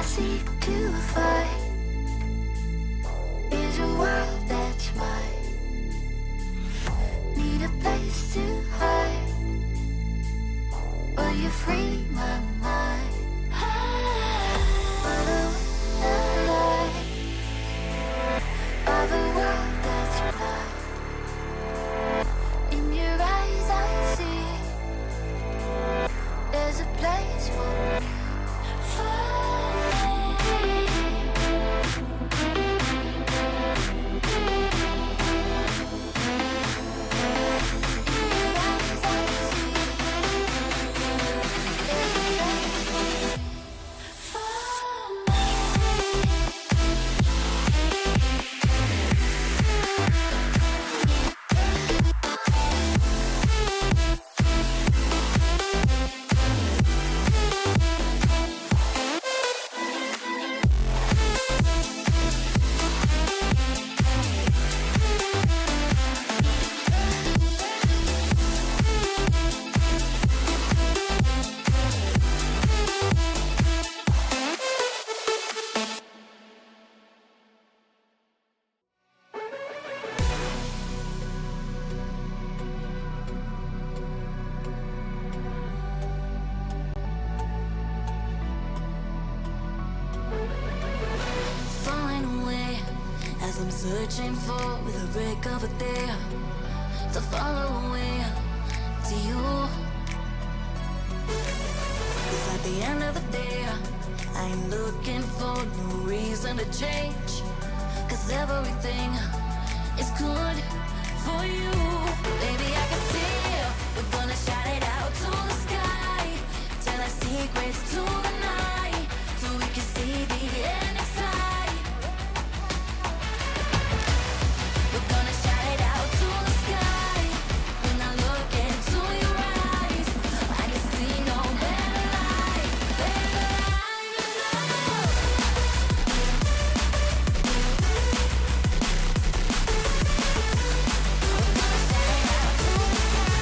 seek to find is a world that's mine. Need a place to hide, will you free my mind? Follow the light of a world that's blind. In your eyes I see there's a place for me. I'm searching for with a break of a day to follow away to you. 'Cause at the end of the day I'm looking for no reason to change, 'cause everything is good for you. Baby, I can see we're gonna shout it out to the sky, tell our secrets to the night, so we can see the end inside. We're gonna shout it out to the sky. When I look into your eyes, I can see no better light, better light than love. We're gonna shout it out to the sky.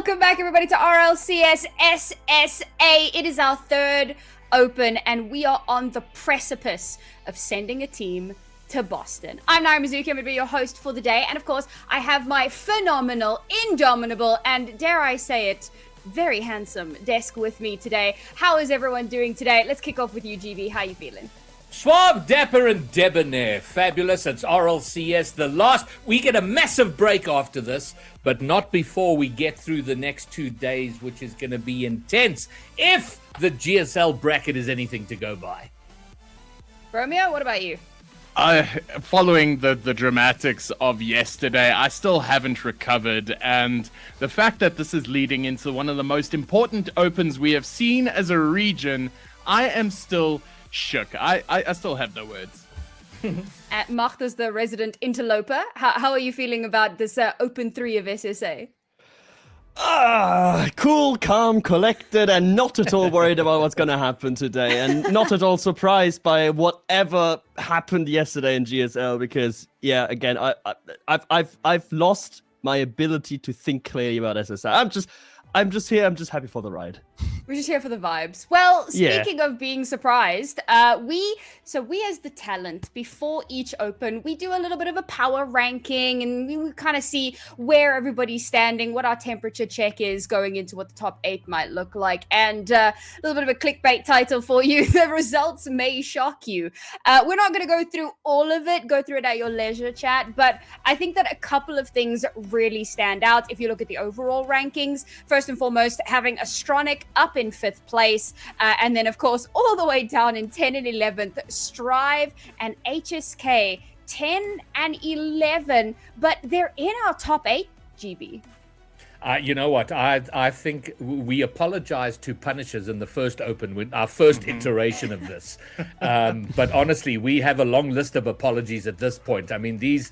Welcome back, everybody, to RLCS SSA. It is our third open, and we are on the precipice of sending a team to Boston. I'm Naira Mizuki. I'm going to be your host for the day, and of course, I have my phenomenal, indomitable, and dare I say it, very handsome desk with me today. How is everyone doing today? Let's kick off with you, GB. How you feeling? Suave, dapper, and debonair. Fabulous. It's RLCS. The last. We get a massive break after this, but not before we get through the next 2 days, which is going to be intense if the GSL bracket is anything to go by. Romeo, what about you? Following the dramatics of yesterday, I still haven't recovered, and the fact that this is leading into one of the most important opens we have seen as a region, I am still shook. I still have no words. Martha's the resident interloper. How are you feeling about this open 3 of SSA? Cool, calm, collected, and not at all worried about what's going to happen today, and not at all surprised by whatever happened yesterday in GSL. Because, yeah, again, I've lost my ability to think clearly about SSA. I'm just here. I'm just happy for the ride. We're just here for the vibes. Well, speaking of being surprised, we as the talent, before each open, we do a little bit of a power ranking, and we kind of see where everybody's standing, what our temperature check is going into what the top 8 might look like, and a little bit of a clickbait title for you. The results may shock you. We're not going to go through all of it. Go through it at your leisure, chat, but I think that a couple of things really stand out if you look at the overall rankings. First and foremost, having Astronic up in 5th place, and then of course all the way down in 10 and 11th, Strive and HSK 10 and 11, but they're in our top 8, GB. You know what? I think we apologized to Punishers in the first open, with our first iteration of this. But honestly, we have a long list of apologies at this point. I mean, these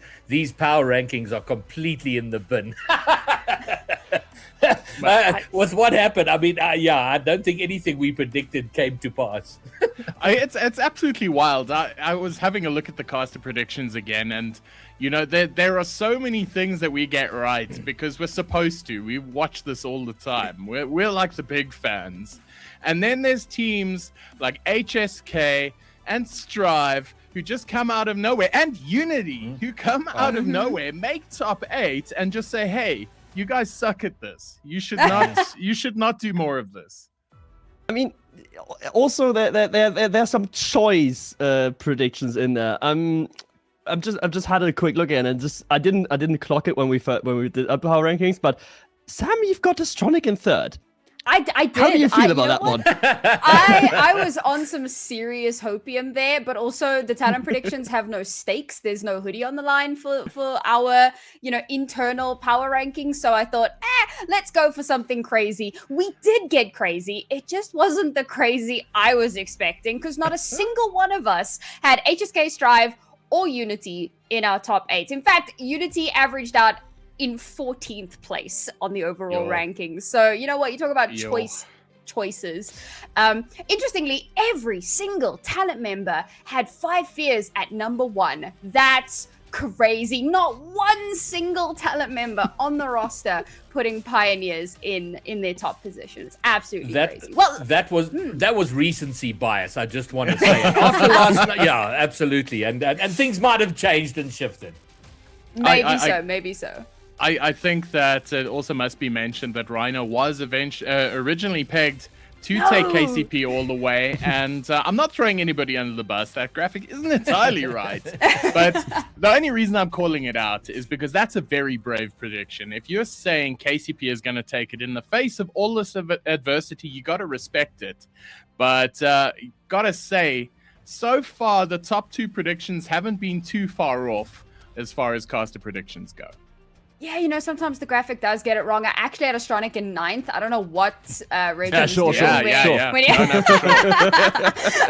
power rankings are completely in the bin. With what happened, I mean, I don't think anything we predicted came to pass. It's absolutely wild. I was having a look at the caster predictions again, and you know, there are so many things that we get right because we're supposed to. We watch this all the time. We're like the big fans. And then there's teams like HSK and Strive who just come out of nowhere, and Unity who come out of nowhere, make top 8, and just say, hey, you guys suck at this. You should not do more of this. I mean, also there's some choice predictions in there. I've just had a quick look at it, and I didn't clock it when we did our power rankings. But Sam, you've got Astronic in 3rd. I did. How do you feel about that one? I was on some serious hopium there, but also the talent predictions have no stakes. There's no hoodie on the line for our, internal power rankings. So I thought, let's go for something crazy. We did get crazy. It just wasn't the crazy I was expecting, because not a single one of us had HSK, Strive, or Unity in our top 8. In fact, Unity averaged out in 14th place on the overall rankings. So, you know what? You talk about choices. Interestingly, every single talent member had 5 fears at number 1. That's crazy. Not one single talent member on the roster putting Pioneers in their top positions. Absolutely crazy. Well, that was recency bias. I just want to say it. After last night, yeah, absolutely, and things might have changed and shifted. Maybe so. I think that it also must be mentioned that Rhino was originally pegged to take KCP all the way, and I'm not throwing anybody under the bus. That graphic isn't entirely right, but the only reason I'm calling it out is because that's a very brave prediction. If you're saying KCP is going to take it in the face of all this adversity, you got to respect it. But gotta say, so far the top 2 predictions haven't been too far off as far as caster predictions go. Yeah, sometimes the graphic does get it wrong. I actually had Astronic in 9th. I don't know what region. Sure. Yeah.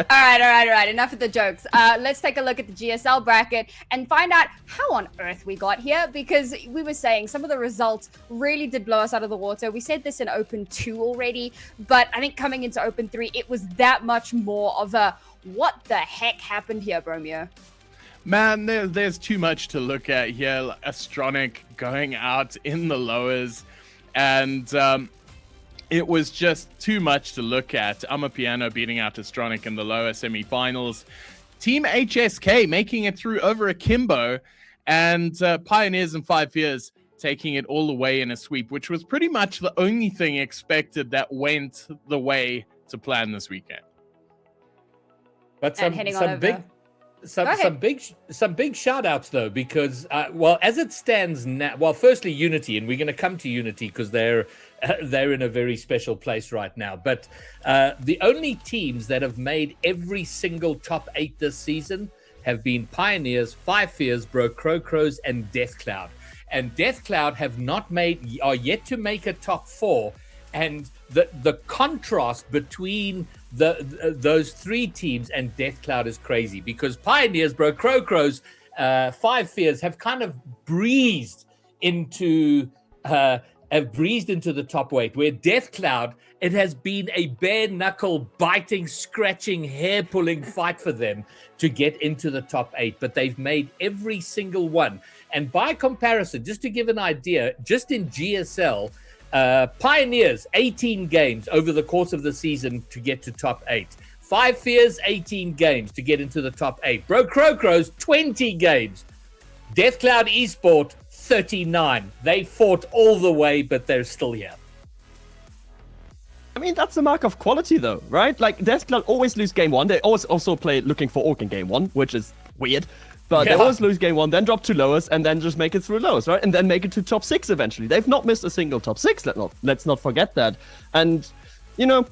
All right. Enough of the jokes. Let's take a look at the GSL bracket and find out how on earth we got here, because we were saying some of the results really did blow us out of the water. We said this in Open 2 already, but I think coming into Open 3, it was that much more of a what the heck happened here, Bromeo? Man, there's too much to look at here. Astronic going out in the lowers And it was just too much to look at. Amapiano beating out Astronic in the lower semifinals. Team HSK making it through over Akimbo, and Pioneers and 5 Fears taking it all the way in a sweep, which was pretty much the only thing expected that went the way to plan this weekend. But And heading on over. some big shout outs though, because as it stands now, firstly Unity, and we're going to come to Unity because they're in a very special place right now, but the only teams that have made every single top 8 this season have been Pioneers, 5 Fears, Crowcrows, and Deathcloud. And Deathcloud are yet to make a top 4, and the contrast between those 3 teams and Deathcloud is crazy, because Pioneers, Crowcrows, 5 Fears have kind of breezed into the top 8, where Deathcloud, it has been a bare knuckle biting, scratching, hair pulling fight for them to get into the top 8, but they've made every single one. And by comparison, just to give an idea, just in GSL, Pioneers 18 games over the course of the season to get to top 8. 5 Fears 18 games to get into the top 8. Crowcrows 20 games. Deathcloud Esport 39. They fought all the way, but they're still here. I mean, that's a mark of quality, though, right? Like, Deathcloud always lose game 1. They always also play looking for Orc in game 1, which is weird. But they always lose game 1, then drop to lowers, and then just make it through lowers, right? And then make it to top 6 eventually. They've not missed a single top 6. Let's not forget that. And,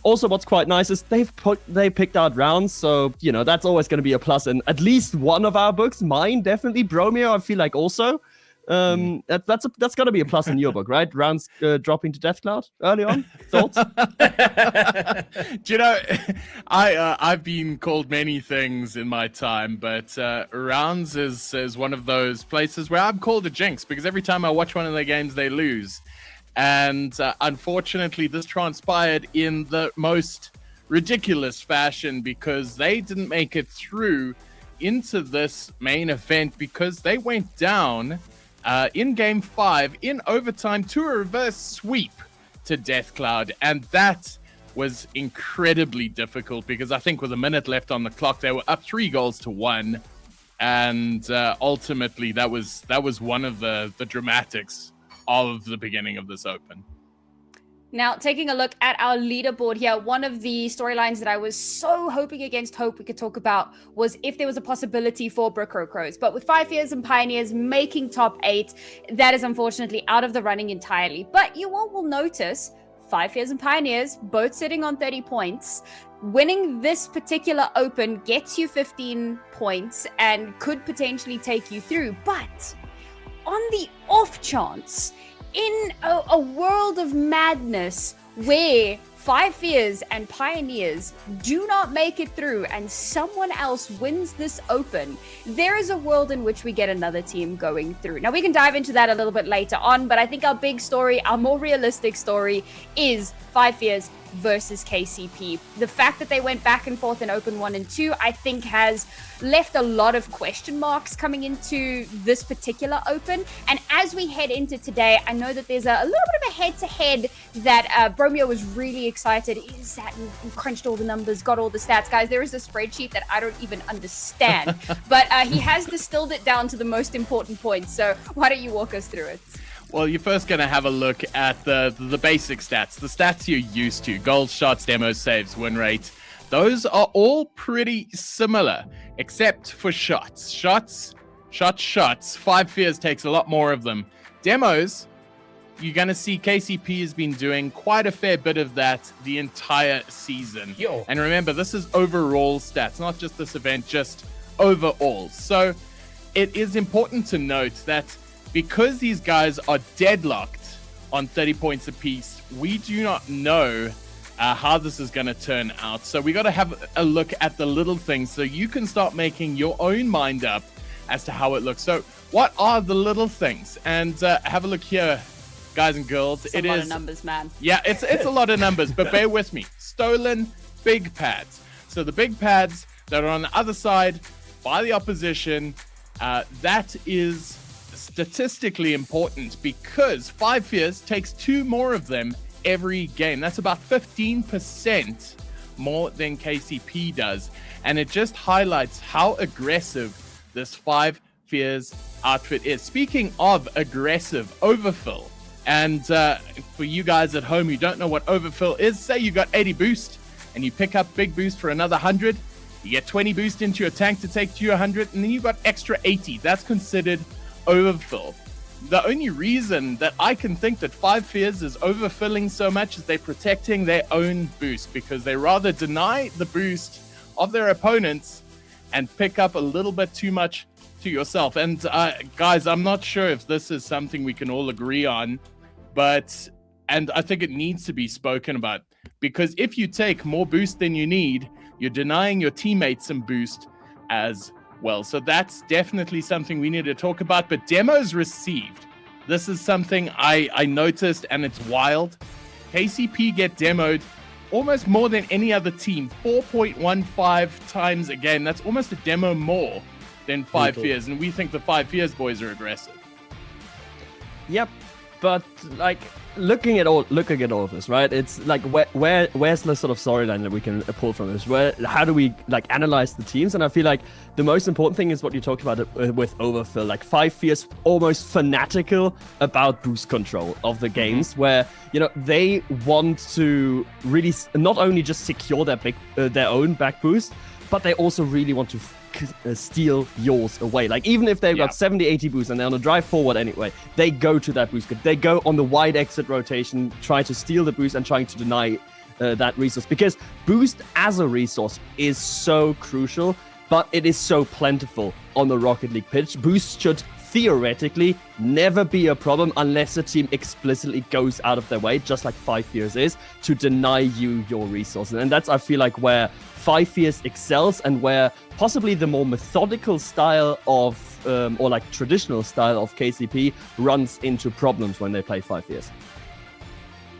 also what's quite nice is they picked out rounds, so, that's always going to be a plus in at least one of our books. Mine, definitely. Bromeo, I feel like also. That's got to be a plus in your book, right? Rounds dropping to Deathcloud early on. Thoughts? Do you know, I've been called many things in my time, but Rounds is one of those places where I'm called a jinx, because every time I watch one of their games, they lose. And unfortunately, this transpired in the most ridiculous fashion, because they didn't make it through into this main event because they went down in game 5 in overtime to a reverse sweep to Deathcloud, and that was incredibly difficult because I think with a minute left on the clock they were up 3-1, and ultimately that was one of the dramatics of the beginning of this open. Now, taking a look at our leaderboard here, one of the storylines that I was so hoping against hope we could talk about was if there was a possibility for Crowcrows. But with 5 Fears and Pioneers making top 8, that is unfortunately out of the running entirely. But you all will notice 5 Fears and Pioneers both sitting on 30 points. Winning this particular open gets you 15 points and could potentially take you through. But on the off chance, in a world of madness where 5 Fears and Pioneers do not make it through and someone else wins this open, there is a world in which we get another team going through. Now, we can dive into that a little bit later on, but I think our big story, our more realistic story, is 5 Fears versus KCP. The fact that they went back and forth in Open 1 and 2, I think has left a lot of question marks coming into this particular Open. And as we head into today, I know that there's a little bit of a head-to-head that Bromeo was really excited. He sat and crunched all the numbers, got all the stats. Guys, there is a spreadsheet that I don't even understand, but he has distilled it down to the most important points. So why don't you walk us through it? Well, you're first going to have a look at the basic stats, the stats you're used to: goals, shots, demos, saves, win rate. Those are all pretty similar, except for shots. Shots. 5 Fears takes a lot more of them. Demos, you're going to see KCP has been doing quite a fair bit of that the entire season. Yo. And remember, this is overall stats, not just this event, just overall. So it is important to note that because these guys are deadlocked on 30 points apiece, we do not know how this is going to turn out. So we got to have a look at the little things so you can start making your own mind up as to how it looks. So what are the little things? And have a look here, guys and girls. It's a lot of numbers, man. Yeah, it's a lot of numbers, but bear with me. Stolen big pads. So the big pads that are on the other side by the opposition, that is statistically important because 5 Fears takes 2 more of them every game. That's about 15% more than KCP does. And it just highlights how aggressive this 5 Fears outfit is. Speaking of aggressive, overfill. And for you guys at home who don't know what overfill is, say you got 80 boost and you pick up big boost for another 100. You get 20 boost into your tank to take to you 100, and then you got extra 80. That's considered overfill. The only reason that I can think that 5 Fears is overfilling so much is they're protecting their own boost, because they rather deny the boost of their opponents and pick up a little bit too much to yourself. And guys, I'm not sure if this is something we can all agree on, and I think it needs to be spoken about, because if you take more boost than you need, you're denying your teammates some boost as well. So that's definitely something we need to talk about. But demos received. This is something I noticed, and it's wild. KCP get demoed almost more than any other team, 4.15 times a game. That's almost a demo more than 5 Fears, and we think the 5 Fears boys are aggressive. Yep, but like looking at all of this, right? It's like where's the sort of storyline that we can pull from this? How do we like analyze the teams? And I feel like the most important thing is what you talked about with overfill. Like 5 Fears almost fanatical about boost control of the games, where they want to really not only just secure their own back boost, but they also really want to steal yours away. Like even if they've got 70-80 boost and they're on a drive forward anyway, they go to that boost. They go on the wide exit rotation, try to steal the boost and trying to deny that resource, because boost as a resource is so crucial, but it is so plentiful on the Rocket League pitch. Boost should theoretically never be a problem unless a team explicitly goes out of their way, just like 5 Fears is, to deny you your resources. And that's, I feel like, where 5 Fears excels, and where possibly the more methodical style of, or like traditional style of KCP runs into problems when they play 5 Fears.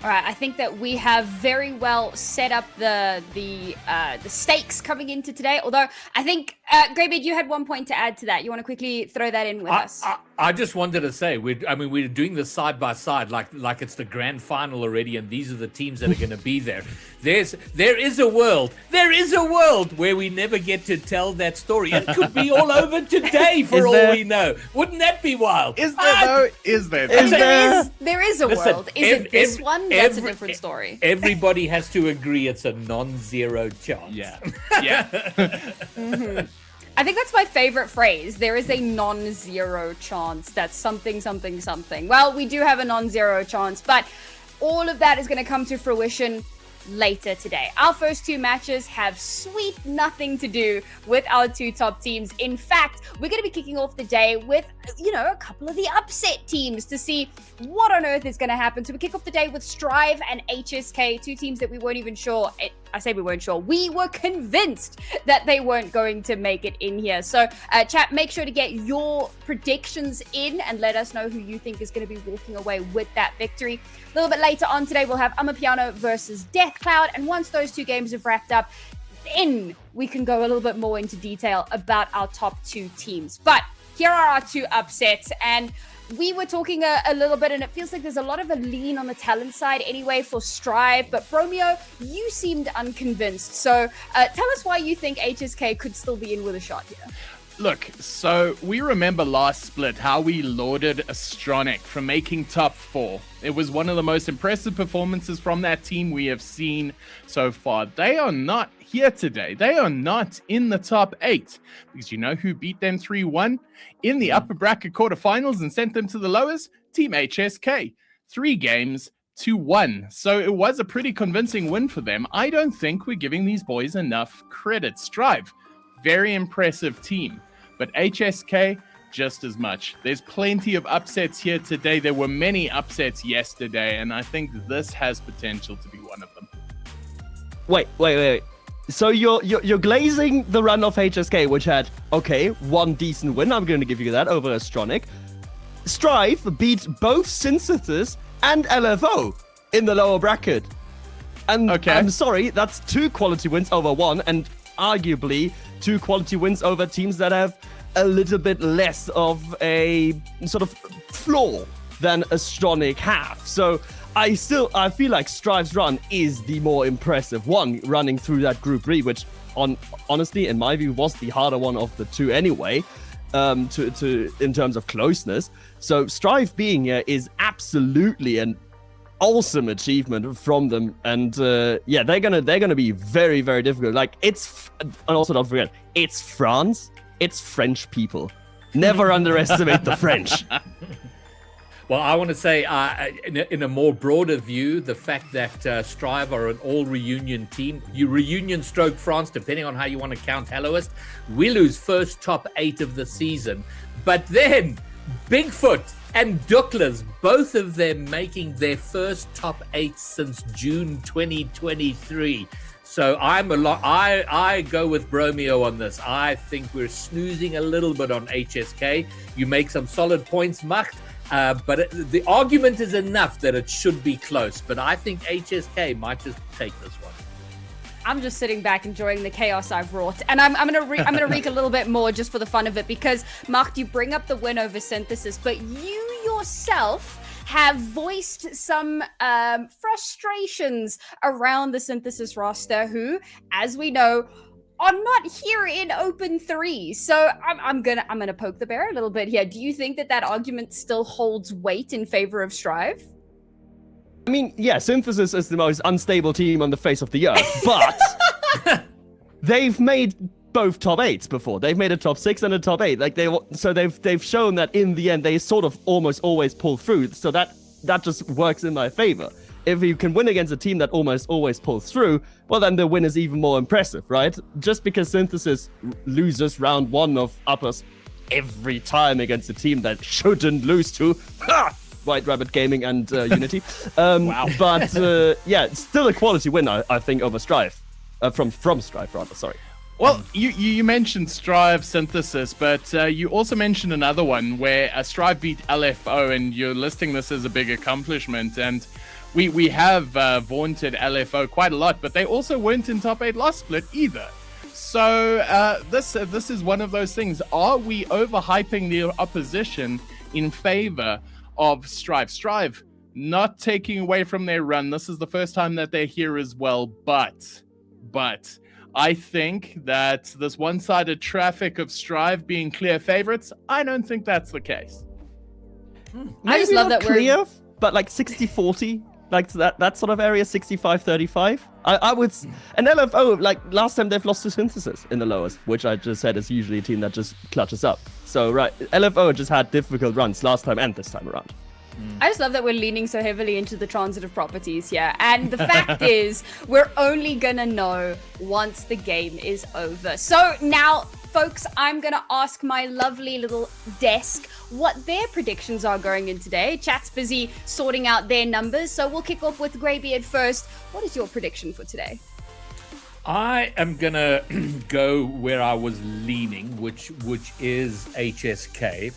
All right, I think that we have very well set up the stakes coming into today. Although I think, Greybeard, you had one point to add to that. You want to quickly throw that in with us? I just wanted to say, we're doing this side by side, like it's the grand final already, and these are the teams that are going to be there. There is a world where we never get to tell that story. It could be all over today, for all we know. Wouldn't that be wild? Is there though? Is there? There is a world. Is it this one? That's a different story. Everybody has to agree it's a non-zero chance. Yeah. I think that's my favorite phrase. There is a non-zero chance that something. Well, we do have a non-zero chance, but all of that is going to come to fruition later today. Our first 2 matches have sweet nothing to do with our 2 top teams. In fact, we're going to be kicking off the day with, a couple of the upset teams to see what on earth is going to happen. So we kick off the day with Strive and HSK, 2 teams that we weren't even sure. I say we weren't sure. We were convinced that they weren't going to make it in here. So, chat, make sure to get your predictions in and let us know who you think is going to be walking away with that victory. A little bit later on today, we'll have Amapiano versus Deathcloud. And once those 2 games have wrapped up, then we can go a little bit more into detail about our top 2 teams. But here are our 2 upsets, and we were talking a little bit, and it feels like there's a lot of a lean on the talent side anyway for Strive. But Bromeo, you seemed unconvinced. So tell us why you think HSK could still be in with a shot here. Look, so we remember last split how we lauded Astronic for making top 4. It was one of the most impressive performances from that team we have seen so far. They are not here today. They are not in the top 8, because you know who beat them 3-1 in the upper bracket quarterfinals and sent them to the lowers? Team HSK. 3 games to 1. So it was a pretty convincing win for them. I don't think we're giving these boys enough credit. Strive, very impressive team, but HSK, just as much. There's plenty of upsets here today. There were many upsets yesterday, and I think this has potential to be one of them. Wait. So you're glazing the run of HSK, which had, 1 decent win. I'm going to give you that over Astronic. Strive beat both Synthesis and LFO in the lower bracket. And I'm sorry, that's 2 quality wins over 1, and arguably 2 quality wins over teams that have a little bit less of a sort of flaw than Astronic have. So I feel like Strive's run is the more impressive one, running through that Group B, which honestly, in my view, was the harder one of the two anyway, to in terms of closeness. So Strive being here is absolutely an awesome achievement from them, and yeah, they're gonna be very, very difficult. Like, and also don't forget, it's France, it's French people. Never underestimate the French. Well, I want to say, in a more broader view, the fact that Strive are an all-reunion team, you reunion stroke France, depending on how you want to count Helloist, we lose first top 8 of the season. But then, Bigfoot and Douglas, both of them making their first top 8 since June 2023. So I go with Bromeo on this. I think we're snoozing a little bit on HSK. You make some solid points, Macht. But the argument is enough that it should be close. But I think HSK might just take this one. I'm just sitting back enjoying the chaos I've wrought, and I'm gonna reek a little bit more just for the fun of it, because Mark, you bring up the win over Synthesis, but you yourself have voiced some frustrations around the Synthesis roster, who, as we know, are not here in Open 3. So I'm gonna poke the bear a little bit here. Do you think that argument still holds weight in favor of Strive? I mean, yeah, Synthesis is the most unstable team on the face of the earth, but they've made both top 8s before. They've made a top 6 and a top 8. Like they've shown that in the end they sort of almost always pull through. So that just works in my favor. If you can win against a team that almost always pulls through, well, then the win is even more impressive, right? Just because Synthesis loses round 1 of uppers every time against a team that shouldn't lose to, White Rabbit Gaming and Unity. Wow. But yeah, it's still a quality win, I think, over Strive. From Strive, rather, sorry. Well, you mentioned Strive Synthesis, but you also mentioned another one where Strive beat LFO, and you're listing this as a big accomplishment. And we have vaunted LFO quite a lot, but they also weren't in top 8 last split either. So this is one of those things. Are we overhyping the opposition in favor of Strive? Strive not taking away from their run. This is the first time that they're here as well, but I think that this one-sided traffic of Strive being clear favorites, I don't think that's the case. I just love that clear, but like 60-40, like that sort of area, 65-35. I would, and LFO, like last time they've lost to Synthesis in the lowest, which I just said is usually a team that just clutches up. So right, LFO just had difficult runs last time and this time around. I just love that we're leaning so heavily into the transitive properties here. And the fact is, we're only gonna know once the game is over. So now, folks, I'm gonna ask my lovely little desk what their predictions are going in today. Chat's busy sorting out their numbers, so we'll kick off with Greybeard first. What is your prediction for today? I am gonna go where I was leaning, which is HSK.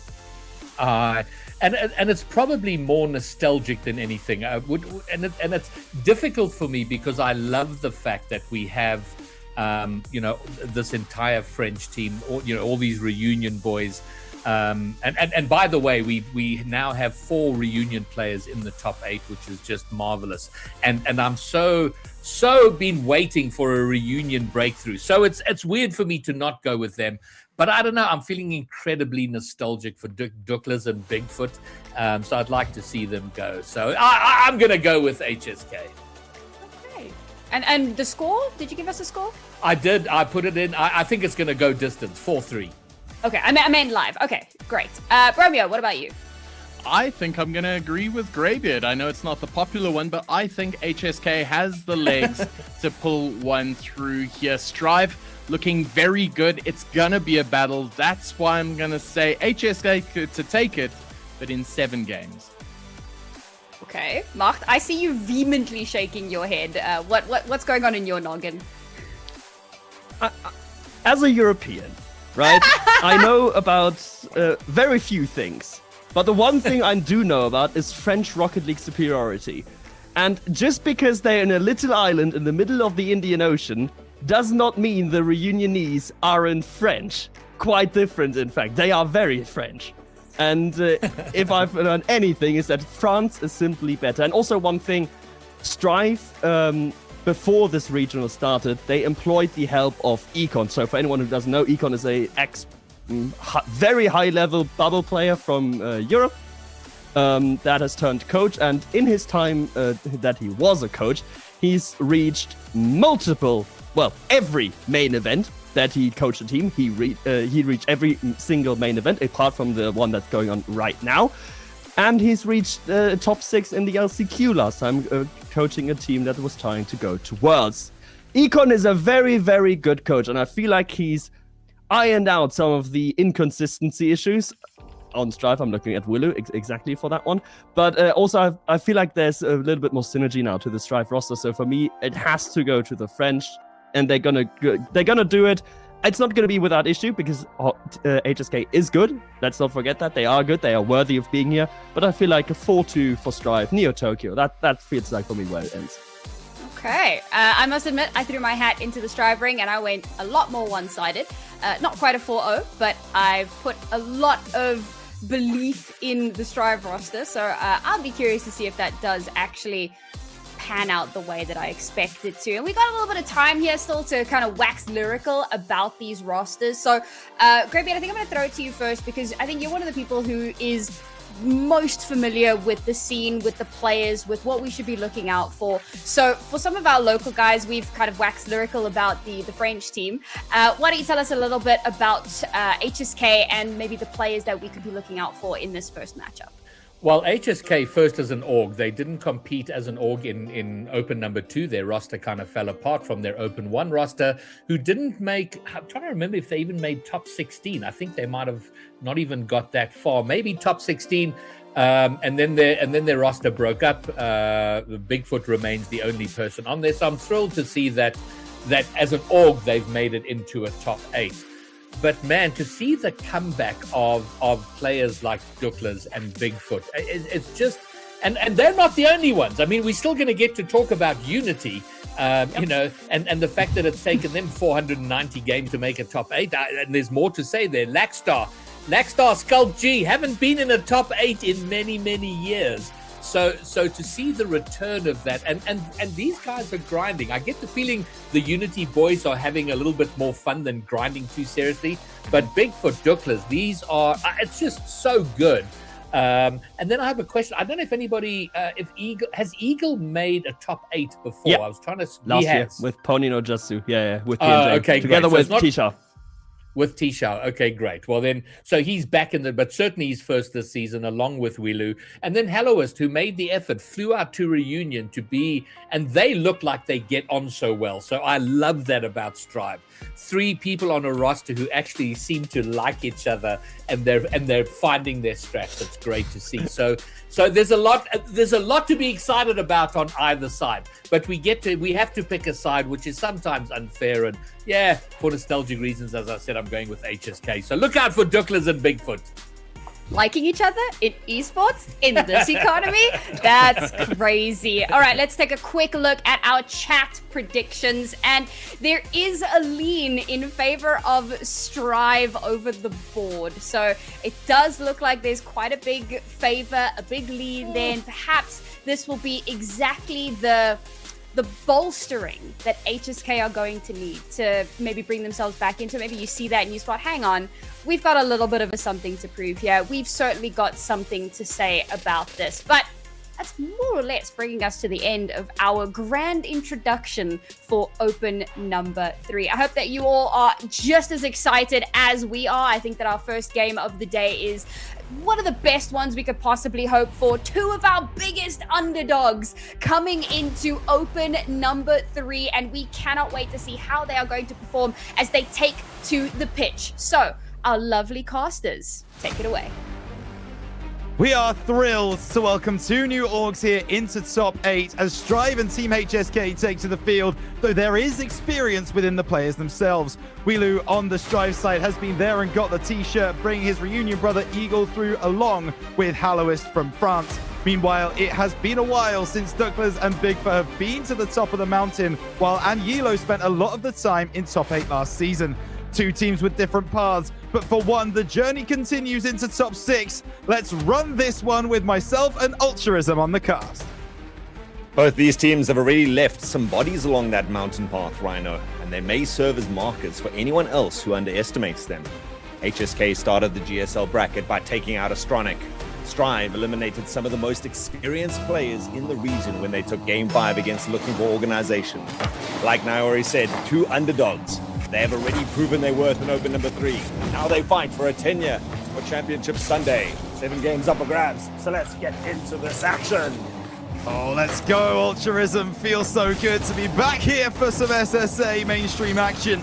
And it's probably more nostalgic than anything. And it's difficult for me because I love the fact that we have, this entire French team, all these reunion boys. And by the way, we now have 4 reunion players in the top 8, which is just marvelous. And I'm so been waiting for a reunion breakthrough. So it's weird for me to not go with them. But I don't know, I'm feeling incredibly nostalgic for Douglas and Bigfoot. So I'd like to see them go. So I'm going to go with HSK. Okay. And the score? Did you give us a score? I did. I put it in. I think it's going to go distance, 4-3. Okay, I meant live. Okay, great. Romeo, what about you? I think I'm going to agree with Greybeard. I know it's not the popular one, but I think HSK has the legs to pull one through here. Strive looking very good. It's going to be a battle. That's why I'm going to say HSK to take it, but in 7 games. Okay, Macht, I see you vehemently shaking your head. What's going on in your noggin? As a European, right, I know about very few things. But the one thing I do know about is French Rocket League superiority. And just because they're in a little island in the middle of the Indian Ocean does not mean the Reunionese aren't French. Quite different, in fact. They are very French. And if I've learned anything, is that France is simply better. And also one thing, Strive, before this regional started, they employed the help of Econ. So for anyone who doesn't know, Econ is a very high-level bubble player from Europe that has turned coach. And in his time that he was a coach, he's reached every main event that he coached a team. He reached every single main event, apart from the one that's going on right now. And he's reached top 6 in the LCQ last time, coaching a team that was trying to go to Worlds. Econ is a very, very good coach, and I feel like he's ironed out some of the inconsistency issues. On Strive, I'm looking at Willow exactly for that one. But also, I feel like there's a little bit more synergy now to the Strive roster. So for me, it has to go to the French, and they're gonna do it. It's not gonna be without issue because HSK is good. Let's not forget that they are good. They are worthy of being here. But I feel like a 4-2 for Strive, Neo Tokyo. That feels like for me where it ends. Okay, I must admit, I threw my hat into the Strive ring and I went a lot more one-sided. Not quite a 4-0, but I've put a lot of belief in the Strive roster. So I'll be curious to see if that does actually pan out the way that I expect it to. And we got a little bit of time here still to kind of wax lyrical about these rosters. So, Greybeard, I think I'm going to throw it to you first because I think you're one of the people who is most familiar with the scene, with the players, with what we should be looking out for. So for some of our local guys, we've kind of waxed lyrical about the French team. Why don't you tell us a little bit about HSK and maybe the players that we could be looking out for in this first matchup? Well, HSK first as an org, they didn't compete as an org in Open number 2. Their roster kind of fell apart from their Open 1 roster, who didn't make, I'm trying to remember if they even made top 16. I think they might have not even got that far, maybe top 16. And then their roster broke up. Bigfoot remains the only person on there. So I'm thrilled to see that as an org, they've made it into a top 8. But man, to see the comeback of players like Douglas and Bigfoot, it's just, and they're not the only ones. I mean, we're still going to get to talk about Unity, you know, and the fact that it's taken them 490 games to make a top 8. And there's more to say there. Lackstar, Sculpt G haven't been in a top 8 in many, many years. So to see the return of that, and these guys are grinding. I get the feeling the Unity boys are having a little bit more fun than grinding too seriously. But Bigfoot, Douglas, these are, it's just so good. And then I have a question. I don't know if anybody, has Eagle made a top 8 before? Yeah. I was trying to. Last year with Pony no Jutsu. Yeah, with TNJ. Okay, together great. with Tisha. With T-Shao. Okay, great. Well then, so he's back but certainly he's first this season along with Wilu. And then Helloist, who made the effort, flew out to Reunion to be, and they look like they get on so well. So I love that about Strive. 3 people on a roster who actually seem to like each other and they're finding their straps. It's great to see. So there's a lot to be excited about on either side. But we have to pick a side, which is sometimes unfair. And yeah, for nostalgic reasons, as I said, I'm going with HSK. So look out for Douglas and Bigfoot. Liking each other in esports in this economy? That's crazy. All right, let's take a quick look at our chat predictions. And there is a lean in favor of Strive over the board. So it does look like there's quite a big favor, a big lean there. And perhaps this will be exactly the bolstering that HSK are going to need to maybe bring themselves back into. Maybe you see that and you spot, hang on, we've got a little bit of a something to prove here. We've certainly got something to say about this. But that's more or less bringing us to the end of our grand introduction for Open number 3. I hope that you all are just as excited as we are. I think that our first game of the day is one of the best ones we could possibly hope for. 2 of our biggest underdogs coming into Open number 3, and we cannot wait to see how they are going to perform as they take to the pitch. So, our lovely casters, take it away. We are thrilled to welcome 2 new orgs here into top 8 as Strive and Team HSK take to the field, though there is experience within the players themselves. Wilu on the Strive side has been there and got the t-shirt, bringing his Reunion brother Eagle through along with Halloist from France. Meanwhile, it has been a while since Ducklers and Bigfoot have been to the top of the mountain, while Anyilo spent a lot of the time in top 8 last season. Two teams with different paths, but for one, the journey continues into top 6. Let's run this one with myself and Ultraism on the cast. Both these teams have already left some bodies along that mountain path, Rhino, and they may serve as markers for anyone else who underestimates them. HSK started the GSL bracket by taking out Astronic. Strive eliminated some of the most experienced players in the region when they took Game 5 against Looking for Organization. Like Naori said, 2 underdogs. They have already proven their worth in Open number 3. Now they fight for a tenure for Championship Sunday. 7 games up for grabs, so let's get into this action. Oh, let's go, Ultraism. Feels so good to be back here for some SSA mainstream action.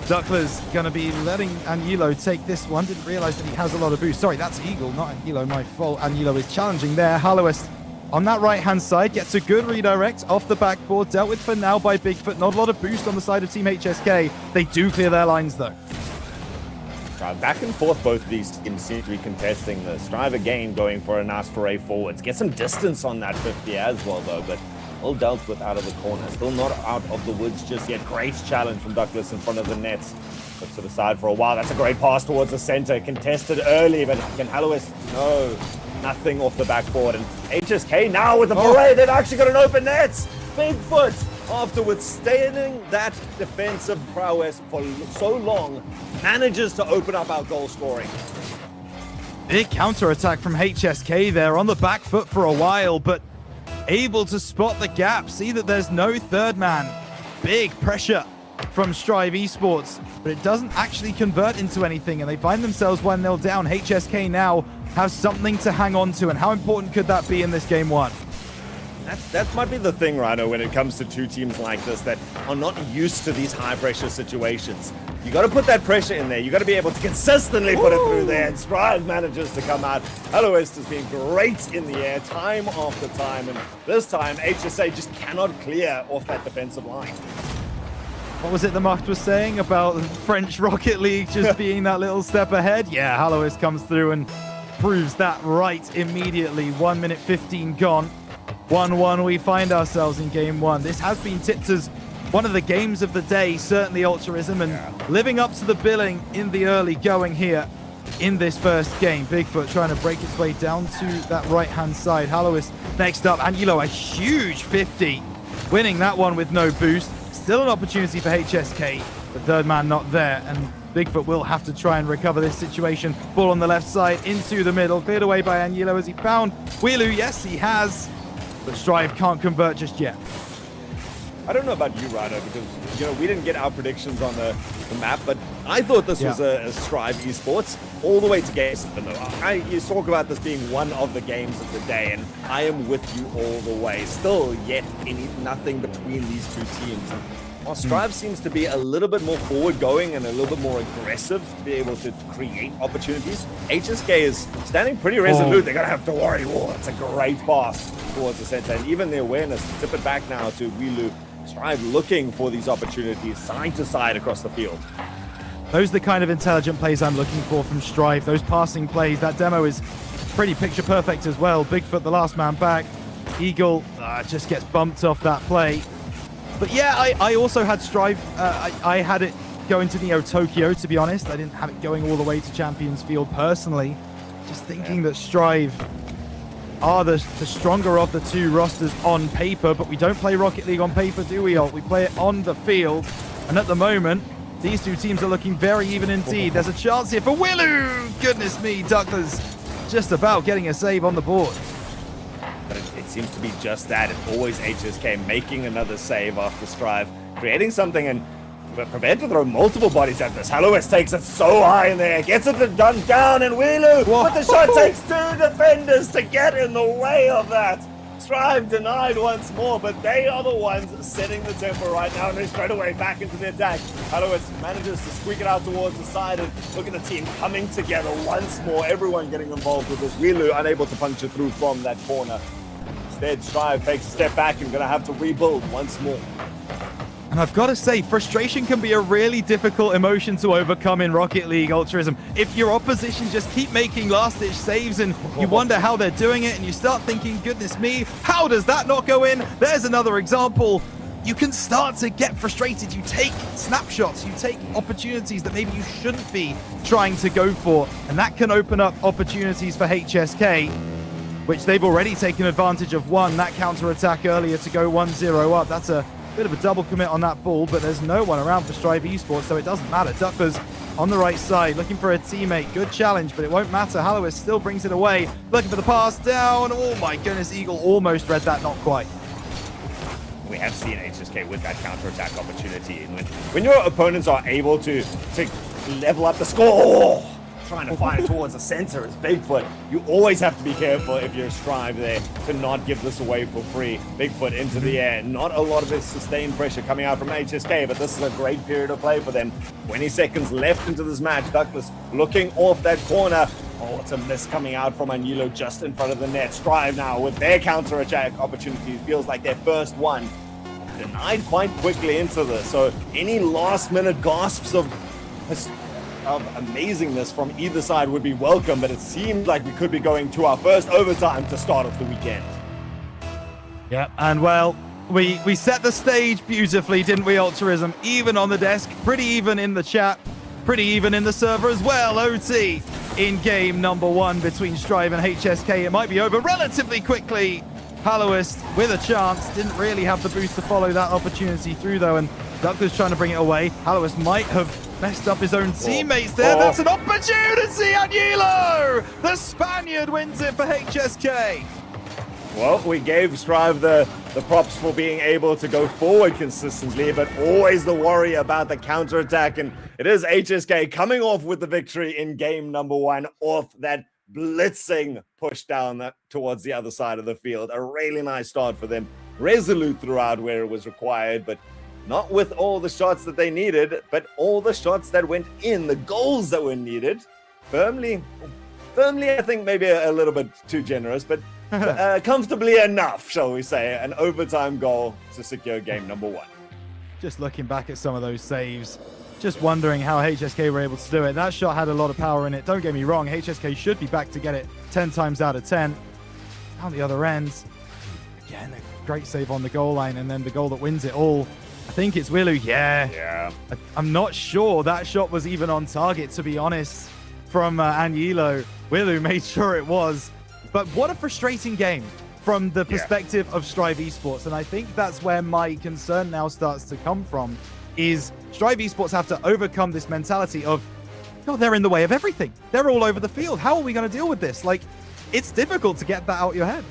Ducklers gonna be letting Anyilo take this one. Didn't realize that he has a lot of boost. Sorry, that's Eagle, not Anyilo, my fault. Anyilo is challenging there. Hallowest on that right-hand side gets a good redirect off the backboard. Dealt with for now by Bigfoot. Not a lot of boost on the side of Team HSK. They do clear their lines, though. Back and forth, both of these teams seem to be contesting the Strive again, going for a nice foray forwards. Get some distance on that 50 as well, though, but all dealt with out of the corner. Still not out of the woods just yet. Great challenge from Douglas in front of the nets. Looks to the side for a while. That's a great pass towards the center. Contested early, but can Hallowest? No, nothing off the backboard. And HSK now with the foray. They've actually got an open net. Bigfoot, after withstanding that defensive prowess for so long, manages to open up our goal scoring. Big counter-attack from HSK there on the back foot for a while, but able to spot the gap. See that there's no third man. Big pressure from Strive Esports, but it doesn't actually convert into anything, and they find themselves 1-0 down. HSK now have something to hang on to, and how important could that be in this game 1? That might be the thing, Rhino, when it comes to two teams like this that are not used to these high-pressure situations. You got to put that pressure in there. You got to be able to consistently put it through there, and Strive manages to come out. Hallowest has been great in the air time after time, and this time HSA just cannot clear off that defensive line. What was it the Macht was saying about the French Rocket League just being that little step ahead? Yeah, Hallowest comes through and proves that right immediately. 1 minute 15 gone. 1-1, we find ourselves in game 1. This has been tipped as one of the games of the day, certainly Ultraism, and living up to the billing in the early going here in this first game. Bigfoot trying to break its way down to that right-hand side. Hallowest next up. Anyilo, a huge 50, winning that one with no boost. Still an opportunity for HSK. The third man not there, and Bigfoot will have to try and recover this situation. Ball on the left side into the middle. Cleared away by Anyilo as he found Wilu. Yes, he has. But Strive can't convert just yet. I don't know about you, Ryder, because we didn't get our predictions on the map, but I thought this was a Strive Esports all the way to game 7. You talk about this being one of the games of the day, and I am with you all the way. Still, yet nothing between these two teams. While Strive seems to be a little bit more forward-going and a little bit more aggressive to be able to create opportunities, HSK is standing pretty resolute. They're going to have to worry. Oh, it's a great pass towards the center. And even the awareness to tip it back now to Wilu. Strive looking for these opportunities side to side across the field. Those are the kind of intelligent plays I'm looking for from Strive. Those passing plays. That demo is pretty picture perfect as well. Bigfoot, the last man back. Eagle just gets bumped off that play. But yeah, I also had Strive. I had it going to Neo Tokyo, to be honest. I didn't have it going all the way to Champions Field personally. Just thinking that Strive are the stronger of the two rosters on paper, but we don't play Rocket League on paper, do we, Alt? We play it on the field. And at the moment, these two teams are looking very even indeed. There's a chance here for Wilu! Goodness me, Ducklers just about getting a save on the board. But it seems to be just that. It's always HSK making another save after Strive, creating something, and we're prepared to throw multiple bodies at this. Hallowest takes it so high in there, gets it done down, and Wilu with the shot takes 2 defenders to get in the way of that. Strive denied once more, but they are the ones setting the tempo right now, and they straight away back into the attack. Hallowest manages to squeak it out towards the side, and look at the team coming together once more. Everyone getting involved with this. Wilu unable to puncture through from that corner. Instead, Strive takes a step back and going to have to rebuild once more. And I've got to say, frustration can be a really difficult emotion to overcome in Rocket League Ultraism. If your opposition just keep making last-ditch saves and you wonder how they're doing it, and you start thinking, goodness me, how does that not go in? There's another example. You can start to get frustrated. You take snapshots, you take opportunities that maybe you shouldn't be trying to go for, and that can open up opportunities for HSK, which they've already taken advantage of. That counter-attack earlier to go 1-0 up. That's a bit of a double commit on that ball, but there's no one around for Strive Esports, so it doesn't matter. Ducklers on the right side, looking for a teammate. Good challenge, but it won't matter. Hallowis still brings it away, looking for the pass down. Oh my goodness, Eagle almost read that, not quite. We have seen HSK with that counter-attack opportunity. And when your opponents are able to level up the score, trying to fire towards the center as Bigfoot, you always have to be careful if you're Strive there to not give this away for free. Bigfoot into the air. Not a lot of his sustained pressure coming out from HSK, but this is a great period of play for them. 20 seconds left into this match. Douglas looking off that corner. Oh, it's a miss coming out from Anilo just in front of the net. Strive now with their counter-attack opportunity. Feels like their first one. Denied quite quickly into this. So any last-minute gasps of amazingness from either side would be welcome, but it seemed like we could be going to our first overtime to start off the weekend. Yeah, and well, we set the stage beautifully, didn't we, Ultraism? Even on the desk, pretty even in the chat, pretty even in the server as well. OT in game number 1 between Strive and HSK. It might be over relatively quickly. Hallowis with a chance, didn't really have the boost to follow that opportunity through though, and Duckler's trying to bring it away. Hallowis might have messed up his own teammates there. That's an opportunity, Anilo! The Spaniard wins it for HSK. Well, we gave Strive the props for being able to go forward consistently, but always the worry about the counterattack. And it is HSK coming off with the victory in game number 1 off that blitzing push down towards the other side of the field. A really nice start for them. Resolute throughout where it was required, but not with all the shots that they needed, but all the shots that went in, the goals that were needed. Firmly, I think maybe a little bit too generous, but comfortably enough, shall we say. An overtime goal to secure game number 1. Just looking back at some of those saves, just wondering how HSK were able to do it. That shot had a lot of power in it. Don't get me wrong, HSK should be back to get it 10 times out of 10. Down the other end, again, a great save on the goal line, and then the goal that wins it all. I think it's Willu. Yeah. I'm not sure that shot was even on target, to be honest, from Anilo. Willu made sure it was. But what a frustrating game from the perspective of Strive Esports. And I think that's where my concern now starts to come from, is Strive Esports have to overcome this mentality of, oh, they're in the way of everything. They're all over the field. How are we going to deal with this? Like, it's difficult to get that out your head.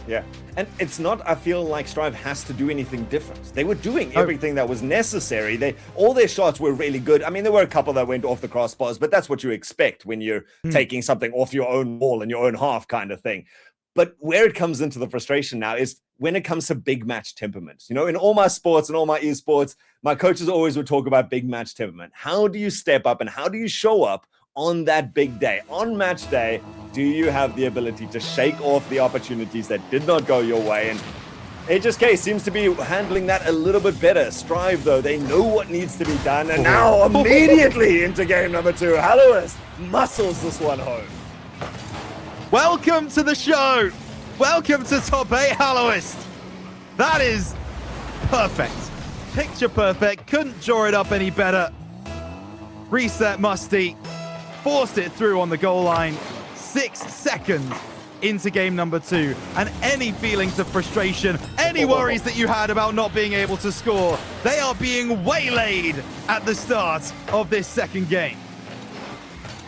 Yeah. And it's not, I feel like Strive has to do anything different. They were doing everything that was necessary. All their shots were really good. I mean, there were a couple that went off the crossbars, but that's what you expect when you're taking something off your own wall in your own half kind of thing. But where it comes into the frustration now is when it comes to big match temperament. You know, in all my sports and all my esports, my coaches always would talk about big match temperament. How do you step up and how do you show up on that big day? On match day, do you have the ability to shake off the opportunities that did not go your way? And HSK seems to be handling that a little bit better. Strive, though, they know what needs to be done. And now immediately into game number 2, Hallowis muscles this one home. Welcome to the show. Welcome to Top 8, Hallowis. That is perfect. Picture perfect. Couldn't draw it up any better. Reset Musty. Forced it through on the goal line. 6 seconds into game number 2. And any feelings of frustration, any worries that you had about not being able to score, they are being waylaid at the start of this second game.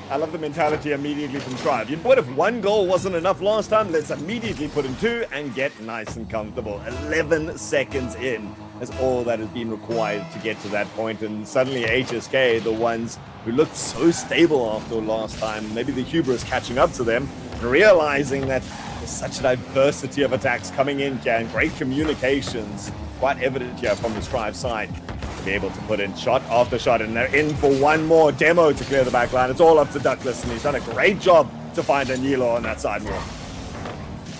I love the mentality immediately from Strive. You know what, if one goal wasn't enough last time, let's immediately put in 2 and get nice and comfortable. 11 seconds in is all that has been required to get to that point. And suddenly HSK, the ones who looked so stable after last time, maybe the hubris catching up to them, realizing that there's such a diversity of attacks coming in here and great communications, quite evident here from the Strive side. Be able to put in shot after shot, and they're in for one more demo to clear the back line. It's all up to Douglas, and he's done a great job to find Anilo on that side wall.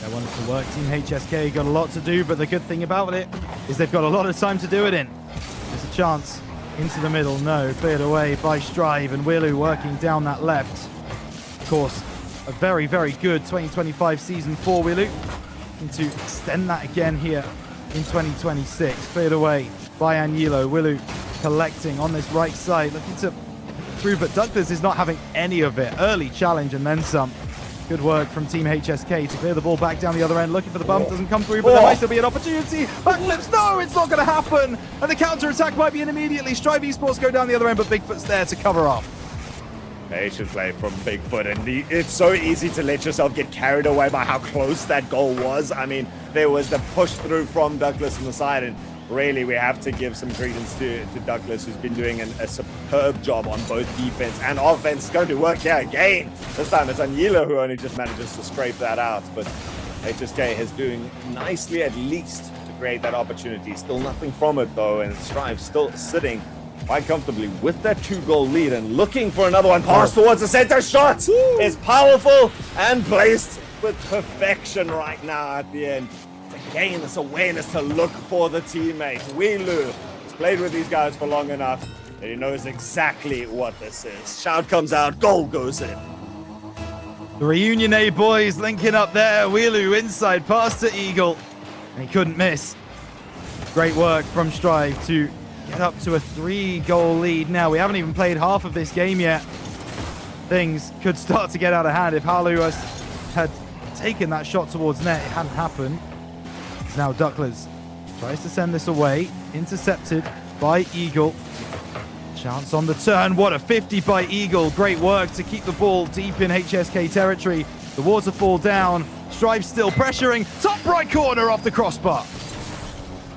They want it to work. Team HSK got a lot to do, but the good thing about it is they've got a lot of time to do it in. This chance into the middle. No, cleared away by Strive, and Willu working down that left. Of course, a very, very good 2025 season for Willu. Looking to extend that again here in 2026. Cleared away by Agnilo. Willu collecting on this right side, looking to through, but Douglas is not having any of it. Early challenge and then some. Good work from Team HSK to clear the ball back down the other end. Looking for the bump, doesn't come through, but there might still be an opportunity. Backflips, no, it's not going to happen. And the counter-attack might be in immediately. Strive Esports go down the other end, but Bigfoot's there to cover off. Patient play from Bigfoot, and it's so easy to let yourself get carried away by how close that goal was. I mean, there was the push through from Douglas on the side, and really we have to give some credence to Douglas, who's been doing a superb job on both defense and offense. It's going to work here again. This time it's Agnilo who only just manages to scrape that out, but HSK is doing nicely at least to create that opportunity. Still nothing from it though, and Strive still sitting quite comfortably with that 2-goal lead and looking for another one. Pass towards the center. Shot is powerful and placed with perfection right now at the end. Again, this awareness to look for the teammate. Wilu has played with these guys for long enough that he knows exactly what this is. Shout comes out, goal goes in. The Reunion A boys linking up there. Wilu inside, pass to Eagle, and he couldn't miss. Great work from Strive to get up to a 3-goal lead. Now, we haven't even played half of this game yet. Things could start to get out of hand if Halu had taken that shot towards net. It hadn't happened. Now Ducklers tries to send this away. Intercepted by Eagle. Chance on the turn. What a 50 by Eagle. Great work to keep the ball deep in HSK territory. The waterfall down. Strive still pressuring. Top right corner off the crossbar.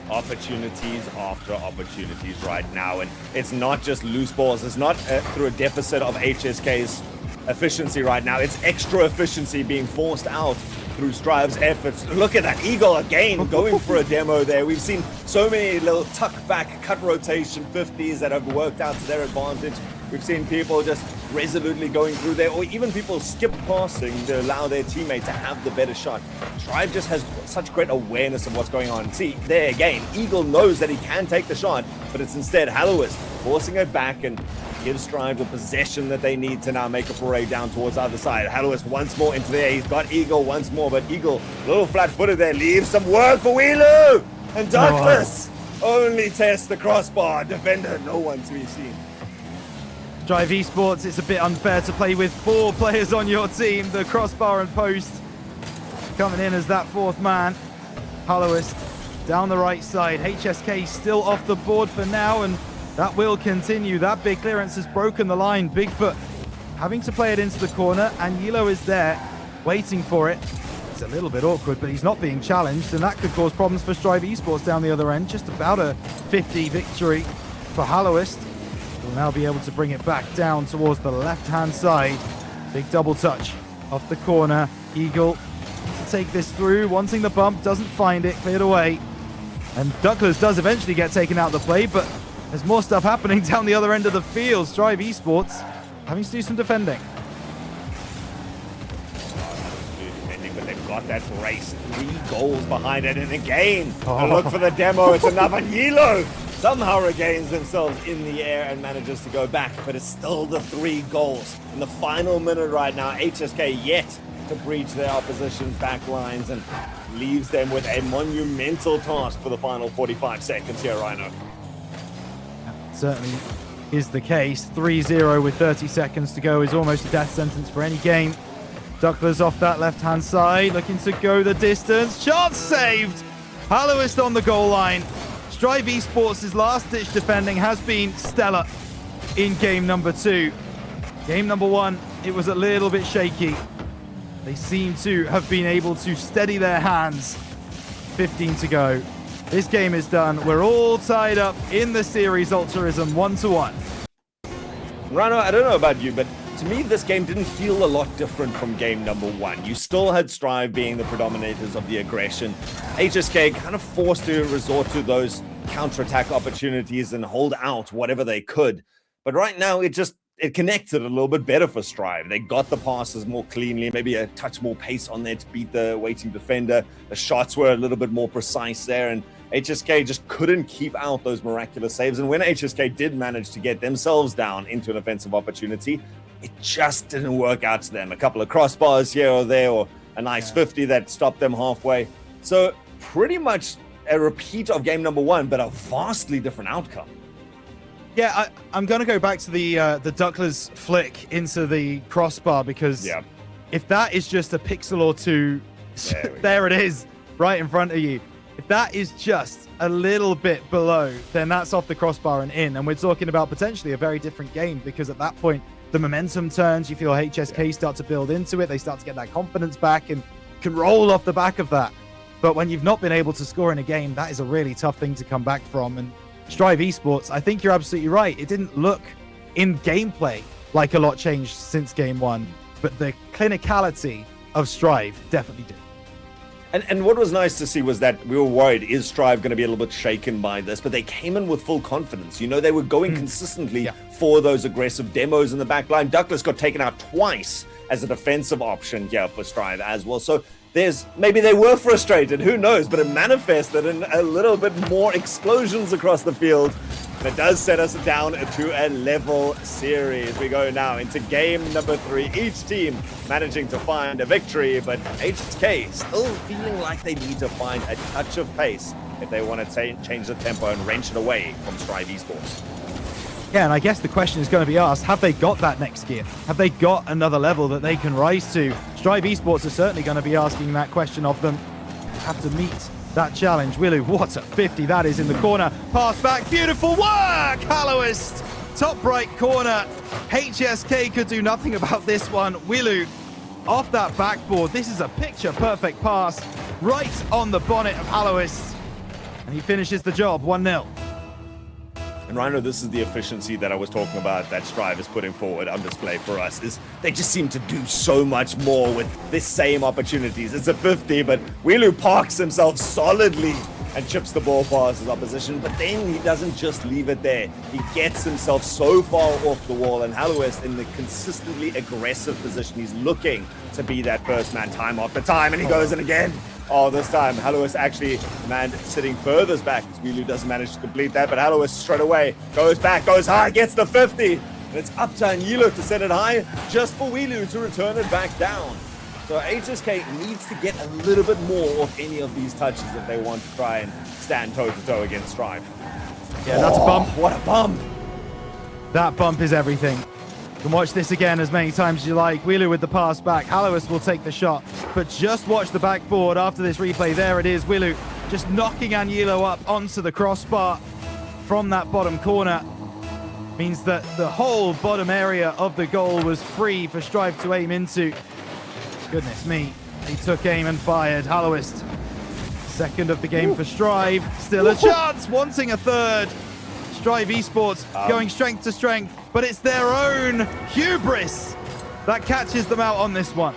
Opportunities after opportunities right now. And it's not just loose balls. It's not through a deficit of HSK's efficiency right now. It's extra efficiency being forced out through Strive's efforts. Look at that. Eagle again going for a demo there. We've seen so many little tuck back, cut rotation 50s that have worked out to their advantage. We've seen people just resolutely going through there, or even people skip passing to allow their teammate to have the better shot. Strive just has such great awareness of what's going on. See, there again, Eagle knows that he can take the shot, but it's instead Hallowist forcing it back and gives Strive the possession that they need to now make a foray down towards the other side. Hallowist once more into there. He's got Eagle once more, but Eagle, a little flat-footed there, leaves some work for Wilu! And Douglas only tests the crossbar. Defender, no one to be seen. Strive Esports, it's a bit unfair to play with 4 players on your team. The crossbar and post coming in as that 4th man. Hallowist down the right side. HSK still off the board for now, and that will continue. That big clearance has broken the line. Bigfoot having to play it into the corner, and Yilo is there waiting for it. It's a little bit awkward, but he's not being challenged, and that could cause problems for Strive Esports down the other end. Just about a 50 victory for Hallowist. Will now be able to bring it back down towards the left-hand side. Big double touch off the corner. Eagle to take this through, wanting the bump, doesn't find it, cleared away. And Douglas does eventually get taken out of the play, but there's more stuff happening down the other end of the field. Strive Esports having to do some defending. But they've got that race. 3 goals behind it, and again, a look for the demo. It's another Yilo. Somehow regains themselves in the air and manages to go back, but it's still the 3 goals. In the final minute right now, HSK yet to breach their opposition's back lines and leaves them with a monumental task for the final 45 seconds here, Rhino. Certainly is the case. 3-0 with 30 seconds to go is almost a death sentence for any game. Ducklers off that left-hand side, looking to go the distance. Chance saved! Hallowist on the goal line. Strive Esports' last-ditch defending has been stellar in game number 2. Game number 1, it was a little bit shaky. They seem to have been able to steady their hands. 15 to go. This game is done. We're all tied up in the series Ultrism 1-1. Rano, I don't know about you, but to me, this game didn't feel a lot different from game number 1. You still had Strive being the predominators of the aggression. HSK kind of forced to resort to those counterattack opportunities and hold out whatever they could. But right now, it connected a little bit better for Strive. They got the passes more cleanly, maybe a touch more pace on there to beat the waiting defender. The shots were a little bit more precise there, and HSK just couldn't keep out those miraculous saves. And when HSK did manage to get themselves down into an offensive opportunity, it just didn't work out to them. A couple of crossbars here or there, or a nice 50 that stopped them halfway. So pretty much a repeat of game number 1, but a vastly different outcome. Yeah, I'm going to go back to the Duckler's flick into the crossbar, because if that is just a pixel or two, there it is, right in front of you. If that is just a little bit below, then that's off the crossbar and in. And we're talking about potentially a very different game, because at that point, the momentum turns. You feel HSK start to build into it. They start to get that confidence back and can roll off the back of that. But when you've not been able to score in a game, that is a really tough thing to come back from. And Strive Esports, I think you're absolutely right. It didn't look in gameplay like a lot changed since game 1, but the clinicality of Strive definitely did. And what was nice to see was that we were worried, is Strive going to be a little bit shaken by this? But they came in with full confidence. You know, they were going consistently for those aggressive demos in the back line. Douglas got taken out twice as a defensive option here for Strive as well. So maybe they were frustrated, who knows? But it manifested in a little bit more explosions across the field. And it does set us down to a level series. We go now into game number 3. Each team managing to find a victory, but HSK still feeling like they need to find a touch of pace if they want to change the tempo and wrench it away from Strive Esports. Yeah, and I guess the question is going to be asked, have they got that next gear? Have they got another level that they can rise to? Strive Esports are certainly going to be asking that question of them. Have to meet that challenge. Willu, what a 50 that is in the corner. Pass back, beautiful work! Halloist, top right corner. HSK could do nothing about this one. Willu, off that backboard. This is a picture-perfect pass right on the bonnet of Halloist. And he finishes the job, 1-0. And Rhino, this is the efficiency that I was talking about that Strive is putting forward on display for us, is they just seem to do so much more with the same opportunities. It's a 50, but Willu parks himself solidly and chips the ball past his opposition, but then he doesn't just leave it there. He gets himself so far off the wall, and Halloist in the consistently aggressive position. He's looking to be that first man time after time, and he goes in again. Oh, this time, Halloist actually, man, sitting furthest back. Willu doesn't manage to complete that, but Halloist straight away goes back, goes high, gets the 50. And it's up to Anilo to set it high, just for Willu to return it back down. So HSK needs to get a little bit more of any of these touches if they want to try and stand toe-to-toe against Strive. Yeah, that's a bump. What a bump. That bump is everything. You can watch this again as many times as you like. Willu with the pass back. Halloist will take the shot. But just watch the backboard after this replay. There it is. Willu just knocking Anilo up onto the crossbar from that bottom corner. Means that the whole bottom area of the goal was free for Strive to aim into. Goodness me. He took aim and fired. Halloist, second of the game for Strive. Still a chance, wanting a third. Strive Esports going strength to strength, but it's their own hubris that catches them out on this one.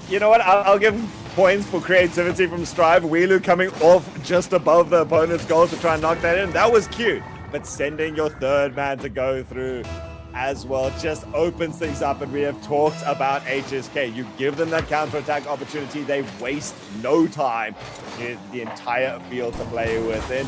You know what? I'll give points for creativity from Strive. Willu coming off just above the opponent's goal to try and knock that in. That was cute. But sending your third man to go through as well just opens things up. And we have talked about HSK. You give them that counterattack opportunity, they waste no time. The entire field to play with. The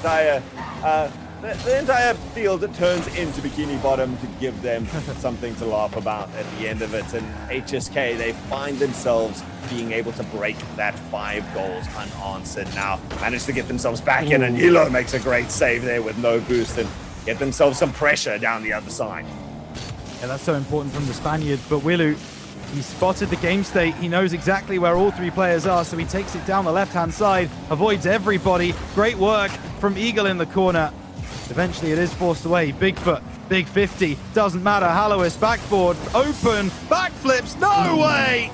entire field turns into Bikini Bottom to give them something to laugh about at the end of it. And HSK, they find themselves being able to break that 5 goals unanswered. Now, manage to get themselves back in, and Hilo makes a great save there with no boost and get themselves some pressure down the other side. Yeah, that's so important from the Spaniard. But Willu, he spotted the game state. He knows exactly where all 3 players are, so he takes it down the left-hand side, avoids everybody. Great work from Eagle in the corner. Eventually it is forced away. Bigfoot, big 50, doesn't matter. Halloist backboard, open, backflips, no way!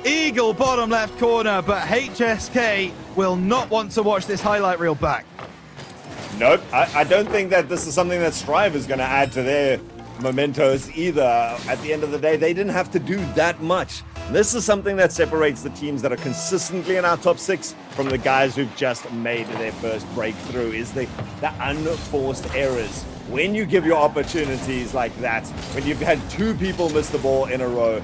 Eagle bottom left corner, but HSK will not want to watch this highlight reel back. Nope, I don't think that this is something that Strive is going to add to their mementos either. At the end of the day, they didn't have to do that much. This is something that separates the teams that are consistently in our top 6 from the guys who've just made their first breakthrough, is the unforced errors. When you give your opportunities like that, when you've had 2 people miss the ball in a row,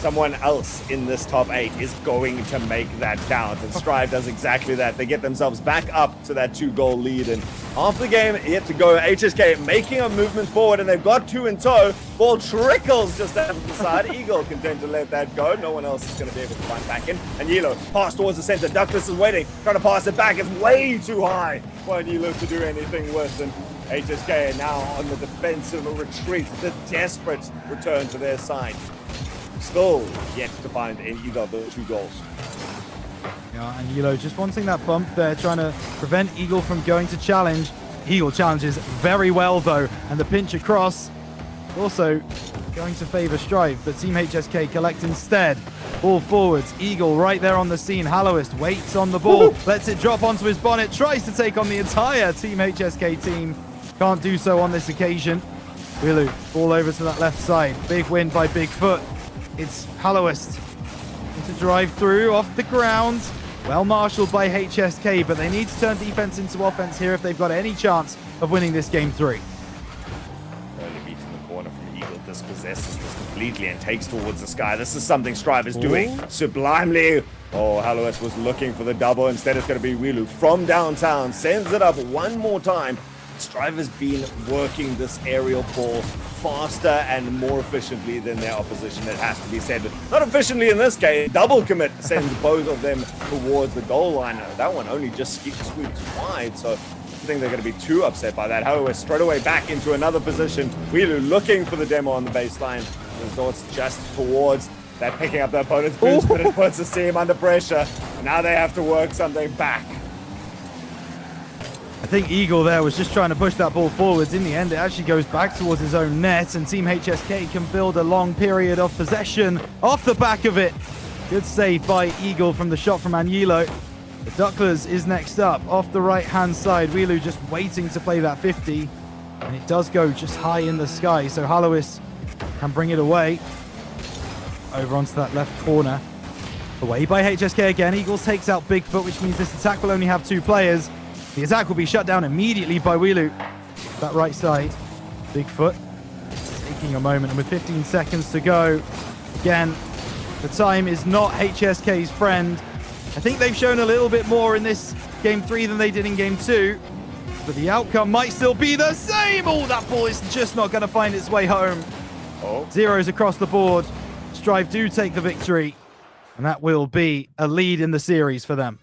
someone else in this top 8 is going to make that count. And Strive does exactly that. They get themselves back up to that 2-goal lead. And half the game yet to go. HSK making a movement forward, and they've got 2 in tow. Ball trickles just out of the side. Eagle content to let that go. No one else is going to be able to find back in. And Yilo pass towards the center. Douglas is waiting, trying to pass it back. It's way too high for Yilo to do anything with. And HSK now on the defensive retreat. The desperate return to their side. Still yet to find either of those 2 goals. Yeah, and Yilo just wanting that bump there, trying to prevent Eagle from going to challenge. Eagle challenges very well though, and the pinch across also going to favor Strive, but Team HSK collect instead. Ball forwards, Eagle right there on the scene. Halloist waits on the ball, lets it drop onto his bonnet, tries to take on the entire Team HSK team. Can't do so on this occasion. Wilu, ball over to that left side. Big win by Bigfoot. It's Halloist to drive through off the ground. Well marshaled by HSK, but they need to turn defense into offense here if they've got any chance of winning this game 3. Early beat in the corner from Eagle dispossesses this completely and takes towards the sky. This is something Strive is doing sublimely. Oh, Halloist was looking for the double. Instead, it's going to be Wilu from downtown. Sends it up one more time. Strive has been working this aerial ball faster and more efficiently than their opposition, it has to be said. But not efficiently in this case. Double commit sends both of them towards the goal line. That one only just squeaks wide, so I think they're going to be too upset by that. However, straight away back into another position. Wilu looking for the demo on the baseline. Resorts just towards that, picking up the opponent's boost, but it puts the team under pressure. Now they have to work something back. I think Eagle there was just trying to push that ball forwards. In the end, it actually goes back towards his own net, and Team HSK can build a long period of possession off the back of it. Good save by Eagle from the shot from Anyilo. The Ducklers is next up off the right-hand side. Wilu just waiting to play that 50, and it does go just high in the sky, so Halloist can bring it away. Over onto that left corner. Away by HSK again. Eagles takes out Bigfoot, which means this attack will only have 2 players. The attack will be shut down immediately by Wilu. That right side. Bigfoot taking a moment, and with 15 seconds to go, again, the time is not HSK's friend. I think they've shown a little bit more in this game 3 than they did in game 2, but the outcome might still be the same. Oh, that ball is just not going to find its way home. Zeros across the board. Strive do take the victory, and that will be a lead in the series for them.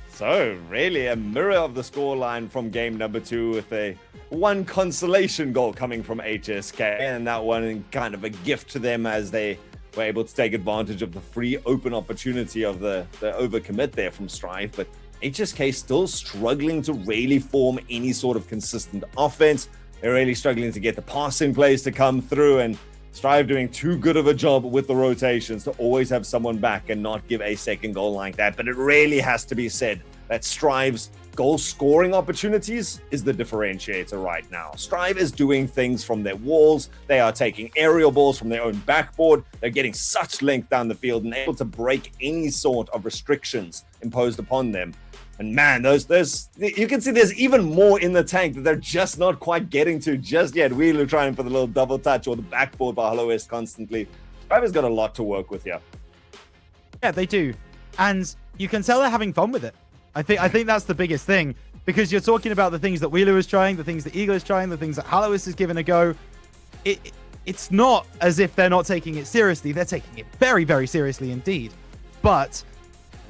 So, really a mirror of the scoreline from game number 2, with a 1 consolation goal coming from HSK, and that one kind of a gift to them as they were able to take advantage of the free open opportunity of the overcommit there from Strive. But HSK still struggling to really form any sort of consistent offense. They're really struggling to get the passing plays to come through, and Strive doing too good of a job with the rotations to always have someone back and not give a second goal like that. But it really has to be said that Strive's goal scoring opportunities is the differentiator right now. Strive is doing things from their walls. They are taking aerial balls from their own backboard. They're getting such length down the field and able to break any sort of restrictions imposed upon them. And man, you can see there's even more in the tank that they're just not quite getting to just yet. Wilu trying for the little double touch or the backboard by Halloist constantly. Strive has got a lot to work with here. Yeah, they do. And you can tell they're having fun with it. I think that's the biggest thing, because you're talking about the things that Wilu is trying, the things that Eagle is trying, the things that Halloist is giving a go. It's not as if they're not taking it seriously. They're taking it very, very seriously indeed. But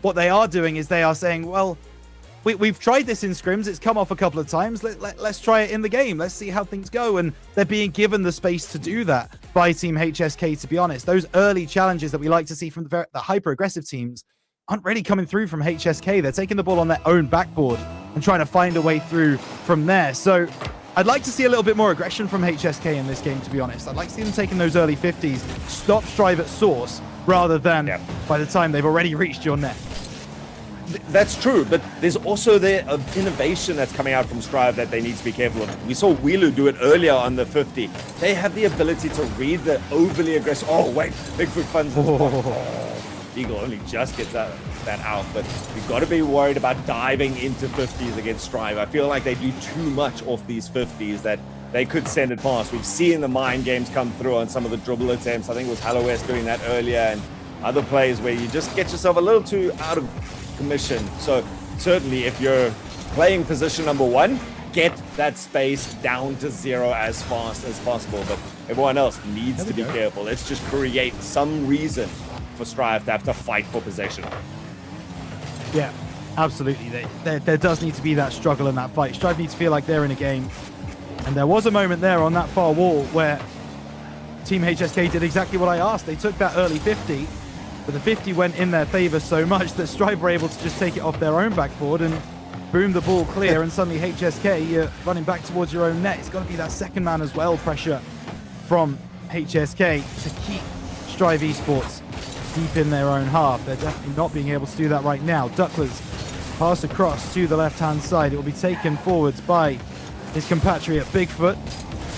what they are doing is they are saying, well, we've tried this in scrims. It's come off a couple of times. Let's try it in the game. Let's see how things go. And they're being given the space to do that by Team HSK, to be honest. Those early challenges that we like to see from the hyper-aggressive teams aren't really coming through from HSK. They're taking the ball on their own backboard and trying to find a way through from there. So I'd like to see a little bit more aggression from HSK in this game, to be honest. I'd like to see them taking those early 50s, stop Strive at source, rather than by the time they've already reached your net. That's true, but there's also the innovation that's coming out from Strive that they need to be careful of. We saw Wilu do it earlier on the 50. They have the ability to read the overly aggressive... Oh, wait, Bigfoot funds the Eagle only just gets that out, but we've got to be worried about diving into 50s against Strive. I feel like they do too much off these 50s that they could send it past. We've seen the mind games come through on some of the dribble attempts. I think it was HelloWest doing that earlier, and other plays where you just get yourself a little too out of commission. So certainly if you're playing position number 1, get that space down to 0 as fast as possible. But everyone else needs to be careful. Let's just create some reason for Strive to have to fight for possession. Yeah, absolutely. There does need to be that struggle and that fight. Strive need to feel like they're in a game. And there was a moment there on that far wall where Team HSK did exactly what I asked. They took that early 50, but the 50 went in their favor so much that Strive were able to just take it off their own backboard and boom the ball clear. And suddenly HSK, you're running back towards your own net. It's got to be that second man as well pressure from HSK to keep Strive Esports deep in their own half. They're definitely not being able to do that right now. Ducklers pass across to the left-hand side. It will be taken forwards by his compatriot Bigfoot.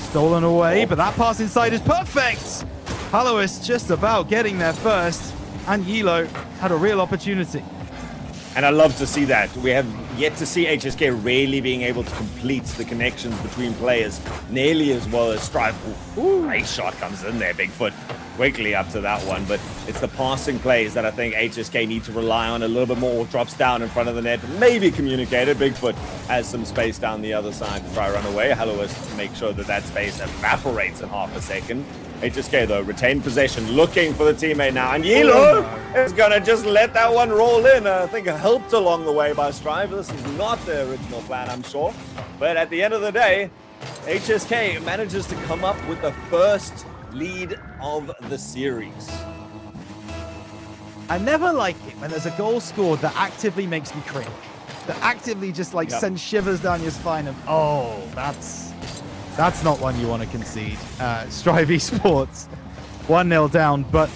Stolen away, but that pass inside is perfect. HelloWest just about getting there first, and Yilo had a real opportunity. And I love to see that. We have yet to see HSK really being able to complete the connections between players nearly as well as Strive. Ooh, great shot comes in there, Bigfoot. Quickly up to that one, but it's the passing plays that I think HSK need to rely on a little bit more. Drops down in front of the net, maybe communicated. Bigfoot has some space down the other side to try run away. HelloWest make sure that that space evaporates in half a second. HSK though, retained possession, looking for the teammate now, and Yilo is gonna just let that one roll in. I think helped along the way by Strive. This is not the original plan, I'm sure, but at the end of the day, HSK manages to come up with the first lead of the series. I never like it when there's a goal scored that actively makes me cringe. That actively just like sends shivers down your spine of, oh, that's not one you want to concede. Strive Esports 1-0 down, but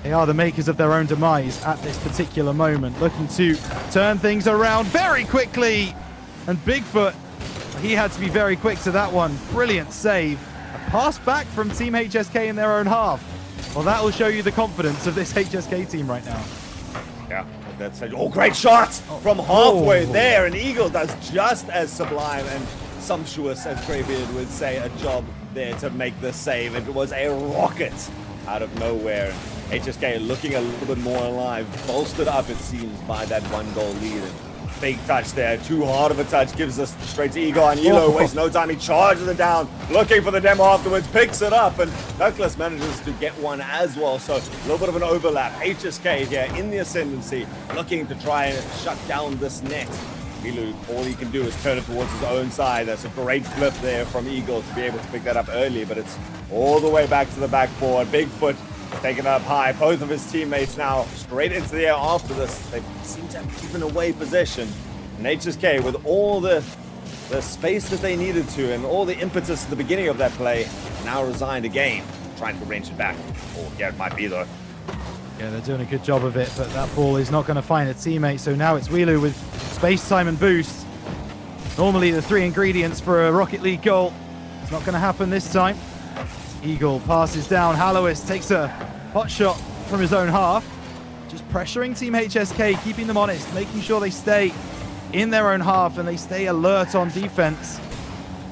they are the makers of their own demise at this particular moment, looking to turn things around very quickly. And Bigfoot, he had to be very quick to that one. Brilliant save. A pass back from Team HSK in their own half. Well, that will show you the confidence of this HSK team right now. Yeah, that's it. Oh, great shot from halfway there. And Eagle does just as sublime and sumptuous as Greybeard would say a job there to make the save. It was a rocket out of nowhere. HSK looking a little bit more alive, bolstered up, it seems, by that 1-goal lead. And big touch there, too hard of a touch, gives us straight to Eagle, and Yilo wastes no time, he charges it down, looking for the demo afterwards, picks it up, and Douglas manages to get one as well, so a little bit of an overlap. HSK here in the ascendancy, looking to try and shut down this net. Milu, all he can do is turn it towards his own side. That's a great flip there from Eagle to be able to pick that up early, but it's all the way back to the backboard. Bigfoot taking it up high. Both of his teammates now straight into the air after this. They seem to have given away possession. And HSK, with all the space that they needed to and all the impetus at the beginning of that play, now resigned again, trying to wrench it back. Oh, yeah, it might be though. Yeah, they're doing a good job of it, but that ball is not going to find a teammate. So now it's Wheelu with space, time, and boost. Normally the 3 ingredients for a Rocket League goal. It's not going to happen this time. Eagle passes down. HelloWest takes a hot shot from his own half. Just pressuring Team HSK, keeping them honest, making sure they stay in their own half and they stay alert on defense.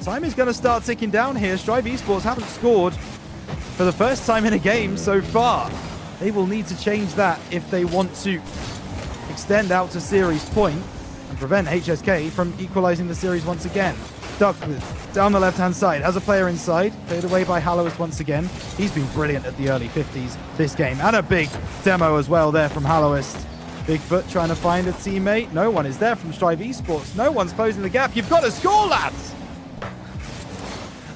Time is going to start ticking down here. Strive Esports haven't scored for the first time in a game so far. They will need to change that if they want to extend out to series point and prevent HSK from equalizing the series once again. Douglas down the left-hand side, has a player inside, played away by HelloWest once again. He's been brilliant at the early 50s this game, and a big demo as well there from HelloWest. Bigfoot trying to find a teammate. No one is there from Strive Esports. No one's closing the gap. You've got to score, lads!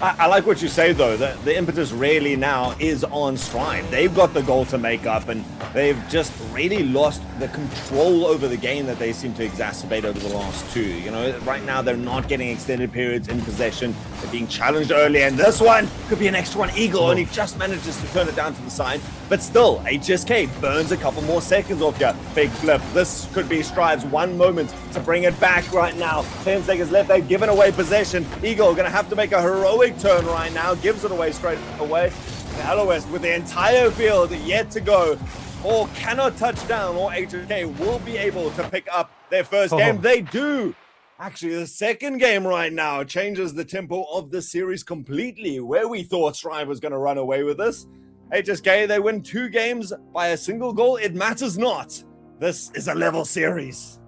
I like what you say, though. The impetus really now is on Strive. They've got the goal to make up, and they've just really lost the control over the game that they seem to exacerbate over the last 2. You know, right now they're not getting extended periods in possession. They're being challenged early, and this one could be an extra one. Eagle only just manages to turn it down to the side, but still, HSK burns a couple more seconds off here. Big flip. This could be Strive's one moment to bring it back right now. 10 seconds left. They've given away possession. Eagle going to have to make a heroic turn right now, gives it away straight away. HelloWest with the entire field yet to go, or cannot touch down, or HSK will be able to pick up their first game. They do. Actually, the second game right now changes the tempo of the series completely. Where we thought Strive was going to run away with this, HSK, they win 2 games by a single goal. It matters not. This is a level series.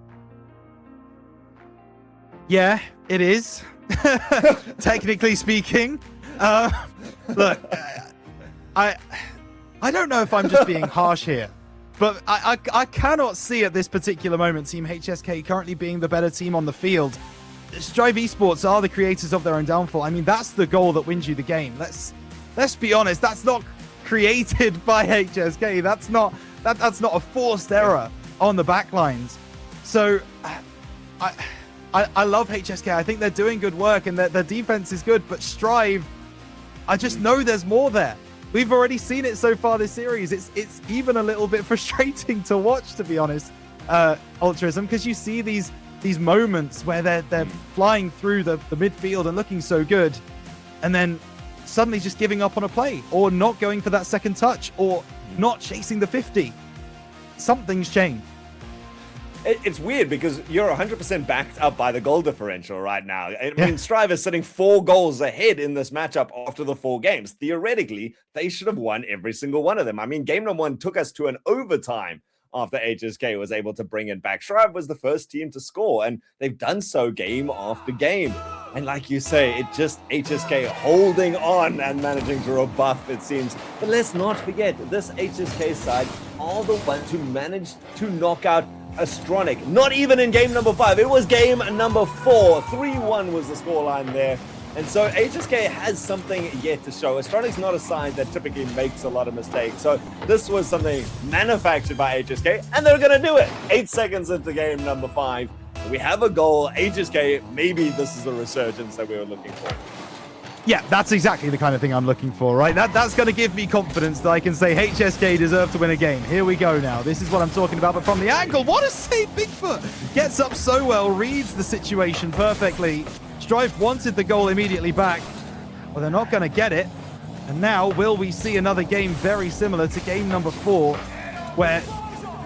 Yeah, it is. Technically speaking. Look, I don't know if I'm just being harsh here, but I cannot see at this particular moment Team HSK currently being the better team on the field. Strive Esports are the creators of their own downfall. I mean, that's the goal that wins you the game. Let's be honest. That's not created by HSK. That's not a forced error on the backlines. So I love HSK. I think they're doing good work and their defense is good, but Strive, I just know there's more there. We've already seen it so far this series. It's even a little bit frustrating to watch, to be honest, Altruism, because you see these moments where they're flying through the midfield and looking so good, and then suddenly just giving up on a play, or not going for that second touch, or not chasing the 50. Something's changed. It's weird because you're 100% backed up by the goal differential right now. I mean, Strive is sitting 4 goals ahead in this matchup after the 4 games. Theoretically, they should have won every single one of them. I mean, game number 1 took us to an overtime after HSK was able to bring it back. Strive was the first team to score, and they've done so game after game. And like you say, it just HSK holding on and managing to rebuff, it seems. But let's not forget, this HSK side are the ones who managed to knock out Astronic. Not even in game number 5. It was game number 4. 3-1 was the scoreline there. And so HSK has something yet to show. Astronic's not a side that typically makes a lot of mistakes. So this was something manufactured by HSK, and they're going to do it. 8 seconds into game number 5. We have a goal. HSK, maybe this is the resurgence that we were looking for. Yeah, that's exactly the kind of thing I'm looking for, right? That's going to give me confidence that I can say HSK deserve to win a game. Here we go now. This is what I'm talking about, but from the angle, what a save Bigfoot! Gets up so well, reads the situation perfectly. Strive wanted the goal immediately back, but they're not going to get it. And now, will we see another game very similar to game number 4, where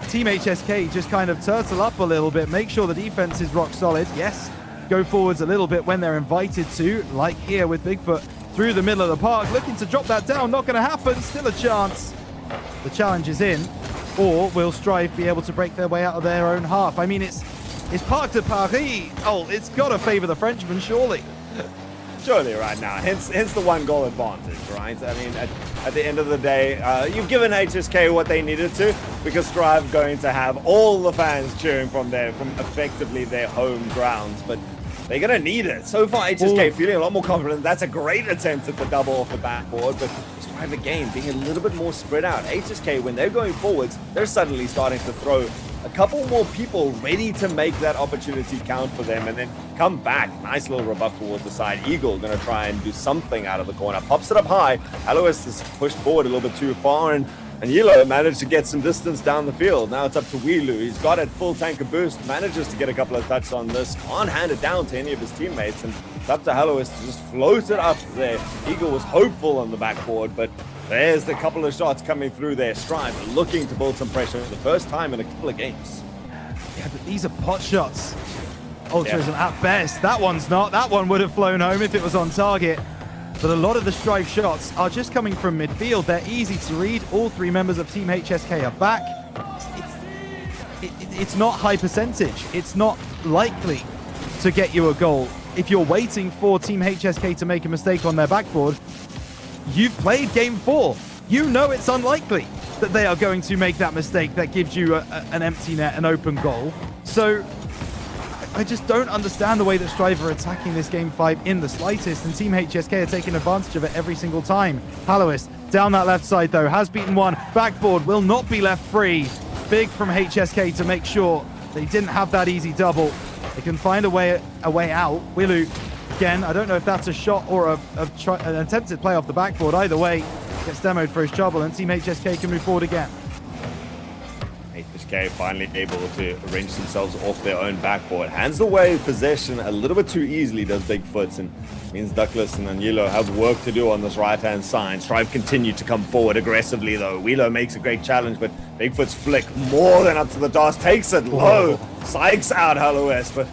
Team HSK just kind of turtle up a little bit, make sure the defense is rock solid. Yes, go forwards a little bit when they're invited to, like here with Bigfoot through the middle of the park, looking to drop that down. Not going to happen. Still a chance. The challenge is in. Or will Strive be able to break their way out of their own half? I mean, it's Parc de Paris. Oh, it's got to favor the Frenchman, surely. Surely right now, hence the 1 goal advantage, right? I mean, at the end of the day, you've given HSK what they needed to, because Strive going to have all the fans cheering from effectively their home grounds, but they're going to need it. So far, HSK feeling a lot more confident. That's a great attempt at the double off the backboard, but Strive again being a little bit more spread out. HSK, when they're going forwards, they're suddenly starting to throw a couple more people ready to make that opportunity count for them and then come back. Nice little rebuff towards the side. Eagle going to try and do something out of the corner. Pops it up high. Alois is pushed forward a little bit too far, and Yilo managed to get some distance down the field. Now it's up to Wilu. He's got it full tank of boost. Manages to get a couple of touches on this. Can't hand it down to any of his teammates, and it's up to Alois to just float it up there. Eagle was hopeful on the backboard, but there's the couple of shots coming through there. Strive looking to build some pressure for the first time in a couple of games. Yeah, but these are pot shots. Altruism at best. That one's not. That one would have flown home if it was on target. But a lot of the Strive shots are just coming from midfield. They're easy to read. All 3 members of Team HSK are back. It's not high percentage. It's not likely to get you a goal. If you're waiting for Team HSK to make a mistake on their backboard, you've played game 4. You know it's unlikely that they are going to make that mistake that gives you an empty net, an open goal. So I just don't understand the way that Strive are attacking this game 5 in the slightest, and Team HSK are taking advantage of it every single time. Halois down that left side though, has beaten one. Backboard will not be left free. Big from HSK to make sure they didn't have that easy double. They can find a way out. Wilu, again, I don't know if that's a shot or an attempted play off the backboard. Either way, gets demoed for his trouble, and Team HSK can move forward again. HSK finally able to wrench themselves off their own backboard. Hands away possession a little bit too easily, does Bigfoot, and means Douglas and Anilo have work to do on this right-hand side. Strive continue to come forward aggressively, though. Wheeler makes a great challenge, but Bigfoot's flick more than up to the task, takes it low. Psychs out Haloes, but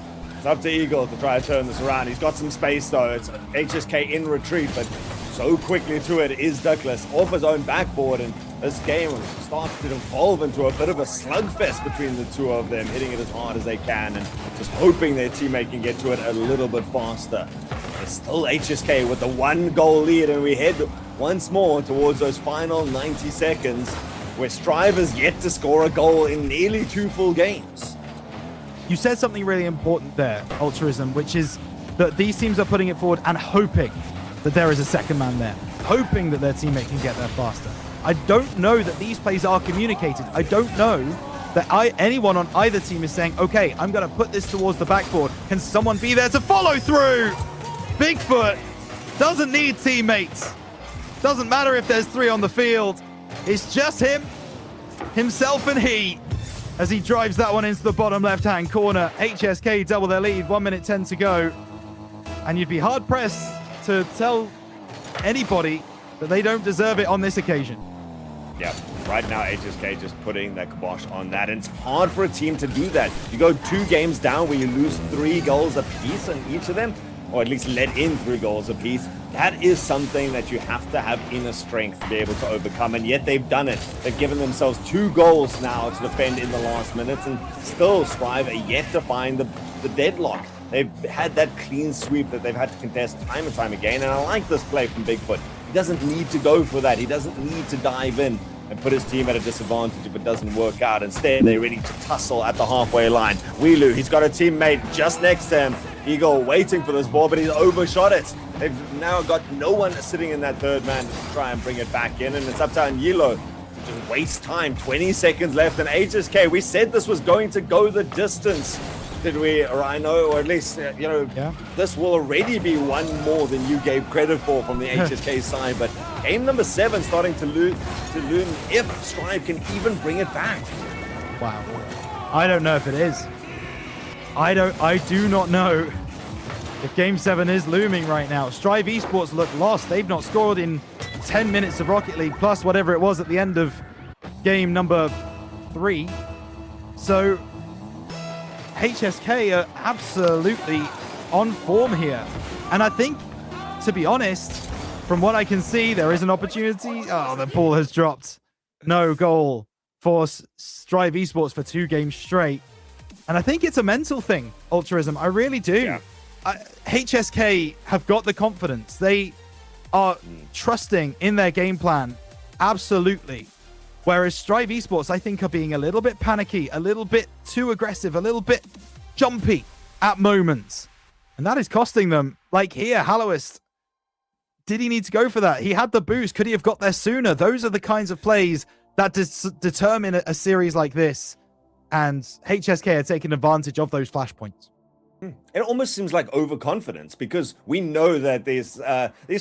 It's up to Eagle to try to turn this around. He's got some space though. It's HSK in retreat, but so quickly to it is Douglas off his own backboard, and this game starts to evolve into a bit of a slugfest between the two of them, hitting it as hard as they can and just hoping their teammate can get to it a little bit faster. It's still HSK with the 1-goal lead, and we head once more towards those final 90 seconds where Strive has yet to score a goal in nearly 2 full games. You said something really important there, Altruism, which is that these teams are putting it forward and hoping that there is a second man there, hoping that their teammate can get there faster. I don't know that these plays are communicated. I don't know that anyone on either team is saying, okay, I'm going to put this towards the backboard. Can someone be there to follow through? Bigfoot doesn't need teammates. Doesn't matter if there's 3 on the field. It's just himself and he, as he drives that one into the bottom left-hand corner. HSK double their lead, 1 minute 10 to go. And you'd be hard-pressed to tell anybody that they don't deserve it on this occasion. Yeah, right now HSK just putting the kibosh on that, and it's hard for a team to do that. You go 2 games down where you lose 3 goals apiece on each of them, or at least let in 3 goals apiece. That is something that you have to have inner strength to be able to overcome, and yet they've done it. They've given themselves 2 goals now to defend in the last minutes, and still Strive are yet to find the deadlock. They've had that clean sweep that they've had to contest time and time again, and I like this play from Bigfoot. He doesn't need to go for that. He doesn't need to dive in and put his team at a disadvantage if it doesn't work out. Instead, they're ready to tussle at the halfway line. Weelu, he's got a teammate just next to him. Eagle waiting for this ball, but he's overshot it. They've now got no one sitting in that third man to try and bring it back in, and it's up to Anyilo to just waste time. 20 seconds left, and HSK, we said this was going to go the distance. Did we, Rhino? Or at least, this will already be 1 more than you gave credit for from the HSK side. But game number 7 starting to loom if Strive can even bring it back. Wow. I don't know if it is. I do not know if game 7 is looming right now. Strive Esports look lost. They've not scored in 10 minutes of Rocket League, plus whatever it was at the end of game number 3. So HSK are absolutely on form here. And I think, to be honest, from what I can see, there is an opportunity. Oh, the ball has dropped. No goal for Strive Esports for 2 games straight. And I think it's a mental thing, Altruism. I really do. Yeah. HSK have got the confidence. They are trusting in their game plan. Absolutely. Whereas Strive Esports, I think, are being a little bit panicky, a little bit too aggressive, a little bit jumpy at moments. And that is costing them. Like here, Hallowist, did he need to go for that? He had the boost. Could he have got there sooner? Those are the kinds of plays that determine a series like this. And HSK are taking advantage of those flashpoints. It almost seems like overconfidence, because we know that these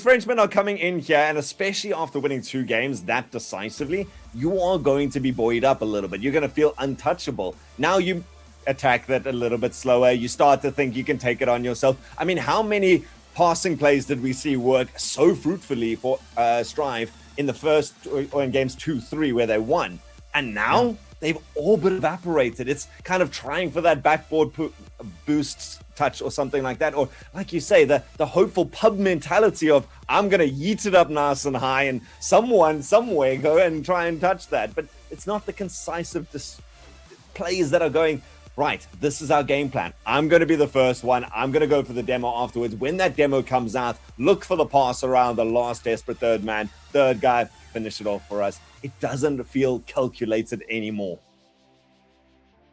Frenchmen are coming in here, and especially after winning 2 games that decisively, you are going to be buoyed up a little bit. You're going to feel untouchable. Now you attack that a little bit slower. You start to think you can take it on yourself. I mean, how many passing plays did we see work so fruitfully for Strive in the first, or in games 2-3 where they won? And now they've all but evaporated. It's kind of trying for that backboard boost touch or something like that. Or like you say, the hopeful pub mentality of, I'm going to yeet it up nice and high, and someone somewhere go and try and touch that. But it's not the concisive plays that are going, right, this is our game plan. I'm going to be the first one. I'm going to go for the demo afterwards. When that demo comes out, look for the pass around the last desperate third man, third guy, finish it off for us. It doesn't feel calculated anymore.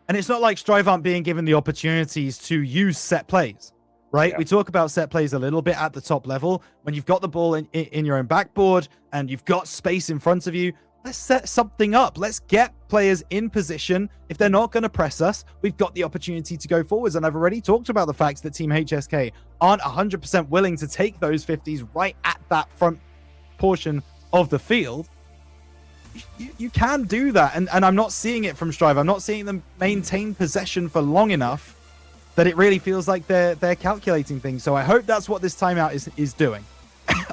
And it's not like Strive aren't being given the opportunities to use set plays, right? We talk about set plays a little bit at the top level. When you've got the ball in your own backboard and you've got space in front of you, let's set something up. Let's get players in position. If they're not going to press us, we've got the opportunity to go forwards. And I've already talked about the fact that Team HSK aren't 100% willing to take those 50s right at that front portion of the field. You can do that, and I'm not seeing it from Strive. I'm not seeing them maintain possession for long enough that it really feels like they're calculating things. So I hope that's what this timeout is doing.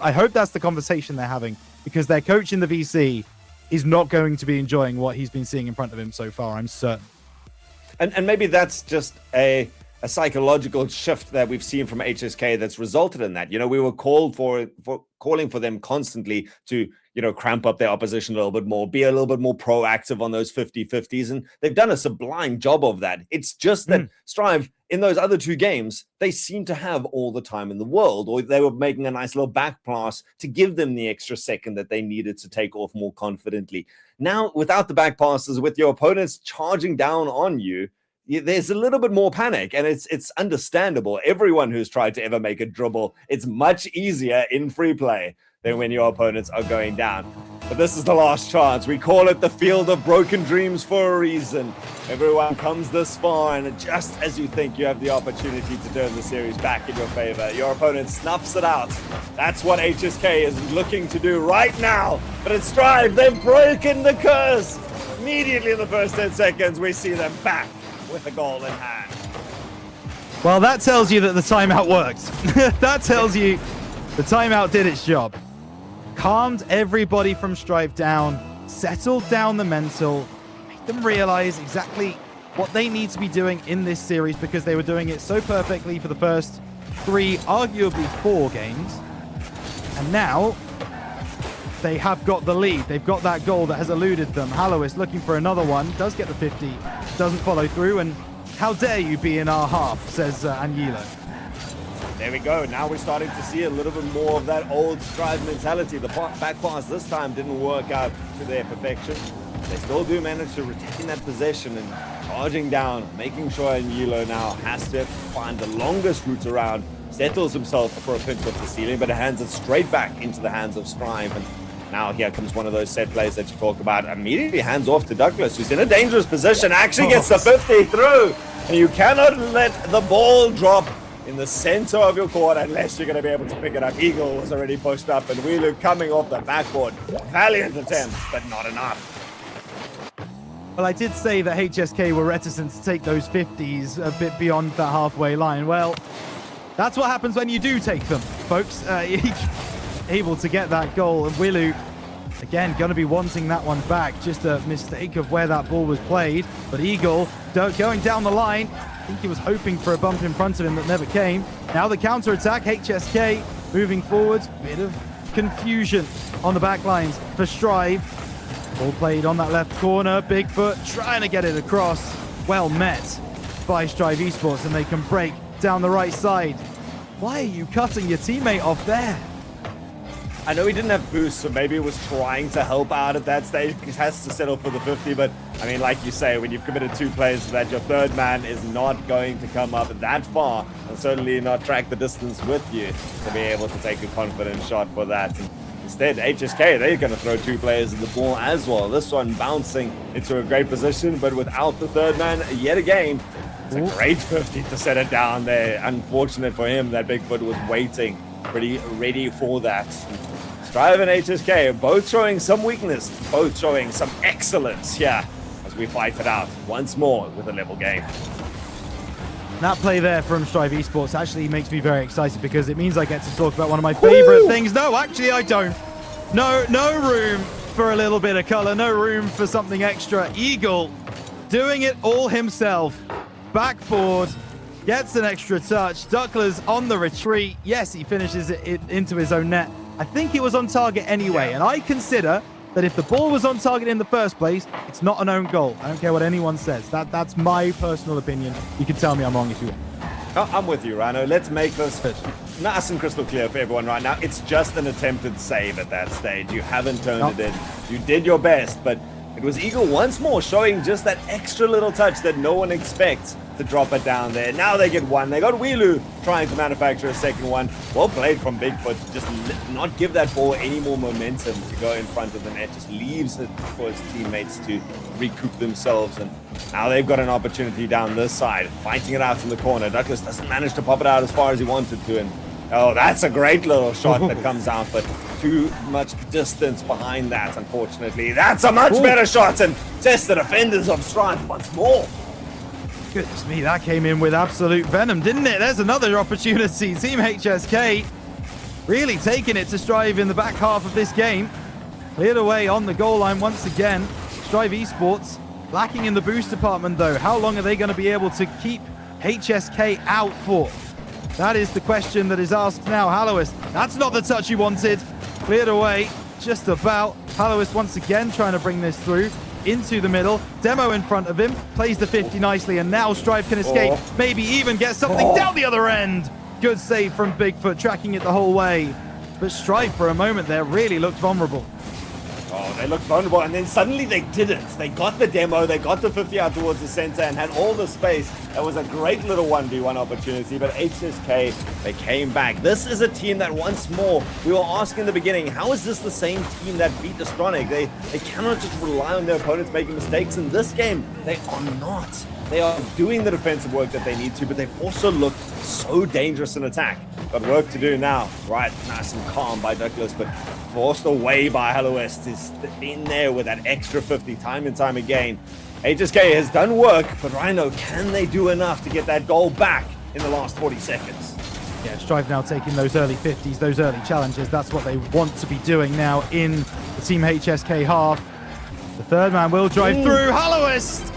I hope that's the conversation they're having, because their coach in the VC is not going to be enjoying what he's been seeing in front of him so far, I'm certain. And maybe that's just a a psychological shift that we've seen from HSK that's resulted in that. You know, we were calling for them constantly to, you know, cramp up their opposition a little bit more, be a little bit more proactive on those 50-50s, and they've done a sublime job of that. It's just that Strive, in those other two games, they seem to have all the time in the world, or they were making a nice little back pass to give them the extra second that they needed to take off more confidently. Now, without the back passes, with your opponents charging down on you, there's a little bit more panic, and it's understandable. Everyone who's tried to ever make a dribble, it's much easier in free play than when your opponents are going down. But this is the last chance. We call it the field of broken dreams for a reason. Everyone comes this far, and just as you think you have the opportunity to turn the series back in your favor, your opponent snuffs it out. That's what HSK is looking to do right now. But at Strive, they've broken the curse. Immediately in the first 10 seconds, we see them back with a goal in hand. Well, that tells you that the timeout worked. That tells you the timeout did its job. Calmed everybody from Strive down, settled down the mental, made them realize exactly what they need to be doing in this series, because they were doing it so perfectly for the first 3, arguably 4 games. And now they have got the lead. They've got that goal that has eluded them. Hallowis looking for another one, does get the 50, doesn't follow through, and how dare you be in our half, says Anguilo. There we go. Now we're starting to see a little bit more of that old Strive mentality. The back pass this time didn't work out to their perfection. They still do manage to retain that possession and charging down, making sure Anguilo now has to find the longest route around, settles himself for a pinch off the ceiling, but hands it straight back into the hands of Strive. And now here comes one of those set plays that you talk about. Immediately hands off to Douglas, who's in a dangerous position, actually gets the 50 through. And you cannot let the ball drop in the center of your court unless you're going to be able to pick it up. Eagle was already pushed up, and Wheeler coming off the backboard. Valiant attempt, but not enough. Well, I did say that HSK were reticent to take those 50s a bit beyond the halfway line. Well, that's what happens when you do take them, folks. Able to get that goal, and Willu, again, going to be wanting that one back. Just a mistake of where that ball was played. But Eagle going down the line. I think he was hoping for a bump in front of him that never came. Now the counter-attack, HSK moving forwards. Bit of confusion on the back lines for Strive. Ball played on that left corner. Bigfoot trying to get it across. Well met by Strive Esports, and they can break down the right side. Why are you cutting your teammate off there? I know he didn't have boost, so maybe he was trying to help out at that stage. He has to settle for the 50, but I mean, like you say, when you've committed 2 plays to that, your third man is not going to come up that far, and certainly not track the distance with you to be able to take a confident shot for that. And instead, HSK, they're going to throw 2 players in the ball as well. This one bouncing into a great position, but without the third man yet again. It's a great 50 to set it down there. Unfortunate for him that Bigfoot was waiting, pretty ready for that. Strive and HSK both showing some weakness, both showing some excellence here as we fight it out once more with a level game. That play there from Strive Esports actually makes me very excited, because it means I get to talk about one of my favorite things. No, actually I don't. No room for a little bit of color, no room for something extra. Eagle doing it all himself. Backboard, gets an extra touch. Douglas on the retreat. Yes, he finishes it into his own net. I think he was on target anyway, and I consider that if the ball was on target in the first place, it's not an own goal. I don't care what anyone says. That's my personal opinion. You can tell me I'm wrong if you want. Oh, I'm with you, Rhino. Let's make this nice and crystal clear for everyone right now. It's just an attempted save at that stage. You haven't turned it in. You did your best, but it was Eagle once more showing just that extra little touch that no one expects to drop it down there. Now they get one. They got Wheelu trying to manufacture a second one. Well played from Bigfoot to just not give that ball any more momentum to go in front of the net. Just leaves it for his teammates to recoup themselves. And now they've got an opportunity down this side, fighting it out in the corner. Douglas doesn't manage to pop it out as far as he wanted to. And oh, that's a great little shot that comes out, but too much distance behind that, unfortunately. That's a much better shot, and test the defenders of Strive once more. Goodness me, that came in with absolute venom, didn't it? There's another opportunity. Team HSK really taking it to Strive in the back half of this game. Cleared away on the goal line once again. Strive Esports lacking in the boost department, though. How long are they going to be able to keep HSK out for? That is the question that is asked now. Hallowist, that's not the touch you wanted. Cleared away, just about. Hallowist once again trying to bring this through into the middle. Demo in front of him, plays the 50 nicely, and now Strive can escape. Maybe even get something down the other end. Good save from Bigfoot, tracking it the whole way. But Strive, for a moment there, really looked vulnerable. Oh, they looked vulnerable, and then suddenly they didn't. They got the demo, they got the 50 out towards the center and had all the space. That was a great little 1v1 opportunity, but HSK, they came back. This is a team that once more, we were asking in the beginning, how is this the same team that beat Astronic? They cannot just rely on their opponents making mistakes. In this game, they are not. They are doing the defensive work that they need to, but they've also looked so dangerous in attack. Got work to do now. Right, nice and calm by Douglas, but forced away by Hallowist. He's been there with that extra 50 time and time again. HSK has done work, but Rhino, can they do enough to get that goal back in the last 40 seconds? Yeah, Strive now taking those early 50s, those early challenges. That's what they want to be doing now in the Team HSK half. The third man will drive through. Hallowist!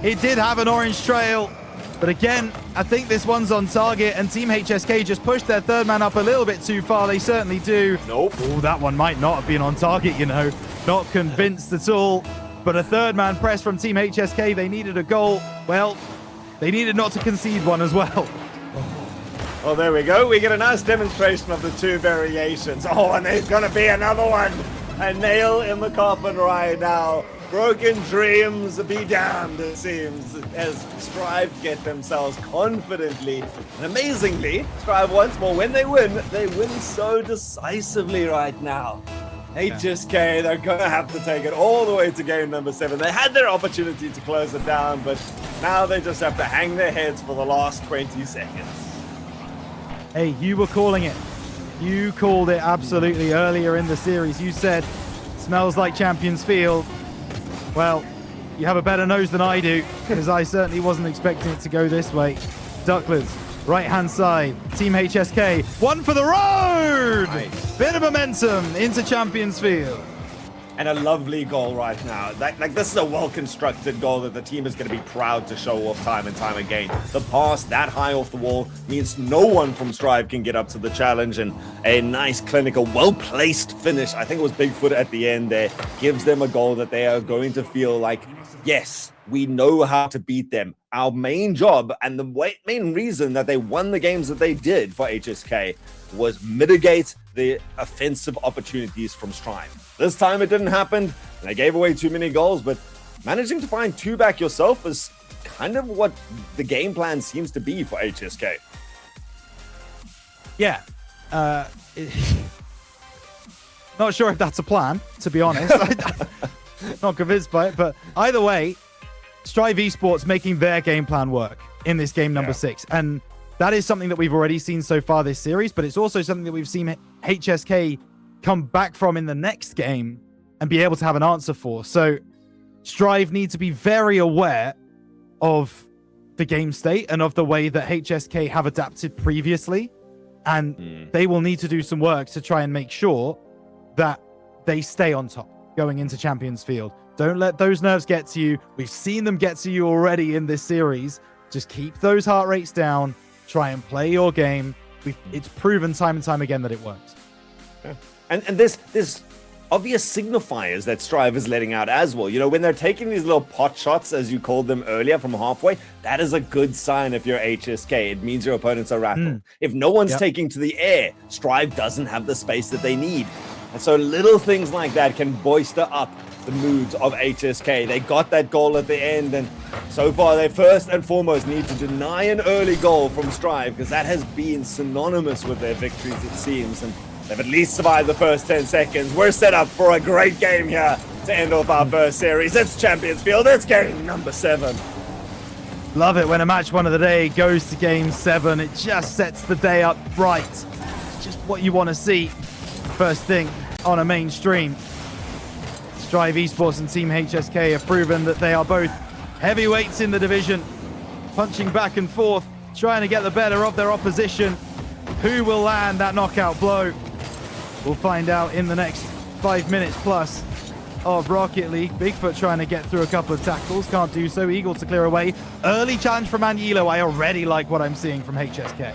He did have an orange trail, but again, I think this one's on target, and Team HSK just pushed their third man up a little bit too far. They certainly do. Nope. Oh, that one might not have been on target, you know. Not convinced at all. But a third man press from Team HSK. They needed a goal. Well, they needed not to concede one as well. Oh, there we go. We get a nice demonstration of the two variations. Oh, and there's going to be another one. A nail in the coffin right now. Broken dreams be damned, it seems, as Strive get themselves confidently and amazingly. Strive once more, when they win so decisively right now. HSK, they're going to have to take it all the way to game number 7. They had their opportunity to close it down, but now they just have to hang their heads for the last 20 seconds. Hey, you were calling it. You called it absolutely earlier in the series. You said, smells like Champions Field. Well, you have a better nose than I do, because I certainly wasn't expecting it to go this way. Ducklers, right-hand side, Team HSK, one for the road! Nice. Bit of momentum into Champions Field. And a lovely goal right now. Like this is a well-constructed goal that the team is going to be proud to show off time and time again. The pass that high off the wall means no one from Strive can get up to the challenge, and a nice, clinical, well-placed finish. I think it was Bigfoot at the end there. Gives them a goal that they are going to feel like, yes, we know how to beat them. Our main job and the main reason that they won the games that they did for HSK was mitigate the offensive opportunities from Strive. This time it didn't happen. They gave away too many goals, but managing to find 2 back yourself is kind of what the game plan seems to be for HSK. Yeah. Not sure if that's a plan, to be honest. Not convinced by it, but either way, Strive Esports making their game plan work in this game number 6. And that is something that we've already seen so far this series, but it's also something that we've seen HSK come back from in the next game and be able to have an answer for. So Strive need to be very aware of the game state and of the way that HSK have adapted previously. And they will need to do some work to try and make sure that they stay on top going into Champions Field. Don't let those nerves get to you. We've seen them get to you already in this series. Just keep those heart rates down. Try and play your game. It's proven time and time again that it works. Yeah. And there's obvious signifiers that Strive is letting out as well. You know, when they're taking these little pot shots, as you called them earlier, from halfway, that is a good sign if you're HSK. It means your opponents are rattled. If no one's taking to the air, Strive doesn't have the space that they need. And so little things like that can bolster up the moods of HSK. They got that goal at the end, and so far they first and foremost need to deny an early goal from Strive, because that has been synonymous with their victories, it seems, and they've at least survived the first 10 seconds. We're set up for a great game here to end off our first series. It's Champions Field. It's game number 7. Love it when a match one of the day goes to game 7. It just sets the day up right. It's just what you want to see first thing on a mainstream. Strive Esports and Team HSK have proven that they are both heavyweights in the division, punching back and forth, trying to get the better of their opposition. Who will land that knockout blow? We'll find out in the next 5 minutes plus. of Rocket League. Bigfoot trying to get through a couple of tackles. Can't do so. Eagle to clear away. Early challenge from Anilo. I already like what I'm seeing from HSK.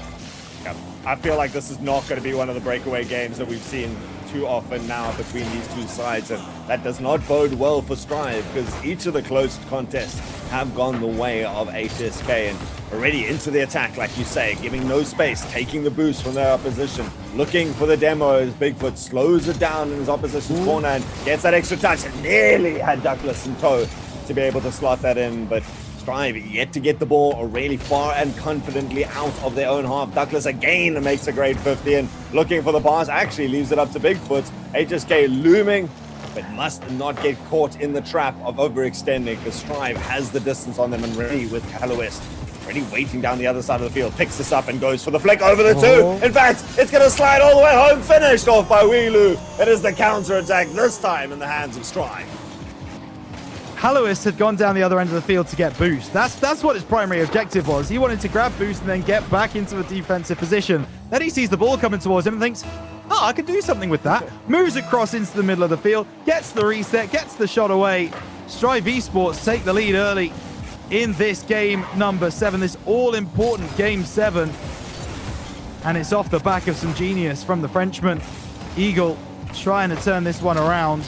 Yeah, I feel like this is not going to be one of the breakaway games that we've seen too often now between these two sides, and that does not bode well for Strive because each of the close contests have gone the way of HSK and already into the attack, like you say, giving no space, taking the boost from their opposition, looking for the demo as Bigfoot slows it down in his opposition's corner and gets that extra touch and nearly had Douglas in tow to be able to slot that in, but Strive yet to get the ball really far and confidently out of their own half. Douglas again makes a great 50 and looking for the pass, actually leaves it up to Bigfoot. HSK looming, but must not get caught in the trap of overextending because Strive has the distance on them and ready with Hallowest. Already waiting down the other side of the field, picks this up and goes for the flick over the two. In fact, it's going to slide all the way home, finished off by Weelu. It is the counter-attack this time in the hands of Strive. Hallowest had gone down the other end of the field to get boost. That's what his primary objective was. He wanted to grab boost and then get back into a defensive position. Then he sees the ball coming towards him and thinks, oh, I could do something with that. Moves across into the middle of the field, gets the reset, gets the shot away. Strive Esports take the lead early in this game number 7, this all-important game 7. And it's off the back of some genius from the Frenchman. Eagle trying to turn this one around.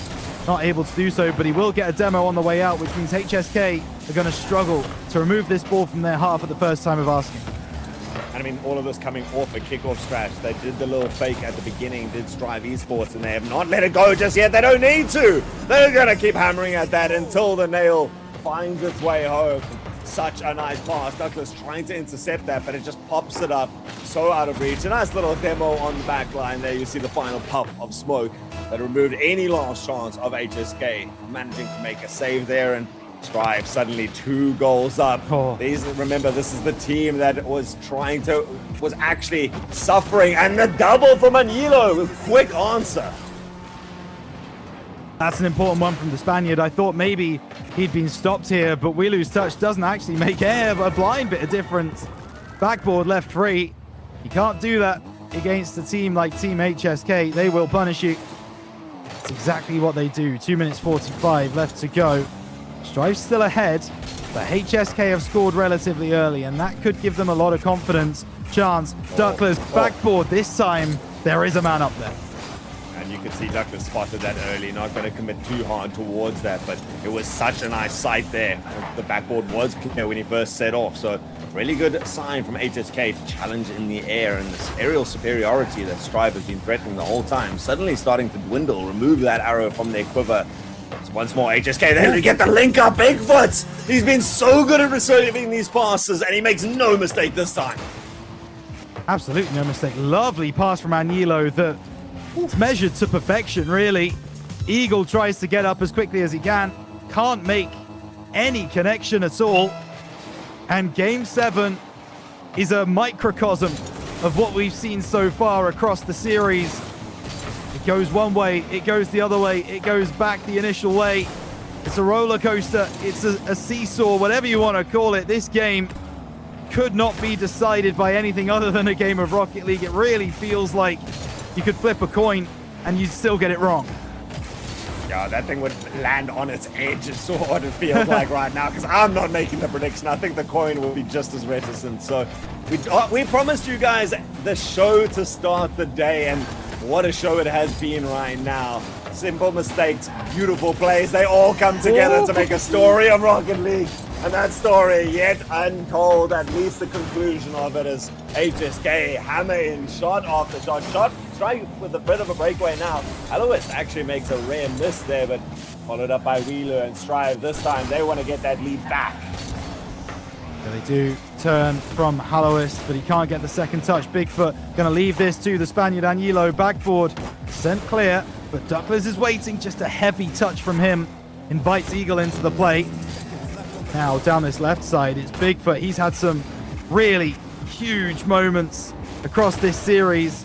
Not able to do so, but he will get a demo on the way out, which means HSK are going to struggle to remove this ball from their half at the first time of asking. And I mean, all of this coming off a kickoff scratch. They did the little fake at the beginning, did Strive Esports, and they have not let it go just yet. They don't need to. They're going to keep hammering at that until the nail finds its way home. Such a nice pass. Douglas trying to intercept that, but it just pops it up so out of reach. A nice little demo on the back line there. You see the final puff of smoke that removed any last chance of HSK managing to make a save there, and Strive suddenly 2 goals up. Remember, this is the team that was actually suffering, and the double from Anilo with quick answer. That's an important one from the Spaniard. I thought maybe he'd been stopped here, but Weelu's touch doesn't actually make a blind bit of difference. Backboard left free. You can't do that against a team like Team HSK. They will punish you. That's exactly what they do. 2 minutes 45 left to go. Strive's still ahead, but HSK have scored relatively early, and that could give them a lot of confidence. Chance, Douglas, backboard. This time, there is a man up there. And you could see Douglas spotted that early, not going to commit too hard towards that, but it was such a nice sight there. The backboard was clear when he first set off, so really good sign from HSK to challenge in the air, and this aerial superiority that Strive has been threatening the whole time, suddenly starting to dwindle, remove that arrow from their quiver. So once more, HSK, they get the link up, Bigfoot! He's been so good at receiving these passes, and he makes no mistake this time. Absolutely no mistake. Lovely pass from Anilo that it's measured to perfection, really. Eagle tries to get up as quickly as he can. Can't make any connection at all. And Game 7 is a microcosm of what we've seen so far across the series. It goes one way, it goes the other way, it goes back the initial way. It's a roller coaster, it's a seesaw, whatever you want to call it. This game could not be decided by anything other than a game of Rocket League. It really feels like you could flip a coin and you'd still get it wrong. Yeah, that thing would land on its edge. It's so what it feels like right now, because I'm not making the prediction. I think the coin will be just as reticent. So we promised you guys the show to start the day, and what a show it has been right now. Simple mistakes, beautiful plays. They all come together to make a story of Rocket League. And that story yet untold, at least the conclusion of it is HSK hammering shot after shot, strike with a bit of a breakaway now. Hallowest actually makes a rare miss there, but followed up by Wheeler and Strive. This time they want to get that lead back. Yeah, they do turn from Hallowest, but he can't get the second touch. Bigfoot going to leave this to the Spaniard. Anilo backboard sent clear, but Douglas is waiting. Just a heavy touch from him invites Eagle into the play. Now down this left side, it's Bigfoot. He's had some really huge moments across this series.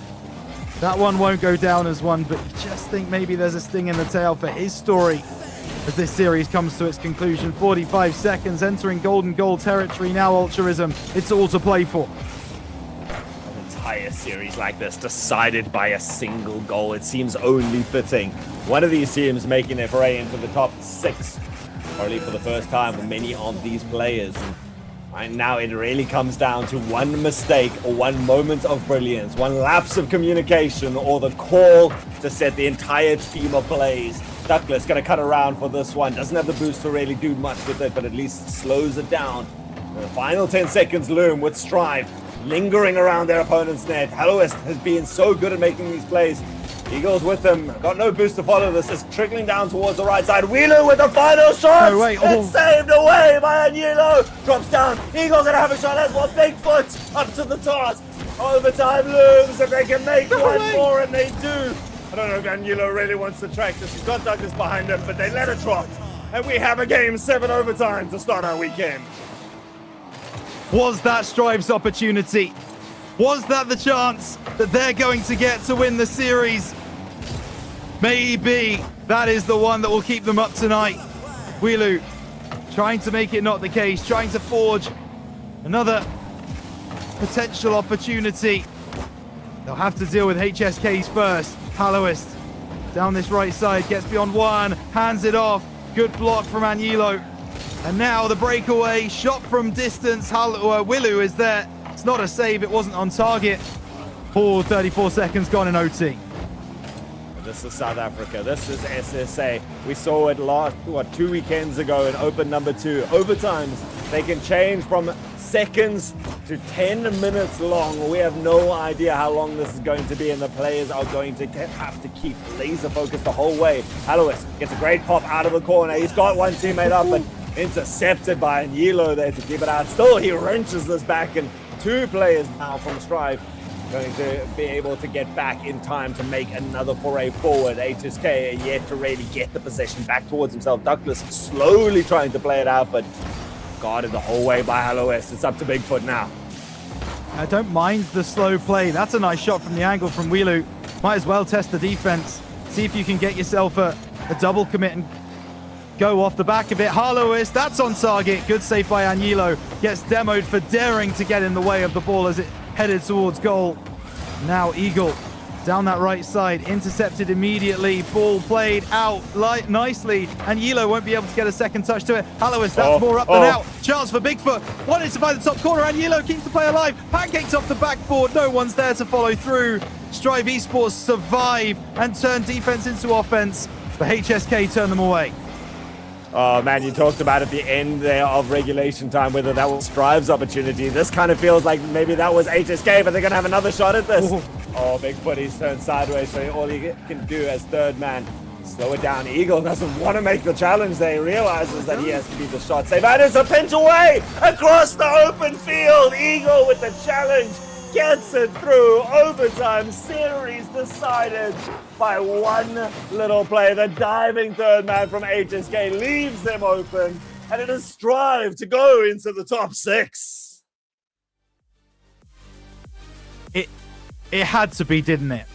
That one won't go down as one, but you just think maybe there's a sting in the tail for his story as this series comes to its conclusion. 45 seconds, entering golden goal territory now, Ultraism. It's all to play for. entire series like this decided by a single goal. It seems only fitting. One of these teams making their foray into the top 6, probably for the first time for many of these players. And right now it really comes down to one mistake or one moment of brilliance, one lapse of communication, or the call to set the entire team ablaze. Douglas gonna cut around for this one. Doesn't have the boost to really do much with it, but at least slows it down. And the final 10 seconds loom with Strive lingering around their opponent's net. Hallowest has been so good at making these plays. Eagles with them. Got no boost to follow this. It's trickling down towards the right side. Wheeler with the final shot. No, wait. It's saved away by Agnello. Drops down. Eagles gonna have a shot as well. Bigfoot up to the task. Overtime looms if they can make one more, and they do. I don't know if Agnello really wants to track this. He's got Douglas behind him, but they let it drop. And we have a game 7 overtime to start our weekend. Was that Strive's opportunity? Was that the chance that they're going to get to win the series? Maybe that is the one that will keep them up tonight. Wheelu trying to make it not the case, trying to forge another potential opportunity. They'll have to deal with HSK's first. Hallowest down this right side, gets beyond one, hands it off. Good block from Agnello. And now the breakaway shot from distance. Wheelu is there. It's not a save. It wasn't on target. 34 seconds gone in OT. This is South Africa. This is SSA. We saw it last, 2 weekends ago in Open number 2. Overtimes, they can change from seconds to 10 minutes long. We have no idea how long this is going to be, and the players are going to have to keep laser focused the whole way. Hallowest gets a great pop out of the corner. He's got one teammate up, but intercepted by Agnello there to keep it out. Still, he wrenches this back, and 2 players now from Strive going to be able to get back in time to make another foray forward. HSK yet to really get the possession back towards himself. Douglas slowly trying to play it out, but guarded the whole way by Hallowest. It's up to Bigfoot now. I don't mind the slow play. That's a nice shot from the angle from Wheelu. Might as well test the defense. See if you can get yourself a double commit and go off the back of it. Hallowest, that's on target. Good save by Agnello. Gets demoed for daring to get in the way of the ball as it headed towards goal. Now Eagle down that right side, intercepted immediately. Ball played out nicely. Agnello won't be able to get a second touch to it. Hallowest, that's more up than out. Chance for Bigfoot. Wanted to find the top corner. Agnello keeps the play alive. Pancakes off the backboard. No one's there to follow through. Strive Esports survive and turn defense into offense. But HSK turn them away. Oh man, you talked about at the end there of regulation time whether that was Strive's opportunity. This kind of feels like maybe that was HSK, but they're going to have another shot at this. Ooh. Oh, Bigfoot, he's turned sideways, so all he can do as third man, slow it down. Eagle doesn't want to make the challenge there. He realizes that he has to be the shot save. And it's a pinch away across the open field. Eagle with the challenge gets it through. Overtime series decided by one little play. The diving third man from HSK leaves them open, and it is Strive to go into the top 6. It had to be, didn't it?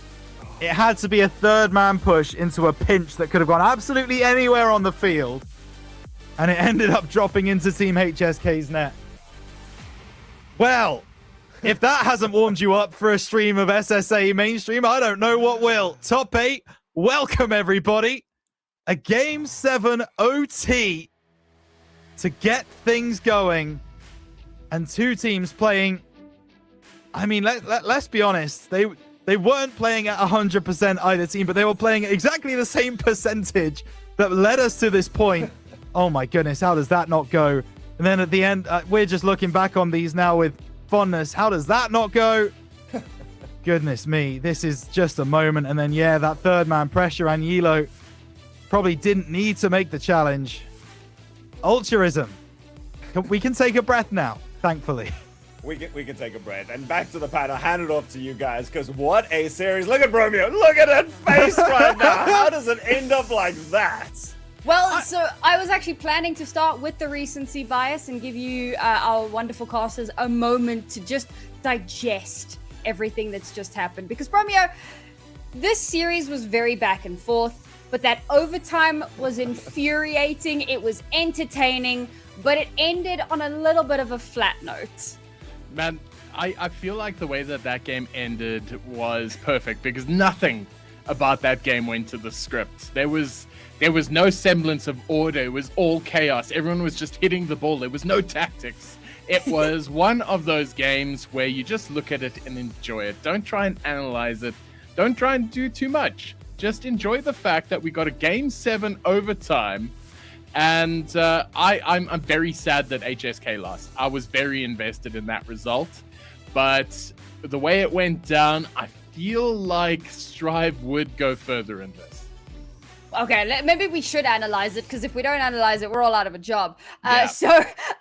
It had to be a third man push into a pinch that could have gone absolutely anywhere on the field, and it ended up dropping into Team HSK's net. Well, if that hasn't warmed you up for a stream of SSA mainstream, I don't know what will. Top 8, welcome everybody. A Game 7 OT to get things going. And 2 teams playing, I mean, let's be honest. They weren't playing at 100% either team, but they were playing exactly the same percentage that led us to this point. Oh my goodness, how does that not go? And then at the end, we're just looking back on these now with fondness. How does that not go? Goodness me, this is just a moment. And then, yeah, that third man pressure. Agnello probably didn't need to make the challenge. Ultraism. We can take a breath now, thankfully. We can take a breath. And back to the panel. Hand it off to you guys, because what a series. Look at Bromeo. Look at that face right now. How does it end up like that? Well, so I was actually planning to start with the recency bias and give you, our wonderful casters, a moment to just digest everything that's just happened. Because, Bromeo, this series was very back and forth, but that overtime was infuriating. It was entertaining, but it ended on a little bit of a flat note. Man, I feel like the way that game ended was perfect because nothing about that game went to the script. There was no semblance of order. It was all chaos. Everyone was just hitting the ball. There was no tactics. It was one of those games where you just look at it and enjoy it. Don't try and analyze it. Don't try and do too much. Just enjoy the fact that we got a Game 7 overtime. And I'm very sad that HSK lost. I was very invested in that result. But the way it went down, I feel like Strive would go further in this. Okay, maybe we should analyze it, because if we don't analyze it, we're all out of a job. Yeah. So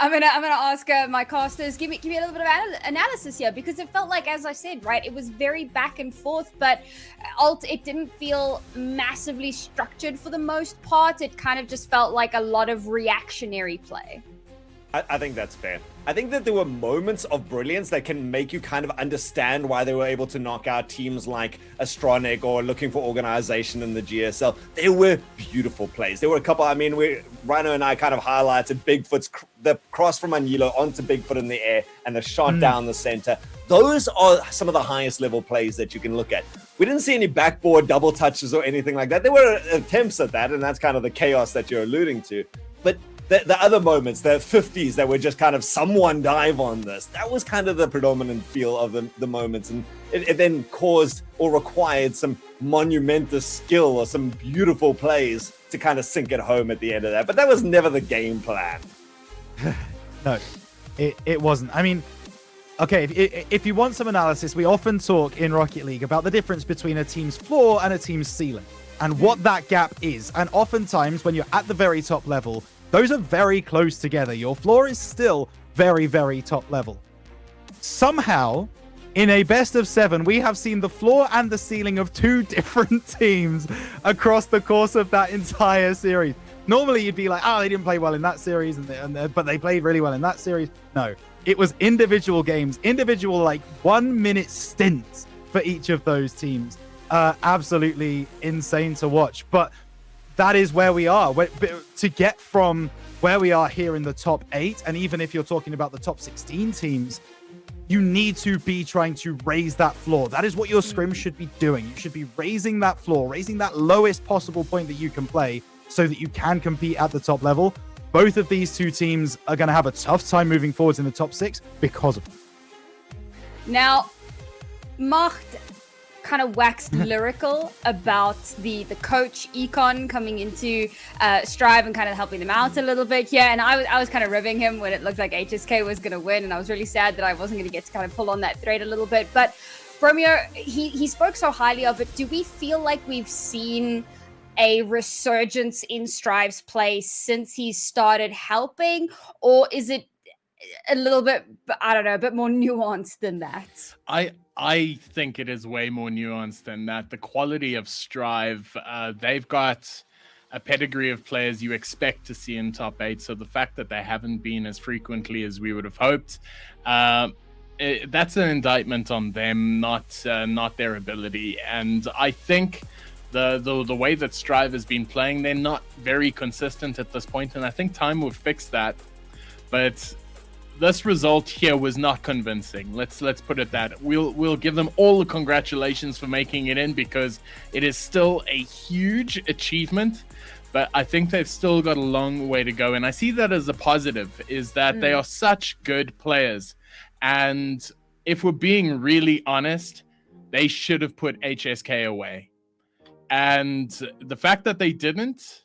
I'm gonna ask my casters, give me a little bit of analysis here, because it felt like, as I said, right, it was very back and forth, but it didn't feel massively structured for the most part. It kind of just felt like a lot of reactionary play. I think that's fair. I think that there were moments of brilliance that can make you kind of understand why they were able to knock out teams like Astronic or Looking for Organization in the GSL. They were beautiful plays. There were a couple, Rhino and I kind of highlighted Bigfoot's, the cross from Anilo onto Bigfoot in the air and the shot down the center. Those are some of the highest level plays that you can look at. We didn't see any backboard double touches or anything like that. There were attempts at that, and that's kind of the chaos that you're alluding to. But the other moments, the 50s that were just kind of someone dive on this, that was kind of the predominant feel of the moments. And it then caused or required some monumentous skill or some beautiful plays to kind of sink it home at the end of that. But that was never the game plan. No, it wasn't. I mean, okay, if you want some analysis, we often talk in Rocket League about the difference between a team's floor and a team's ceiling and what that gap is. And oftentimes when you're at the very top level, those are very close together. Your floor is still very, very top level. Somehow, in a best of 7, we have seen the floor and the ceiling of 2 different teams across the course of that entire series. Normally, you'd be like, they didn't play well in that series, but they played really well in that series. No, it was individual games, individual 1-minute stints for each of those teams. Absolutely insane to watch. But that is where we are. To get from where we are here in the top 8, and even if you're talking about the top 16 teams, you need to be trying to raise that floor. That is what your scrim should be doing. You should be raising that floor, raising that lowest possible point that you can play so that you can compete at the top level. Both of these 2 teams are going to have a tough time moving forwards in the top 6 because of it. Now, Macht kind of waxed lyrical about the coach Econ coming into Strive and kind of helping them out a little bit. Yeah, and I was kind of ribbing him when it looked like HSK was going to win, and I was really sad that I wasn't going to get to kind of pull on that thread a little bit. But Bromeo, he spoke so highly of it. Do we feel like we've seen a resurgence in Strive's play since he started helping, or is it a little bit, I don't know, a bit more nuanced than that? I think it is way more nuanced than that. The quality of Strive, they've got a pedigree of players you expect to see in top 8. So the fact that they haven't been as frequently as we would have hoped, that's an indictment on them, not their ability. And I think the way that Strive has been playing, they're not very consistent at this point, and I think time will fix that. But this result here was not convincing. Let's put it that. We'll give them all the congratulations for making it in, because it is still a huge achievement, but I think they've still got a long way to go. And I see that as a positive, is that they are such good players. And if we're being really honest, they should have put HSK away. And the fact that they didn't,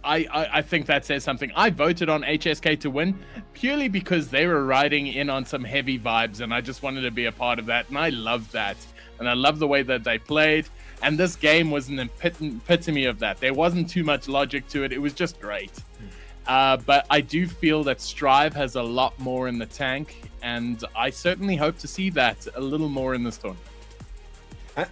I think that says something. I voted on HSK to win purely because they were riding in on some heavy vibes, and I just wanted to be a part of that, and I love that. And I love the way that they played, and this game was an epitome of that. There wasn't too much logic to it. It was just great. But I do feel that Strive has a lot more in the tank, and I certainly hope to see that a little more in this tournament.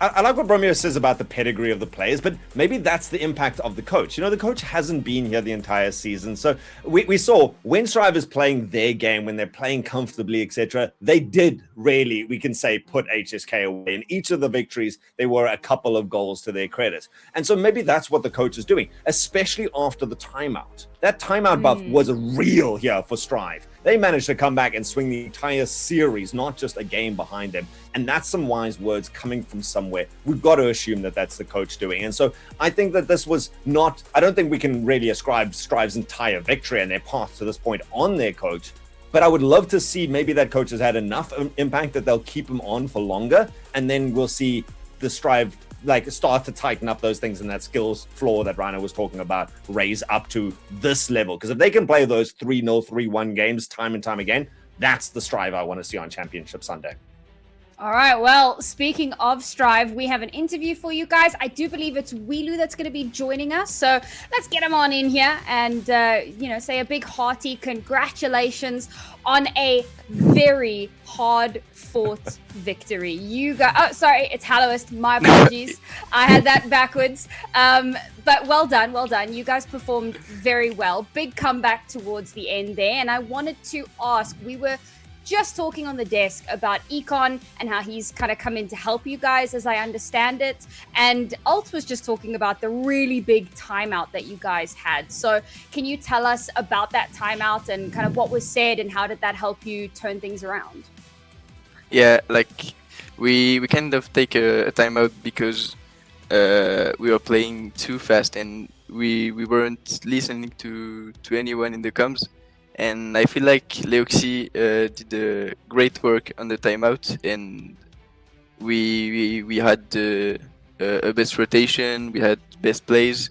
I like what Bromeo says about the pedigree of the players, but maybe that's the impact of the coach. The coach hasn't been here the entire season. So we saw when Strive is playing their game, when they're playing comfortably, etc., they did really, we can say, put HSK away. In each of the victories, they were a couple of goals to their credit. And so maybe that's what the coach is doing, especially after the timeout. That timeout buff was real here for Strive. They managed to come back and swing the entire series, not just a game behind them. And that's some wise words coming from somewhere. We've got to assume that that's the coach doing. And so I think that this was not, I don't think we can really ascribe Strive's entire victory and their path to this point on their coach. But I would love to see maybe that coach has had enough impact that they'll keep him on for longer. And then we'll see the Strive start to tighten up those things, and that skills floor that Rhino was talking about raise up to this level. Because if they can play those 3-0, 3-1 games time and time again, that's the Strive I want to see on Championship Sunday. All right, well, speaking of Strive, we have an interview for you guys. I do believe it's Wilu that's going to be joining us. So let's get him on in here and, say a big hearty congratulations on a very hard-fought victory. You got, oh, sorry, it's Hallowist. My apologies. I had that backwards. But well done, well done. You guys performed very well. Big comeback towards the end there. And I wanted to ask, we were just talking on the desk about Econ and how he's kind of come in to help you guys, as I understand it. And Alt was just talking about the really big timeout that you guys had. So can you tell us about that timeout and kind of what was said and how did that help you turn things around? Yeah, we kind of take a timeout because we were playing too fast and we weren't listening to anyone in the comms. And I feel like Leoxy did great work on the timeout, and we had a best rotation, we had best plays,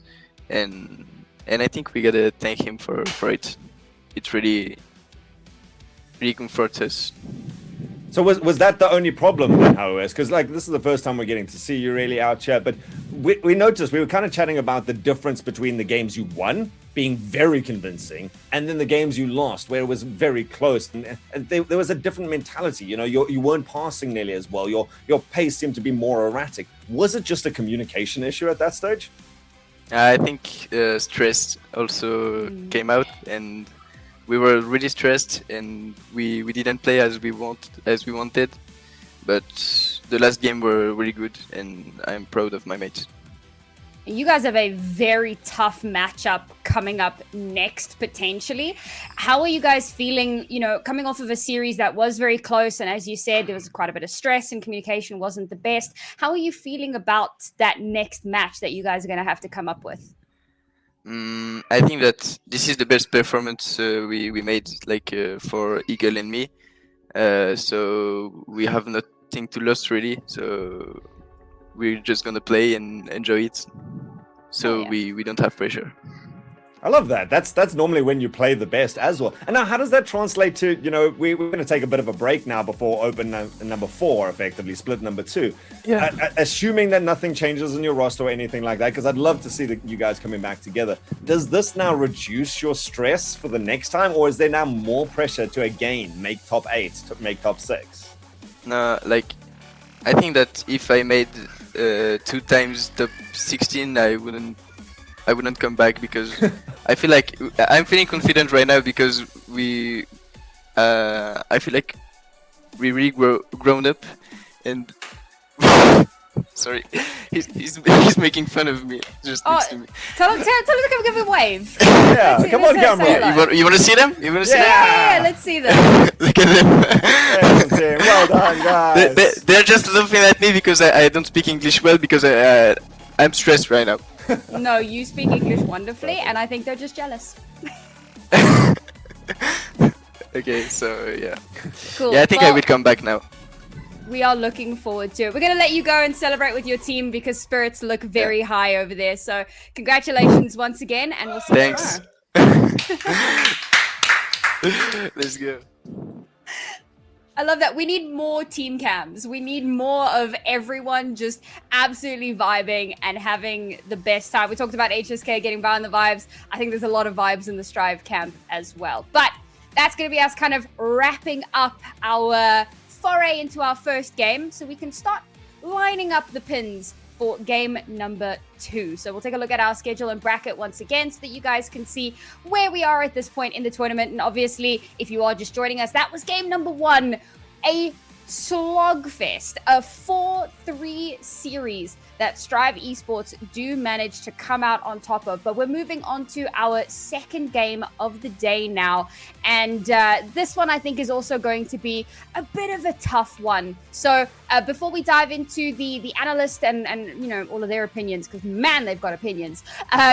and I think we gotta thank him for it. It really comforts us. So was that the only problem then, however? Because this is the first time we're getting to see you really out here, but we noticed, we were kind of chatting about the difference between the games you won being very convincing and then the games you lost where it was very close, and there was a different mentality. You weren't passing nearly as well. Your pace seemed to be more erratic. Was it just a communication issue at that stage? I think stress also came out, and we were really stressed, and we didn't play as we wanted. But the last game were really good, and I'm proud of my mates. You guys have a very tough matchup coming up next, potentially. How are you guys feeling, coming off of a series that was very close? And as you said, there was quite a bit of stress and communication wasn't the best. How are you feeling about that next match that you guys are going to have to come up with? I think that this is the best performance we made, for Eagle and me. So we have nothing to lose really. So we're just gonna play and enjoy it. So we don't have pressure. I love that. That's normally when you play the best as well. And now, how does that translate to, we're going to take a bit of a break now before open number 4, effectively, split number 2. Yeah. Assuming that nothing changes in your roster or anything like that, because I'd love to see you guys coming back together. Does this now reduce your stress for the next time, or is there now more pressure to again make top 8, to make top 6? No, I think that if I made 2 times top 16, I wouldn't come back, because I feel like I'm feeling confident right now because I feel like we really grown up, and sorry, he's making fun of me just next to me. Tell him to come give a wave. Yeah, come on, camera. You want to see them? You want to see them? Yeah, let's see them. Look at them. Well done, guys. They're just laughing at me because I don't speak English well, because I'm stressed right now. No, you speak English wonderfully, and I think they're just jealous. Okay, so yeah. Cool. Yeah, I think I will come back now. We are looking forward to it. We're going to let you go and celebrate with your team because spirits look very high over there. So congratulations once again, and we'll see you tomorrow. Let's go. I love that. We need more team cams. We need more of everyone just absolutely vibing and having the best time. We talked about HSK getting by on the vibes. I think there's a lot of vibes in the Strive camp as well. But that's going to be us kind of wrapping up our foray into our first game, so we can start lining up the pins for game number 2. So we'll take a look at our schedule and bracket once again so that you guys can see where we are at this point in the tournament. And obviously, if you are just joining us, that was game number 1. A slogfest, a 4-3 series that Strive Esports do manage to come out on top of. But we're moving on to our second game of the day now. And this one I think is also going to be a bit of a tough one. So before we dive into the analyst and you know, all of their opinions, because man, they've got opinions.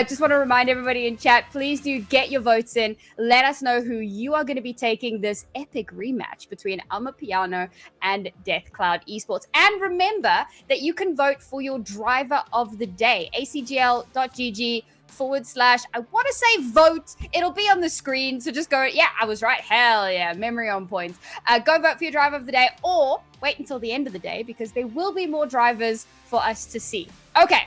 Just want to remind everybody in chat, please do get your votes in. Let us know who you are going to be taking this epic rematch between Amapiano and DeathCloud Esports. And remember that you can vote for your driver of the day. acgl.gg / I want to say vote. It'll be on the screen. So just go, yeah, I was right. Hell yeah, memory on point. Go vote for your driver of the day, or wait until the end of the day because there will be more drivers for us to see. Okay,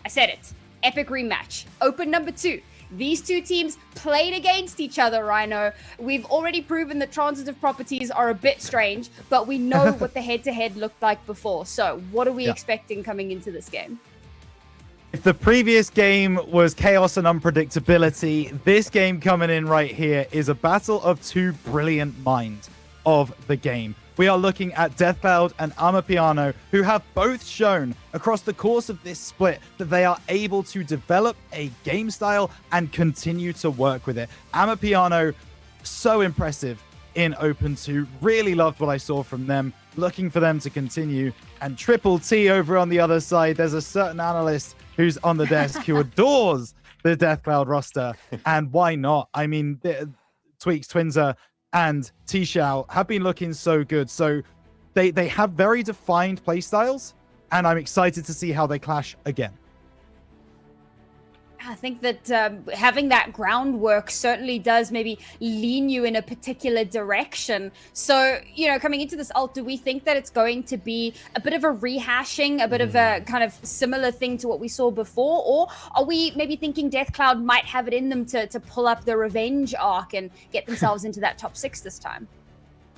I said it. Epic rematch. Open number 2. These two teams played against each other, Rhino. We've already proven that transitive properties are a bit strange, but we know what the head-to-head looked like before. So what are we expecting coming into this game? If the previous game was chaos and unpredictability, this game coming in right here is a battle of two brilliant minds of the game. We are looking at DeathCloud and Amapiano, who have both shown across the course of this split that they are able to develop a game style and continue to work with it. Amapiano, so impressive in Open 2. Really loved what I saw from them. Looking for them to continue. And Triple T over on the other side, there's a certain analyst who's on the desk who adores the DeathCloud roster. And why not? I mean, Tweaks, Twinzer, and T-Shao have been looking so good. So they have very defined play styles, and I'm excited to see how they clash again. I think that having that groundwork certainly does maybe lean you in a particular direction. So, you know, coming into this ult, do we think that it's going to be a bit of a rehashing, a bit of a kind of similar thing to what we saw before? Or are we maybe thinking DeathCloud might have it in them to pull up the revenge arc and get themselves into that top 6 this time?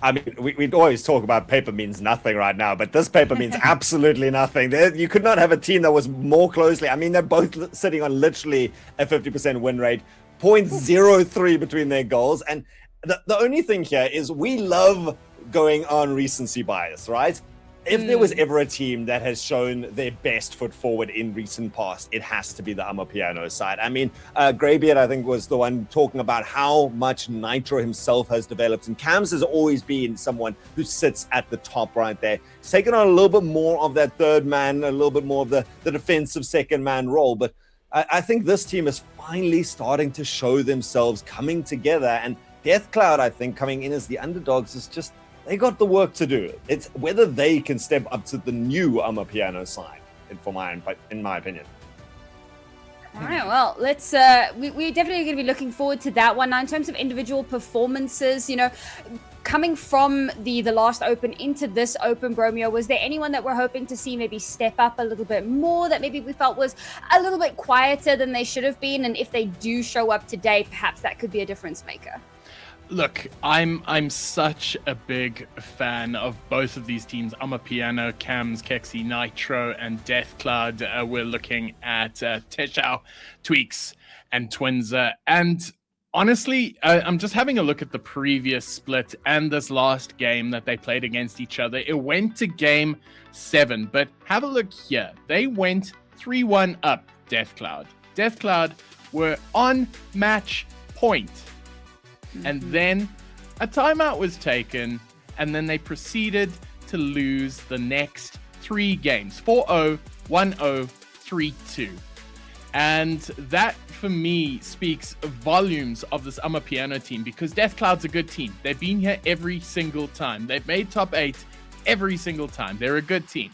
I mean, we'd always talk about paper means nothing right now, but this paper means absolutely nothing. You could not have a team that was more closely. I mean, they're both sitting on literally a 50% win rate, 0.03 between their goals. And the only thing here is we love going on recency bias, right? If there was ever a team that has shown their best foot forward in recent past, it has to be the Amapiano side. I mean, Greybeard, I think, was the one talking about how much Nitro himself has developed. And Cams has always been someone who sits at the top right there. He's taken on a little bit more of that third man, a little bit more of the defensive second man role. But I think this team is finally starting to show themselves coming together. And DeathCloud, I think, coming in as the underdogs is just... they got the work to do. It's whether they can step up to the new Amapiano side, in my opinion. All right, well, let's we're definitely going to be looking forward to that one. Now, in terms of individual performances, you know, coming from the last Open into this Open, Bromeo, was there anyone that we're hoping to see maybe step up a little bit more, that maybe we felt was a little bit quieter than they should have been? And if they do show up today, perhaps that could be a difference maker. Look, I'm such a big fan of both of these teams. Amapiano, Cams, Kexi, Nitro, and DeathCloud. We're looking at T-Shao, Tweaks, and Twinzer. And honestly, I'm just having a look at the previous split and this last game that they played against each other. It went to game 7, but have a look here. They went 3-1 up, DeathCloud. DeathCloud were on match point. And then a timeout was taken, and then they proceeded to lose the next 3 games, 4-0, 1-0, 3-2. And that, for me, speaks volumes of this Amapiano team, because DeathCloud's a good team. They've been here every single time. They've made top 8 every single time. They're a good team.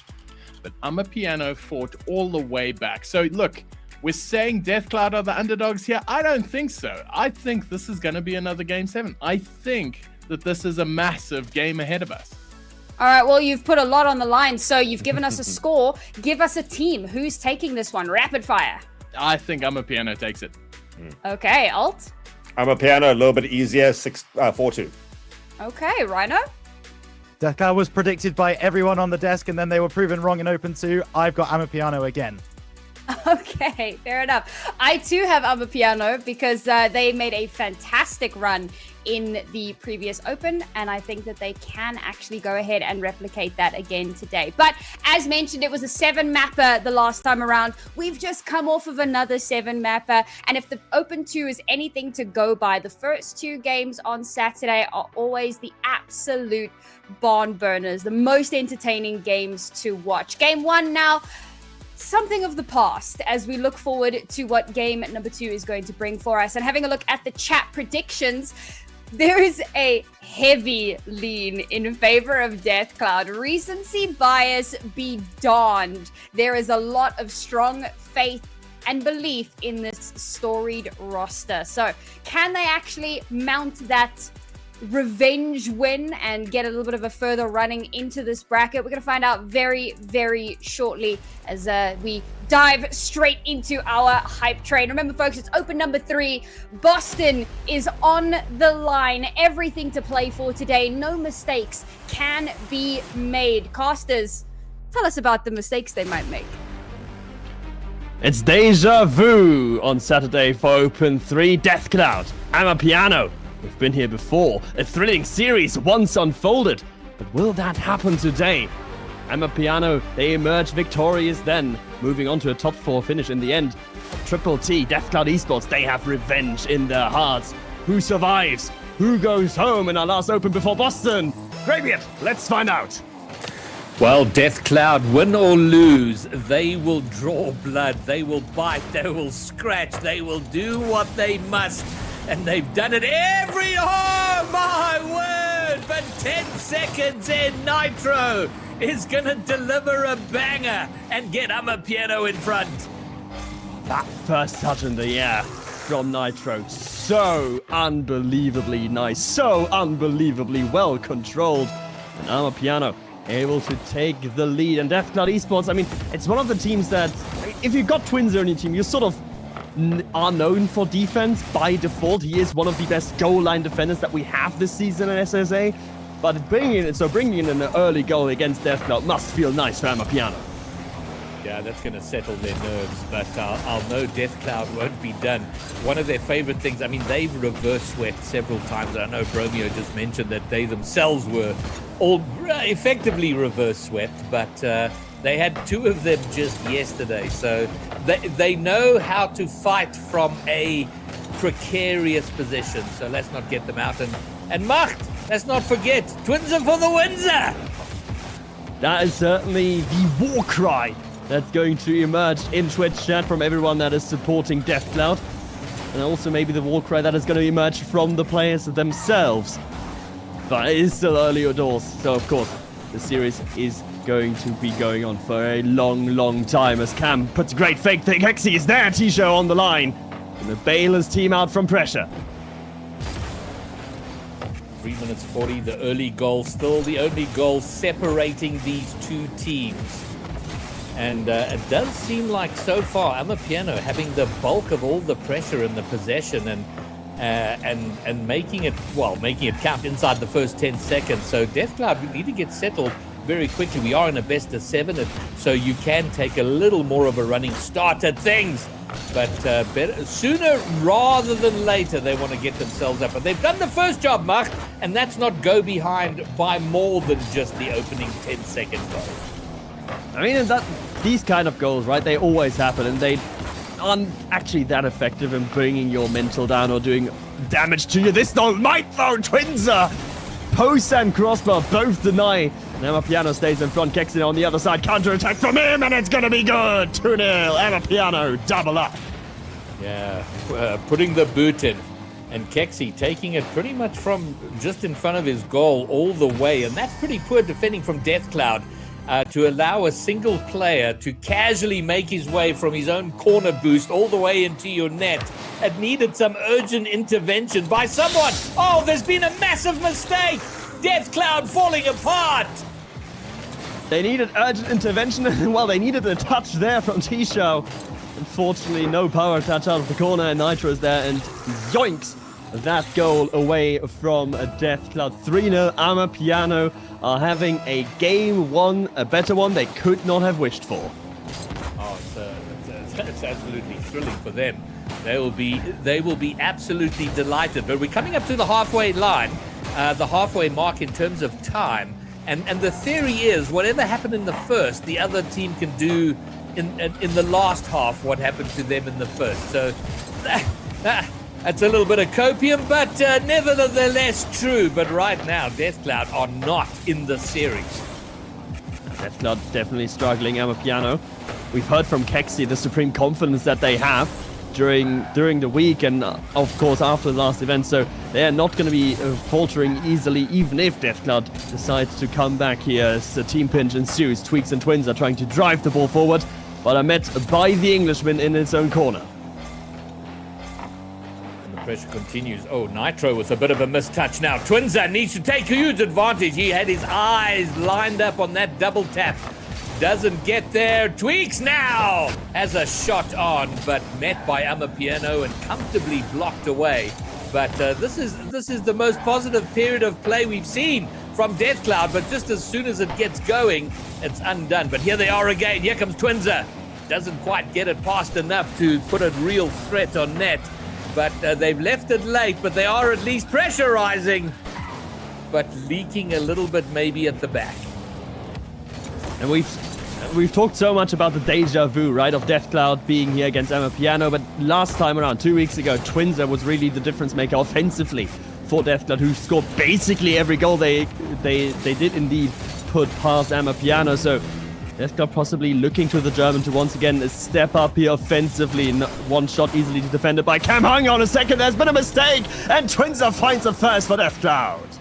But Amapiano fought all the way back. So, look, we're saying DeathCloud are the underdogs here. I don't think so. I think this is going to be another Game 7. I think that this is a massive game ahead of us. All right, well, you've put a lot on the line, so you've given us a score. Give us a team. Who's taking this one? Rapid fire. I think Amapiano takes it. Okay, Alt. Amapiano, a little bit easier, 4-2. Okay, Rhino. DeathCloud was predicted by everyone on the desk, and then they were proven wrong in Open 2. I've got Amapiano again. Okay, fair enough. I too have Amapiano because they made a fantastic run in the previous Open, and I think that they can actually go ahead and replicate that again today. But as mentioned, it was a 7-mapper the last time around. We've just come off of another 7-mapper, and if the Open 2 is anything to go by, the first 2 games on Saturday are always the absolute barn burners, the most entertaining games to watch. Game 1 now, something of the past as we look forward to what game number 2 is going to bring for us. And having a look at the chat predictions, there is a heavy lean in favor of Deathcloud. Recency bias be darned. There is a lot of strong faith and belief in this storied roster. So can they actually mount that revenge win and get a little bit of a further running into this bracket? We're going to find out very, very shortly as we dive straight into our hype train. Remember, folks, it's Open number 3. Boston is on the line. Everything to play for today. No mistakes can be made. Casters, tell us about the mistakes they might make. It's deja vu on Saturday for Open 3. Deathcloud, Amapiano. We've been here before. A thrilling series once unfolded. But will that happen today? Amapiano, they emerge victorious then, moving on to a top 4 finish in the end. Triple T, Deathcloud Esports, they have revenge in their hearts. Who survives? Who goes home in our last Open before Boston? Gravian, let's find out. Well, Deathcloud, win or lose, they will draw blood, they will bite, they will scratch, they will do what they must. And they've done it every, oh my word, but 10 seconds in, Nitro is going to deliver a banger and get Amapiano in front. That first touch in the air from Nitro, so unbelievably nice, so unbelievably well controlled. And Amapiano able to take the lead. And Deathcloud Esports, I mean, it's one of the teams that, if you've got Twinzer on your team, you sort of are known for defense by default. He is one of the best goal line defenders that we have this season in SSA. But bringing in an early goal against Deathcloud must feel nice for Amapiano. Yeah, that's going to settle their nerves, but I'll know Deathcloud won't be done. One of their favorite things, I mean, they've reverse swept several times. I know Bromeo just mentioned that they themselves were all effectively reverse swept, but they had 2 of them just yesterday. So they know how to fight from a precarious position. So let's not get them out. And Macht, let's not forget, Twinzer for the Windsor! That is certainly the war cry that's going to emerge in Twitch chat from everyone that is supporting Deathcloud. And also maybe the war cry that is going to emerge from the players themselves. But it is still early doors, so of course, the series is going to be going on for a long, long time as Cam puts a great fake. Hexy is there, T-Show on the line. And the Baylor's team out from pressure. 3 minutes 40, the early goal, still the only goal separating these 2 teams. And it does seem like so far Amapiano having the bulk of all the pressure in the possession and making it count inside the first 10 seconds. So Deathcloud, we need to get settled very quickly. We are in a best of 7, so you can take a little more of a running start at things. But better, sooner rather than later, they want to get themselves up. But they've done the first job, Mark, and that's not go behind by more than just the opening 10-second goal. I mean, these kind of goals, right, they always happen, and they aren't actually that effective in bringing your mental down or doing damage to you. This don't might though, Twinzer! Post and crossbar both deny. Amapiano stays in front, Kexin on the other side, counter-attack from him, and it's gonna be good! 2-0, Amapiano, double up. Yeah, putting the boot in. And Kexi taking it pretty much from just in front of his goal all the way. And that's pretty poor defending from Deathcloud to allow a single player to casually make his way from his own corner boost all the way into your net. It needed some urgent intervention by someone. Oh, there's been a massive mistake. Deathcloud falling apart. They needed urgent intervention. Well, they needed a touch there from T-Show. Unfortunately, no power touch out of the corner, and Nitro is there, and yoinks that goal away from Deathcloud. 3-0, Amapiano are having a game one, a better one they could not have wished for. Oh, it's absolutely thrilling for them. They will be absolutely delighted. But we're coming up to the halfway line, the halfway mark in terms of time. And the theory is, whatever happened in the first, the other team can do in the last half what happened to them in the first. So that's a little bit of copium, but nevertheless true. But right now, DeathCloud are not in the series. DeathCloud definitely struggling. Amapiano. We've heard from Kexi the supreme confidence that they have during the week and of course after the last event, so they're not going to be faltering easily even if DeathCloud decides to come back here as the team pinch ensues. Tweaks and Twins are trying to drive the ball forward, but are met by the Englishman in its own corner. And the pressure continues. Oh, Nitro with a bit of a mistouch now. Twinza needs to take huge advantage. He had his eyes lined up on that double tap. Doesn't get there. Tweaks now has a shot on, but met by Amapiano and comfortably blocked away. But this is the most positive period of play we've seen from DeathCloud. But just as soon as it gets going, it's undone. But here they are again. Here comes Twinza. Doesn't quite get it past enough to put a real threat on net. But they've left it late. But they are at least pressurizing, but leaking a little bit maybe at the back. And we've talked so much about the deja vu, right, of DeathCloud being here against Amapiano, but last time around, 2 weeks ago, Twinza was really the difference maker offensively for DeathCloud, who scored basically every goal they did indeed put past Amapiano. So DeathCloud possibly looking to the German to once again step up here offensively. One shot easily defended by Cam. Hang on a second, there's been a mistake, and Twinza finds a first for DeathCloud.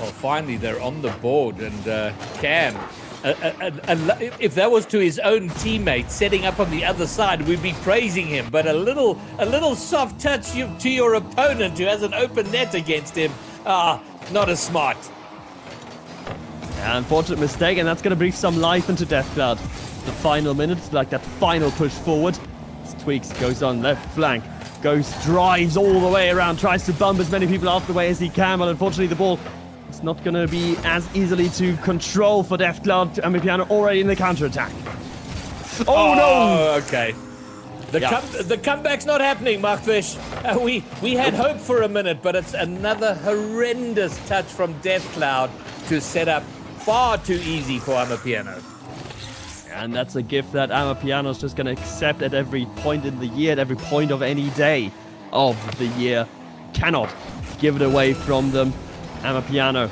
Well, finally they're on the board, and Cam, if that was to his own teammate setting up on the other side, we'd be praising him. But a little soft touch to your opponent who has an open net against him, not as smart. Yeah, unfortunate mistake, and that's going to breathe some life into DeathCloud. The final minutes, like that final push forward. As Tweaks goes on left flank, drives all the way around, tries to bump as many people out the way as he can, but unfortunately the ball, it's not going to be as easily to control for DeathCloud. Amapiano already in the counter-attack. Oh no! Okay. The comeback's not happening, Markfish. We had hope for a minute, but it's another horrendous touch from DeathCloud to set up far too easy for Amapiano. And that's a gift that Amapiano's just going to accept at every point in the year, at every point of any day of the year. Cannot give it away from them. Amapiano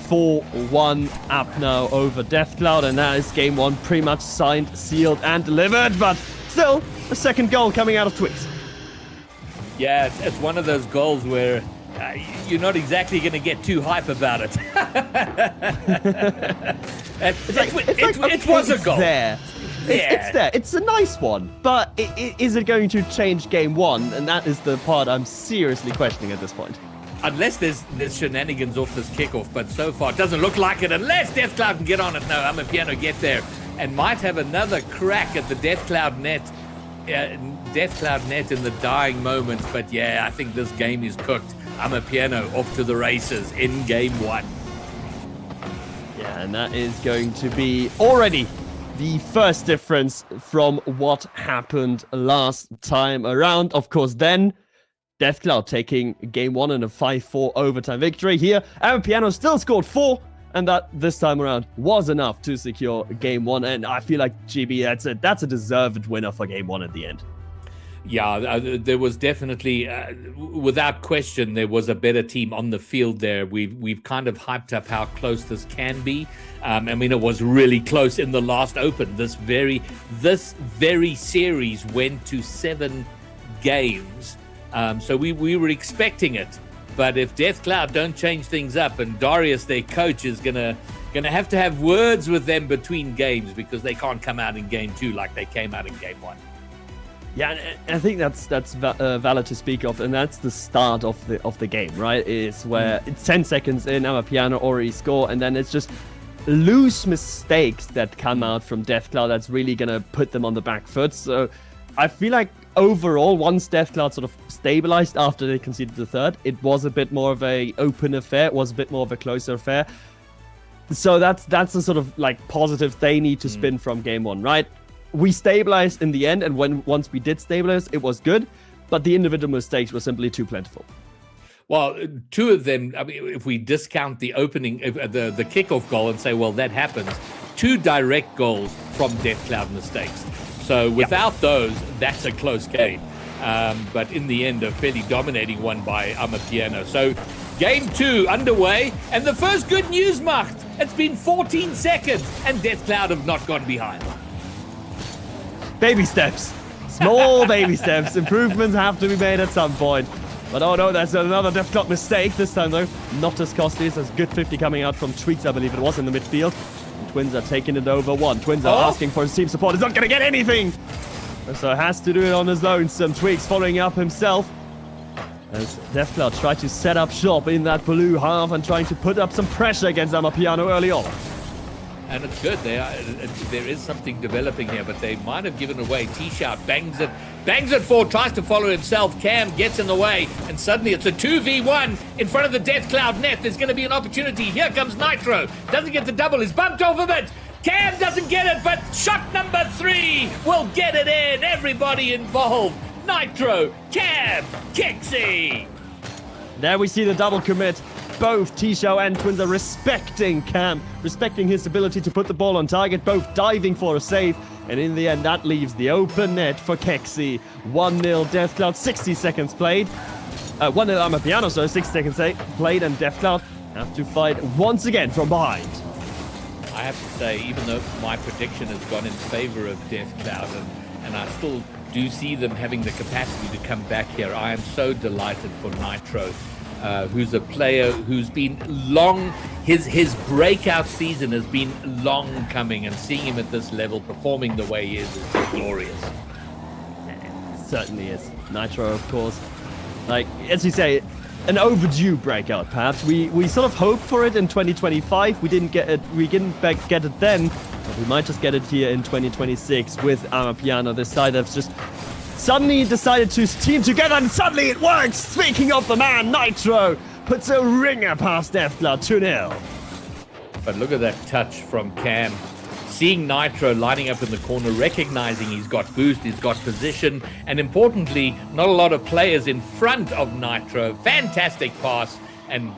4-1 up now over DeathCloud, and that is game one pretty much signed, sealed, and delivered, but still a second goal coming out of Twix. Yeah, it's one of those goals where you're not exactly going to get too hype about it. It was a goal. There. It's there. It's a nice one, but is it going to change game one? And that is the part I'm seriously questioning at this point. Unless there's shenanigans off this kickoff, but so far it doesn't look like it. Unless DeathCloud can get on it. No, Amapiano get there and might have another crack at the DeathCloud net. DeathCloud net in the dying moments. But yeah, I think this game is cooked. Amapiano off to the races in game one. Yeah, and that is going to be already the first difference from what happened last time around. Of course, then DeathCloud taking game one in a 5-4 overtime victory. Here, Amapiano still scored 4, and that this time around was enough to secure game one. And I feel like, GB, that's a deserved winner for game one at the end. Yeah, there was definitely, without question, there was a better team on the field there. We've kind of hyped up how close this can be. I mean, it was really close in the last Open. This very series went to 7 games. So we were expecting it, but if DeathCloud don't change things up, and Darius, their coach, is gonna have to have words with them between games, because they can't come out in game 2 like they came out in game 1. Yeah, and I think that's valid to speak of, and that's the start of the game, right? Is where it's 10 seconds in, Amapiano already score, and then it's just loose mistakes that come out from DeathCloud that's really gonna put them on the back foot. So I feel like overall, once DeathCloud sort of stabilized after they conceded the third, it was a bit more of a open affair. It was a bit more of a closer affair. So that's the sort of like positive they need to spin from game one, right? we stabilized in the end, and once we did stabilize, it was good. But the individual mistakes were simply too plentiful. Well, two of them, I mean, if we discount the opening, the kickoff goal and say, well, that happens, 2 direct goals from Deathcloud mistakes. So without those, that's a close game. But in the end, a fairly dominating one by Amapiano. So game 2 underway, and the first good news, Macht. It's been 14 seconds, and Deathcloud have not gone behind. Baby steps. Small baby steps. Improvements have to be made at some point. But oh no, there's another Deathcloud mistake. This time though, not as costly. There's good 50 coming out from Tweaks, I believe it was, in the midfield. And Twins are taking it over 1. Twins are asking for his team support. He's not going to get anything. So has to do it on his own. Some Tweaks following up himself. As Deathcloud try to set up shop in that blue half and trying to put up some pressure against Amapiano early on. And it's good. There is something developing here, but they might have given away. T-Shout bangs it forward, tries to follow himself. Cam gets in the way, and suddenly it's a 2v1 in front of the Deathcloud net. There's going to be an opportunity. Here comes Nitro. Doesn't get the double. He's bumped off of it. Cam doesn't get it, but shot number 3 will get it in. Everybody involved. Nitro, Cam, Kexi. There we see the double commit. Both T-Show and Twins are respecting Cam, respecting his ability to put the ball on target, both diving for a save. And in the end, that leaves the open net for Kexi. 1-0 Deathcloud, 60 seconds played. 1-0 Amapiano, so 60 seconds played, and Deathcloud have to fight once again from behind. I have to say, even though my prediction has gone in favor of Deathcloud, and I still do see them having the capacity to come back here, I am so delighted for Nitro. Who's a player who's been long, his breakout season has been long coming, and seeing him at this level performing the way he is glorious. It certainly is. Nitro, of course, like, as you say, an overdue breakout perhaps. We sort of hoped for it in 2025. We didn't get it then, but we might just get it here in 2026 with Amapiano. This side that's just suddenly decided to team together, and suddenly it works! Speaking of the man, Nitro puts a ringer past Deathcloud, 2-0. But look at that touch from Cam. Seeing Nitro lining up in the corner, recognizing he's got boost, he's got position, and importantly, not a lot of players in front of Nitro. Fantastic pass and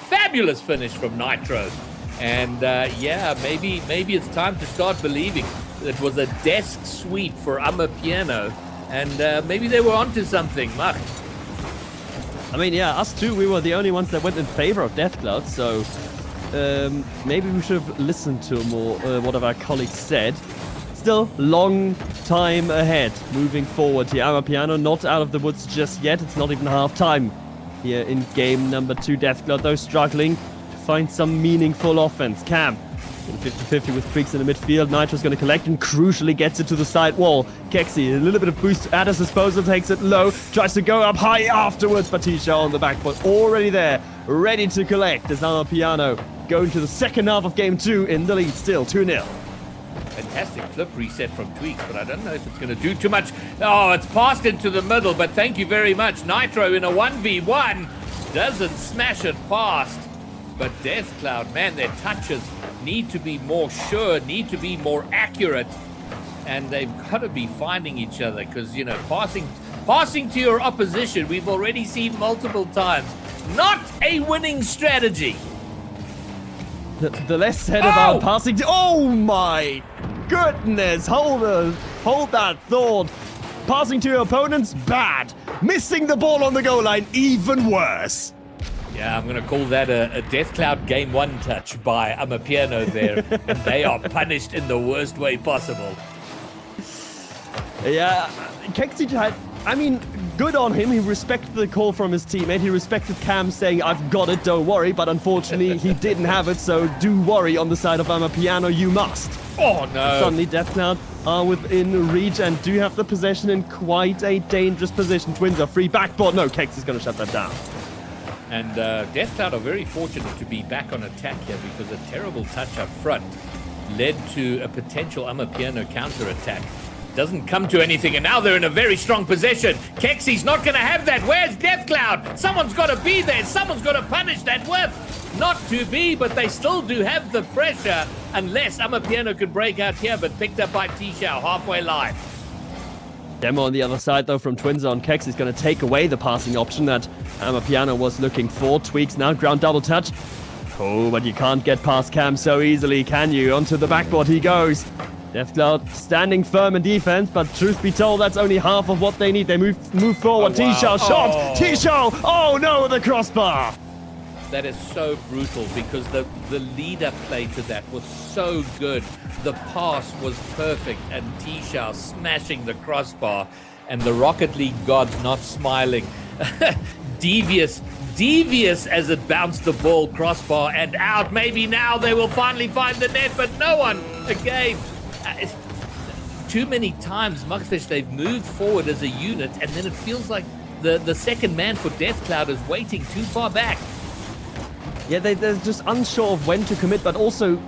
fabulous finish from Nitro. And yeah, maybe it's time to start believing. It was a desk sweep for Amapiano, and maybe they were onto something, Macht. I mean, yeah, us two, we were the only ones that went in favor of Deathcloud, so maybe we should have listened to more what our colleagues said. Still, long time ahead, moving forward here. Amapiano not out of the woods just yet. It's not even half time here in game number 2. Deathcloud, though, struggling to find some meaningful offense. Cam 50-50 with Freaks in the midfield. Nitro's going to collect and crucially gets it to the side wall. Kexi, a little bit of boost at his disposal, takes it low, tries to go up high afterwards, but Tisha on the back, but already there, ready to collect as Amapiano going to the second half of game 2 in the lead, still 2-0. Fantastic flip reset from Tweaks, but I don't know if it's going to do too much. Oh, it's passed into the middle, but thank you very much. Nitro in a 1v1 doesn't smash it past. But Deathcloud, man, their touches need to be more sure, need to be more accurate. And they've got to be finding each other because, you know, passing to your opposition, we've already seen multiple times. Not a winning strategy. The less said about passing to... Oh my goodness! Hold that thought. Passing to your opponents, bad. Missing the ball on the goal line, even worse. Yeah, I'm going to call that a Deathcloud Game 1 touch by Amapiano there. And they are punished in the worst way possible. Yeah, Kexi had... I mean, good on him. He respected the call from his teammate. He respected Cam saying, I've got it, don't worry. But unfortunately, he didn't have it, so do worry on the side of Amapiano, you must. Oh, no. Suddenly, Deathcloud are within reach and do have the possession in quite a dangerous position. Twins are free backboard. No, Kexi's going to shut that down. And Deathcloud are very fortunate to be back on attack here because a terrible touch up front led to a potential Amapiano counter-attack. Doesn't come to anything, and now they're in a very strong position. Kexi's not going to have that. Where's Deathcloud? Someone's got to be there. Someone's got to punish that whiff. Not to be, but they still do have the pressure, unless Amapiano could break out here, but picked up by T-Shao halfway line. Demo on the other side, though, from Twinza on Kex is going to take away the passing option that Amapiano was looking for. Tweaks now, ground double touch. Oh, but you can't get past Cam so easily, can you? Onto the backboard he goes. Deathcloud standing firm in defense, but truth be told, that's only half of what they need. They move forward. Oh, wow. T-Shao shot! Oh. T-Shao! Oh no, the crossbar! That is so brutal because the leader play to that was so good. The pass was perfect and T-Shao smashing the crossbar and the Rocket League gods not smiling. Devious as it bounced the ball, crossbar and out. Maybe now they will finally find the net, but no one again. Too many times, Mugfish, they've moved forward as a unit and then it feels like the second man for Deathcloud is waiting too far back. Yeah, they're just unsure of when to commit, but also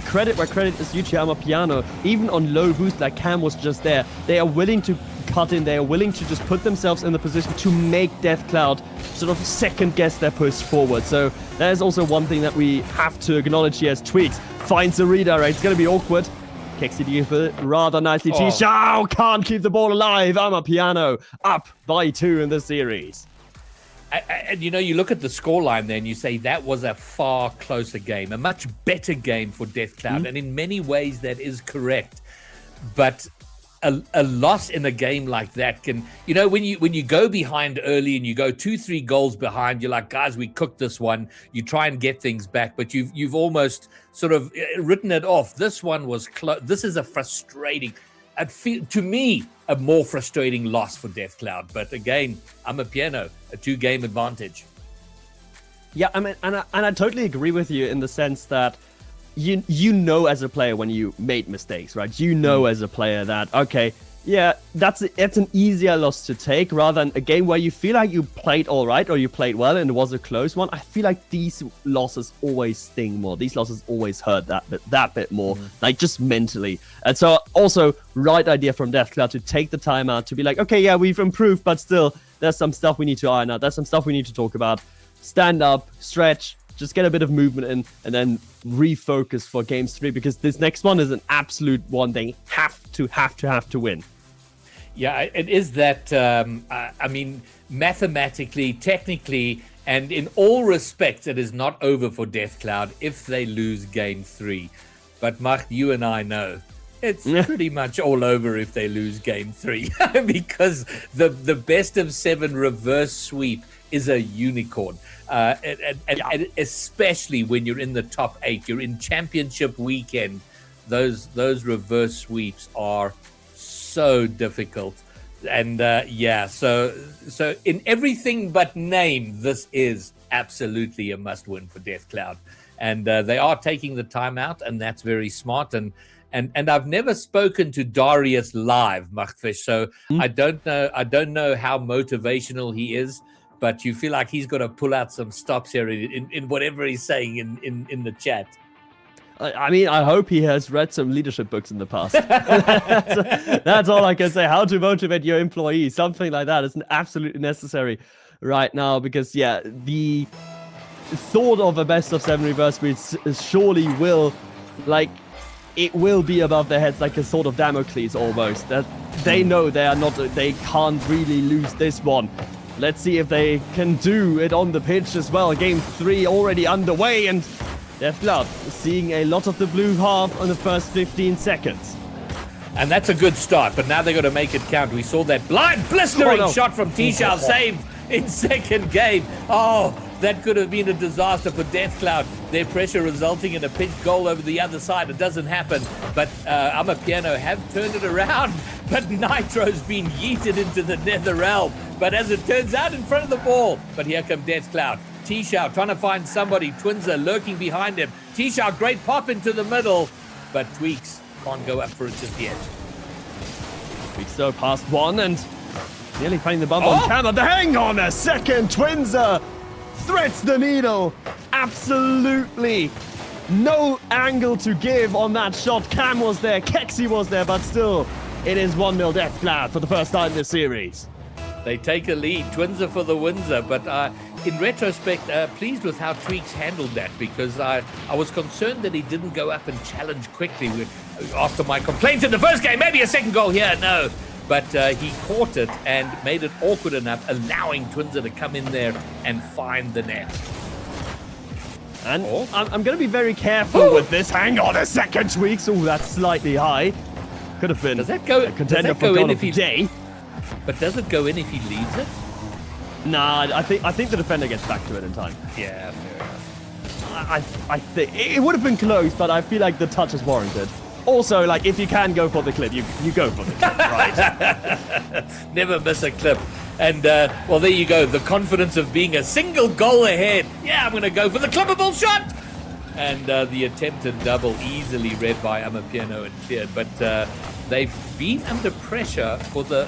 credit where credit is due to Amapiano. Even on low boost like Cam was just there, they are willing to cut in. They are willing to just put themselves in the position to make Deathcloud sort of second guess their push forward. So there's also one thing that we have to acknowledge here as Tweaks finds a redirect. It's going to be awkward. Kexi deals with it rather nicely. T-Shao can't keep the ball alive. Amapiano up by 2 in the series. And you know, you look at the scoreline there and you say that was a far closer game, a much better game for Deathcloud. And in many ways that is correct. But a loss in a game like that can, you know, when you go behind early and you go 2-3 goals behind, you're like, guys, we cooked this one. You try and get things back, but you've almost sort of written it off. This one was close. This is a frustrating, to me, a more frustrating loss for Deathcloud. But again, Amapiano, a 2-game advantage. Yeah, I mean, and I totally agree with you in the sense that you know as a player when you made mistakes, right? You know as a player that, okay, yeah, that's an easier loss to take rather than a game where you feel like you played all right or you played well and it was a close one. I feel like these losses always sting more. These losses always hurt that bit more, like just mentally. And so also right idea from Deathcloud to take the time out to be like, okay, yeah, we've improved, but still there's some stuff we need to iron out. There's some stuff we need to talk about. Stand up, stretch, just get a bit of movement in and then refocus for games 3 because this next one is an absolute one they have to win. Yeah, it is that, I mean, mathematically, technically, and in all respects, it is not over for Deathcloud if they lose game 3. But Mark, you and I know it's pretty much all over if they lose game 3 because the best of 7 reverse sweep is a unicorn. And especially when you're in the top 8, you're in championship weekend, those reverse sweeps are so difficult. And so in everything but name, this is absolutely a must-win for Deathcloud. And they are taking the time out, and that's very smart. And I've never spoken to Darius live, Machtfish, so I don't know how motivational he is. But you feel like he's got to pull out some stops here in whatever he's saying in the chat. I mean, I hope he has read some leadership books in the past. That's all I can say. How to motivate your employees. Something like that is absolutely necessary right now because, yeah, the thought of a best of 7 reverse sweeps surely will, like, it will be above their heads like a sort of Damocles almost. That they know they can't really lose this one. Let's see if they can do it on the pitch as well. Game 3 already underway, and Deathcloud seeing a lot of the blue half on the first 15 seconds. And that's a good start, but now they've got to make it count. We saw that blistering shot from T-Shao saved in second game. Oh, that could have been a disaster for Deathcloud. Their pressure resulting in a pinch goal over the other side. It doesn't happen, but Amapiano have turned it around. But Nitro's been yeeted into the nether realm. But as it turns out, in front of the ball. But here come Deathcloud. T-Shao trying to find somebody. Twinza lurking behind him. T-Shao, great pop into the middle. But Tweaks can't go up for it just yet. Tweaks though past one and nearly finding the bump on Cam. Hang on a second. Twinza threads the needle. Absolutely no angle to give on that shot. Cam was there. Kexi was there. But still, it is 1-0 Deathcloud for the first time in this series. They take a lead. Twinza for the Windsor. But in retrospect, pleased with how Tweaks handled that, because I was concerned that he didn't go up and challenge quickly after my complaints in the first game. Maybe a second goal here, no. But he caught it and made it awkward enough, allowing Twinza to come in there and find the net. And I'm going to be very careful with this. Hang on a second, Tweaks. Oh, that's slightly high. Could have been Does that go, a contender does that go for in goal if of the he, day. But does it go in if he leaves it? Nah, I think the defender gets back to it in time. Yeah, fair enough. I think it would have been close, but I feel like the touch is warranted. Also, like, if you can go for the clip, you go for the clip, right? Never miss a clip. And, well, there you go. The confidence of being a single goal ahead. Yeah, I'm going to go for the clippable shot. And the attempted double easily read by Amapiano and cleared. But they've been under pressure for the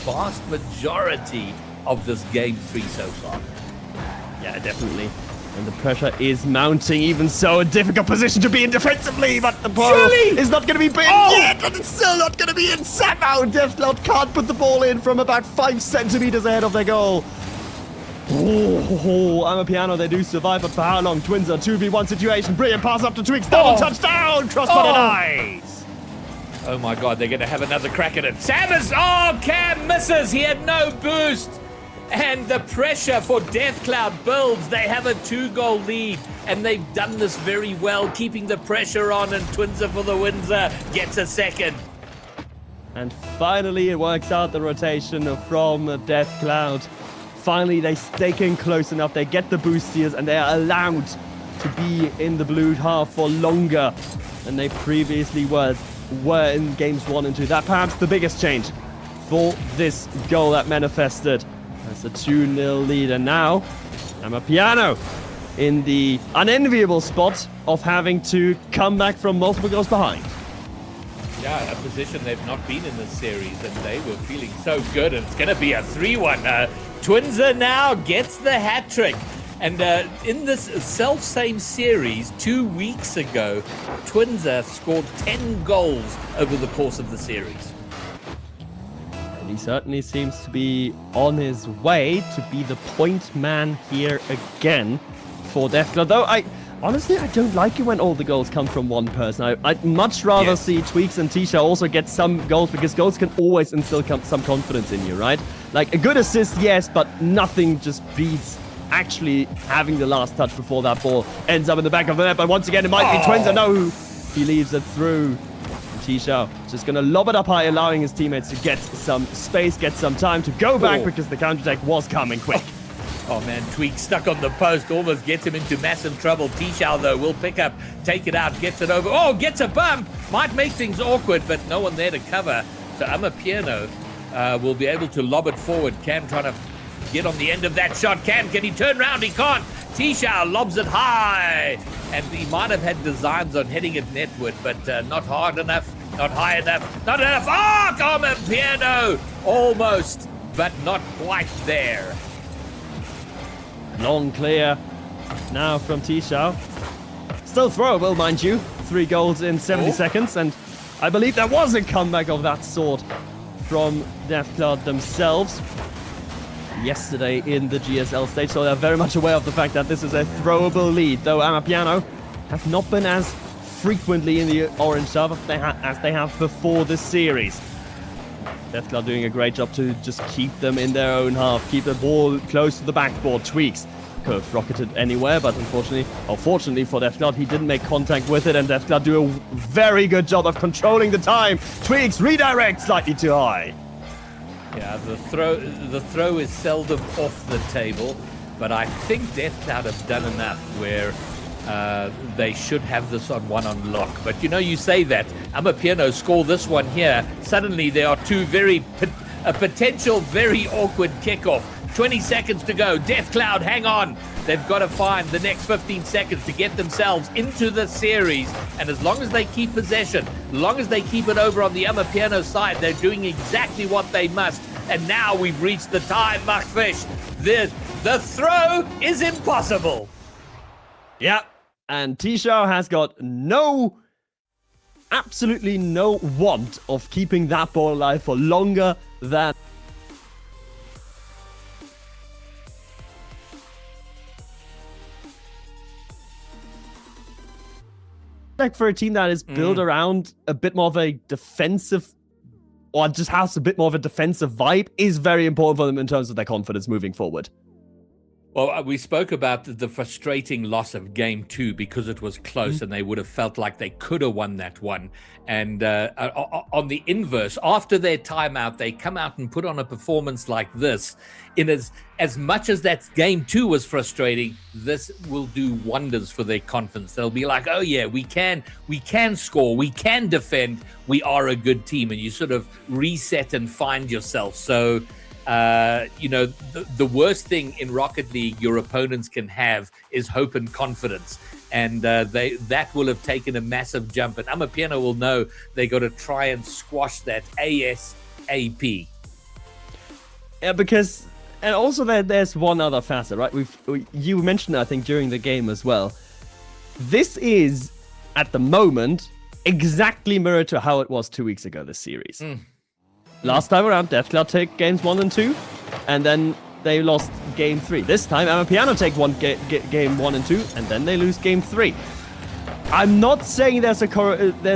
vast majority of this game 3 so far. Yeah, definitely. And the pressure is mounting. Even so, a difficult position to be in defensively, but the ball is not going to be big yet, but it's still not going to be in. Somehow, Deathcloud can't put the ball in from about 5 centimeters ahead of their goal. Oh, Amapiano, they do survive, but for how long? Twinza, 2v1 situation. Brilliant pass up to Tweaks. Double touchdown. Crossbar denies. Oh my God, they're going to have another crack at it. Cam misses. He had no boost. And the pressure for Deathcloud builds. They have a 2-goal lead, and they've done this very well, keeping the pressure on, and Twinza for the Windsor gets a second. And finally, it works out the rotation from Deathcloud. Finally, they stake in close enough. They get the boosters, and they are allowed to be in the blue half for longer than they previously were in games 1 and 2. That perhaps the biggest change for this goal that manifested. That's a 2-0 lead, and now Amapiano in the unenviable spot of having to come back from multiple goals behind. Yeah, a position they've not been in this series, and they were feeling so good, and it's going to be a 3-1. Twinza now gets the hat-trick. And in this self-same series, 2 weeks ago, Twinza scored 10 goals over the course of the series. He certainly seems to be on his way to be the point man here again for Deathcloud. Though honestly, I don't like it when all the goals come from one person. I'd much rather see Tweaks and Tisha also get some goals, because goals can always instill some confidence in you, right? Like a good assist, yes, but nothing just beats actually having the last touch before that ball ends up in the back of the net. But once again, it might be Twinza. No, he leaves it through. Tisha just going to lob it up high, allowing his teammates to get some space, get some time to go back, because the counterattack was coming quick. Oh man, Tweak stuck on the post, almost gets him into massive trouble. Tisha, though, will pick up, take it out, gets it over. Oh, gets a bump. Might make things awkward, but no one there to cover. So Amapiano will be able to lob it forward. Cam trying to get on the end of that shot. Cam, can he turn around? He can't. Tisha lobs it high. And he might have had designs on heading it netward, but not hard enough, not high enough, not enough. Oh, Amapiano! Almost, but not quite there. Long clear now from Tisha. Still throwable, mind you. 3 goals in 70 seconds, and I believe there was a comeback of that sort from Deathcloud themselves yesterday in the GSL stage, so they're very much aware of the fact that this is a throwable lead, though Amapiano have not been as frequently in the orange half as they have before this series. Deathcloud doing a great job to just keep them in their own half, keep the ball close to the backboard. Tweaks could have rocketed anywhere, but fortunately for Deathcloud, he didn't make contact with it, and Deathcloud do a very good job of controlling the time. Tweaks redirect slightly too high. Yeah, the throw is seldom off the table, but I think Deathcloud have done enough where they should have this on one on lock. But you say that Amapiano score this one here, suddenly there are two a potential very awkward kickoff. 20 seconds to go. Deathcloud, hang on. They've got to find the next 15 seconds to get themselves into the series. And as long as they keep possession, as long as they keep it over on the Amapiano side, they're doing exactly what they must. And now we've reached the time, Machfish. The throw is impossible. Yeah, and Tisha has got absolutely no want of keeping that ball alive for longer than like for a team that is built around a bit more of a defensive, or just has a bit more of a defensive vibe, is very important for them in terms of their confidence moving forward. Well, we spoke about the frustrating loss of game 2 because it was close and they would have felt like they could have won that one. And on the inverse, after their timeout, they come out and put on a performance like this. In as much as that game 2 was frustrating, this will do wonders for their confidence. They'll be like, oh yeah, we can score, we can defend, we are a good team. And you sort of reset and find yourself. So the worst thing in Rocket League your opponents can have is hope and confidence, and that will have taken a massive jump. And Amapiano will know they got to try and squash that ASAP. Yeah, because and also there's one other facet, right? You mentioned it, I think, during the game as well. This is at the moment exactly mirrored to how it was 2 weeks ago. This series. Last time around, Deathcloud take games 1 and 2, and then they lost game 3. This time, Amapiano take game 1 and 2, and then they lose game 3. I'm not saying there's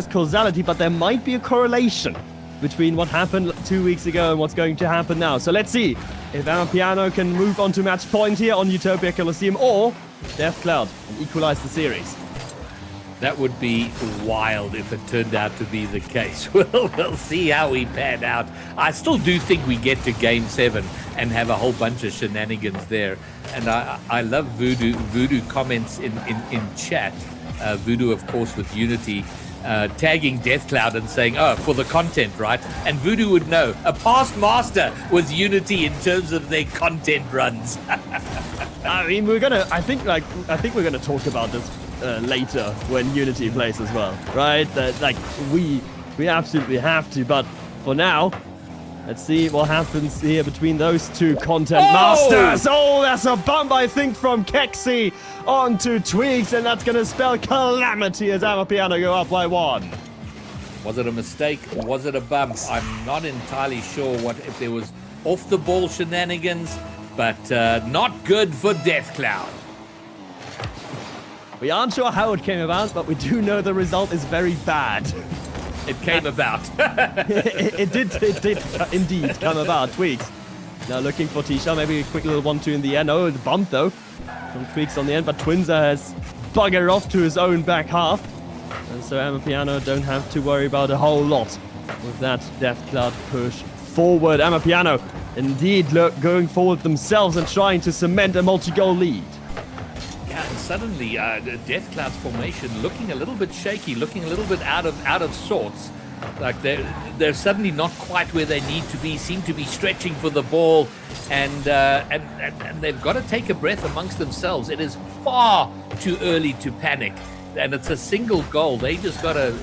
causality, but there might be a correlation between what happened 2 weeks ago and what's going to happen now. So let's see if Amapiano can move on to match point here on Utopia Coliseum, or Deathcloud and equalize the series. That would be wild if it turned out to be the case. We'll see how we pan out. I still do think we get to Game 7 and have a whole bunch of shenanigans there. And I love Voodoo. Voodoo comments in chat. Voodoo, of course, with Unity, tagging Deathcloud and saying, oh, for the content, right? And Voodoo would know. A past master with Unity in terms of their content runs. I mean, I think we're gonna talk about this later when Unity plays as well, right? That we absolutely have to, but for now, let's see what happens here between those two content masters. Oh, that's a bump, I think, from Kexi onto Tweaks, and that's gonna spell calamity as Amapiano go up by 1. Was it a mistake? Was it a bump? I'm not entirely sure if there was off the ball shenanigans, but not good for Deathcloud. We aren't sure how it came about, but we do know the result is very bad. It came about. it did indeed come about. Tweaks now looking for Tisha. Maybe a quick little 1-2 in the end. Oh, the bump though from Tweaks on the end, but Twinza has buggered off to his own back half. And so Amapiano don't have to worry about a whole lot with that Deathcloud push forward. Amapiano indeed going forward themselves and trying to cement a multi-goal lead. Yeah, and suddenly Deathcloud's formation looking a little bit shaky, looking a little bit out of sorts. Like they're suddenly not quite where they need to be, seem to be stretching for the ball, and they've got to take a breath amongst themselves. It is far too early to panic, and it's a single goal. They just got to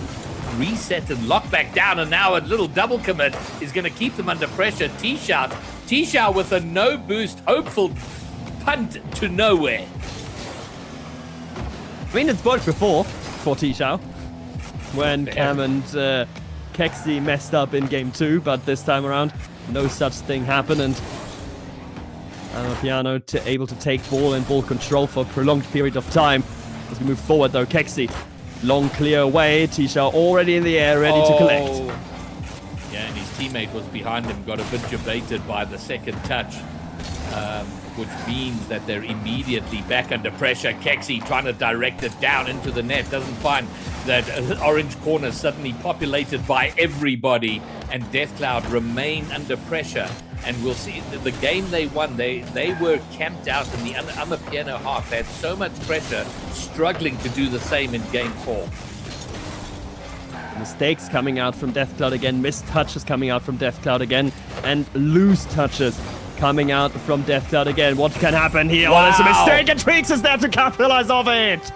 reset and lock back down, and now a little double commit is going to keep them under pressure. T-Shout with a no boost, hopeful punt to nowhere. I mean, it's worked before for T-Shao when Cam and Kexi messed up in game 2, but this time around, no such thing happened, and Amapiano able to take ball and ball control for a prolonged period of time. As we move forward, though, Kexi, long clear away, T-Shao already in the air, ready to collect. Yeah, and his teammate was behind him, got a bit debated by the second touch. Which means that they're immediately back under pressure. Kexi trying to direct it down into the net. Doesn't find that orange corner suddenly populated by everybody. And Deathcloud remain under pressure. And we'll see the game they won. They were camped out in the Amapiano half. They had so much pressure, struggling to do the same in game 4. Mistakes coming out from Deathcloud again. Missed touches coming out from Deathcloud again. And loose touches coming out from Deathcloud again. What can happen here? Wow. Oh, there's a mistake, and Tweaks is there to capitalize off it.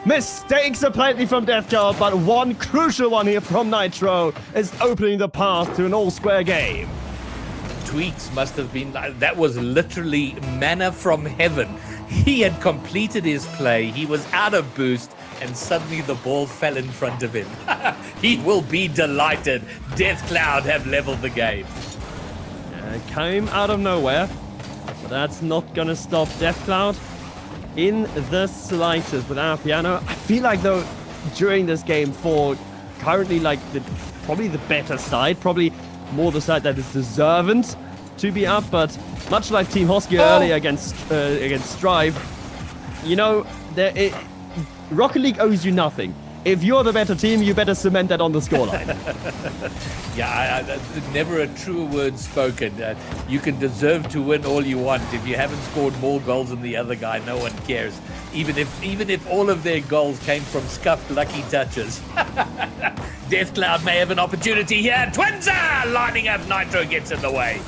Mistakes aplenty from Deathcloud, but one crucial one here from Nitro is opening the path to an all-square game. Tweaks must have been, that was literally manna from heaven. He had completed his play, he was out of boost, and suddenly the ball fell in front of him. He will be delighted. Deathcloud have leveled the game. It came out of nowhere, but that's not gonna stop Deathcloud in the slightest with Amapiano. I feel like, though, during this game for currently like probably the better side, probably more the side that is deserving to be up, but much like Team Hoskia earlier against Strive, you know, Rocket League owes you nothing. If you're the better team, you better cement that on the scoreline. Yeah, never a truer word spoken. You can deserve to win all you want. If you haven't scored more goals than the other guy, no one cares. Even if all of their goals came from scuffed lucky touches. Deathcloud may have an opportunity here. Twinza lining up. Nitro gets in the way.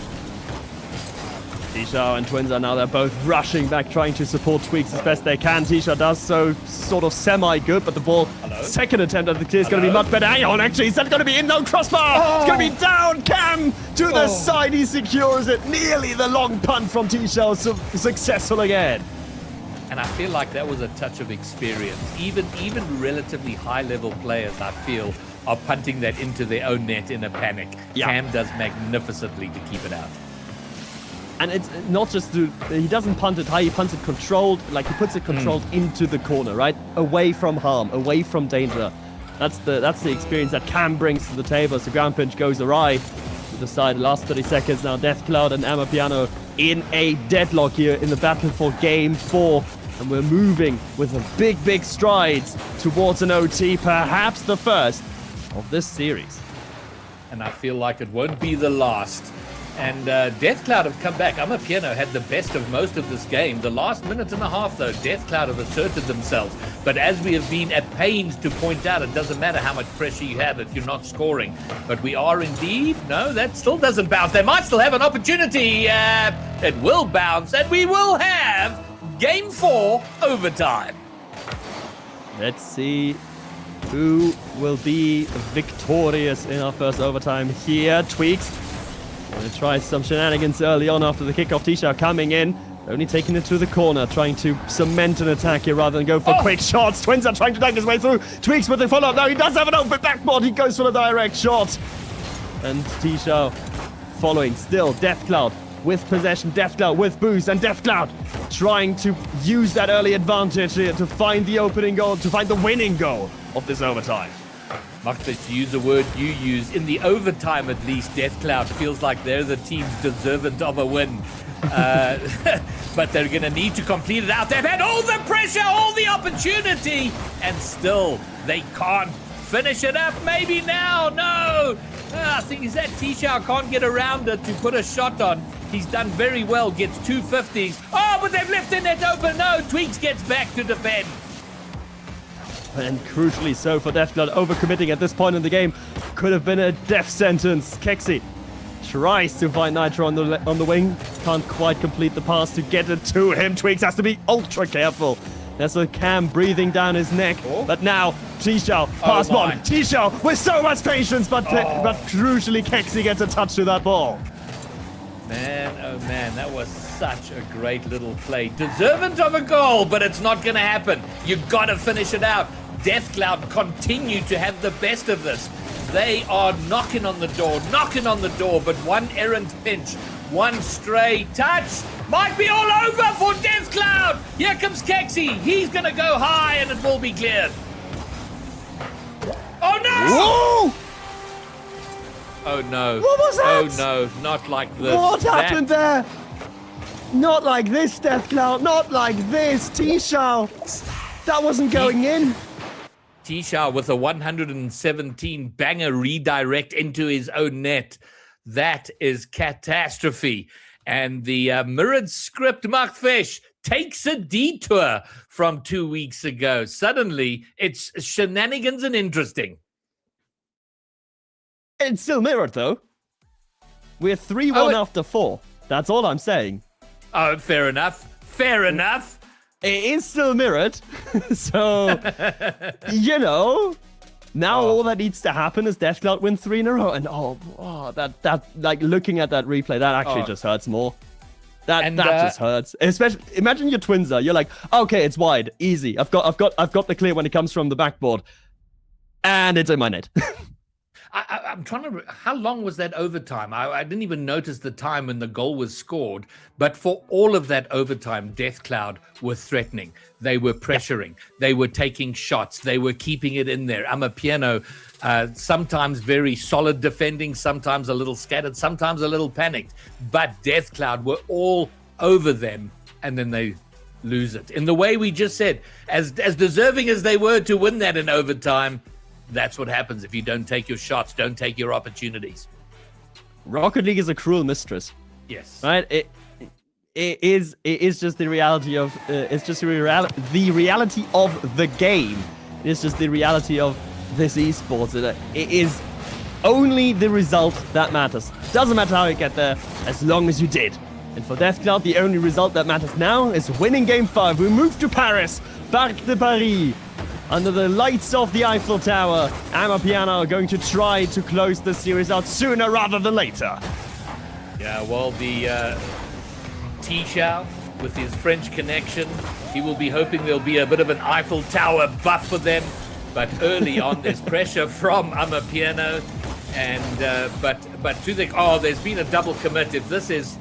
Tisha and Twins now, they're both rushing back, trying to support Tweaks as best they can. Tisha does so sort of semi-good, but the ball, second attempt at the clear is going to be much better. Hang on, actually, is that going to be in? No, crossbar! It's going to be down, Cam! To the side, he secures it. Nearly the long punt from Tisha, successful again. And I feel like that was a touch of experience. Even relatively high-level players, I feel, are punting that into their own net in a panic. Yeah. Cam does magnificently to keep it out. And it's not just he doesn't punt it high, he punts it controlled, like he puts it controlled into the corner, right? Away from harm, away from danger. That's the experience that Cam brings to the table. So ground pinch goes awry to the side. Last 30 seconds now, Deathcloud and Amapiano in a deadlock here in the battle for game 4. And we're moving with a big strides towards an OT, perhaps the first of this series. And I feel like it won't be the last. And Deathcloud have come back. Amapiano had the best of most of this game. The last minute and a half, though, Deathcloud have asserted themselves. But as we have been at pains to point out, it doesn't matter how much pressure you have if you're not scoring. But we are indeed... No, that still doesn't bounce. They might still have an opportunity. It will bounce, and we will have Game 4 overtime. Let's see who will be victorious in our first overtime here. Tweaks. Going to try some shenanigans early on after the kickoff. Tisha coming in, only taking it to the corner, trying to cement an attack here rather than go for quick shots. Twins are trying to dunk his way through. Tweaks with the follow-up. Now he does have an open backboard. He goes for the direct shot. And Tisha following still. Deathcloud with possession. Deathcloud with boost. And Deathcloud trying to use that early advantage here to find the opening goal, to find the winning goal of this overtime. Marcus, to use a word you use, in the overtime at least, Deathcloud feels like they're the team's deserving of a win. But they're going to need to complete it out. They've had all the pressure, all the opportunity, and still they can't finish it up. Maybe now, no. I think is that Tisha can't get around it to put a shot on. He's done very well, gets 2 50s. Oh, but they've left the net open. No, Tweaks gets back to defend. And crucially so for Deathcloud, overcommitting at this point in the game could have been a death sentence. Kexi tries to find Nitro on the wing, can't quite complete the pass to get it to him. Tweaks has to be ultra careful. There's a Cam breathing down his neck, but now Tisha pass bomb. Tisha with so much patience, but crucially Kexi gets a touch to that ball. Man, oh man, that was such a great little play. Deserving of a goal, but it's not going to happen. You've got to finish it out. Deathcloud continue to have the best of this. They are knocking on the door, but one errant pinch, one stray touch might be all over for Deathcloud. Here comes Kexi. He's going to go high and it will be cleared. Oh no! Whoa! Oh no. What was that? Oh no, not like this. What happened there? Not like this, Deathcloud. Not like this, Tisha. That wasn't going in. Tisha with a 117 banger redirect into his own net. That is catastrophe. And the mirrored script Markfish takes a detour from 2 weeks ago. Suddenly, it's shenanigans and interesting. It's still mirrored, though. We're 3-1 after 4. That's all I'm saying. Oh, fair enough. Fair enough. It is still mirrored. So, you know, now all that needs to happen is Deathcloud win 3 in a row. And that like looking at that replay, that actually just hurts more. That just hurts. Especially, imagine your Twinser. You're like, okay, it's wide, easy. I've got the clear when it comes from the backboard, and it's in my net. I'm trying to. How long was that overtime? I didn't even notice the time when the goal was scored. But for all of that overtime, Death Cloud were threatening. They were pressuring. They were taking shots. They were keeping it in there. Amapiano, sometimes very solid defending, sometimes a little scattered, sometimes a little panicked. But Death Cloud were all over them, and then they lose it. In the way we just said, as deserving as they were to win that in overtime, that's what happens if you don't take your shots, don't take your opportunities. Rocket League is a cruel mistress. Yes. Right? It is just the reality of it's just the reality of the game. It's just the reality of this esports. It is only the result that matters. Doesn't matter how you get there, as long as you did. And for Death Cloud, the only result that matters now is winning Game 5. We move to Paris, Parc de Paris. Under the lights of the Eiffel Tower, Amapiano are going to try to close the series out sooner rather than later. Yeah, well, the T-Shao, with his French connection, he will be hoping there'll be a bit of an Eiffel Tower buff for them. But early on, there's pressure from Amapiano. And, but to the... Oh, there's been a double commit. If this is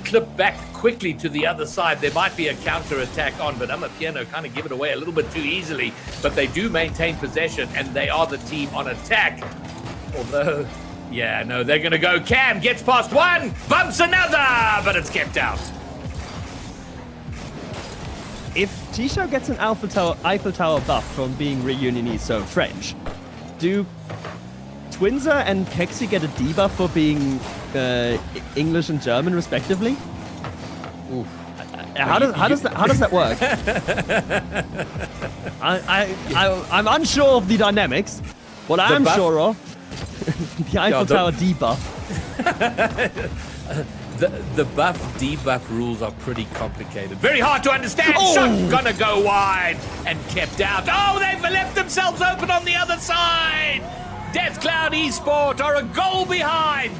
clipped back quickly to the other side, there might be a counter-attack on, but Amapiano kind of give it away a little bit too easily. But they do maintain possession, and they are the team on attack. Although, yeah, no, they're going to go. Cam gets past one, bumps another, but it's kept out. If T-Shao gets an Eiffel Tower buff from being reunionese, so French, do Twinza and Kexi get a debuff for being English and German, respectively? Oof. How does that work? I'm unsure of the dynamics. What I am sure of, the Eiffel Tower debuff. The buff debuff rules are pretty complicated. Very hard to understand. Oh! Shot gonna go wide and kept out. Oh, they've left themselves open on the other side. Death Cloud Esport are a goal behind.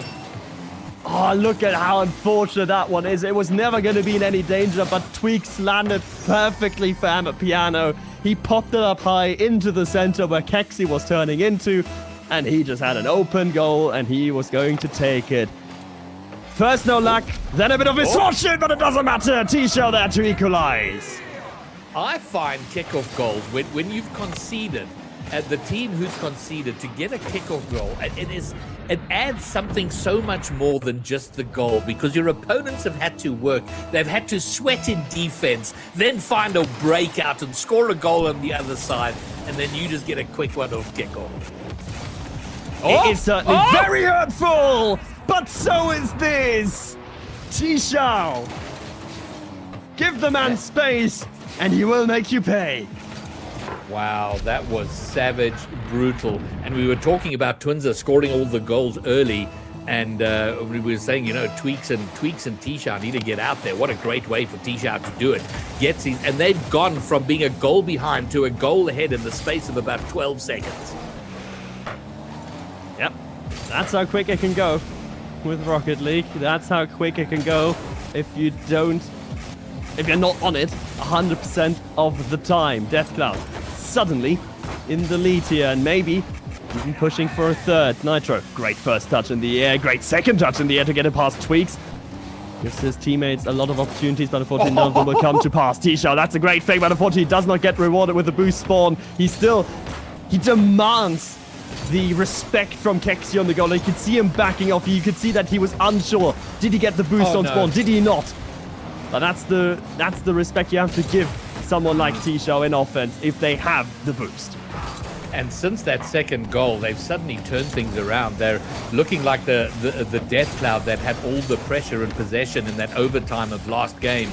Oh, look at how unfortunate that one is. It was never going to be in any danger, but Tweaks landed perfectly for Amapiano. He popped it up high into the center where Kexi was turning into, and he just had an open goal, and he was going to take it. First no luck, then a bit of misfortune, but it doesn't matter. T-Shao there to equalize. I find kickoff goals, when you've conceded, the team who's conceded, to get a kickoff goal, it adds something so much more than just the goal, because your opponents have had to work. They've had to sweat in defense, then find a breakout and score a goal on the other side, and then you just get a quick one off kickoff. It is certainly very hurtful, but so is this. T-Shao, give the man space, and he will make you pay. Wow, that was savage, brutal. And we were talking about Twinza scoring all the goals early, and we were saying, Tweaks and T-Shao need to get out there. What a great way for T-Shao to do it. And they've gone from being a goal behind to a goal ahead in the space of about 12 seconds. Yep, that's how quick it can go with Rocket League. That's how quick it can go if you're not on it 100% of the time. Death Cloud suddenly in the lead here, and maybe even pushing for a third. Nitro, great first touch in the air, great second touch in the air to get it past Tweaks. Gives his teammates a lot of opportunities, but unfortunately none of them will come to pass. T-Shao, that's a great fake, but unfortunately he does not get rewarded with the boost spawn. He demands the respect from Kexi on the goal. You could see him backing off. You could see that he was unsure. Did he get the boost on spawn? Did he not? But that's the respect you have to give someone like T-Shao in offense if they have the boost. And since that second goal, they've suddenly turned things around. They're looking like the Death Cloud that had all the pressure and possession in that overtime of last game.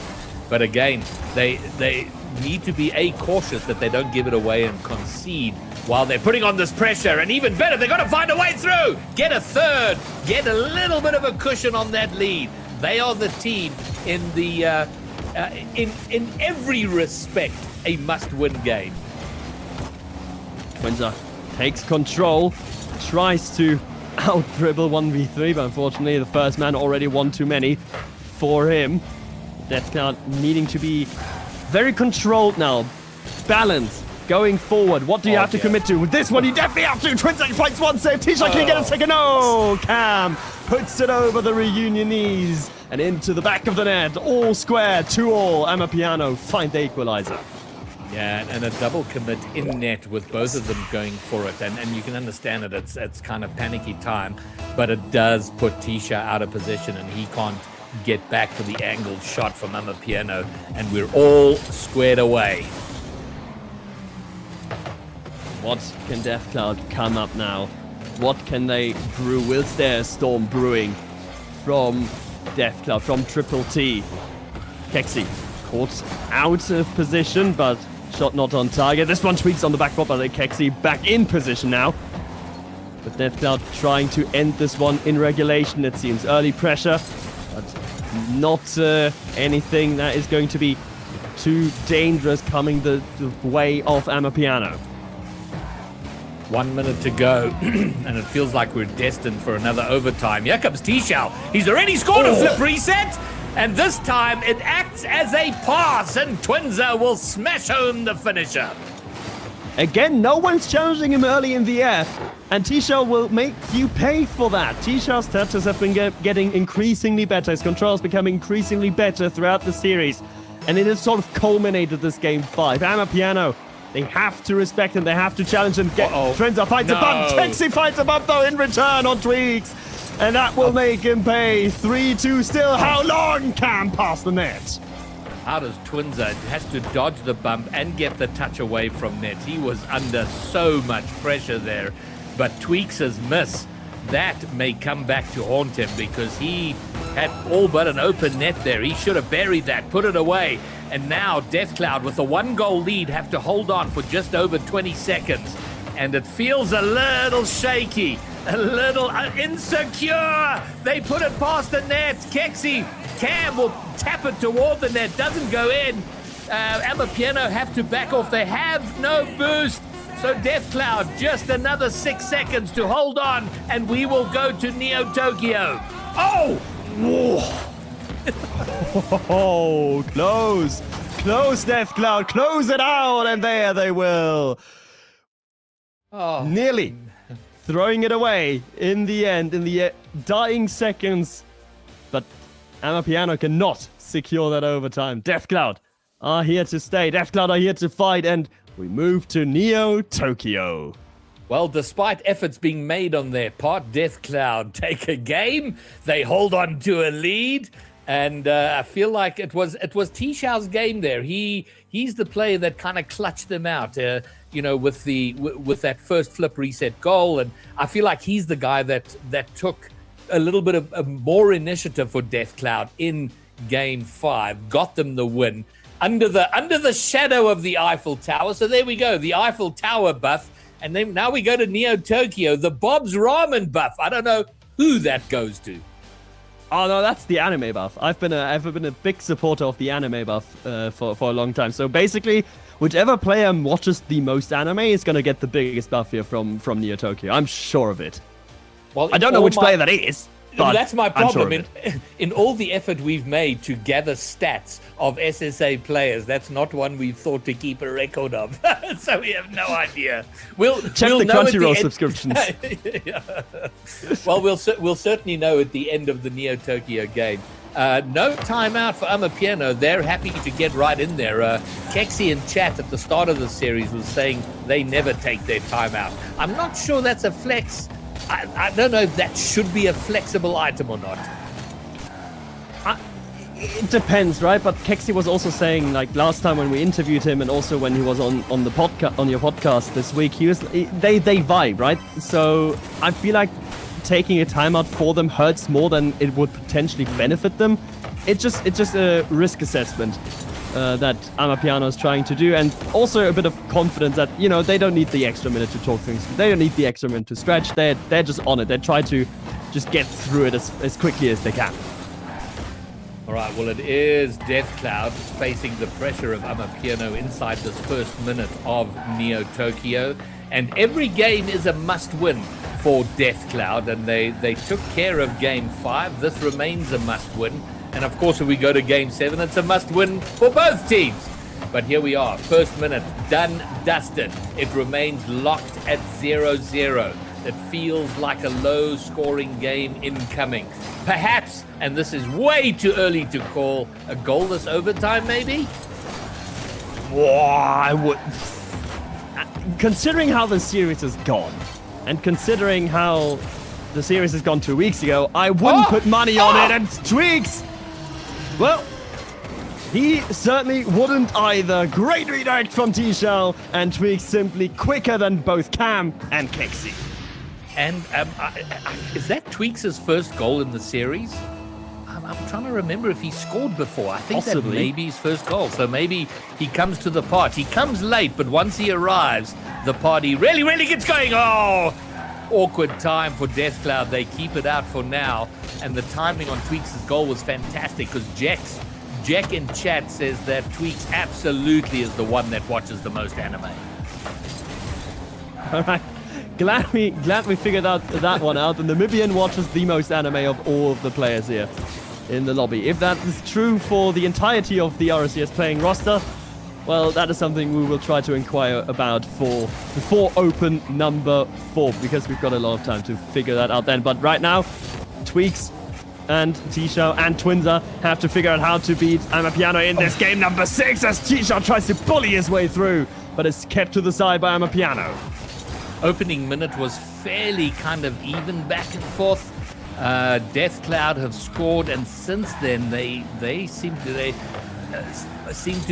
But again, they need to be cautious that they don't give it away and concede while they're putting on this pressure. And even better, they've got to find a way through. Get a third. Get a little bit of a cushion on that lead. They are the team in the in every respect a must-win game. Twinza takes control, tries to out-dribble 1v3, but unfortunately the first man already one too many for him. Death Cloud needing to be very controlled now, balanced, going forward. What do you have to commit to? With this one, you definitely have to. Twinsight fights one save. T-Shot can get a second. No! Cam puts it over the Reunionese and into the back of the net. All square, 2-all. Amapiano find the equalizer. Yeah, and a double commit in net with both of them going for it. And you can understand it. It's kind of panicky time, but it does put Tisha out of position and he can't get back for the angled shot from Amapiano. And we're all squared away. What can Deathcloud come up now? What can they brew? Will there a storm brewing from Deathcloud, from Triple T? Kexi caught out of position, but shot not on target. This one tweaks on the back foot, but Kexi back in position now. But Deathcloud trying to end this one in regulation, it seems. Early pressure, but not anything that is going to be too dangerous coming the way of Amapiano. 1 minute to go, and it feels like we're destined for another overtime. Here comes T-Shao. He's already scored a flip reset, and this time it acts as a pass, and Twinza will smash home the finisher. Again, no one's challenging him early in the air, and T-Shao will make you pay for that. T-Shao's touches have been getting increasingly better. His controls becoming increasingly better throughout the series, and it has sort of culminated this game 5. Amapiano, they have to respect him. They have to challenge him. Twinza fights a bump. Kexi fights a bump, though, in return on Tweaks. And that will make him pay. 3-2 still. How long can pass the net? How does Twinza has to dodge the bump and get the touch away from net? He was under so much pressure there. But Tweaks' miss, that may come back to haunt him because he had all but an open net there. He should have buried that, put it away. And now Deathcloud with a 1-goal lead have to hold on for just over 20 seconds. And it feels a little shaky, a little insecure. They put it past the net. Kexi, Cam will tap it toward the net, doesn't go in. Amapiano have to back off. They have no boost. So Deathcloud, just another 6 seconds to hold on, and we will go to Neo Tokyo. Oh! Oh, close. Close, Deathcloud. Close it out, and there they will. Oh. Nearly throwing it away in the end, in the dying seconds. But Amapiano cannot secure that overtime. Deathcloud are here to stay. Deathcloud are here to fight, and we move to Neo Tokyo. Well, despite efforts being made on their part, Deathcloud take a game. They hold on to a lead. And I feel like it was T-Shao's game there. He's the player that kind of clutched them out, with with that first flip reset goal. And I feel like he's the guy that took a little bit of more initiative for Deathcloud in game 5, got them the win under the shadow of the Eiffel Tower. So there we go, the Eiffel Tower buff, and then now we go to Neo Tokyo, the Bob's Ramen buff. I don't know who that goes to. Oh no, that's the anime buff. I've been a big supporter of the anime buff for a long time. So basically, whichever player watches the most anime is gonna get the biggest buff here from Neo Tokyo. I'm sure of it. Well, I don't know which player that is. But that's my problem. Sure in all the effort we've made to gather stats of SSA players, that's not one we've thought to keep a record of. So we have no idea. We'll check the Crunchyroll subscriptions. Yeah. Well, we'll certainly know at the end of the Neo Tokyo game. No timeout for Amapiano. They're happy to get right in there. Kexi in chat at the start of the series was saying they never take their timeout. I'm not sure that's a flex. I don't know if that should be a flexible item or not. It depends, right? But Kexi was also saying, like last time when we interviewed him, and also when he was on the podcast, on your podcast this week, they vibe, right? So I feel like taking a timeout for them hurts more than it would potentially benefit them. It's just a risk assessment that Amapiano is trying to do, and also a bit of confidence that they don't need the extra minute to talk things. They don't need the extra minute to stretch. They're just on it. They try to just get through it as quickly as they can. All right, well, it is Deathcloud facing the pressure of Amapiano inside this first minute of Neo Tokyo, and every game is a must-win for Deathcloud, and they took care of game 5. This remains a must-win. And of course, if we go to game 7, it's a must-win for both teams. But here we are, first minute, done, dusted. It remains locked at 0-0. It feels like a low-scoring game incoming. Perhaps, and this is way too early to call, a goalless overtime maybe? I would... Considering how the series has gone, and considering how the series has gone 2 weeks ago, I wouldn't put money on it, and Tweaks... Well, he certainly wouldn't either. Great redirect from T-Shell, and Tweaks simply quicker than both Cam and Kexi. And is that Tweaks' first goal in the series? I'm trying to remember if he scored before. I think Possibly. that may be his first goal. So maybe he comes to the party. He comes late, but once he arrives, the party really, really gets going. Oh, awkward time for Deathcloud. They keep it out for now. And the timing on Tweaks' goal was fantastic because Jack in chat says that Tweaks absolutely is the one that watches the most anime. All right. Glad we figured out that one out. The Namibian watches the most anime of all of the players here in the lobby. If that is true for the entirety of the RLCS playing roster, well, that is something we will try to inquire about before open number 4, because we've got a lot of time to figure that out then. But right now, Tweaks and T-Show and Twinza have to figure out how to beat Amapiano in this game number 6 as T-Show tries to bully his way through, but is kept to the side by Amapiano. Opening minute was fairly kind of even back and forth. Deathcloud have scored, and since then they seem to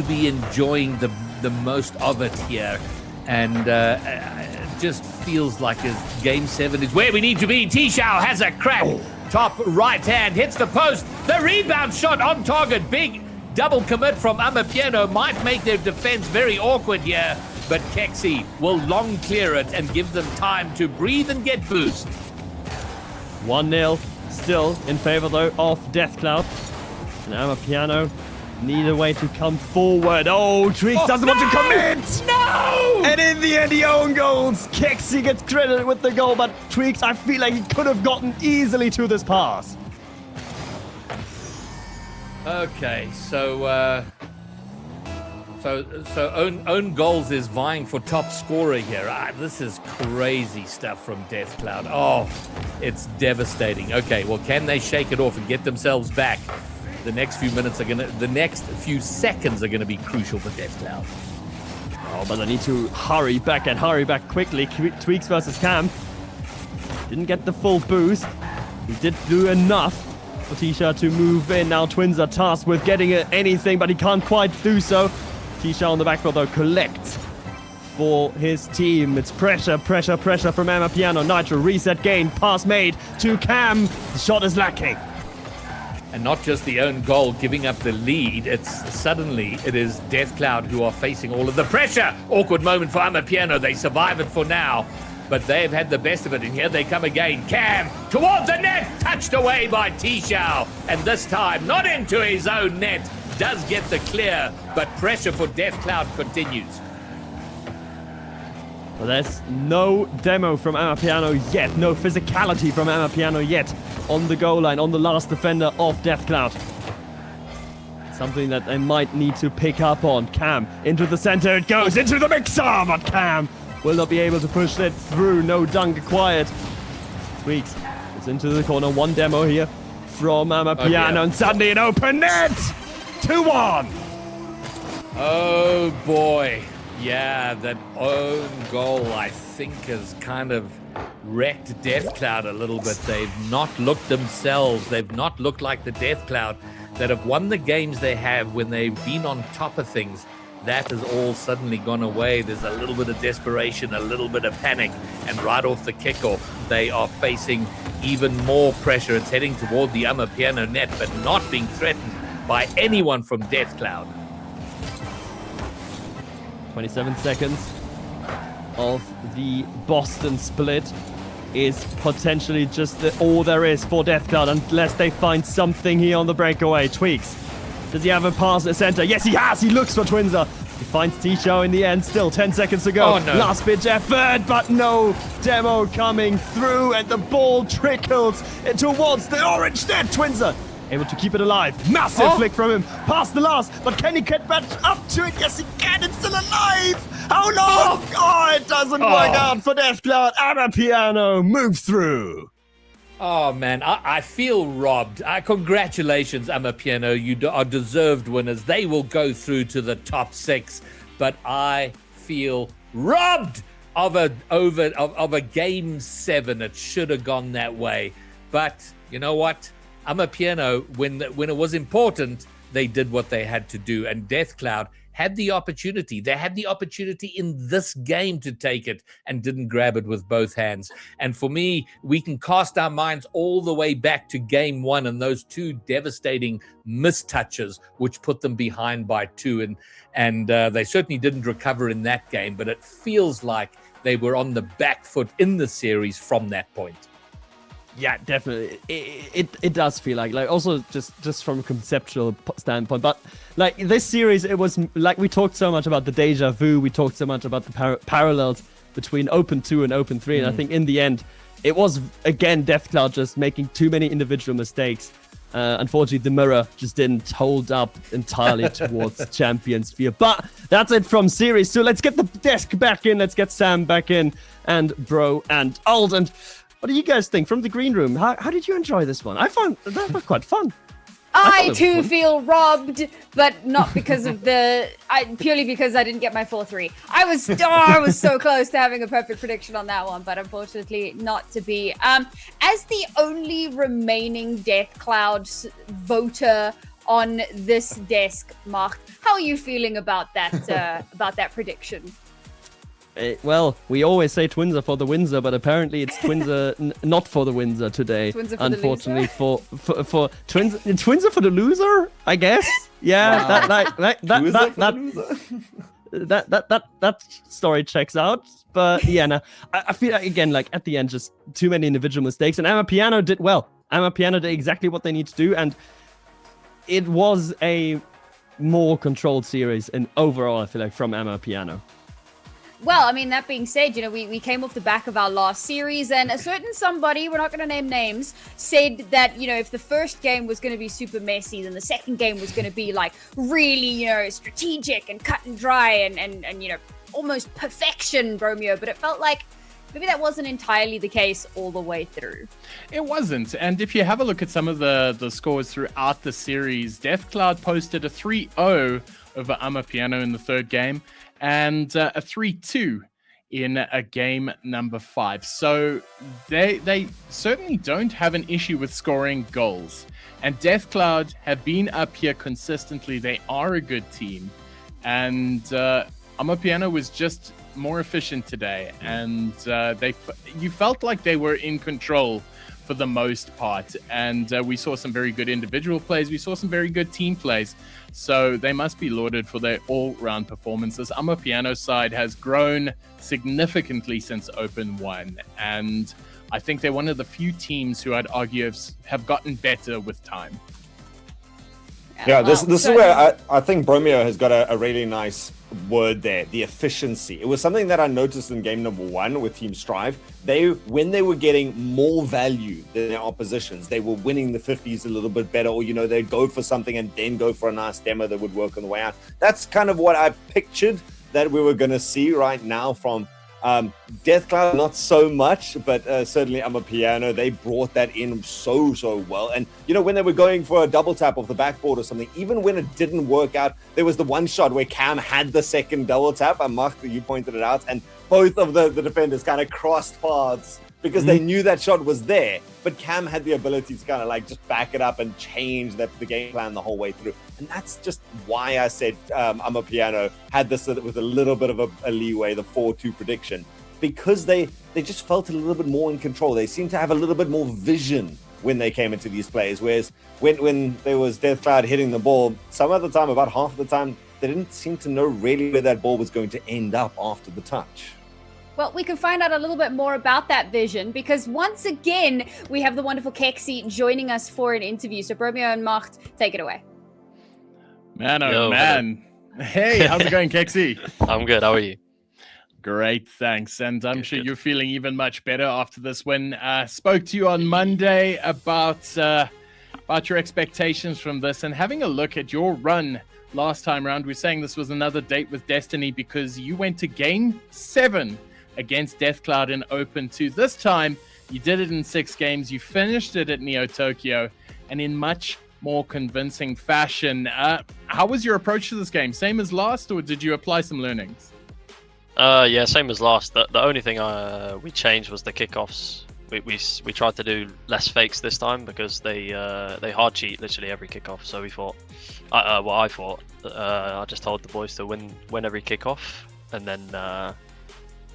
be enjoying the most of it here, and it just feels like game 7 is where we need to be. T-Shao has a crack. Top right hand hits the post. The rebound shot on target. Big double commit from Amapiano might make their defense very awkward here. But Kexi will long clear it and give them time to breathe and get boost. 1-0 still in favor, though, of Deathcloud. And Amapiano need a way to come forward. Oh, Tweaks doesn't want to commit! No! And in the end, he own goals. Kexi gets credited with the goal, but Tweaks, I feel like he could have gotten easily to this pass. Okay, so own goals is vying for top scorer here. This is crazy stuff from Deathcloud. Oh, it's devastating. Okay, well, can they shake it off and get themselves back? The next few seconds are gonna be crucial for Deathcloud. Oh, but I need to hurry back quickly. Tweaks versus Cam. Didn't get the full boost. He did do enough for Tisha to move in. Now Twins are tasked with getting anything, but he can't quite do so. Tisha on the back row, though, collects for his team. It's pressure from Amapiano. Nitro, reset gain, pass made to Cam. The shot is lacking. And not just the own goal giving up the lead, it is Deathcloud who are facing all of the pressure. Awkward moment for Amapiano. They survive it for now, but they've had the best of it, and here they come again. Cam towards the net, touched away by T-Shao, and this time not into his own net. Does get the clear, but pressure for Deathcloud continues. Well, there's no demo from Amapiano yet, no physicality from Amapiano yet on the goal line, on the last defender of Deathcloud. Something that they might need to pick up on. Cam into the center, it goes into the mixer, but Cam will not be able to push it through. No dunk acquired. Tweaks is into the corner. One demo here from Amapiano, and suddenly an open net. 2-1. Oh boy. Yeah, that own goal, I think, has kind of wrecked Deathcloud a little bit. They've not looked themselves. They've not looked like the Deathcloud that have won the games they have when they've been on top of things. That has all suddenly gone away. There's a little bit of desperation, a little bit of panic, and right off the kickoff, they are facing even more pressure. It's heading toward the Amapiano net, but not being threatened by anyone from Deathcloud. 27 seconds of the Boston split is potentially just all there is for Deathcloud, unless they find something here on the breakaway. Tweaks. Does he have a pass at center? Yes, he has. He looks for Twinza. He finds T-Show in the end. Still 10 seconds to go. Oh, no. Last pitch effort, but no demo coming through, and the ball trickles towards the orange net. Twinza able to keep it alive. Massive flick from him, past the last, but can he get back up to it? Yes, he can. It's still alive. How long? Oh, it doesn't work out for Deathcloud. Amapiano moves through. Oh man, I feel robbed. Congratulations, Amapiano. You are deserved winners. They will go through to the top 6, but I feel robbed of a game 7. It should have gone that way. But you know what? Amapiano, when it was important, they did what they had to do, and Deathcloud had the opportunity. They had the opportunity in this game to take it and didn't grab it with both hands. And for me, we can cast our minds all the way back to game 1 and those 2 devastating mistouches, which put them behind by 2. And they certainly didn't recover in that game, but it feels like they were on the back foot in the series from that point. Yeah, definitely. It does feel like also just from a conceptual standpoint, but like this series, it was like we talked so much about the deja vu, we talked so much about the parallels between Open 2 and Open 3, and I think in the end, it was again Deathcloud just making too many individual mistakes. Unfortunately, the mirror just didn't hold up entirely towards Champion Sphere. But that's it from series. So let's get the desk back in. Let's get Sam back in, and Bro and Ald. And what do you guys think from the green room? How did you enjoy this one? I found that was quite fun. I too feel robbed, but not because of purely because I didn't get my 4-3. I was so close to having a perfect prediction on that one, but unfortunately not to be. As the only remaining Deathcloud voter on this desk, Mark, how are you feeling about that prediction? Well, we always say Twins are for the Windsor, but apparently it's Twins are not for the Windsor today. Twins are for unfortunately, for Twins are for the loser, I guess. Yeah, that story checks out. But yeah, no, I feel like, again, like at the end, just too many individual mistakes. And Amapiano did well. Amapiano did exactly what they need to do, and it was a more controlled series. And overall, I feel like from Amapiano. Well, I mean, that being said, we came off the back of our last series, and a certain somebody, we're not going to name names, said that, if the first game was going to be super messy, then the second game was going to be, like, really, strategic and cut and dry and almost perfection, Bromeo. But it felt like maybe that wasn't entirely the case all the way through. It wasn't. And if you have a look at some of the scores throughout the series, Deathcloud posted a 3-0 over Amapiano in the third game, and a 3-2 in a game number 5. So they certainly don't have an issue with scoring goals. And Deathcloud have been up here consistently. They are a good team. And Amapiano was just more efficient today. And you felt like they were in control for the most part. And we saw some very good individual plays. We saw some very good team plays. So they must be lauded for their all-round performances. Amapiano's side has grown significantly since Open 1. And I think they're one of the few teams who I'd argue have gotten better with time. Yeah, this is where I think Bromeo has got a really nice word there, the efficiency. It was something that I noticed in game number 1 with Team Strive. When they were getting more value than their oppositions, they were winning the 50s a little bit better, or, they'd go for something and then go for a nice demo that would work on the way out. That's kind of what I pictured that we were going to see right now from Deathcloud, not so much, but certainly Amapiano. They brought that in so well. And when they were going for a double tap off the backboard or something, even when it didn't work out, there was the one shot where Cam had the second double tap. Mark, you pointed it out, and both of the defenders kind of crossed paths because they knew that shot was there. But Cam had the ability to kind of like just back it up and change the game plan the whole way through. And that's just why I said Amapiano had this with a little bit of a leeway, the 4-2 prediction, because they just felt a little bit more in control. They seemed to have a little bit more vision when they came into these plays, whereas when there was Deathcloud hitting the ball, some of the time, about half of the time, they didn't seem to know really where that ball was going to end up after the touch. Well, we can find out a little bit more about that vision, because once again, we have the wonderful Keksi joining us for an interview. So Bromeo and Macht, take it away. Man, oh man. Hey, how's it going, Keksi? I'm good. How are you? Great, thanks. And I'm sure you're feeling even much better after this win. Spoke to you on Monday about about your expectations from this and having a look at your run last time round. We're saying this was another date with Destiny because you went to Game 7 against Deathcloud in Open 2. This time, you did it in 6 games. You finished it at Neo Tokyo and in much more convincing fashion. How was your approach to this game? Same as last, or did you apply some learnings? Yeah, same as last. The only thing we changed was the kickoffs. We tried to do less fakes this time because they hard cheat literally every kickoff. So we thought, I thought, I just told the boys to win every kickoff, and then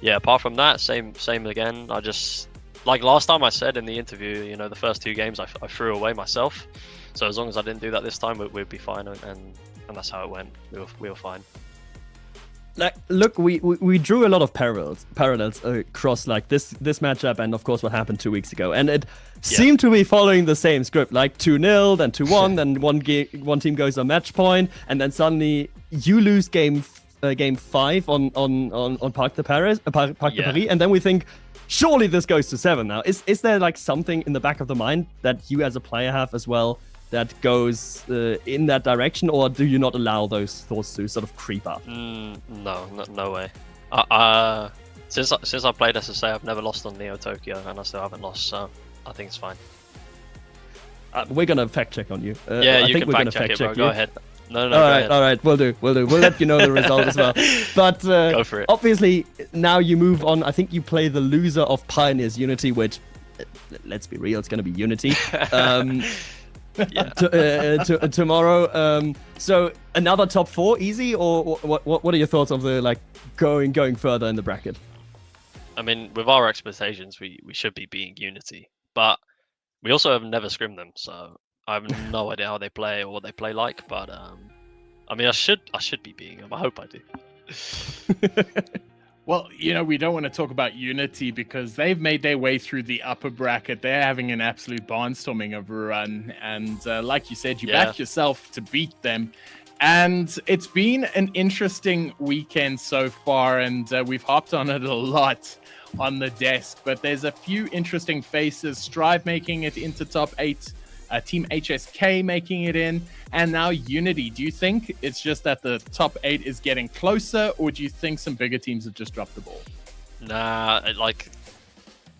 yeah, apart from that, same again. I just, like last time I said in the interview, you know, the first 2 games I threw away myself. So as long as I didn't do that this time, we'd be fine, and that's how it went. We were fine. Like, look, we drew a lot of parallels across like this matchup, and of course what happened 2 weeks ago, and it seemed to be following the same script, like 2-0, then 2-1, then one team goes on match point, and then suddenly you lose game 5 on Parc de Paris, and then we think, surely this goes to 7 now. Is there like something in the back of the mind that you as a player have as well that goes in that direction, or do you not allow those thoughts to sort of creep up? No way. Since I played SSA, I've never lost on Neo Tokyo, and I still haven't lost, so I think it's fine. We're gonna fact check on you. Yeah, I you think can we're gonna fact check it, bro. you. Go ahead. No, All right, we'll do. We'll let you know the result as well. But Go for it. Obviously, now you move on. I think you play the loser of Pioneers Unity, which, let's be real, it's gonna be Unity. Tomorrow. So another top 4 easy, or what are your thoughts of the like going further in the bracket? I mean, with our expectations, we should be beating Unity, but we also have never scrimmed them, so I have no idea how they play or what they play like. But I mean, I should be beating them. I hope I do. Well, you know, we don't want to talk about Unity because they've made their way through the upper bracket. They're having an absolute barnstorming of a run. And like you said, you backed yourself to beat them. And it's been an interesting weekend so far, and we've hopped on it a lot on the desk. But there's a few interesting faces. Strive making it into top 8. Team HSK making it in, and now Unity. Do you think it's just that the top 8 is getting closer, or do you think some bigger teams have just dropped the ball? Nah, like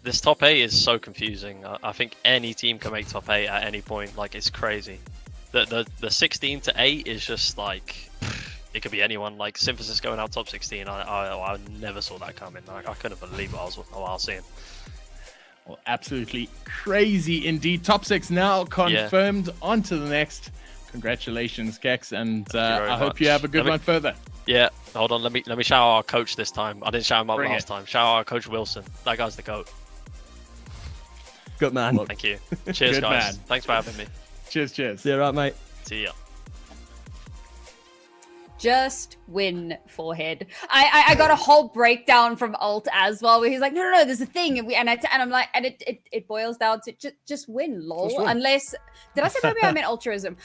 this top 8 is so confusing. I think any team can make top 8 at any point. Like, it's crazy. The 16 to 8 is just like, it could be anyone. Like Synthesis going out top 16. I never saw that coming. I couldn't believe what I was seeing. Well, absolutely crazy indeed. Top 6 now confirmed. On to the next. Congratulations, Kex, and I hope you have a good one further. Yeah, hold on. Let me shout out our coach this time. I didn't shout him out last time. Shout out our coach Wilson. That guy's the GOAT. Good man. Thank you. Cheers, Good guys. man. Thanks for having me. Cheers. See you right, mate. See ya. Just win, forehead. I got a whole breakdown from Alt as well, where he's like, no, there's a thing, and I'm like, and it boils down to just win, lol. Just win. Unless, did I say maybe I meant altruism?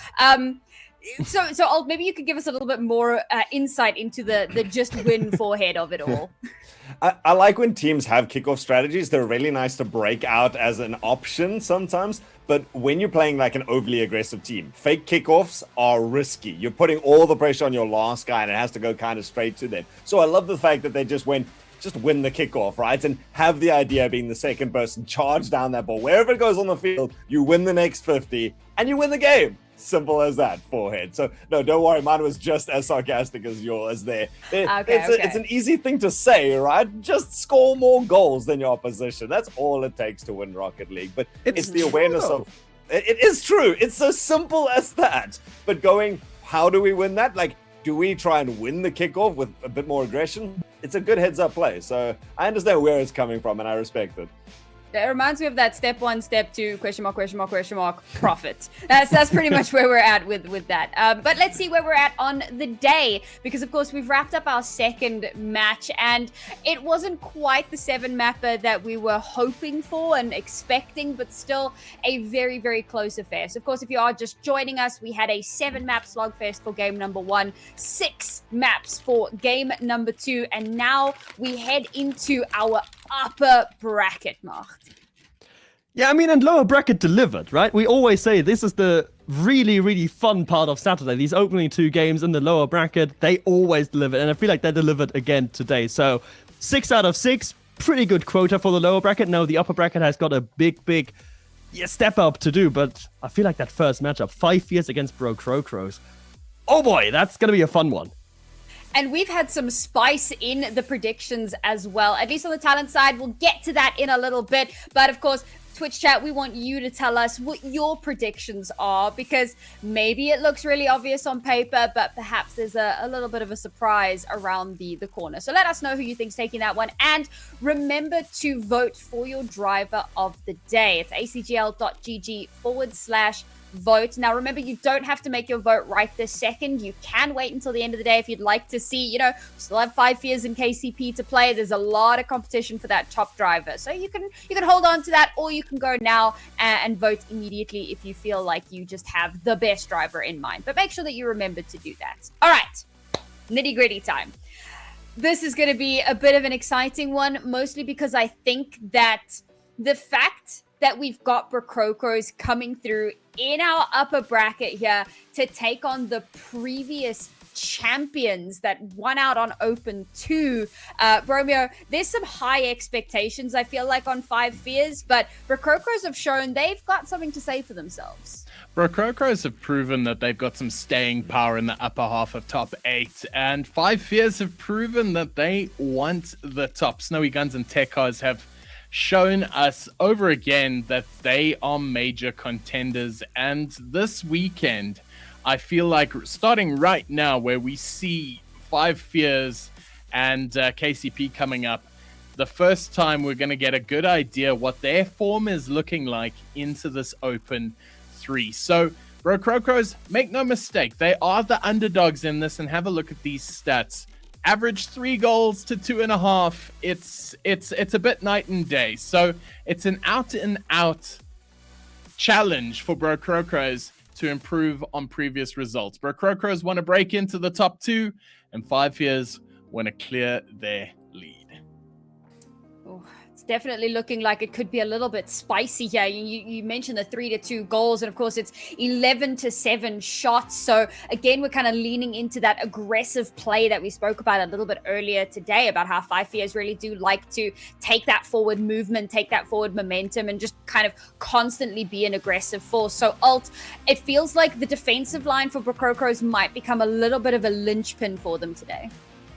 So Alt, maybe you could give us a little bit more insight into the just win forehead of it all. I like when teams have kickoff strategies. They're really nice to break out as an option sometimes. But when you're playing like an overly aggressive team, fake kickoffs are risky. You're putting all the pressure on your last guy, and it has to go kind of straight to them. So I love the fact that they just win the kickoff, right? And have the idea being the second person, charge down that ball. Wherever it goes on the field, you win the next 50, and you win the game. Simple as that, forehead. So no, don't worry, mine was just as sarcastic as yours there. It's an easy thing to say, right? Just score more goals than your opposition. That's all it takes to win Rocket League. But it's the awareness of it is true. It's so simple as that. But how do we win that? Like, do we try and win the kickoff with a bit more aggression? It's a good heads up play. So I understand where it's coming from, and I respect it. It reminds me of that step 1, step 2, question mark, profit. That's pretty much where we're at with that. But let's see where we're at on the day, because of course we've wrapped up our second match, and it wasn't quite the 7-mapper that we were hoping for and expecting, but still a very, very close affair. So of course, if you are just joining us, we had a 7-map slugfest for game number 1, 6 maps for game number 2, and now we head into our upper bracket, Mark. Yeah, I mean, and lower bracket delivered, right? We always say this is the really, really fun part of Saturday. These opening 2 games in the lower bracket, they always deliver. And I feel like they delivered again today. So 6 out of 6, pretty good quota for the lower bracket. Now the upper bracket has got a big step up to do. But I feel like that first matchup, 5 Fears against Bro Crocros. Oh boy, that's going to be a fun one. And we've had some spice in the predictions as well, at least on the talent side. We'll get to that in a little bit. But of course, Twitch chat, we want you to tell us what your predictions are, because maybe it looks really obvious on paper, but perhaps there's a little bit of a surprise around the corner. So let us know who you think's taking that one. And remember to vote for your driver of the day. It's acgl.gg/vote. Now, remember, you don't have to make your vote right this second. You can wait until the end of the day if you'd like to see, we still have 5 Fears in KCP to play. There's a lot of competition for that top driver. So you can hold on to that, or you can go now and vote immediately if you feel like you just have the best driver in mind. But make sure that you remember to do that. All right, nitty-gritty time. This is going to be a bit of an exciting one, mostly because I think that the fact that we've got Brocrocos coming through in our upper bracket here to take on the previous champions that won out on Open 2. Bromeo, there's some high expectations, I feel like, on 5 Fears, but Brocrocos have shown they've got something to say for themselves. Brocrocos have proven that they've got some staying power in the upper half of top 8, and 5 Fears have proven that they want the top. Snowy Guns and Tech Cars have shown us over again that they are major contenders. And this weekend, I feel like starting right now, where we see 5 Fears and KCP coming up, the first time we're going to get a good idea what their form is looking like into this Open 3. So, Brocrocos, make no mistake, they are the underdogs in this, and have a look at these stats. Average 3 goals to 2.5. It's a bit night and day. So it's an out and out challenge for Brocrocos to improve on previous results. Brocrocos want to break into the top 2, and 5 Fears want to clear their lead. Oh, it's definitely looking like it could be a little bit spicy here. You mentioned the 3-2 goals, and of course it's 11-7 shots. So again, we're kind of leaning into that aggressive play that we spoke about a little bit earlier today, about how 5 Fears really do like to take that forward movement, take that forward momentum, and just kind of constantly be an aggressive force. So Alt, it feels like the defensive line for Brocrocos might become a little bit of a linchpin for them today.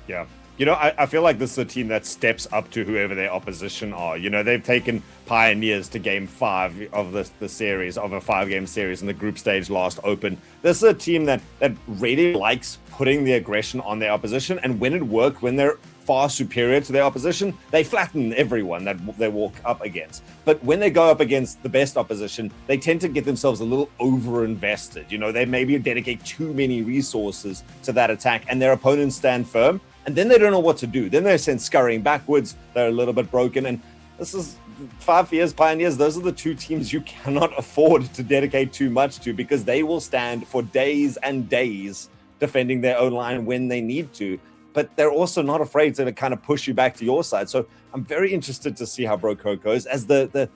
Yeah. I feel like this is a team that steps up to whoever their opposition are. They've taken Pioneers to game 5 of the series, of a 5-game series in the group stage last Open. This is a team that really likes putting the aggression on their opposition, and when it works, when they're far superior to their opposition, they flatten everyone that they walk up against. But when they go up against the best opposition, they tend to get themselves a little over-invested. They maybe dedicate too many resources to that attack, and their opponents stand firm. And then they don't know what to do. Then they're sent scurrying backwards. They're a little bit broken. And this is 5 Fears, Pioneers. Those are the 2 teams you cannot afford to dedicate too much to, because they will stand for days and days defending their own line when they need to. But they're also not afraid to kind of push you back to your side. So I'm very interested to see how Broco goes as the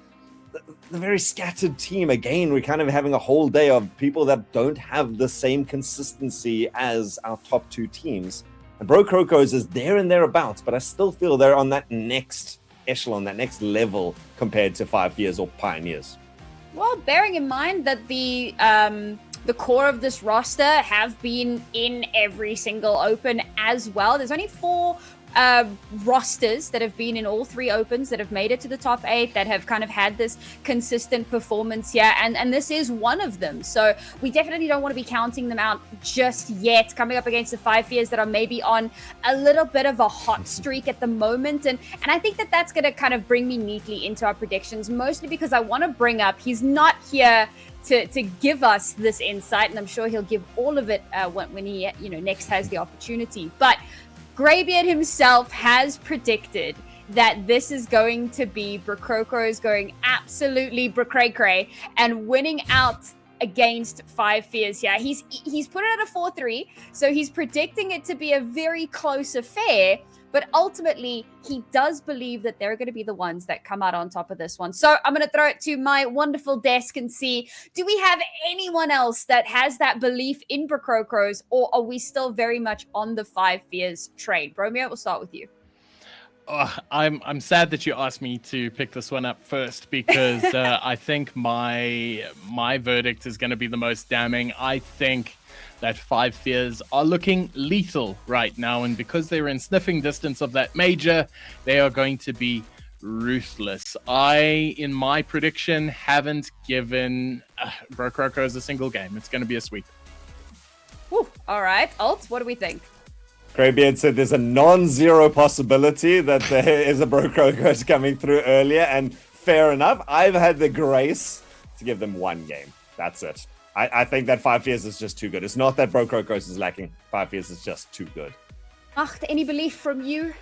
very scattered team. Again, we're kind of having a whole day of people that don't have the same consistency as our top 2 teams. And Brocrocos is there and thereabouts, but I still feel they're on that next echelon, that next level compared to 5 Fears or Pioneers. Well, bearing in mind that the core of this roster have been in every single Open as well. There's only 4 rosters that have been in all 3 Opens that have made it to the top 8, that have kind of had this consistent performance here, and this is one of them. So we definitely don't want to be counting them out just yet, coming up against the 5 Fears that are maybe on a little bit of a hot streak at the moment. And I think that that's going to kind of bring me neatly into our predictions, mostly because I want to bring up, he's not here to give us this insight, and I'm sure he'll give all of it when he next has the opportunity. But Greybeard himself has predicted that this is going to be Brocrocos going absolutely Brocray and winning out against 5 Fears here. He's put it at a 4-3, so he's predicting it to be a very close affair. but ultimately he does believe that they're going to be the ones that come out on top of this one. So I'm going to throw it to my wonderful desk and see, do we have anyone else that has that belief in Brocrocros, or are we still very much on the 5 Fears train? Bromeo, we'll start with you. I'm sad that you asked me to pick this one up first, because I think my verdict is going to be the most damning. I think that 5 Fears are looking lethal right now, and because they're in sniffing distance of that major, they are going to be ruthless. In my prediction, haven't given Brocrocros a single game. It's going to be a sweep. Whew. All right, Alt, what do we think? Greybeard said there's a non-zero possibility that there is a Brocrocros coming through earlier, and fair enough. I've had the grace to give them 1 game. That's it. I think that 5 Fears is just too good. It's not that Brocrocros is lacking. 5 Fears is just too good. Acht, any belief from you?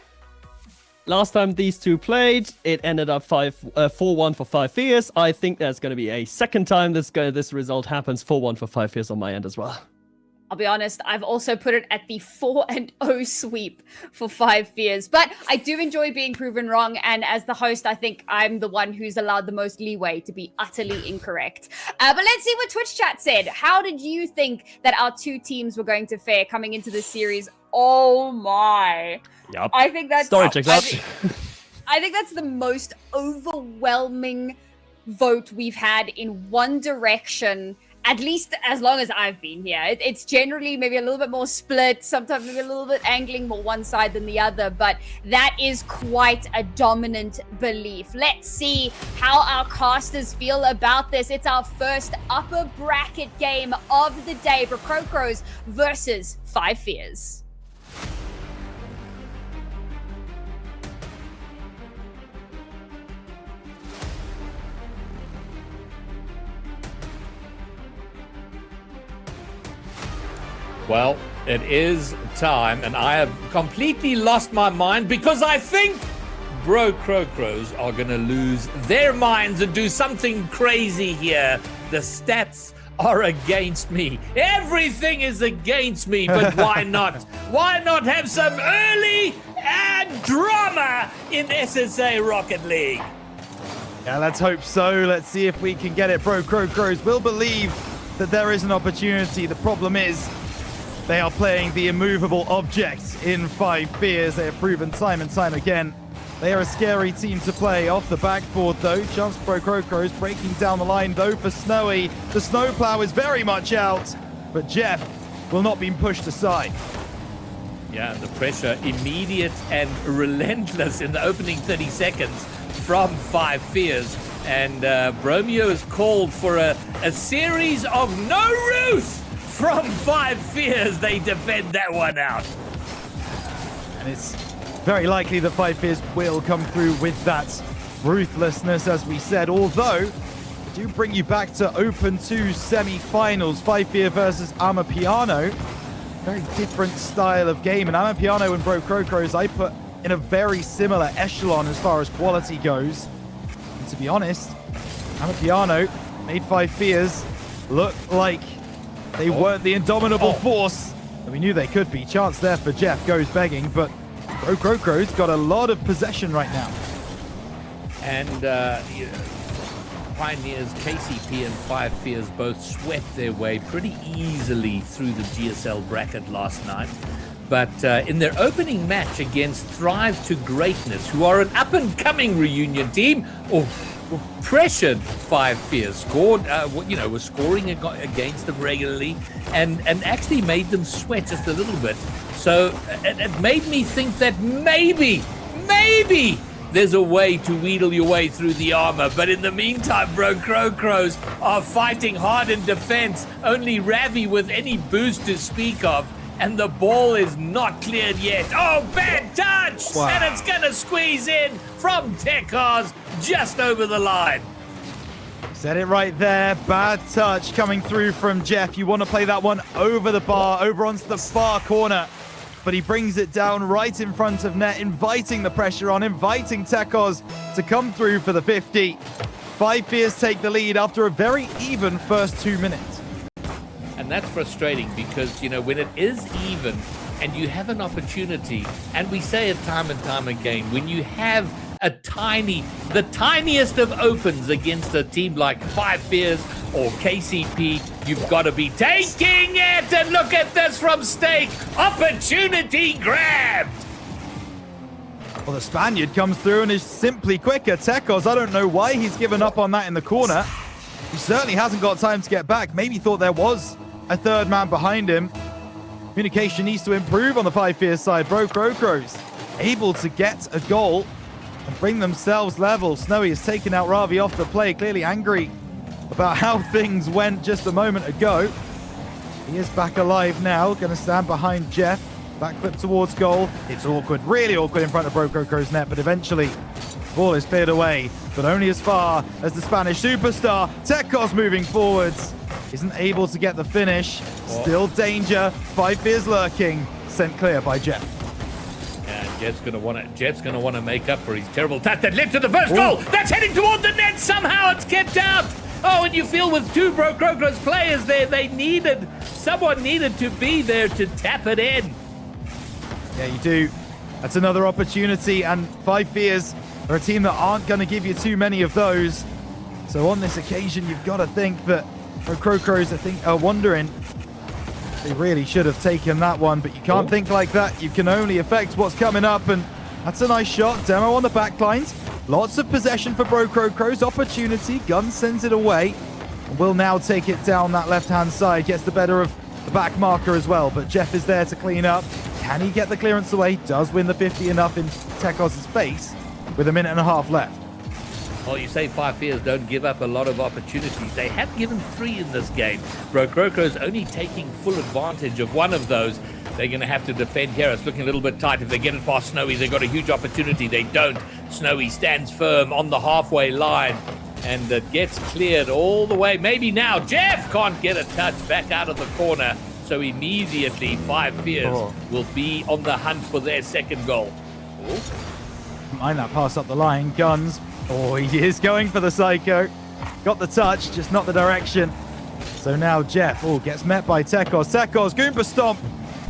Last time these two played, it ended up 4-1 for 5 Fears. I think there's going to be a second time this result happens. 4-1 for 5 Fears on my end as well. I'll be honest, I've also put it at the 4-0 sweep for 5 Fears. But I do enjoy being proven wrong, and as the host, I think I'm the one who's allowed the most leeway to be utterly incorrect. But let's see what Twitch chat said. How did you think that our 2 teams were going to fare coming into this series? Oh my. Yep. I think that's... Story checks out. I think that's the most overwhelming vote we've had in one direction, at least as long as I've been here. It's generally maybe a little bit more split, sometimes maybe a little bit angling more one side than the other, but that is quite a dominant belief. Let's see how our casters feel about this. It's our first upper bracket game of the day, Brocrocros versus 5 Fears. Well, it is time, and I have completely lost my mind because I think Brocrocros are going to lose their minds and do something crazy here. The stats are against me. Everything is against me, but why not? Why not have some early and drama in SSA Rocket League? Yeah, let's hope so. Let's see if we can get it. Brocrocros will believe that there is an opportunity. The problem is, they are playing the immovable object in 5 Fears. They have proven time and time again. They are a scary team to play. Off the backboard, though. Chance for Brocrocros breaking down the line, though, for Snowy. The snowplow is very much out, but Jeff will not be pushed aside. Yeah, the pressure immediate and relentless in the opening 30 seconds from 5 Fears. And Bromeo is called for a series of no roof from 5 Fears. They defend that one out. And it's very likely that 5 Fears will come through with that ruthlessness, as we said. Although, I do bring you back to Open 2 semi-finals. 5 Fear versus Amapiano. Very different style of game. And Amapiano and Brocrocros, I put in a very similar echelon as far as quality goes. And to be honest, Amapiano made 5 Fears look like they weren't the indomitable force that we knew they could be. Chance there for Jeff, goes begging, but Brocrocros got a lot of possession right now. And Pioneers, KCP and 5 Fears both swept their way pretty easily through the GSL bracket last night. But in their opening match against Thrive to Greatness, who are an up-and-coming reunion team, pressured 5 Fears, scored, was scoring against them regularly, and actually made them sweat just a little bit. So it made me think that maybe there's a way to wheedle your way through the armor. But in the meantime, Brocrocros are fighting hard in defense. Only Ravi with any boost to speak of. And the ball is not cleared yet. Oh, bad touch! Wow. And it's going to squeeze in from Tekars just over the line. Said it right there. Bad touch coming through from Jeff. You want to play that one over the bar, over onto the far corner. But he brings it down right in front of net, inviting the pressure on, inviting Tekos to come through for the 50. 5 Fears take the lead after a very even first 2 minutes. And that's frustrating because, you know, when it is even and you have an opportunity, and we say it time and time again, when you have the tiniest of opens against a team like Five Fears or KCP, you've got to be taking it. And look at this from Stake. Opportunity grabbed. Well, the Spaniard comes through and is simply quicker. Tekos, I don't know why he's given up on that in the corner. He certainly hasn't got time to get back. Maybe thought there was a third man behind him. Communication needs to improve on the Five Fears side. Crocros able to get a goal and bring themselves level. Snowy has taken out Ravi off the play, clearly angry about how things went just a moment ago. He is back alive now, going to stand behind Jeff. Backflip towards goal. It's awkward, really awkward in front of Crocro's net, but eventually ball is cleared away, but only as far as the Spanish superstar. Tekos moving forwards. Isn't able to get the finish. Still danger. Five Fears lurking. Sent clear by Jeff. And Jeff's gonna want to make up for his terrible touch that led to the first goal. That's heading toward the net. Somehow it's kept out. Oh, and you feel with two Crocro's players there, someone needed to be there to tap it in. Yeah, you do. That's another opportunity, and Five Fears are a team that aren't going to give you too many of those. So on this occasion, you've got to think that Crocros are wondering they really should have taken that one, but you can't think like that. You can only affect what's coming up, and that's a nice shot. Demo on the back lines. Lots of possession for Crocros. Opportunity. Gun sends it away. And will now take it down that left-hand side. Gets the better of the back marker as well, but Jeff is there to clean up. Can he get the clearance away? Does win the 50 enough in Tekos' face with a minute and a half left. Well, you say Five Fears don't give up a lot of opportunities. They have given 3 in this game. Crocro's only taking full advantage of one of those. They're going to have to defend here. It's looking a little bit tight. If they get it past Snowy, they've got a huge opportunity. They don't. Snowy stands firm on the halfway line, and it gets cleared all the way. Maybe now Jeff can't get a touch back out of the corner. So immediately, Five Fears will be on the hunt for their second goal. Mind that pass up the line. Guns. Oh, he is going for the Psycho. Got the touch, just not the direction. So now Jeff gets met by Tekos. Tekos, Goomba Stomp.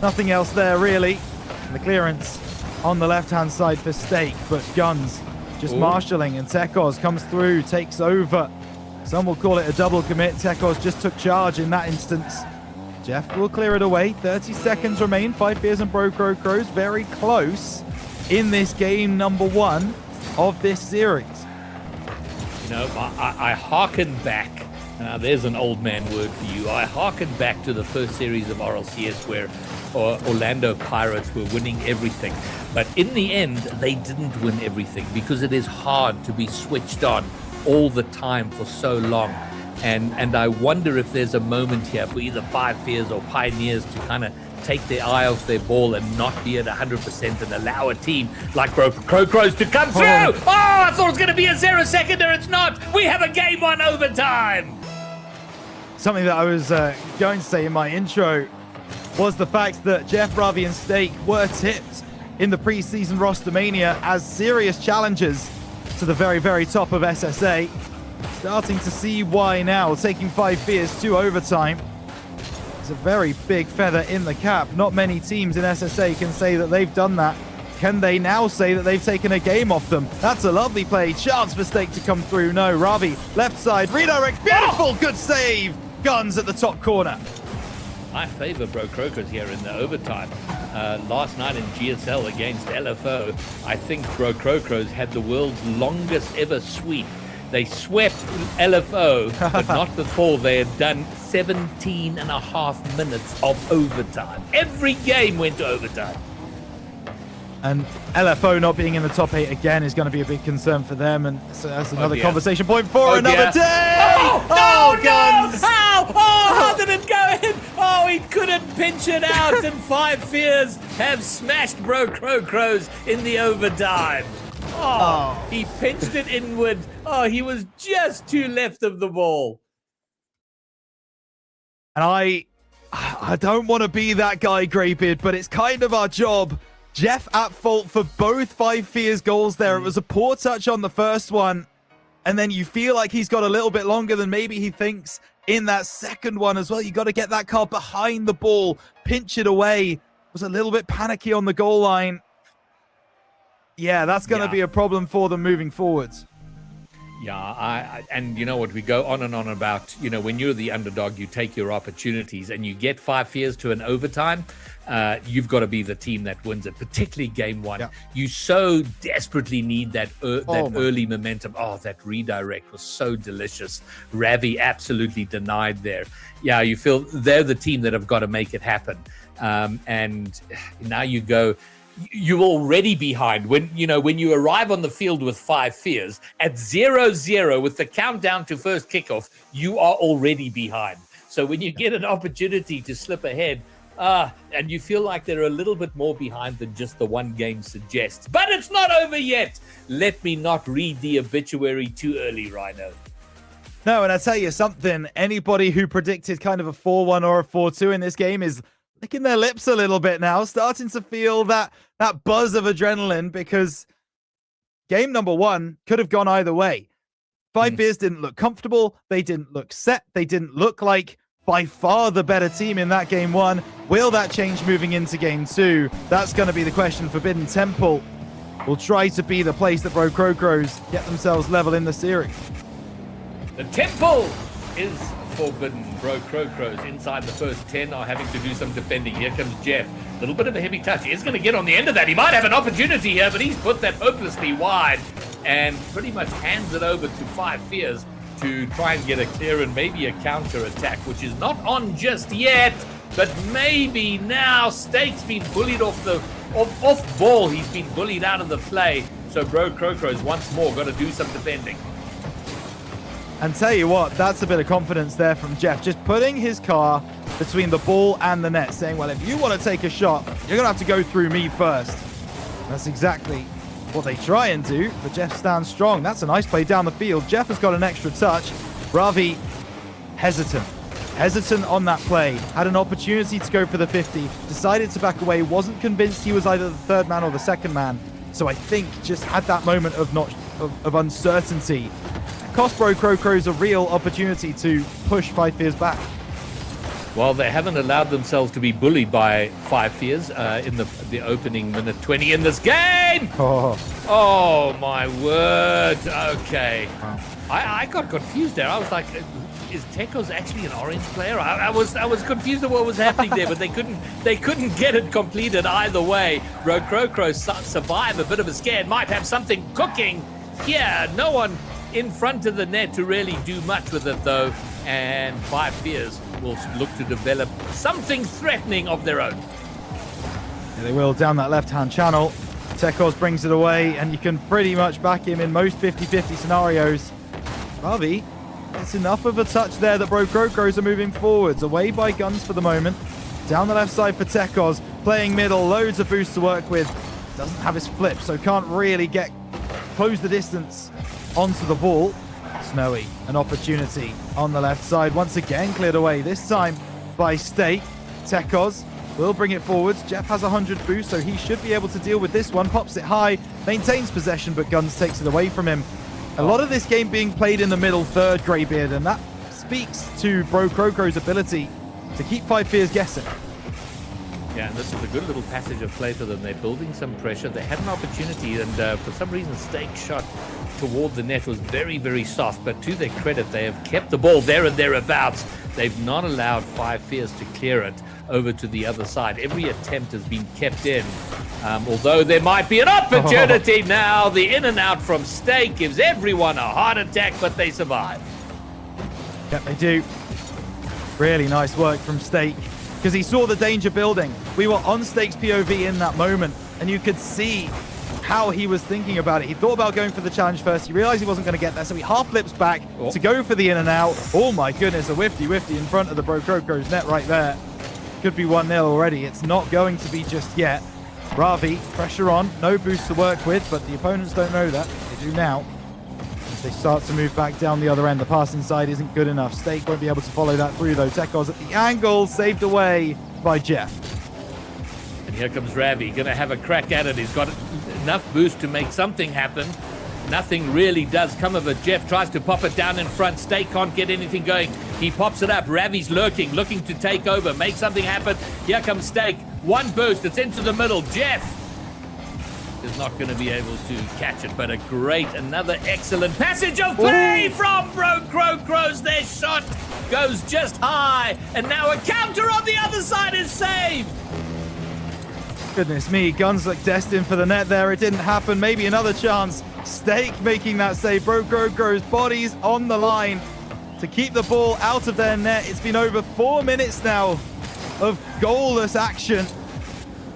Nothing else there, really. And the clearance on the left-hand side for Stake, but Guns just marshalling, and Tekos comes through, takes over. Some will call it a double commit. Tekos just took charge in that instance. Jeff will clear it away. 30 seconds remain. Five Fears and Crocros very close in this game number 1 of this series. You know, I hearken back. Now, there's an old man word for you. I hearken back to the first series of RLCS where Orlando Pirates were winning everything. But in the end, they didn't win everything because it is hard to be switched on all the time for so long. And I wonder if there's a moment here for either Five Fears or Pioneers to kind of take their eye off their ball and not be at 100% and allow a team like Crocros to come through. Oh, I thought it was going to be a 0-seconder. It's not. We have a game 1 overtime. Something that I was going to say in my intro was the fact that Jeff, Ravi, and Stake were tipped in the preseason roster mania as serious challengers to the very, very top of SSA. Starting to see why now, taking Five Fears to overtime. It's a very big feather in the cap. Not many teams in SSA can say that they've done that. Can they now say that they've taken a game off them? That's a lovely play. Chance for Stake to come through. No, Ravi, left side, redirect. Beautiful, good save. Guns at the top corner. I favor Crocros here in the overtime. Last night in GSL against LFO, I think Crocros had the world's longest ever sweep. They swept LFO, but not before they had done 17 and a half minutes of overtime. Every game went to overtime. And LFO not being in the top 8 again is going to be a big concern for them. And so that's another conversation point for another day. Oh, Guns! No! How did it go in? Oh, he couldn't pinch it out. And Five Fears have smashed Crocros in the overtime. Oh, he pinched it inward. Oh, he was just too left of the ball. And I don't want to be that guy, Greybeard, but it's kind of our job. Jeff at fault for both Five Fears goals there. It was a poor touch on the first one. and then you feel like he's got a little bit longer than maybe he thinks in that second one as well. You got to get that car behind the ball, pinch it away. Was a little bit panicky on the goal line. Yeah, that's going to be a problem for them moving forwards. Yeah, and you know what, we go on and on about, you know, when you're the underdog, you take your opportunities and you get 5 fears to an overtime, you've got to be the team that wins it, particularly game one. Yeah. You so desperately need that early momentum. Oh, that redirect was so delicious. Ravi absolutely denied there. Yeah, you feel they're the team that have got to make it happen. And now you go... You're already behind when you arrive on the field with 5 fears at 0-0 with the countdown to first kickoff, you are already behind. So when you get an opportunity to slip ahead, and you feel like they're a little bit more behind than just the one game suggests. But it's not over yet. Let me not read the obituary too early, Rhino. No, and I tell you something, anybody who predicted kind of a 4-1 or a 4-2 in this game is licking their lips a little bit now, starting to feel that buzz of adrenaline, because game number 1 could have gone either way. 5 fears didn't look comfortable. They didn't look set. They didn't look like by far the better team in that game 1. Will that change moving into game 2? That's going to be the question. Forbidden Temple will try to be the place that Bro Crocros get themselves level in the series. The Temple is forbidden. Bro Crocros inside the first 10 are having to do some defending. Here comes Jeff. A little bit of a heavy touch. He's going to get on the end of that. He might have an opportunity here, but he's put that hopelessly wide and pretty much hands it over to 5 fears to try and get a clear and maybe a counter attack, which is not on just yet, but maybe now. Steak's been bullied off ball. He's been bullied out of the play. So Bro Crocros once more got to do some defending. And tell you what, that's a bit of confidence there from Jeff. Just putting his car between the ball and the net, saying, well, if you want to take a shot, you're going to have to go through me first. That's exactly what they try and do, but Jeff stands strong. That's a nice play down the field. Jeff has got an extra touch. Ravi, hesitant on that play. Had an opportunity to go for the 50, decided to back away, wasn't convinced he was either the third man or the second man. So I think just had that moment of uncertainty. Cost Bro Crocros a real opportunity to push 5 fears back. Well, they haven't allowed themselves to be bullied by 5 fears in the opening minute 20 in this game. Oh my word. Okay. Wow. I got confused there. I was like, is Tekos actually an orange player? I was confused at what was happening there, but they couldn't get it completed either way. Bro Crocros survive a bit of a scare. Might have something cooking here. No one in front of the net to really do much with it, though, and 5 fears will look to develop something threatening of their own. Yeah, they will down that left-hand channel. Tekos brings it away, and you can pretty much back him in most 50-50 scenarios. Ravi, it's enough of a touch there that Bro Crocros are moving forwards, away by guns for the moment. Down the left side for Tekos, playing middle, loads of boost to work with. Doesn't have his flip, so can't really close the distance onto the ball. Snowy, an opportunity on the left side, once again cleared away, this time by Steak. Tekos will bring it forwards. Jeff has 100 boost, so he should be able to deal with this one. Pops it high, maintains possession, but Guns takes it away from him. A lot of this game being played in the middle third, Greybeard, and that speaks to Bro Crocros' ability to keep 5 fears guessing. Yeah, and this is a good little passage of play for them. They're building some pressure. They had an opportunity, and for some reason, Steak's shot toward the net was very, very soft. But to their credit, they have kept the ball there and thereabouts. They've not allowed 5 fears to clear it over to the other side. Every attempt has been kept in. Although there might be an opportunity now. The in and out from Steak gives everyone a heart attack, but they survive. Yep, they do. Really nice work from Steak, because he saw the danger building. We were on Steak's POV in that moment, and you could see how he was thinking about it. He thought about going for the challenge first. He realized he wasn't going to get there, so he half flips back to go for the in and out. Oh my goodness, a whifty in front of the Bro Crocros net right there. Could be 1-0 already. It's not going to be just yet. Ravi, pressure on, no boost to work with, but the opponents don't know that. They do now. As they start to move back down the other end, the pass inside isn't good enough. Steak won't be able to follow that through though. Tekos at the angle, saved away by Jeff. And here comes Ravi, gonna have a crack at it. He's got enough boost to make something happen. Nothing really does come of it. Jeff tries to pop it down in front. Steak can't get anything going. He pops it up. Ravi's lurking, looking to take over, make something happen. Here comes Steak. One boost. It's into the middle. Jeff is not going to be able to catch it, but another excellent passage of play from Crows. Their shot goes just high, and now a counter on the other side is saved. Goodness me, Guns look destined for the net there. It didn't happen. Maybe another chance. Steak making that save. Crow's bodies on the line to keep the ball out of their net. It's been over 4 minutes now of goalless action,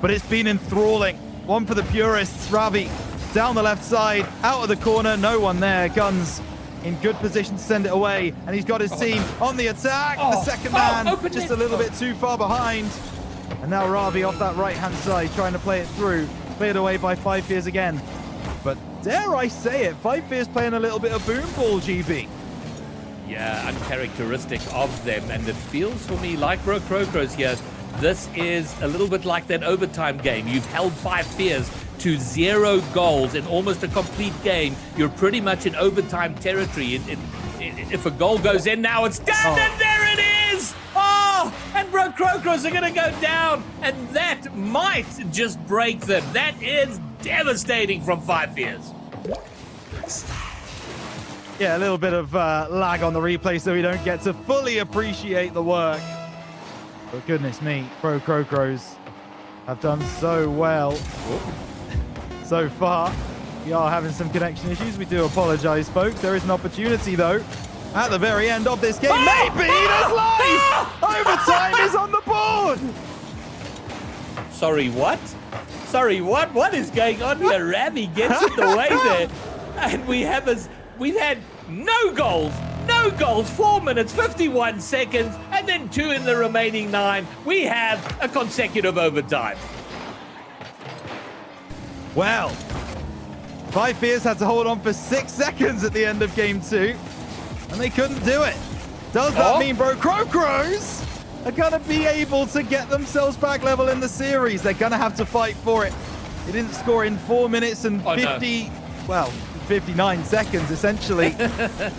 but it's been enthralling. One for the purists. Ravi down the left side, out of the corner. No one there. Guns in good position to send it away, and he's got his team on the attack. The second man just a little bit too far behind. And now Ravi off that right-hand side trying to play it through. Cleared away by Five Fears again. But dare I say it, Five Fears playing a little bit of boom ball, GB. Yeah, uncharacteristic of them. And it feels for me like Crows here. This is a little bit like that overtime game. You've held Five Fears to 0 goals in almost a complete game. You're pretty much in overtime territory. If a goal goes in now, it's done, and there it is! Oh, and Crows are going to go down, and that might just break them. That is devastating from Five Fears. Yeah, a little bit of lag on the replay, so we don't get to fully appreciate the work. But goodness me, Crows have done so well so far. We are having some connection issues. We do apologize, folks. There is an opportunity, though, at the very end of this game. Maybe there's life! Overtime is on the board! Sorry, what? What is going on here? Ravi gets in the way there. And we've had no goals. 4 minutes, 51 seconds, and then 2 in the remaining 9. We have a consecutive overtime. Well, Five Fears had to hold on for 6 seconds at the end of game 2, and they couldn't do it. Does that mean Crows are going to be able to get themselves back level in the series? They're going to have to fight for it. They didn't score in 4 minutes and 59 seconds, essentially,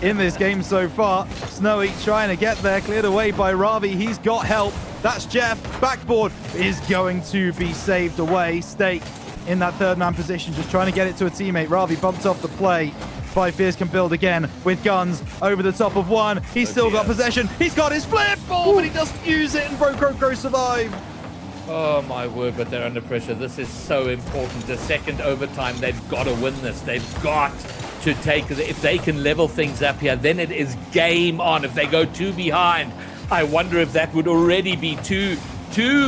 in this game so far. Snowy trying to get there, cleared away by Ravi. He's got help. That's Jeff. Backboard is going to be saved away. Steak in that third man position, just trying to get it to a teammate. Ravi bumped off the play. Five Fears can build again with Guns over the top of one. He's still got possession. He's got his flip ball, but he doesn't use it, and Crows survive. Oh my word, but they're under pressure. This is so important. The second overtime, they've got to win this. They've got to take, if they can level things up here, then it is game on. If they go 2 behind, I wonder if that would already be too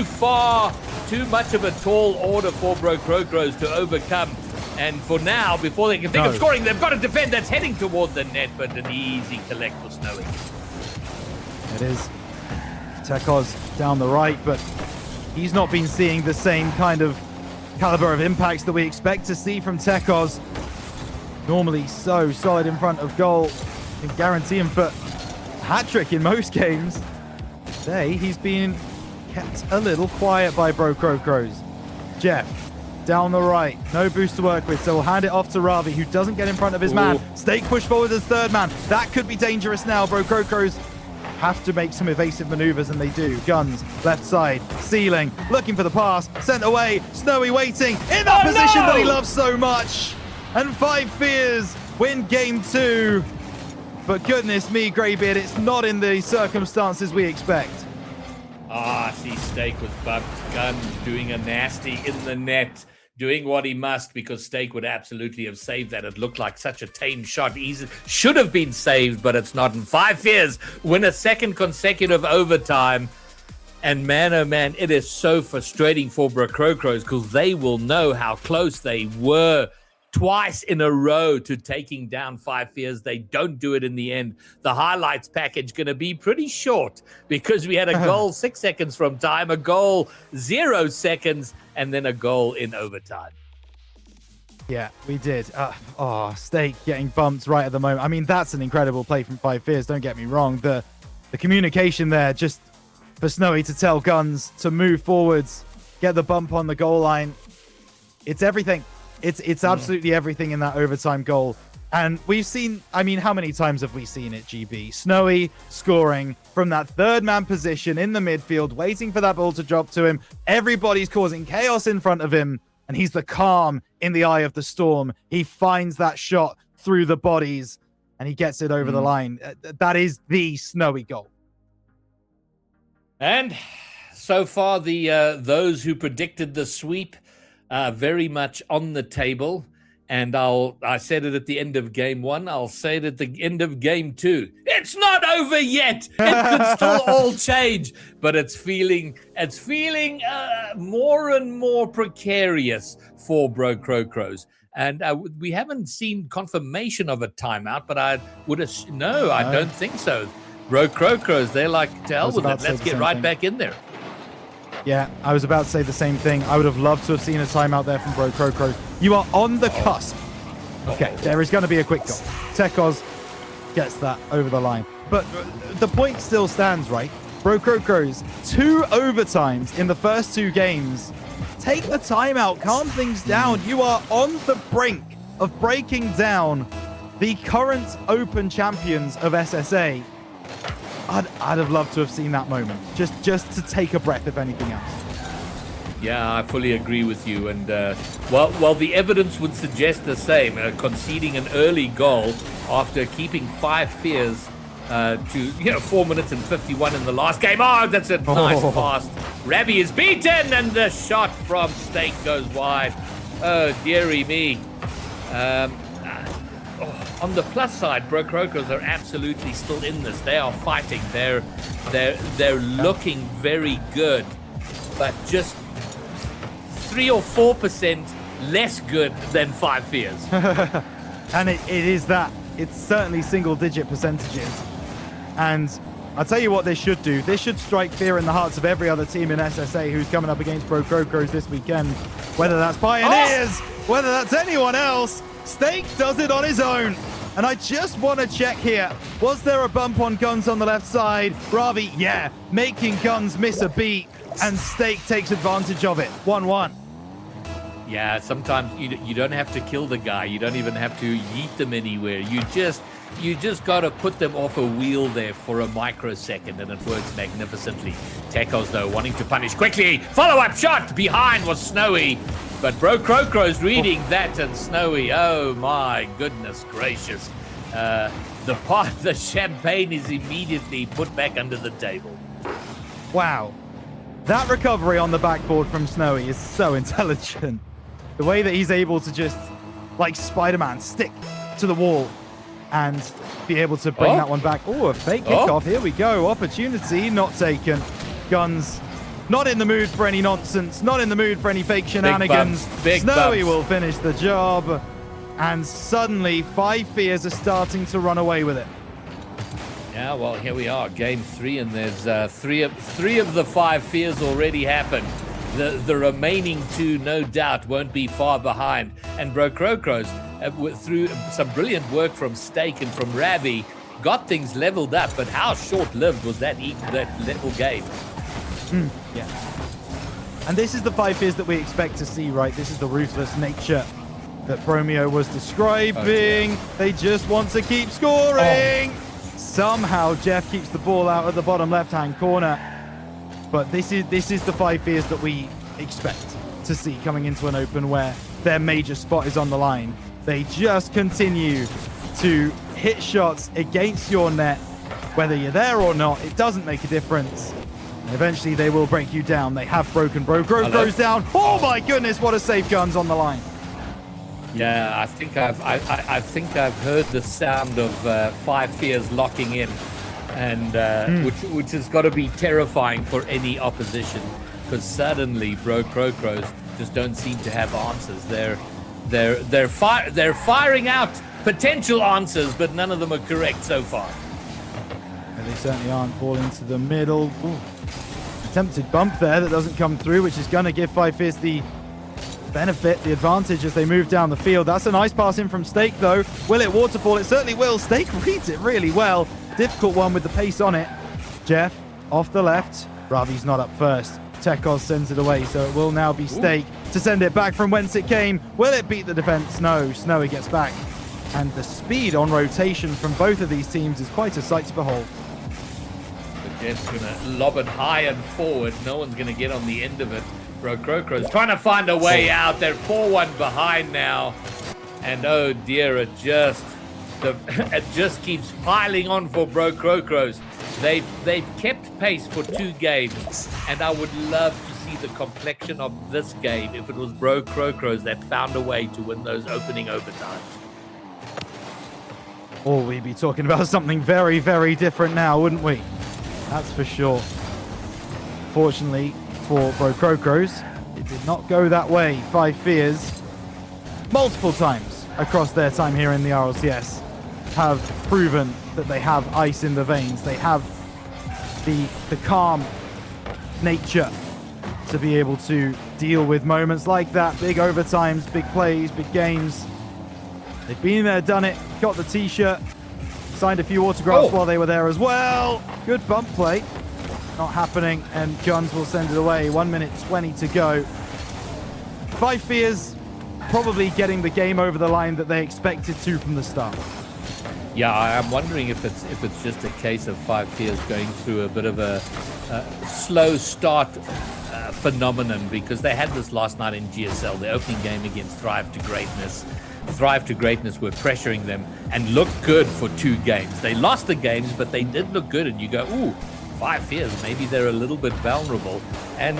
far, too much of a tall order for Crows to overcome. And for now, before they can think of scoring, they've got to defend. That's heading toward the net, but an easy collect for Snowy. It is. Tekos down the right, but he's not been seeing the same kind of caliber of impacts that we expect to see from Tekos. Normally so solid in front of goal. Can guarantee him for a hat-trick in most games. Today, he's been kept a little quiet by Crows. Jeff, down the right. No boost to work with, so we'll hand it off to Ravi, who doesn't get in front of his man. Steak push forward as third man. That could be dangerous now. Crows have to make some evasive maneuvers, and they do. Guns, left side, ceiling, looking for the pass, sent away. Snowy waiting in that position that he loves so much. And Five Fears win game 2. But goodness me, Greybeard, it's not in the circumstances we expect. See, Steak was bumped. Guns doing a nasty in the net, doing what he must, because Steak would absolutely have saved that. It looked like such a tame shot. Easy should have been saved, but it's not. And Five Fears win a second consecutive overtime. And man, oh man, it is so frustrating for Crows, because they will know how close they were twice in a row to taking down Five Fears. They don't do it in the end. The highlights package going to be pretty short, because we had a goal 6 seconds from time, a goal 0 seconds, and then a goal in overtime. Yeah, we did. Steak getting bumped right at the moment. I mean, that's an incredible play from Five Fears, don't get me wrong. The communication there, just for Snowy to tell Guns to move forwards, get the bump on the goal line. It's everything. It's absolutely everything in that overtime goal. And we've seen, I mean, how many times have we seen it, GB? Snowy scoring from that third man position in the midfield, waiting for that ball to drop to him. Everybody's causing chaos in front of him, and he's the calm in the eye of the storm. He finds that shot through the bodies, and he gets it over the line. That is the Snowy goal. And so far, those who predicted the sweep are very much on the table. And I said it at the end of game 1. I'll say it at the end of game 2. It's not over yet. It could still all change, but it's feeling more and more precarious for Bro Crocros. And we haven't seen confirmation of a timeout, but I don't think so. Bro Crocros, they're like, to hell with it. Let's get right back in there. Yeah, I was about to say the same thing. I would have loved to have seen a timeout there from Bro Crocros. You are on the cusp. Okay, there is going to be a quick goal. Tekos gets that over the line. But the point still stands, right? Bro Crocros, 2 overtimes in the first 2 games. Take the timeout, calm things down. You are on the brink of breaking down the current Open champions of SSA. I'd have loved to have seen that moment, just to take a breath, if anything else. Yeah, I fully agree with you. And while the evidence would suggest the same, conceding an early goal after keeping 5 fears to 4 minutes and 51 in the last game. Oh, that's a nice pass. Ravi is beaten, and the shot from Stake goes wide. Oh, dearie me. On the plus side, Bro Crocos are absolutely still in this. They are fighting. They're looking very good, but just 3 or 4% less good than 5 fears. And it is that. It's certainly single-digit percentages. And I'll tell you what this should do. This should strike fear in the hearts of every other team in SSA who's coming up against Bro Crocos this weekend. Whether that's Pioneers, whether that's anyone else, Stake does it on his own. And I just want to check here. Was there a bump on Guns on the left side? Ravi, yeah, making Guns miss a beat, and Stake takes advantage of it. 1-1. Yeah, sometimes you don't have to kill the guy. You don't even have to yeet them anywhere. You just got to put them off a wheel there for a microsecond, and it works magnificently. Tekos, though, wanting to punish quickly. Follow-up shot behind was Snowy. But Bro Crocro's reading that, and Snowy, oh my goodness gracious. The champagne is immediately put back under the table. Wow. That recovery on the backboard from Snowy is so intelligent. The way that he's able to just, like Spider-Man, stick to the wall and be able to bring that one back. Oh, a fake kickoff. Here we go. Opportunity not taken. Guns not in the mood for any nonsense, not in the mood for any fake shenanigans. Snowy will finish the job. And suddenly, 5 fears are starting to run away with it. Yeah, well, here we are, game 3, and there's three of the 5 fears already happened. The remaining 2, no doubt, won't be far behind. And Bro Crocros, through some brilliant work from Stake and from Ravi, got things leveled up. But how short-lived was that little game? Yeah. And this is the 5 fears that we expect to see, right? This is the ruthless nature that Bromeo was describing. They just want to keep scoring. Somehow Jeff keeps the ball out at the bottom left-hand corner. But this is the 5 fears that we expect to see coming into an open where their major spot is on the line. They just continue to hit shots against your net. Whether you're there or not, it doesn't make a difference. And eventually they will break you down. They have broken Bro Crocos down. Oh my goodness, what a save. Guns on the line. Yeah, I think I've heard the sound of 5 fears locking in, and which has got to be terrifying for any opposition, because suddenly Bro Crocros just don't seem to have answers. They're firing out potential answers, but none of them are correct so far. And they certainly aren't. Ball into the middle. Ooh. Attempted bump there that doesn't come through, which is going to give 5 fears the benefit, the advantage as they move down the field. That's a nice pass in from Stake, though. Will it waterfall? It certainly will. Stake reads it really well. Difficult one with the pace on it. Jeff off the left. Ravi's not up first. Tekos sends it away, so it will now be Stake to send it back from whence it came. Will it beat the defense? No. Snowy gets back And the speed on rotation from both of these teams is quite a sight to behold. But Jeff's going to lob it high and forward. No one's going to get on the end of it. Brocrocro's trying to find a way out. They're 4-1 behind now. And oh dear, it just keeps piling on for Brocrocros. They've kept pace for 2 games, and I would love to see the complexion of this game if it was Brocrocros that found a way to win those opening overtimes. Or we'd be talking about something very, very different now, wouldn't we? That's for sure. Fortunately for Brocrocros, it did not go that way. 5 Fears, multiple times across their time here in the RLCS, have proven that they have ice in the veins. They have the calm nature to be able to deal with moments like that. Big overtimes, big plays, big games. They've been there, done it, got the t-shirt, signed a few autographs while they were there as well. Good bump play. Not happening, and Guns will send it away. 1 minute 20 to go. 5 Fears probably getting the game over the line that they expected to from the start. Yeah, I'm wondering if it's just a case of 5 Fears going through a bit of a slow start phenomenon, because they had this last night in GSL, the opening game against Thrive to Greatness. Thrive to Greatness were pressuring them and looked good for 2 games. They lost the games, but they did look good, and you go, ooh, 5 Fears, maybe they're a little bit vulnerable. And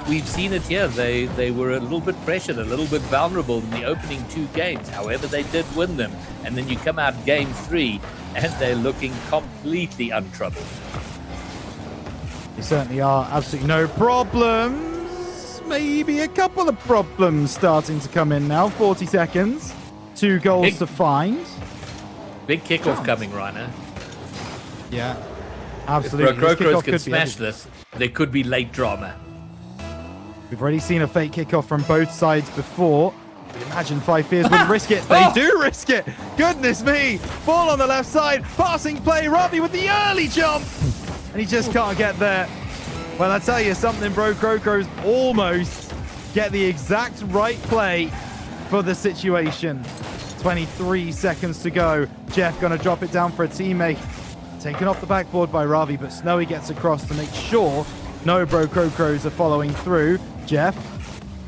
we've seen it here. They were a little bit pressured, a little bit vulnerable in the opening 2 games. However, they did win them. And then you come out game 3, and they're looking completely untroubled. They certainly are. Absolutely no problems. Maybe a couple of problems starting to come in now. 40 seconds. 2 goals to find. Big kickoff coming, Rainer. Yeah. Absolutely. If Brocrocros can smash this, there could be late drama. We've already seen a fake kickoff from both sides before. Imagine 5 Fears wouldn't risk it. They do risk it. Goodness me. Ball on the left side. Passing play. Ravi with the early jump. And he just can't get there. Well, I tell you something, Brocrocros almost get the exact right play for the situation. 23 seconds to go. Jeff going to drop it down for a teammate. Taken off the backboard by Ravi, but Snowy gets across to make sure no Brocrocros are following through. Jeff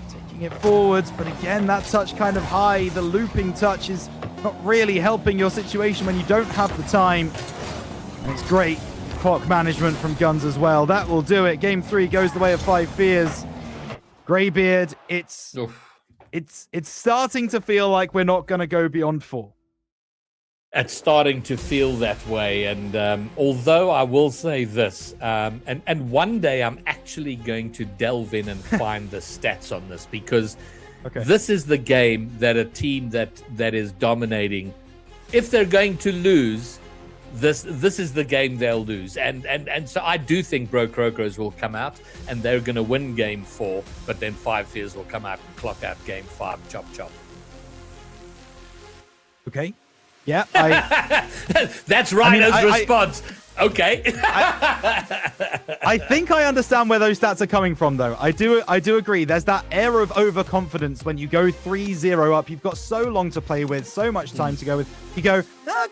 taking it forwards, but again, that touch kind of high. The looping touch is not really helping your situation when you don't have the time. And it's great clock management from Guns as well. That will do it. Game 3 goes the way of 5 Fears. Greybeard, it's starting to feel like we're not going to go beyond 4. It's starting to feel that way, and although I will say this, and one day I'm actually going to delve in and find the stats on this, because this is the game that a team that is dominating, if they're going to lose, this is the game they'll lose, and so I do think Brocrocros will come out and they're going to win game 4, but then 5 Fears will come out and clock out game 5. Chop chop. Okay. Yeah, that's Rhino's response. Okay. I think I understand where those stats are coming from, though. I do agree. There's that air of overconfidence when you go 3-0 up. You've got so long to play with, so much time to go with. You go,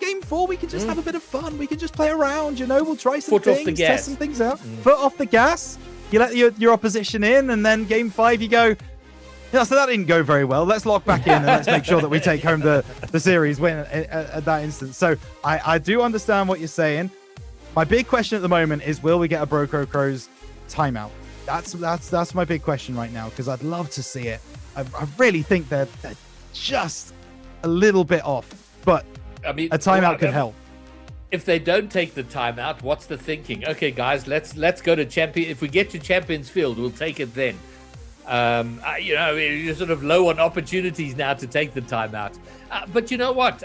game 4, we can just have a bit of fun. We can just play around, we'll try some things, test some things out. Foot off the gas. You let your opposition in, and then game 5, you go, yeah, so that didn't go very well. Let's lock back in and let's make sure that we take home the series win at that instance. So I do understand what you're saying. My big question at the moment is, will we get a Brocrocros timeout? That's my big question right now, because I'd love to see it. I really think they're just a little bit off, but I mean, a timeout could help. If they don't take the timeout, what's the thinking? Okay, guys, let's go to champion. If we get to Champions Field, we'll take it then. You're sort of low on opportunities now to take the timeout. But you know what?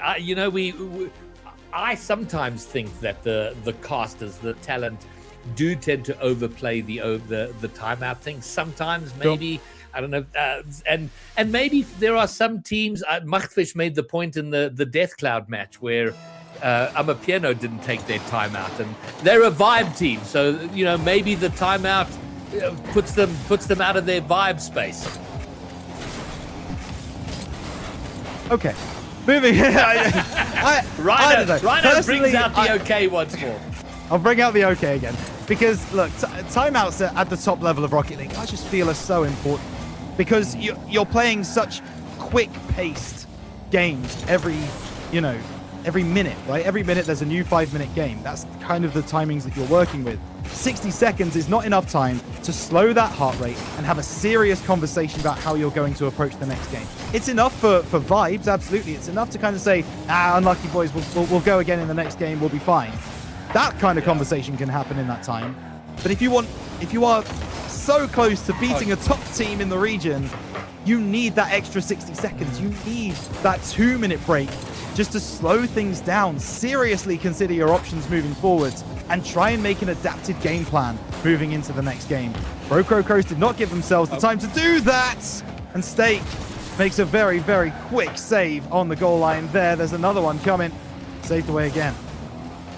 I sometimes think that the casters, the talent, do tend to overplay the timeout thing. Sometimes, maybe I don't know, and maybe there are some teams. Machtfish made the point in the Death Cloud match where Amapiano didn't take their timeout, and they're a vibe team. So maybe the timeout puts them out of their vibe space. Okay. Moving. I don't know. Rhino brings Personally, out the okay once more. I'll bring out the okay again. Because, look, timeouts at the top level of Rocket League, I just feel are so important. Because you're playing such quick-paced games every minute, right? Every minute there's a new 5-minute game. That's kind of the timings that you're working with. 60 seconds is not enough time to slow that heart rate and have a serious conversation about how you're going to approach the next game. It's enough for vibes, absolutely. It's enough to kind of say, unlucky boys, we'll go again in the next game, we'll be fine. That kind of conversation can happen in that time. But if you are so close to beating a top team in the region, you need that extra 60 seconds. You need that 2-minute break just to slow things down, seriously consider your options moving forwards, and try and make an adapted game plan moving into the next game. Crocos did not give themselves the time to do that, and Steak makes a very, very quick save on the goal line there. There's another one coming, saved away again.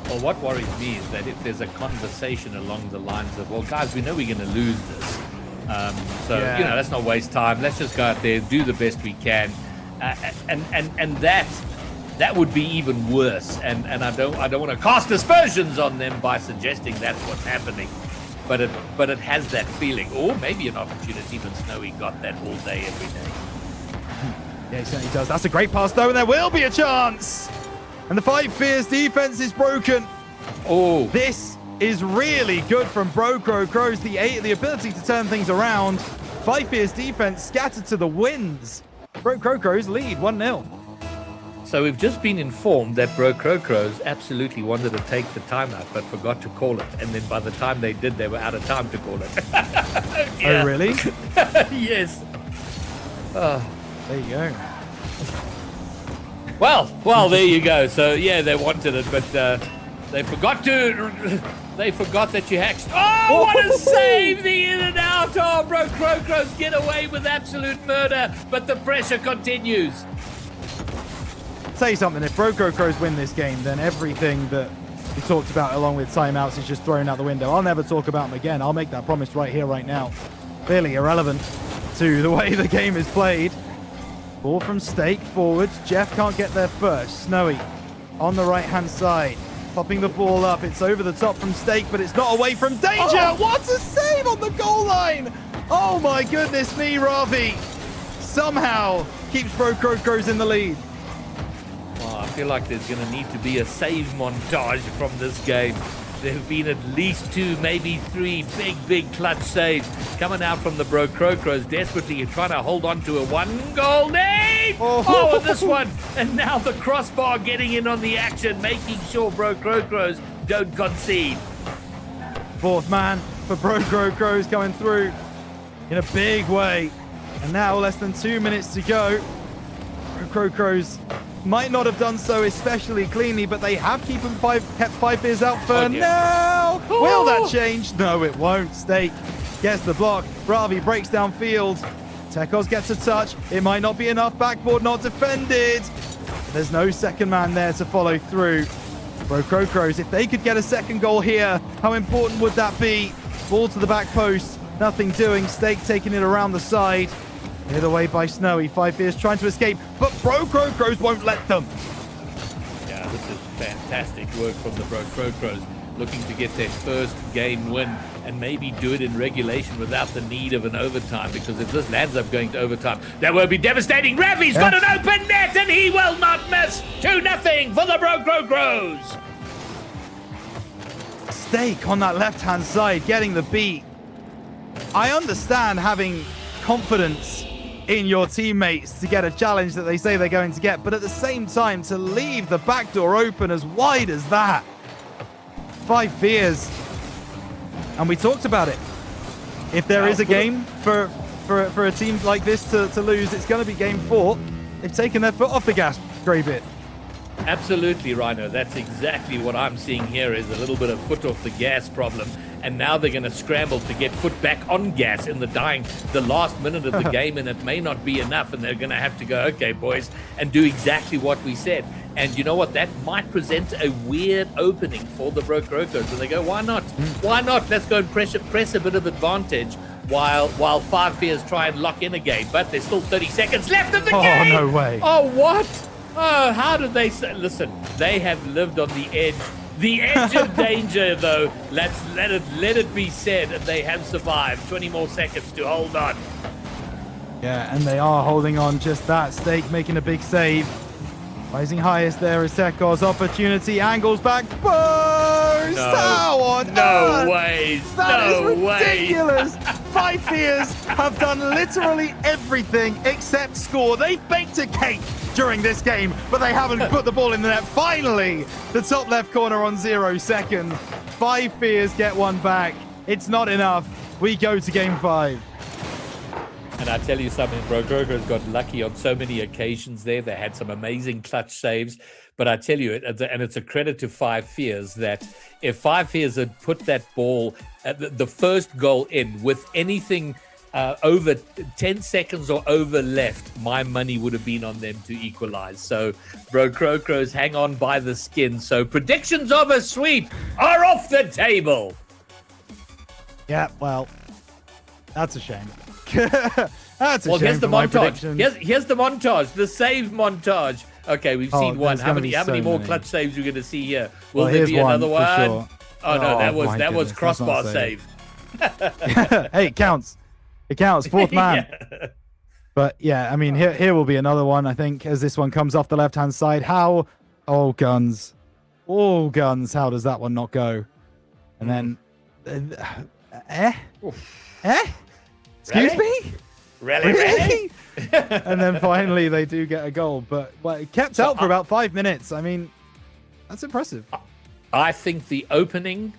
Well, what worries me is that if there's a conversation along the lines of, well, guys, we know we're going to lose this. Let's not waste time. Let's just go out there, do the best we can. And that would be even worse. And I don't want to cast aspersions on them by suggesting that's what's happening. But it has that feeling. Or maybe an opportunity, even Snowy got that all day, every day. Yeah, he certainly does. That's a great pass, though, and there will be a chance. And the Five Fears defense is broken. Oh. This is really good from Crocos. The ability to turn things around. Five Fears defense scattered to the winds. Crocos lead 1-0. So we've just been informed that Crocos absolutely wanted to take the timeout, but forgot to call it. And then by the time they did, they were out of time to call it. Oh, really? Yes. There you go. Well, there you go. So yeah, they wanted it, but they forgot that you hacked. Oh, what a save! The in and out. Oh, Crocos get away with absolute murder, but the pressure continues. Say something. If Crocos win this game, then everything that we talked about along with timeouts is just thrown out the window. I'll never talk about them again. I'll make that promise right here, right now. Clearly irrelevant to the way the game is played. Ball from Steak forwards. Jeff can't get there first. Snowy on the right-hand side. Popping the ball up. It's over the top from Steak, but it's not away from danger. Oh. What a save on the goal line. Oh my goodness me, Ravi. Somehow keeps Crocos in the lead. Well, I feel like there's going to need to be a save montage from this game. There have been at least 2, maybe 3 big clutch saves coming out from the Crocos, desperately trying to hold on to a 1-goal lead. Oh, this one. And now the crossbar getting in on the action, making sure Crocos don't concede. Fourth man for Crocos coming through in a big way. And now less than 2 minutes to go. Crocos might not have done so especially cleanly, but they have kept Five Fears out for now. Will that change? No, it won't. Steak gets the block. Ravi breaks downfield. Tekos gets a touch. It might not be enough. Backboard not defended. There's no second man there to follow through. Crocos, if they could get a second goal here, how important would that be? Ball to the back post. Nothing doing. Steak taking it around the side. Hit away by Snowy. Five Fears trying to escape, but Crocos won't let them. Yeah, this is fantastic work from the Crocos, looking to get their first game win and maybe do it in regulation without the need of an overtime, because if this lands up going to overtime, that will be devastating. Ravi's got an open net and he will not miss. 2-0 for the Crocos. Steak on that left-hand side, getting the beat. I understand having confidence in your teammates to get a challenge that they say they're going to get, but at the same time, to leave the back door open as wide as that. Five Fears. And we talked about it. If there is a game for a team like this to lose, it's going to be game 4. They've taken their foot off the gas grey bit. Absolutely, Rhino. That's exactly what I'm seeing here, is a little bit of foot off the gas problem. And now they're going to scramble to get foot back on gas in the last minute of the game, and it may not be enough, and they're going to have to go, okay, boys, and do exactly what we said. And you know what? That might present a weird opening for the Crocos, and they go, why not? Why not? Let's go and press a bit of advantage while Five Fears try and lock in again. But there's still 30 seconds left of the game. Oh, no way. Oh, what? Oh, how did they say? Listen, they have lived on the edge of danger, though. Let it be said, and they have survived. 20 more seconds to hold on. Yeah, and they are holding on just that. Stake making a big save. Rising highest there is Tekos. Opportunity, angles back, burst! How on earth? No ways. That is No ways. ridiculous. 5 Fears have done literally everything except score. They've baked a cake during this game, but they haven't put the ball in the net. Finally, the top left corner on 0 seconds. 5 Fears get one back. It's not enough. We go to game 5. And I tell you something, Brogrogo's got lucky on so many occasions there. They had some amazing clutch saves. But I tell you, and it's a credit to 5 Fears that if 5 Fears had put that ball, the first goal in with anything over 10 seconds or over left, my money would have been on them to equalize. So Brogrogo's hang on by the skin. So predictions of a sweep are off the table. Yeah, well, that's a shame. That's a Well, shame here's the for my montage. predictions. Here's the montage, the save montage. Okay, we've seen one. there's How gonna many be how many so more many. clutch saves we're going to see here? Will Well, there here's be another one one? for sure. Oh no, that my was goodness, that's crossbar not a save. Hey, it counts. It counts. Fourth man. Yeah. But yeah, I mean, here will be another one, I think, as this one comes off the left-hand side. How? Oh, guns. Oh, guns. How does that one not go? And then... Excuse me? Really? And then finally they do get a goal. But well, it kept out for about 5 minutes. I mean, that's impressive. I think the opening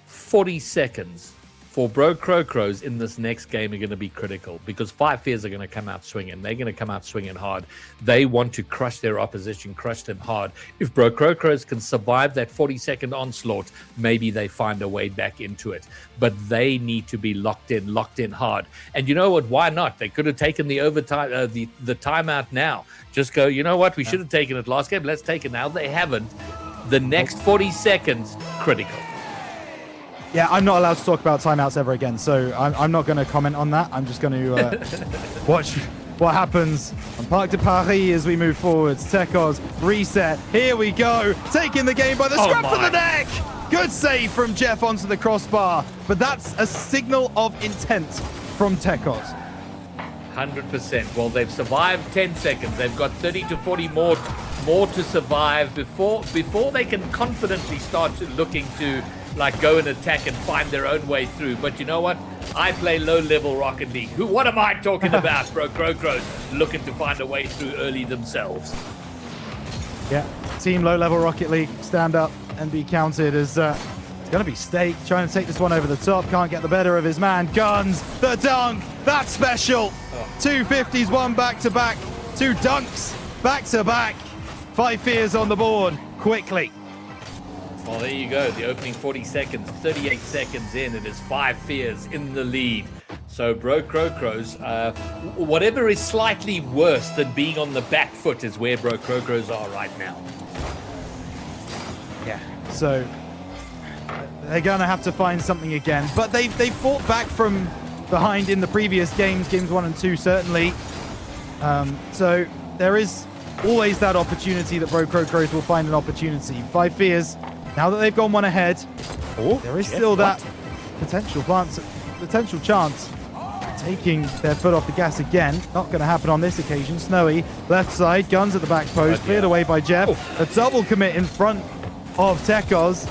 40 seconds for Bro Crocros in this next game are going to be critical because 5 Fears are going to come out swinging. They're going to come out swinging hard. They want to crush their opposition, crush them hard. If Bro Crocros can survive that 40-second onslaught, maybe they find a way back into it. But they need to be locked in hard. And you know what? Why not? They could have taken the overtime, the timeout now. Just go, you know what? We should have taken it last game. Let's take it now. They haven't. The next 40 seconds, critical. Yeah, I'm not allowed to talk about timeouts ever again, so I'm not going to comment on that. I'm just going to watch what happens on Parc de Paris as we move forwards. Tekos, reset. Here we go. Taking the game by the scruff of the neck. Good save from Jeff onto the crossbar, but that's a signal of intent from Tekos. 100%. Well, they've survived 10 seconds. They've got 30 to 40 more to survive before they can confidently start looking to like go and attack and find their own way through. But you know what? I play low-level Rocket League. What am I talking about, Bro Crocros looking to find a way through early themselves? Yeah, team low-level Rocket League, stand up and be counted as it's going to be Stake trying to take this one over the top. Can't get the better of his man. Guns, the dunk, that's special. 2 50s, one back-to-back, 2 dunks back-to-back. 5 Fears on the board quickly. Well, there you go. The opening 40 seconds, 38 seconds in. It is 5 Fears in the lead. So, Bro Crocros, whatever is slightly worse than being on the back foot is where Bro Crocros are right now. Yeah. So they're going to have to find something again. But they fought back from behind in the previous games 1 and 2 certainly. So there is always that opportunity that Bro Crocros will find an opportunity. 5 Fears, now that they've gone one ahead, there is still that potential chance taking their foot off the gas again. Not going to happen on this occasion. Snowy, left side, guns at the back post, cleared away by Jeff. A double commit in front of Tekos.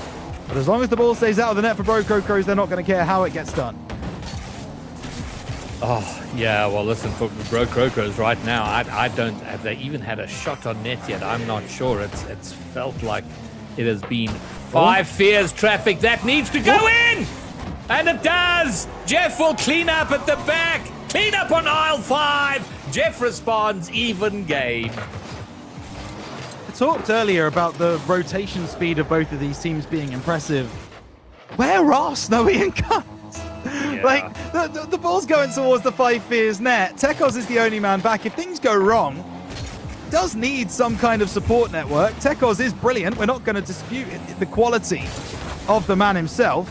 But as long as the ball stays out of the net for Bro Crocros, they're not going to care how it gets done. Oh, yeah, well, listen, for Bro Crocros right now, I don't, have they even had a shot on net yet? I'm not sure. It's felt like it has been 5 Fears traffic that needs to go in! And it does! Jeff will clean up at the back! Clean up on aisle 5! Jeff responds, even game. I talked earlier about the rotation speed of both of these teams being impressive. Where are Snowy and Guns? Yeah. Like, the ball's going towards the 5 Fears net. Tekos is the only man back. If things go wrong, does need some kind of support network. Tekos is brilliant. We're not going to dispute the quality of the man himself.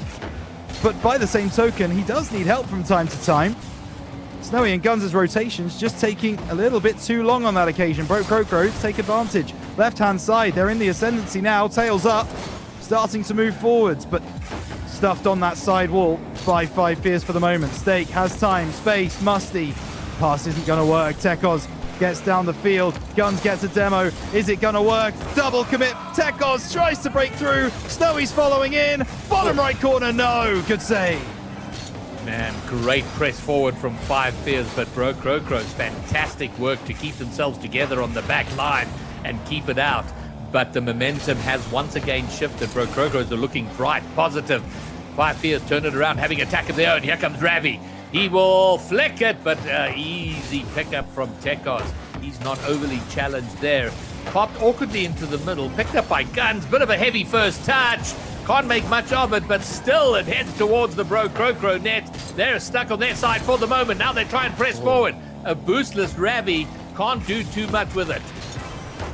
But by the same token, he does need help from time to time. Snowy and Guns' rotations just taking a little bit too long on that occasion. Broke Crocros take advantage. Left-hand side, they're in the ascendancy now. Tails up, starting to move forwards, but stuffed on that side wall by 5 Fears for the moment. Stake has time, space, Musty. Pass isn't going to work. Tekos gets down the field. Guns gets a demo. Is it going to work? Double commit. Tekos tries to break through. Snowy's following in. Bottom right corner, no. Good save. Man, great press forward from 5 Fears, but Broke Crocros, fantastic work to keep themselves together on the back line and keep it out. But the momentum has once again shifted. Broke Crocros are looking bright, positive. 5 Fears turn it around, having attack of their own. Here comes Ravi. He will flick it, but easy pickup from Tekos. He's not overly challenged there. Popped awkwardly into the middle, picked up by Guns. Bit of a heavy first touch. Can't make much of it, but still it heads towards the Broke Crocro net. They're stuck on their side for the moment. Now they try and press forward. A boostless Ravi can't do too much with it.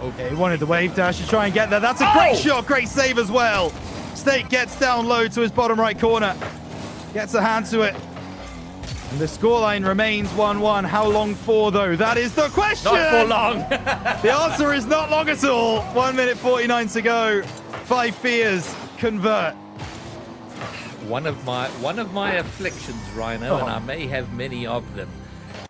Okay, he wanted the wave dash to try and get there. That's a great shot, great save as well. Stake gets down low to his bottom right corner. Gets a hand to it. And the scoreline remains 1-1. How long for, though? That is the question! Not for long. The answer is not long at all. 1 minute 49 to go. 5 Fears convert. One of my afflictions, Rhino, and I may have many of them,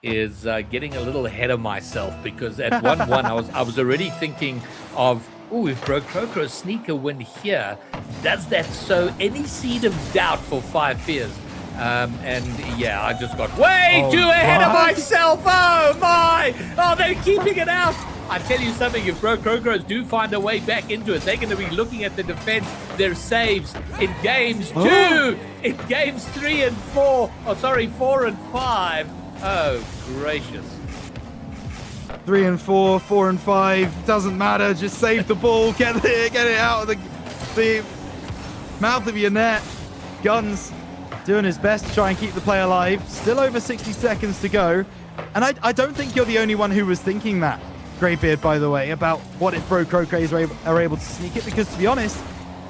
is getting a little ahead of myself, because at 1-1 I was already thinking of, if Broke Crocro sneak a win here, does that sow any seed of doubt for 5 Fears? And yeah, I just got way too ahead of myself. Oh my! Oh, they're keeping it out. I tell you something, if Broke Crocros do find a way back into it, they're going to be looking at the defense, their saves in games 2, in games 3 and 4. 4 and 5. Oh, gracious. 3 and 4, 4 and 5, doesn't matter. Just save the ball, get it out of the mouth of your net. Guns doing his best to try and keep the play alive. Still over 60 seconds to go. And I don't think you're the only one who was thinking that, Greybeard, by the way, about what if Broke Crocros are able to sneak it, because to be honest,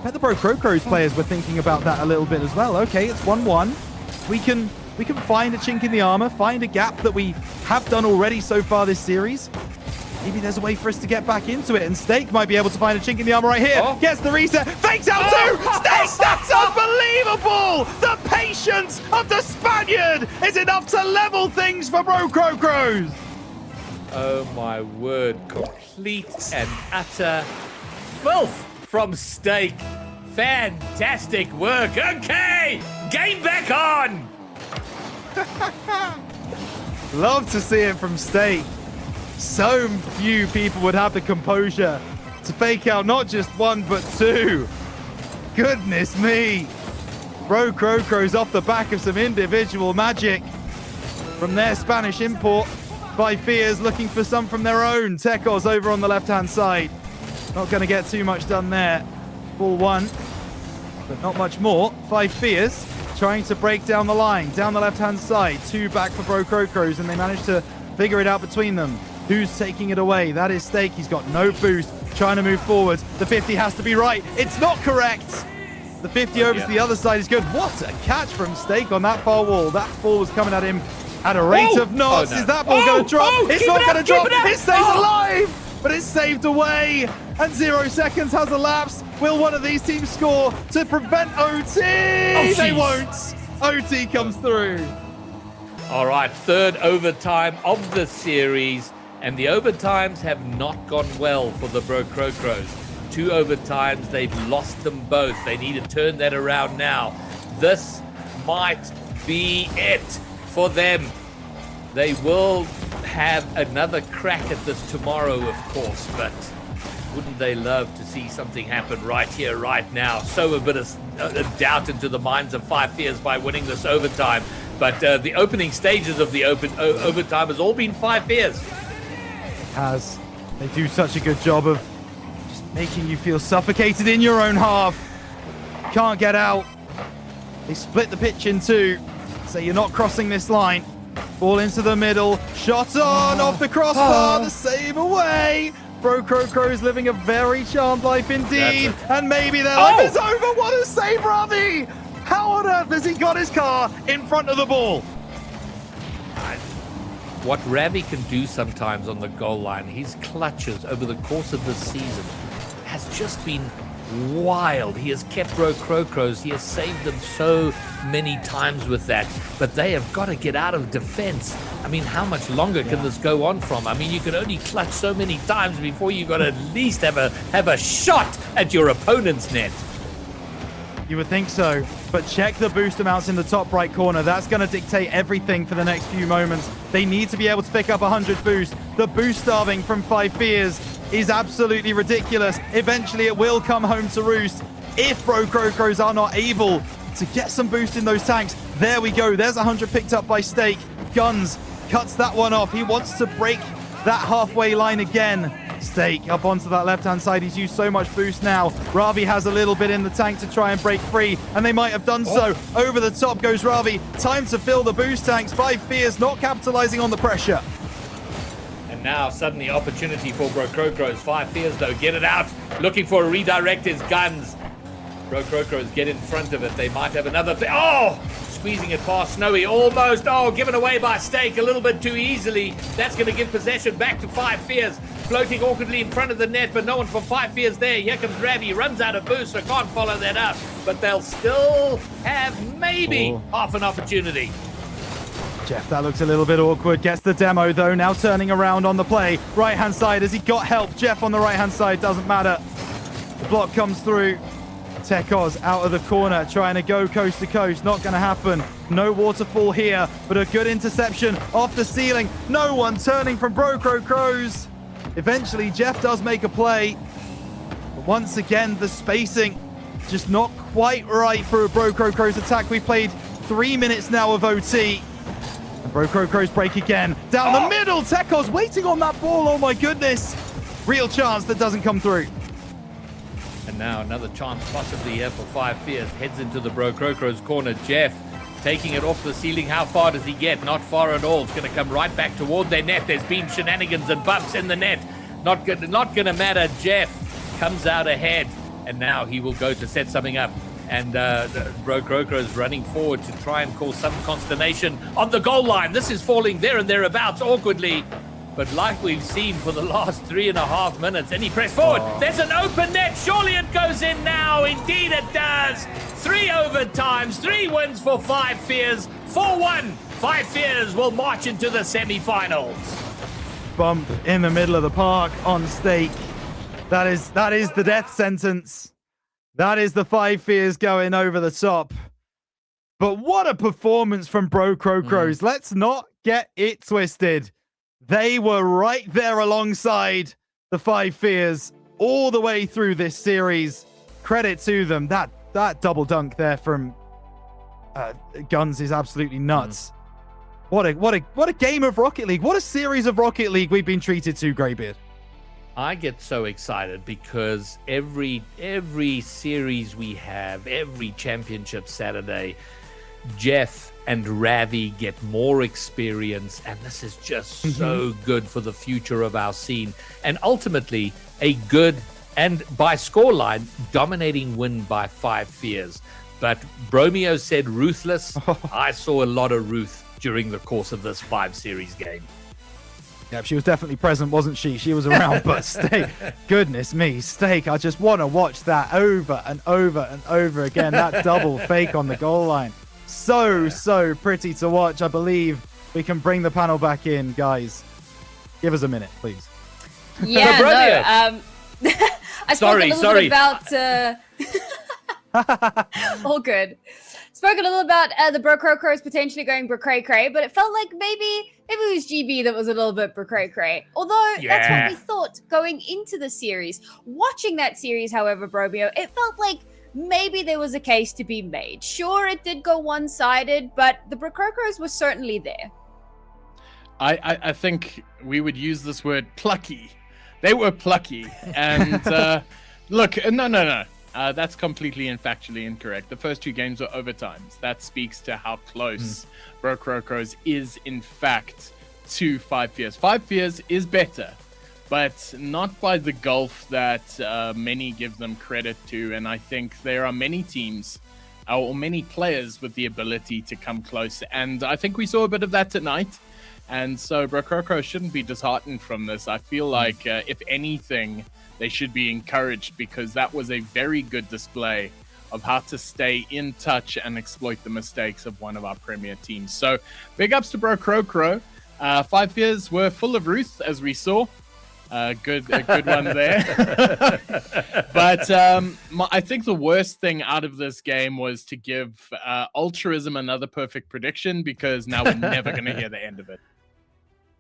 I bet the Broke Crocros players were thinking about that a little bit as well. Okay, it's 1-1. We can find a chink in the armor, find a gap that we have done already so far this series. Maybe there's a way for us to get back into it, and Stake might be able to find a chink in the armor right here. Gets the reset, fakes out too! Stake, that's unbelievable! The patience of the Spaniard is enough to level things for Broke Crocros. Oh my word, complete and utter filth from Stake. Fantastic work. Okay, game back on. Love to see it from Stake. So few people would have the composure to fake out not just 1 but 2. Goodness me. Broke Crocros off the back of some individual magic from their Spanish import. 5 Fears looking for some from their own. Tekos over on the left-hand side. Not going to get too much done there. Ball 1, but not much more. 5 Fears trying to break down the line, down the left-hand side. 2 back for Broke Crocros, and they managed to figure it out between them. Who's taking it away? That is Stake. He's got no boost. Trying to move forwards. The 50 has to be right. It's not correct. The 50 over to the other side is good. What a catch from Stake on that far wall. That ball was coming at him at a rate of knots. Is that ball going to drop? It's not going to drop. It stays alive, but it's saved away. And 0 seconds has elapsed. Will one of these teams score to prevent OT? They won't. OT comes through. All right, 3rd overtime of the series, and the overtimes have not gone well for the Broke Crocros. 2 overtimes, they've lost them both. They need to turn that around now. This might be it for them. They will have another crack at this tomorrow, of course, but wouldn't they love to see something happen right here, right now? Sow a bit of doubt into the minds of 5 Fears by winning this overtime. But the opening stages of the overtime has all been 5 Fears. They do such a good job of just making you feel suffocated in your own half. Can't get out. They split the pitch in 2, so you're not crossing this line. Ball into the middle. Shot on off the crossbar. The save away. Broke Crocros living a very charmed life indeed. And maybe their life is over. What a save, Ravi! How on earth has he got his car in front of the ball? what Ravi can do sometimes on the goal line, his clutches over the course of this season has just been wild. He has kept Crocros. He has saved them so many times with that. But they have got to get out of defense. I mean, how much longer can this go on from? I mean, you can only clutch so many times before you got to at least have a shot at your opponent's net. You would think so, but check the boost amounts in the top right corner. That's going to dictate everything for the next few moments. They need to be able to pick up 100 boost. The boost starving from 5 Fears is absolutely ridiculous. Eventually, it will come home to roost if Bro Crocros are not able to get some boost in those tanks. There we go. There's 100 picked up by Stake. Guns cuts that one off. He wants to break that halfway line again. Stake up onto that left-hand side. He's used so much boost now. Ravi has a little bit in the tank to try and break free, and they might have done so. Over the top goes Ravi. Time to fill the boost tanks. 5 Fears not capitalizing on the pressure. And now suddenly opportunity for Bro Crocros. 5 Fears though, get it out. Looking for a redirect his guns. Bro Crocros get in front of it. They might have another thing. Oh! Squeezing it past Snowy, almost, given away by Stake a little bit too easily. That's going to give possession back to 5 Fears. Floating awkwardly in front of the net, but no one from 5 Fears there. Here comes Ravi, runs out of boost, so can't follow that up. But they'll still have maybe half an opportunity. Jeff, that looks a little bit awkward. Gets the demo, though, now turning around on the play. Right-hand side, has he got help? Jeff on the right-hand side, doesn't matter. The block comes through. Tekos out of the corner, trying to go coast to coast. Not going to happen. No waterfall here, but a good interception off the ceiling. No one turning from Bro Crocros. Eventually, Jeff does make a play. But once again, the spacing just not quite right for a Bro Crocros attack. We played 3 minutes now of OT. And Bro Crocros break again. Down the middle, Tekos waiting on that ball. Oh my goodness. Real chance that doesn't come through. And now another chance possibly here for 5 Fears. Heads into the Bro Crocros corner. Jeff taking it off the ceiling. How far does he get? Not far at all. It's going to come right back toward their net. There's been shenanigans and bumps in the net. Not going to matter. Jeff comes out ahead. And now he will go to set something up. And Bro Crocros running forward to try and cause some consternation on the goal line. This is falling there and thereabouts awkwardly. But like we've seen for the last 3.5 minutes, and he pressed forward. There's an open net. Surely it goes in now. Indeed it does. 3 overtimes, 3 wins for 5 Fears. 4-1. 5 Fears will march into the semi-finals. Bump in the middle of the park on Stake. That is the death sentence. That is the 5 Fears going over the top. But what a performance from Bro Crocros. Let's not get it twisted. They were right there alongside the 5 Fears all the way through this series. Credit to them. That double dunk there from Guns is absolutely nuts. What a game of Rocket League. What a series of Rocket League we've been treated to, Greybeard. I get so excited because every series we have, every championship Saturday, Jeff and Ravi get more experience, and this is just so good for the future of our scene. And ultimately, a good, and by scoreline, dominating win by 5 Fears. But Bromeo said ruthless. I saw a lot of Ruth during the course of this 5 series game. Yeah, she was definitely present, wasn't she? She was around, but Stake, goodness me, Stake, I just want to watch that over and over and over again. That double fake on the goal line. So pretty to watch. I believe we can bring the panel back in, guys. Give us a minute, please. Yeah, no, I spoke a little bit about... all good. Spoke a little about the Bro Crocros potentially going Bro Cray Cray, but it felt like maybe it was GB that was a little bit Bro Cray Cray. Although that's what we thought going into the series. Watching that series, however, Bromeo, it felt like maybe there was a case to be made. Sure, it did go one-sided, but the Bro Crocros were certainly there. I think we would use this word plucky. They were plucky. And look, no. That's completely and factually incorrect. The first 2 games were overtimes. That speaks to how close Bro Crocros is, in fact, to 5 Fears. 5 Fears is better, but not by the gulf that many give them credit to. And I think there are many teams or many players with the ability to come close. And I think we saw a bit of that tonight. And so Brokoko shouldn't be disheartened from this. I feel like, if anything, they should be encouraged, because that was a very good display of how to stay in touch and exploit the mistakes of one of our premier teams. So big ups to Brokoko. 5 years were full of Ruth, as we saw. A good one there. But I think the worst thing out of this game was to give Ultraism another perfect prediction, because now we're never going to hear the end of it.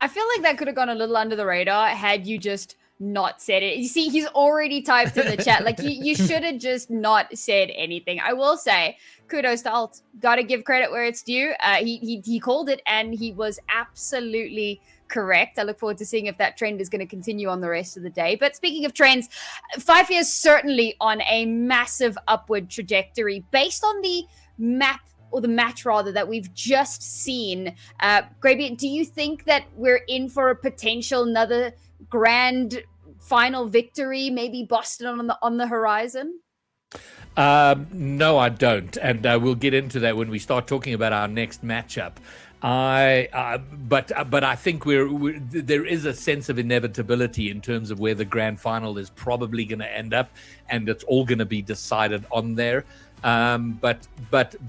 I feel like that could have gone a little under the radar had you just not said it. You see, he's already typed in the chat. Like, you should have just not said anything. I will say, kudos to Alt. Gotta give credit where it's due. He called it, and he was absolutely correct. I look forward to seeing if that trend is going to continue on the rest of the day. But speaking of trends, 5 years certainly on a massive upward trajectory based on the map, or the match rather, that we've just seen. Graby, do you think that we're in for a potential another grand final victory, maybe Boston on the horizon? No, I don't, and we'll get into that when we start talking about our next matchup. But I think there is a sense of inevitability in terms of where the grand final is probably going to end up, and it's all going to be decided on there. But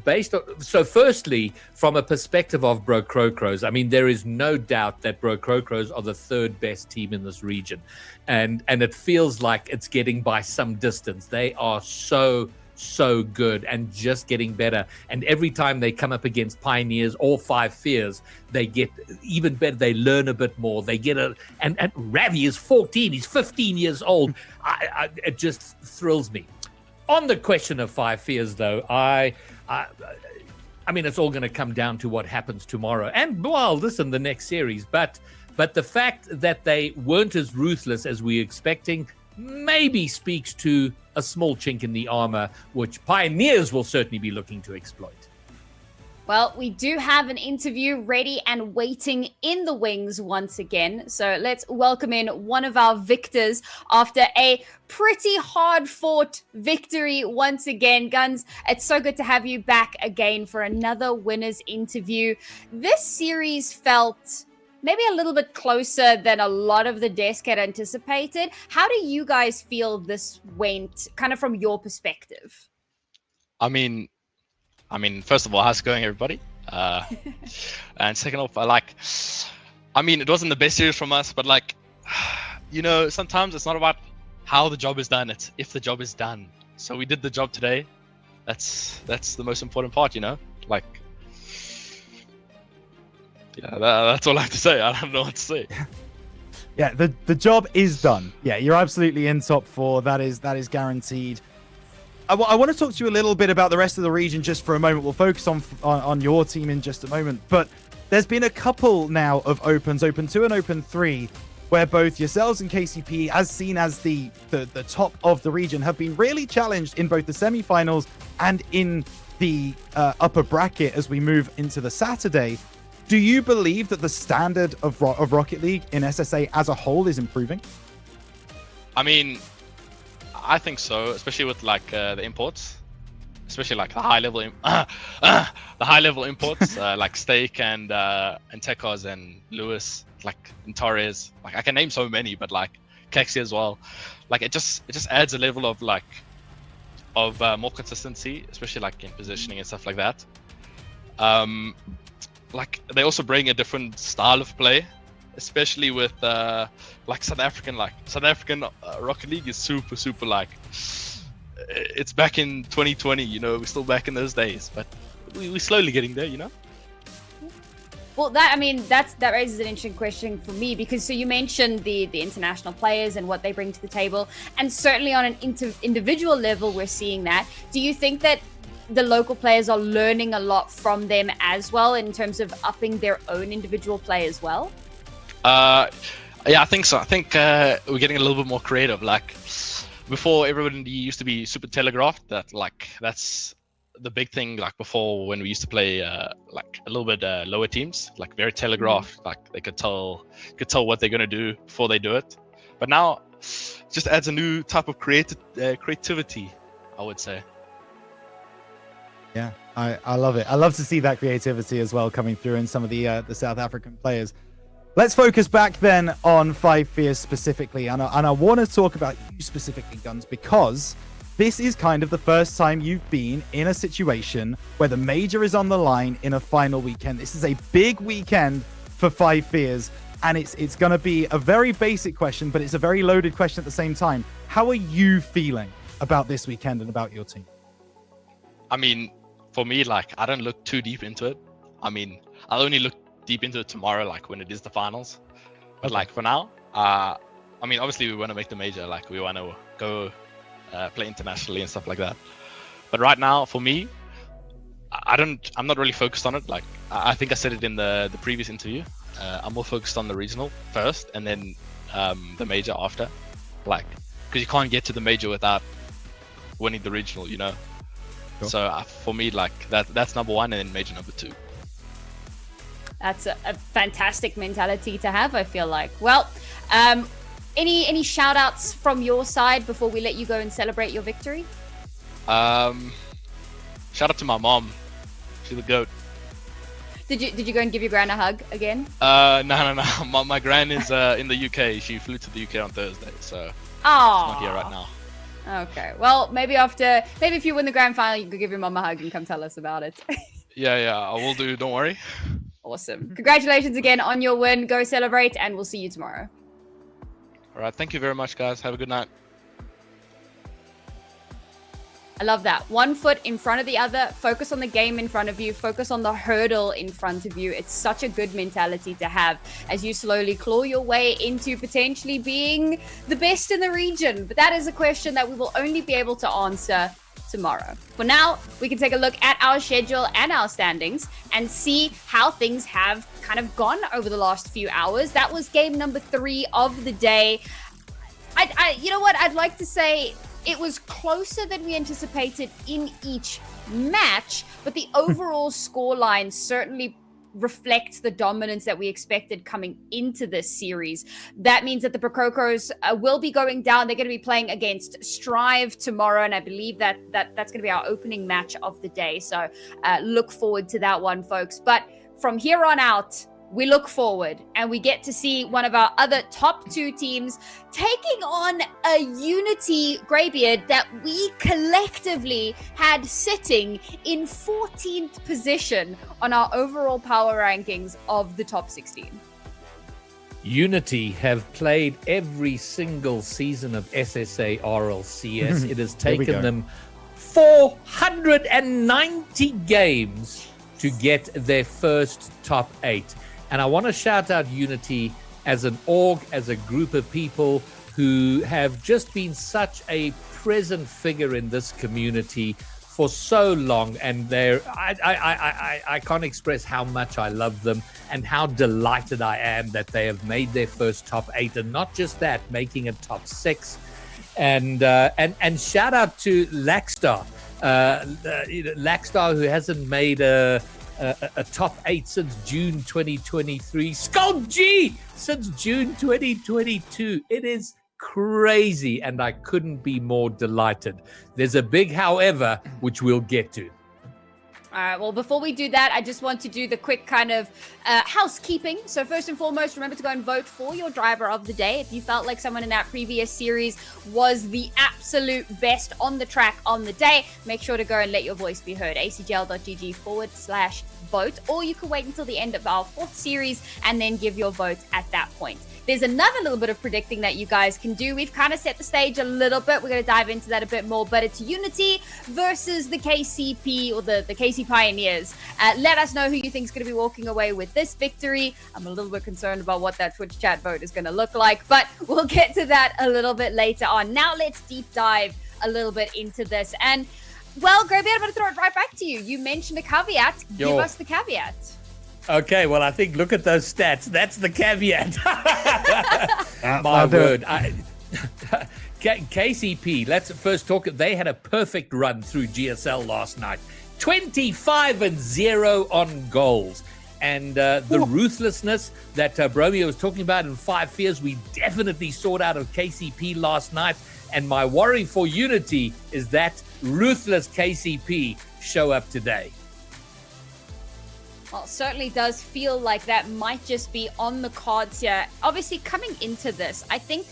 based on, so firstly, from a perspective of Brokokros, I mean, there is no doubt that Brokokros are the third best team in this region, and it feels like it's getting by some distance. They are so good and just getting better, and every time they come up against Pioneers or Five Fears, they get even better. They learn a bit more. They get and Ravi is 14. He's 15 years old. It just thrills me. On the question of Five Fears, though, I mean, it's all going to come down to what happens tomorrow, and well, listen, the next series. But the fact that they weren't as ruthless as we were expecting maybe speaks to a small chink in the armor, which Pioneers will certainly be looking to exploit. Well, we do have an interview ready and waiting in the wings once again. So let's welcome in one of our victors after a pretty hard-fought victory once again. Guns, it's so good to have you back again for another winner's interview. This series felt maybe a little bit closer than a lot of the desk had anticipated. How do you guys feel this went, kind of from your perspective? I mean, first of all, how's it going, everybody? And second off, I mean, it wasn't the best series from us, but sometimes it's not about how the job is done, it's if the job is done. So we did the job today. That's the most important part, Yeah, that's all I have to say. I don't know what to say. Yeah, the job is done. Yeah, you're absolutely in top 4. That is guaranteed. I want to talk to you a little bit about the rest of the region just for a moment. We'll focus on your team in just a moment. But there's been a couple now of opens, Open 2 and Open 3, where both yourselves and KCP, as seen as the top of the region, have been really challenged in both the semifinals and in the upper bracket as we move into the Saturday. Do you believe that the standard of Rocket League in SSA as a whole is improving? I mean, I think so, especially with the imports, especially the high level imports like Steak and Tekos and Lewis, and Torres. I can name so many, but Kexi as well. It just adds a level of more consistency, especially in positioning and stuff like that. They also bring a different style of play, especially with South African Rocket League is super it's back in 2020, we're still back in those days, but we're slowly getting there. Well, that raises an interesting question for me, because so you mentioned the international players and what they bring to the table, and certainly on an individual level we're seeing that. Do you think that the local players are learning a lot from them as well in terms of upping their own individual play as well? Yeah, I think so. I think we're getting a little bit more creative. Before, everybody used to be super telegraphed. That's the big thing. Before, when we used to play a little bit lower teams, very telegraphed. They could tell what they're gonna do before they do it. But now, it just adds a new type of creativity, I would say. Yeah, I love it. I love to see that creativity as well coming through in some of the South African players. Let's focus back then on Five Fears specifically, and I want to talk about you specifically, Guns, because this is kind of the first time you've been in a situation where the major is on the line in a final weekend. This is a big weekend for Five Fears, and it's going to be a very basic question, but it's a very loaded question at the same time. How are you feeling about this weekend and about your team? I mean, for me, like, I don't look too deep into it. I mean, I'll only look deep into it tomorrow, like when it is the finals. But like for now, I mean, obviously we want to make the major, like we want to go play internationally and stuff like that. But right now, for me, I'm not really focused on it. Like I think I said it in the previous interview. I'm more focused on the regional first, and then the major after. Like, because you can't get to the major without winning the regional, you know. Sure. So for me, like that's number one, and then major number two. That's a fantastic mentality to have, I feel like. Well, any shout outs from your side before we let you go and celebrate your victory? Shout out to my mom. She's the GOAT. Did you go and give your gran a hug again? No. My gran is in the UK. She flew to the UK on Thursday, so she's not here right now. Okay. Well, maybe if you win the grand final, you could give your mom a hug and come tell us about it. Yeah, I will do. Don't worry. Awesome. Congratulations again on your win. Go celebrate, and we'll see you tomorrow. All right. Thank you very much, guys. Have a good night. I love that. One foot in front of the other. Focus on the game in front of you. Focus on the hurdle in front of you. It's such a good mentality to have as you slowly claw your way into potentially being the best in the region. But that is a question that we will only be able to answer tomorrow. For now, we can take a look at our schedule and our standings and see how things have kind of gone over the last few hours. That was game number 3 of the day. You know what? I'd like to say it was closer than we anticipated in each match, but the overall scoreline certainly reflects the dominance that we expected coming into this series. That means that the Prokokos will be going down. They're going to be playing against Strive tomorrow, and I believe that's going to be our opening match of the day. So look forward to that one, folks. But from here on out, we look forward and we get to see one of our other top 2 teams taking on a Unity Greybeard that we collectively had sitting in 14th position on our overall power rankings of the top 16. Unity have played every single season of SSA RLCS. It has taken them 490 games to get their first top 8. And I want to shout out Unity as an org, as a group of people who have just been such a present figure in this community for so long. And I can't express how much I love them and how delighted I am that they have made their first top 8. And not just that, making a top 6. And shout out to Lackstar. Lackstar, who hasn't made a top 8 since June 2023. Skull G since June 2022. It is crazy, and I couldn't be more delighted. There's a big however, which we'll get to. All right, well, before we do that, I just want to do the quick kind of housekeeping. So first and foremost, remember to go and vote for your driver of the day. If you felt like someone in that previous series was the absolute best on the track on the day, make sure to go and let your voice be heard. acgl.gg/vote, or you can wait until the end of our 4th series and then give your vote at that point. There's another little bit of predicting that you guys can do. We've kind of set the stage a little bit. We're going to dive into that a bit more, but it's Unity versus the KCP or the KC Pioneers. Let us know who you think is going to be walking away with this victory. I'm a little bit concerned about what that Twitch chat vote is going to look like, but we'll get to that a little bit later on. Now let's deep dive a little bit into this. And, well, Greybeard, I'm going to throw it right back to you. You mentioned a caveat. Give us the caveat. Okay, well, I think look at those stats. That's the caveat. My word. KCP, let's first talk. They had a perfect run through GSL last night. 25-0 on goals. And the ruthlessness that Bromeo was talking about in 5 Fears, we definitely saw it out of KCP last night. And my worry for Unity is that ruthless KCP show up today. Well, it certainly does feel like that might just be on the cards here. Obviously, coming into this, I think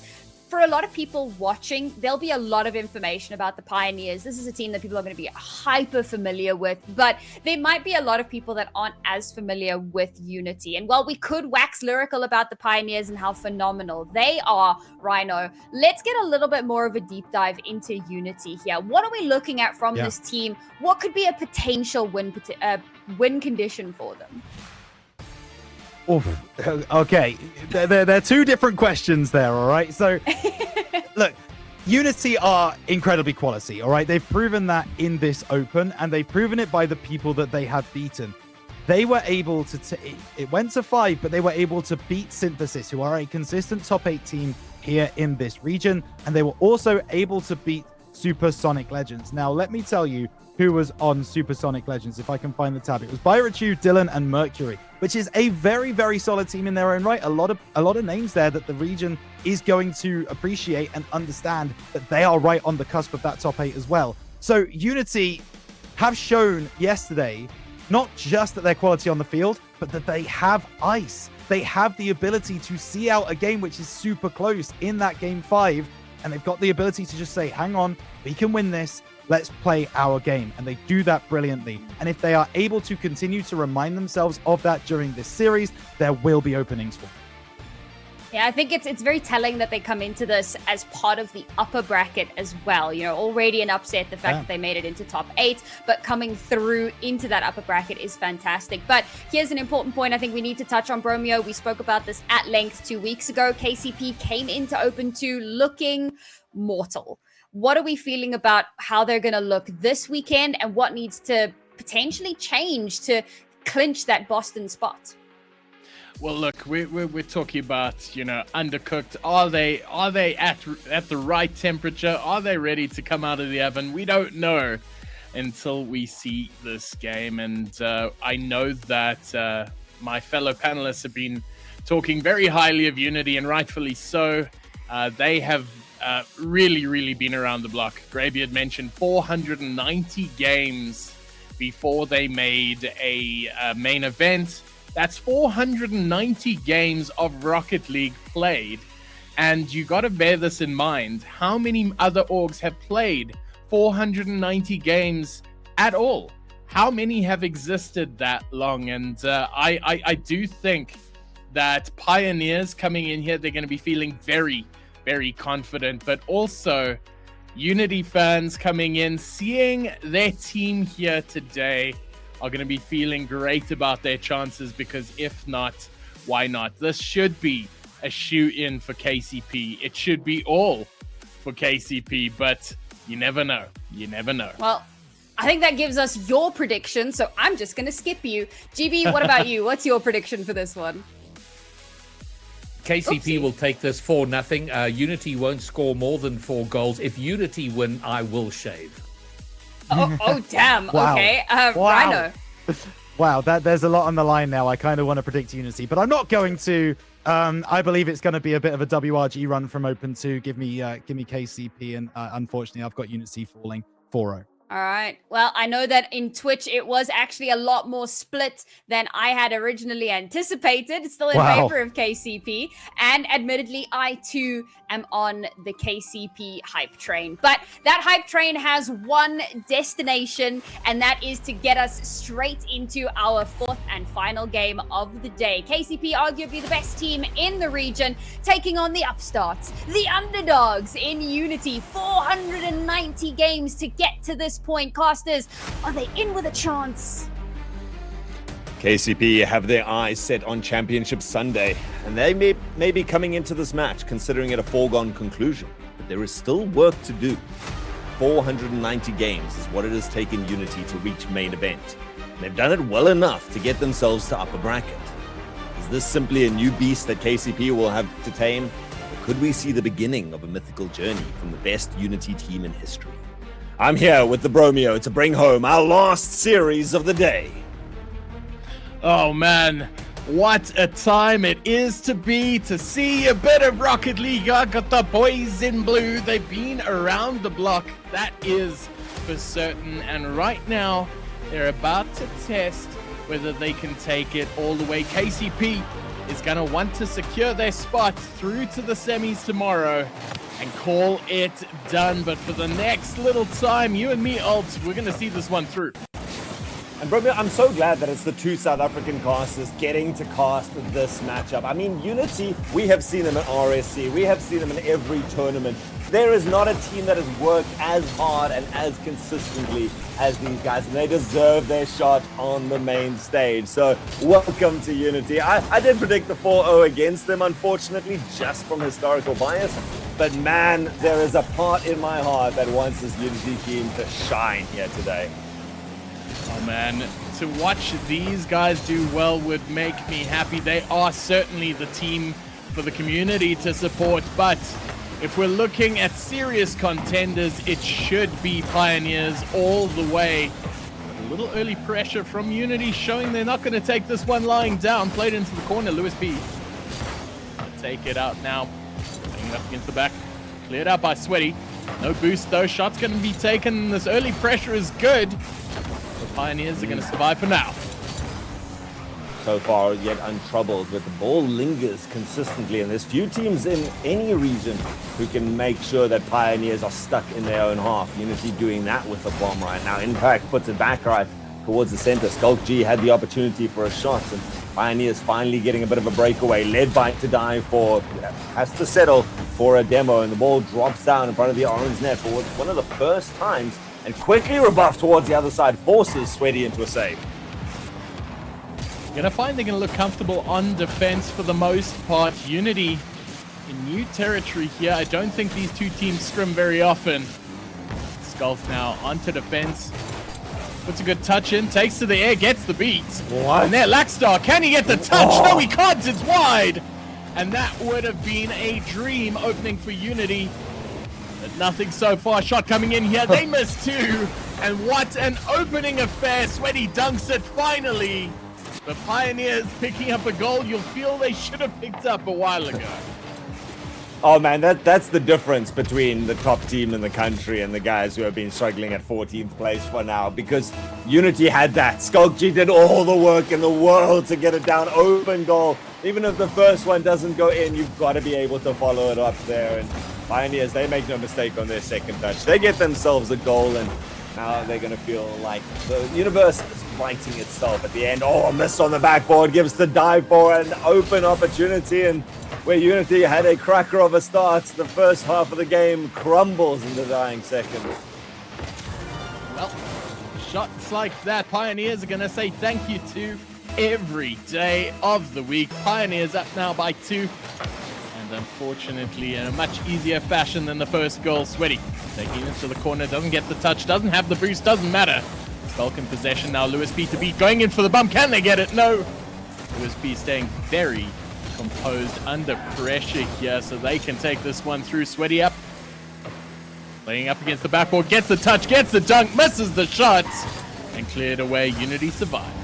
for a lot of people watching, there'll be a lot of information about the Pioneers. This is a team that people are going to be hyper familiar with, but there might be a lot of people that aren't as familiar with Unity. And while we could wax lyrical about the Pioneers and how phenomenal they are, Rhino, let's get a little bit more of a deep dive into Unity here. What are we looking at from this team? What could be a potential win condition for them? Oof. Okay, there are two different questions there, all right? So, look, Unity are incredibly quality, all right? They've proven that in this open, and they've proven it by the people that they have beaten. They were able to, it went to 5, but they were able to beat Synthesis, who are a consistent top 8 team here in this region, and they were also able to beat Supersonic Legends. Now, let me tell you who was on Supersonic Legends, if I can find the tab. It was Byrachu, Dylan, and Mercury, which is a very, very solid team in their own right. A lot of names there that the region is going to appreciate and understand that they are right on the cusp of that top 8 as well. So Unity have shown yesterday not just that they're quality on the field, but that they have ice. They have the ability to see out a game which is super close in that game 5, and they've got the ability to just say, hang on, we can win this. Let's play our game. And they do that brilliantly. And if they are able to continue to remind themselves of that during this series, there will be openings for them. Yeah, I think it's very telling that they come into this as part of the upper bracket as well. You know, already an upset, the fact that they made it into top 8, but coming through into that upper bracket is fantastic. But here's an important point I think we need to touch on, Bromeo. We spoke about this at length 2 weeks ago. KCP came into Open 2 looking mortal. What are we feeling about how they're going to look this weekend, and what needs to potentially change to clinch that Boston spot? Well, look, we're talking about, you know, undercooked. Are they at the right temperature? Are they ready to come out of the oven? We don't know until we see this game. And I know that my fellow panelists have been talking very highly of Unity, and rightfully so. They have really been around the block. Gravy had mentioned 490 games before they made a main event. That's 490 games of Rocket League played. And you got to bear this in mind. How many other orgs have played 490 games at all? How many have existed that long? And I do think that Pioneers coming in here, they're going to be feeling very confident. But also Unity fans coming in, seeing their team here today, are going to be feeling great about their chances, because if not, why not? This should be a shoe-in for KCP. It should be all for KCP, but you never know. You never know. Well, I think that gives us your prediction, so I'm just going to skip you. GB, what about you? What's your prediction for this one? KCP will take this 4-0. Unity won't score more than 4 goals. If Unity win, I will shave. Oh damn. Wow. Okay. Wow. Rhino. Wow, there's a lot on the line now. I kind of want to predict Unity, but I'm not going to. I believe it's going to be a bit of a WRG run from Open 2. Give me KCP, and unfortunately, I've got Unity falling 4-0. All right. Well, I know that in Twitch, it was actually a lot more split than I had originally anticipated. Still in favor of KCP. And admittedly, I too am on the KCP hype train. But that hype train has one destination, and that is to get us straight into our 4th and final game of the day. KCP, arguably the best team in the region, taking on the upstarts, the underdogs in Unity. 490 games to get to this point. Casters, are they in with a chance? KCP have their eyes set on Championship Sunday, and they may be coming into this match considering it a foregone conclusion, but there is still work to do. 490 games is what it has taken Unity to reach main event, and they've done it well enough to get themselves to upper bracket. Is this simply a new beast that KCP will have to tame, or could we see the beginning of a mythical journey from the best Unity team in history? I'm here with the Bromeo to bring home our last series of the day. Oh man, what a time it is to see a bit of Rocket League. I got the boys in blue. They've been around the block, that is for certain. And right now, they're about to test whether they can take it all the way. KCP is going to want to secure their spot through to the semis tomorrow and call it done. But for the next little time, you and me, Alt, we're going to see this one through. And Bromeo, I'm so glad that it's the two South African casters getting to cast this matchup. I mean, Unity, we have seen them at RSC. We have seen them in every tournament. There is not a team that has worked as hard and as consistently as these guys, and they deserve their shot on the main stage. So welcome to Unity. I did predict the 4-0 against them, unfortunately, just from historical bias. But man, there is a part in my heart that wants this Unity team to shine here today. Oh man, to watch these guys do well would make me happy. They are certainly the team for the community to support, but if we're looking at serious contenders, it should be Pioneers all the way. A little early pressure from Unity showing they're not going to take this one lying down. Played into the corner, Lewis P. Take it out now. Getting up against the back. Cleared out by Sweaty. No boost though. Shot's going to be taken. This early pressure is good. The Pioneers are going to survive for now. So far, yet untroubled, but the ball lingers consistently, and there's few teams in any region who can make sure that Pioneers are stuck in their own half. Unity doing that with the bomb right now. Impact puts it back right towards the center. Skulk G had the opportunity for a shot, and Pioneers finally getting a bit of a breakaway, led by to dive for, has to settle for a demo, and the ball drops down in front of the orange net for one of the first times, and quickly rebuffed towards the other side, forces Sweaty into a save. Gonna find they're gonna look comfortable on defense for the most part. Unity in new territory here. I don't think these two teams scrim very often. Skulk now onto defense. Puts a good touch in, takes to the air, gets the beat. What? And there, Lackstar, can he get the touch? No, he can't, it's wide. And that would have been a dream opening for Unity. But nothing so far. Shot coming in here, they missed too. And what an opening affair. Sweaty dunks it finally. The Pioneers picking up a goal you'll feel they should have picked up a while ago. Oh man, that's the difference between the top team in the country and the guys who have been struggling at 14th place for now, because Unity had that. Skulk G did all the work in the world to get it down, open goal. Even if the first one doesn't go in, you've got to be able to follow it up there. And Pioneers, they make no mistake on their second touch. They get themselves a goal, and now they're going to feel like the universe is writing itself at the end. Oh, a miss on the backboard gives the dive for an open opportunity, and where Unity had a cracker of a start, the first half of the game crumbles in the dying seconds. Well, shots like that, Pioneers are going to say thank you to every day of the week. Pioneers up now by 2. And unfortunately, in a much easier fashion than the first goal. Sweaty taking it to the corner, doesn't get the touch, doesn't have the boost, doesn't matter. Skulk in possession now, Lewis B to beat, going in for the bump, can they get it? No. Lewis B staying very composed under pressure here, so they can take this one through. Sweaty up, laying up against the backboard, gets the touch, gets the dunk, misses the shot, and cleared away. Unity survived.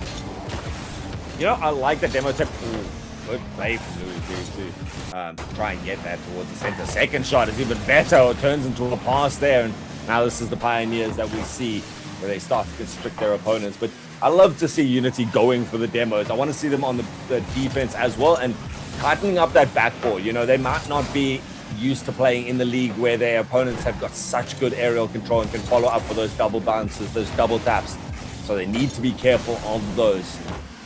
You know, I like the demo tip. Ooh, good play from Louis to try and get that towards the center. Second shot is even better. It turns into a pass there, and now this is the Pioneers that we see where they start to constrict their opponents. But I love to see Unity going for the demos. I want to see them on the defense as well, and tightening up that backboard. You know, they might not be used to playing in the league where their opponents have got such good aerial control and can follow up for those double bounces, those double taps. So they need to be careful of those.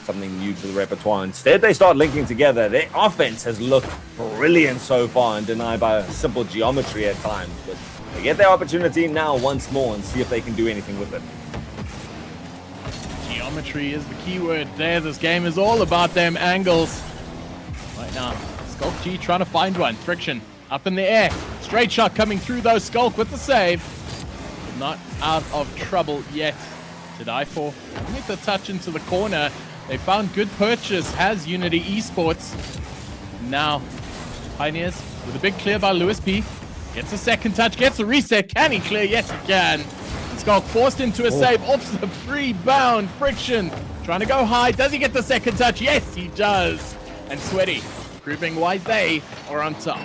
Something new to the repertoire. Instead, they start linking together. Their offense has looked brilliant so far and denied by simple geometry at times. But they get their opportunity now once more and see if they can do anything with it. Geometry is the key word there. This game is all about them angles. Right now, Skulk G trying to find one. Friction up in the air. Straight shot coming through though. Skulk with the save. Not out of trouble yet. To die for. Make the touch into the corner. They found good purchase, has Unity Esports. Now, Pioneers with a big clear by Lewis P. Gets a second touch, gets a reset. Can he clear? Yes, he can. And Skulk forced into a save off the rebound. Friction trying to go high. Does he get the second touch? Yes, he does. And Sweaty proving why they are on top.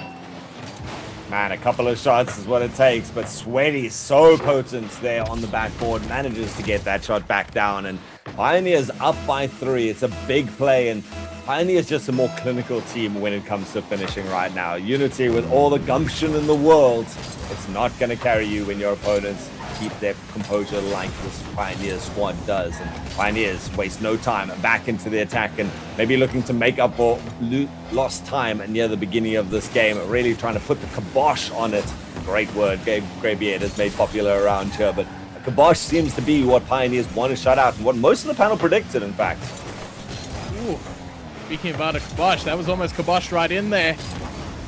Man, a couple of shots is what it takes, but Sweaty so potent there on the backboard, manages to get that shot back down, and Pioneer's up by 3. It's a big play, and Pioneer's just a more clinical team when it comes to finishing right now. Unity, with all the gumption in the world, it's not going to carry you when your opponents keep their composure like this Pioneer squad does. And Pioneers waste no time back into the attack and maybe looking to make up for lost time near the beginning of this game, really trying to put the kibosh on it. Great word Greybeard has made popular around here, but a kibosh seems to be what Pioneers want to shut out and what most of the panel predicted, in fact. Ooh. Speaking about a kibosh, that was almost kiboshed right in there.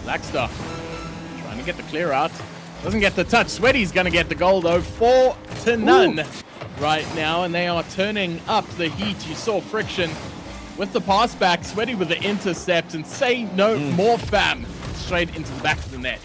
Blackstar trying to get the clear out. Doesn't get the touch. Sweaty's going to get the goal, though. 4-0 right now, and they are turning up the heat. You saw Friction with the pass back. Sweaty with the intercept, and say no more, fam. Straight into the back of the net.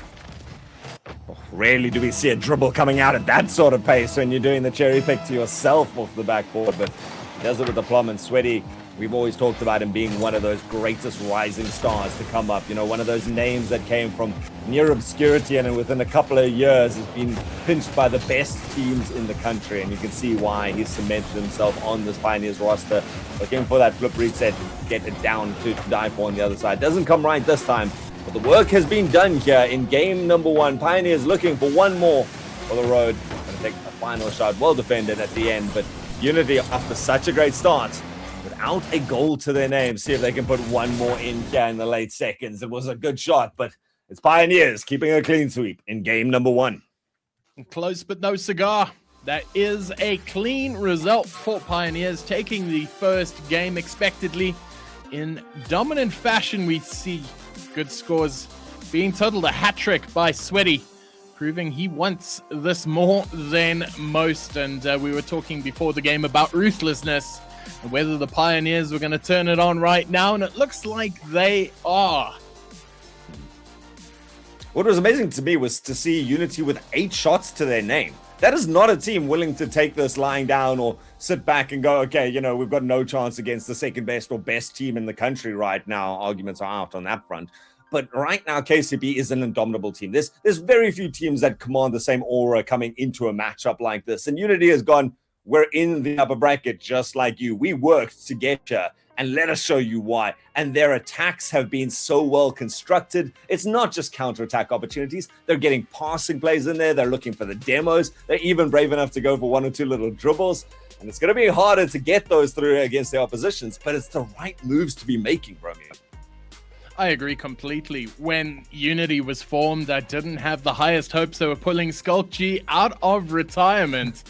Rarely do we see a dribble coming out at that sort of pace when you're doing the cherry pick to yourself off the backboard, but he does it with the plum. And Sweaty, we've always talked about him being one of those greatest rising stars to come up. You know, one of those names that came from near obscurity and within a couple of years has been pinched by the best teams in the country. And you can see why he's cemented himself on this Pioneers roster. Looking for that flip reset, get it down to die for on the other side. Doesn't come right this time, but the work has been done here in game number 1. Pioneers looking for one more for the road. Going to take a final shot, well defended at the end, but Unity, after such a great start, without a goal to their name, see if they can put one more in here in the late seconds. It was a good shot, but it's Pioneers keeping a clean sweep in game number 1. Close but no cigar. That is a clean result for Pioneers, taking the first game expectedly. In dominant fashion, we see good scores being totaled a hat-trick by Sweaty, proving he wants this more than most. And we were talking before the game about ruthlessness, whether the Pioneers were going to turn it on right now, and it looks like they are. What was amazing to me was to see Unity with 8 shots to their name. That is not a team willing to take this lying down or sit back and go, okay, you know, we've got no chance against the second best or best team in the country right now. Arguments are out on that front. But right now, KCP is an indomitable team. There's very few teams that command the same aura coming into a matchup like this. And Unity has gone, we're in the upper bracket just like you. We worked to get here, and let us show you why. And their attacks have been so well constructed. It's not just counterattack opportunities. They're getting passing plays in there. They're looking for the demos. They're even brave enough to go for 1 or 2 little dribbles. And it's going to be harder to get those through against their oppositions, but it's the right moves to be making, Romeo. I agree completely. When Unity was formed, I didn't have the highest hopes they were pulling Skulk G out of retirement.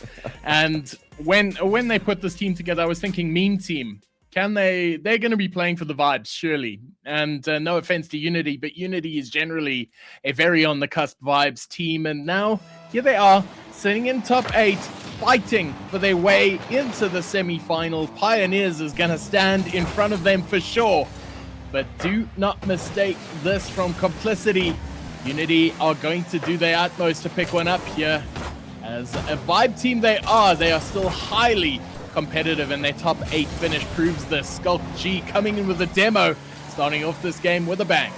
And when they put this team together, I was thinking meme team. They're going to be playing for the vibes, surely. And no offense to Unity, but Unity is generally a very on the cusp vibes team. And now here they are, sitting in top 8, fighting for their way into the semi-final. Pioneers is going to stand in front of them for sure. But do not mistake this from complicity. Unity are going to do their utmost to pick one up here. As a vibe team they are still highly competitive, and their top 8 finish proves this. Skulk G coming in with a demo, starting off this game with a bang.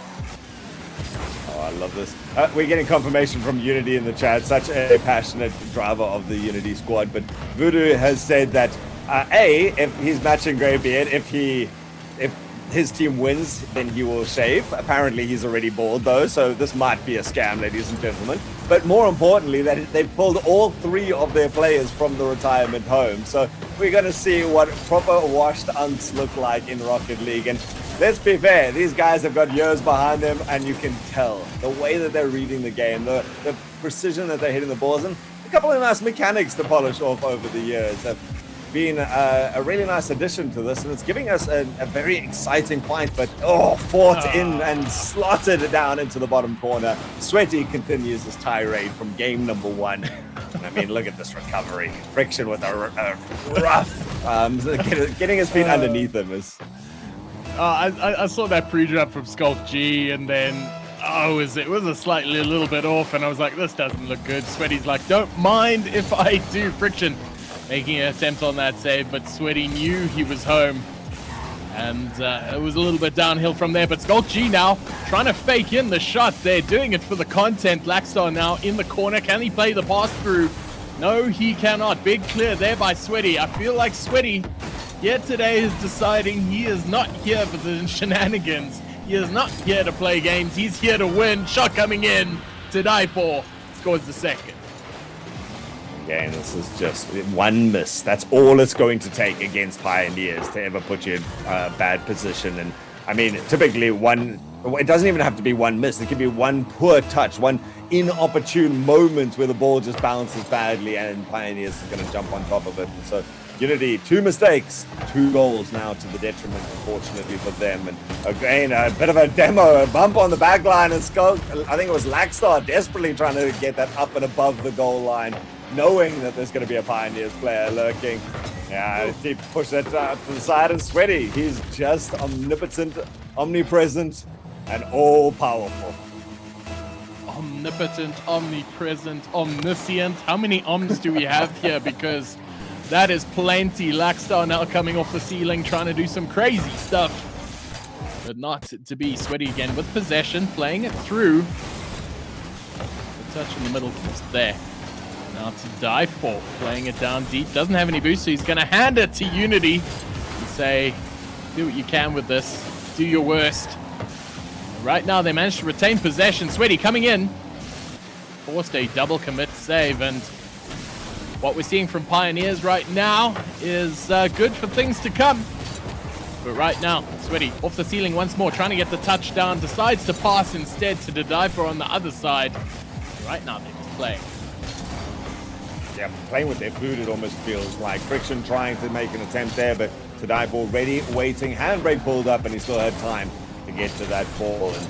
Oh, I love this. We're getting confirmation from Unity in the chat. Such a passionate driver of the Unity squad. But Voodoo has said that, if he's matching Greybeard, if his team wins, then he will shave. Apparently, he's already bald, though, so this might be a scam, ladies and gentlemen. But more importantly, that they pulled all 3 of their players from the retirement home. So we're going to see what proper washed unks look like in Rocket League. And let's be fair, these guys have got years behind them, and you can tell the way that they're reading the game, the precision that they're hitting the balls, and a couple of nice mechanics to polish off over the years have been a really nice addition to this, and it's giving us a very exciting fight, but fought in and slotted down into the bottom corner. Sweaty continues his tirade from game number 1. I mean, look at this recovery. Friction with a rough, getting his feet underneath him is... I saw that pre-drop from Skulk G, and then it was a little bit off, and I was like, this doesn't look good. Sweaty's like, don't mind if I do. Friction making an attempt on that save, but Sweaty knew he was home. And it was a little bit downhill from there, but Skulk G now trying to fake in the shot. They're doing it for the content. Blackstar now in the corner. Can he play the pass through? No, he cannot. Big clear there by Sweaty. I feel like Sweaty here today is deciding he is not here for the shenanigans. He is not here to play games. He's here to win. Shot coming in to die for. Scores the second. Again, this is just one miss. That's all it's going to take against Pioneers to ever put you in a bad position. And I mean, typically it doesn't even have to be one miss. It could be one poor touch, one inopportune moment where the ball just bounces badly and Pioneers is going to jump on top of it. And so Unity, 2 mistakes, 2 goals now to the detriment, unfortunately, for them. And again, a bit of a demo, a bump on the back line, and Skull, I think it was Laxstar desperately trying to get that up and above the goal line, knowing that there's going to be a Pioneers player lurking. Yeah, he pushed that to the side, and Sweaty, he's just omnipotent, omnipresent, and all-powerful. Omnipotent, omnipresent, omniscient. How many oms do we have here? Because that is plenty. Laxstar now coming off the ceiling, trying to do some crazy stuff. But not to be. Sweaty again with possession, playing it through. The touch in the middle keeps there. Now to die for, playing it down deep. Doesn't have any boost, so he's going to hand it to Unity and say, do what you can with this. Do your worst. Right now, they managed to retain possession. Sweaty coming in. Forced a double commit save, and what we're seeing from Pioneers right now is good for things to come. But right now, Sweaty off the ceiling once more, trying to get the touchdown. Decides to pass instead to Diver on the other side. Right now, they're just playing. Yeah, playing with their food, it almost feels like. Friction trying to make an attempt there, but Diver ready, waiting. Handbrake pulled up, and he still had time to get to that ball, and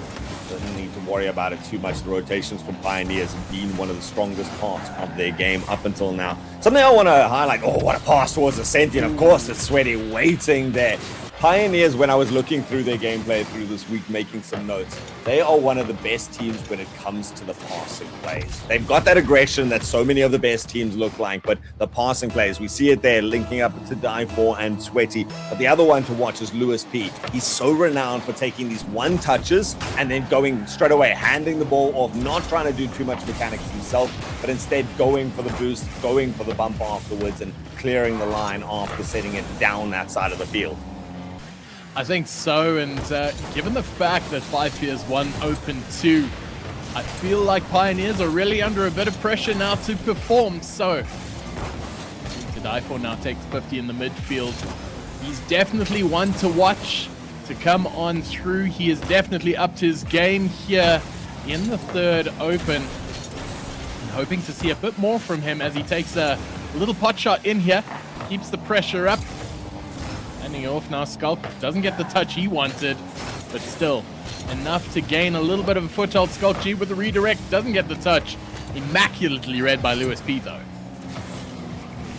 doesn't need to worry about it too much. The rotations from Pioneers have been one of the strongest parts of their game up until now. Something I want to highlight, oh, what a pass towards the Sentient. Of course, it's Sweaty waiting there. Pioneers, when I was looking through their gameplay through this week, making some notes, they are one of the best teams when it comes to the passing plays. They've got that aggression that so many of the best teams look like, but the passing plays, we see it there, linking up to Die For and Sweaty. But the other one to watch is Lewis P. He's so renowned for taking these one touches and then going straight away, handing the ball off, not trying to do too much mechanics himself, but instead going for the boost, going for the bump afterwards, and clearing the line after setting it down that side of the field. I think so, and given the fact that 5Fears won Open 2, I feel like Pioneers are really under a bit of pressure now to perform, so to Die For now takes 50 in the midfield. He's definitely one to watch to come on through. He is definitely up to his game here in the third Open. And hoping to see a bit more from him as he takes a little pot shot in here, keeps the pressure up. Handing off now, Sculpt doesn't get the touch he wanted, but still enough to gain a little bit of a foothold. Sculpt G with the redirect, doesn't get the touch. Immaculately read by Lewis P though.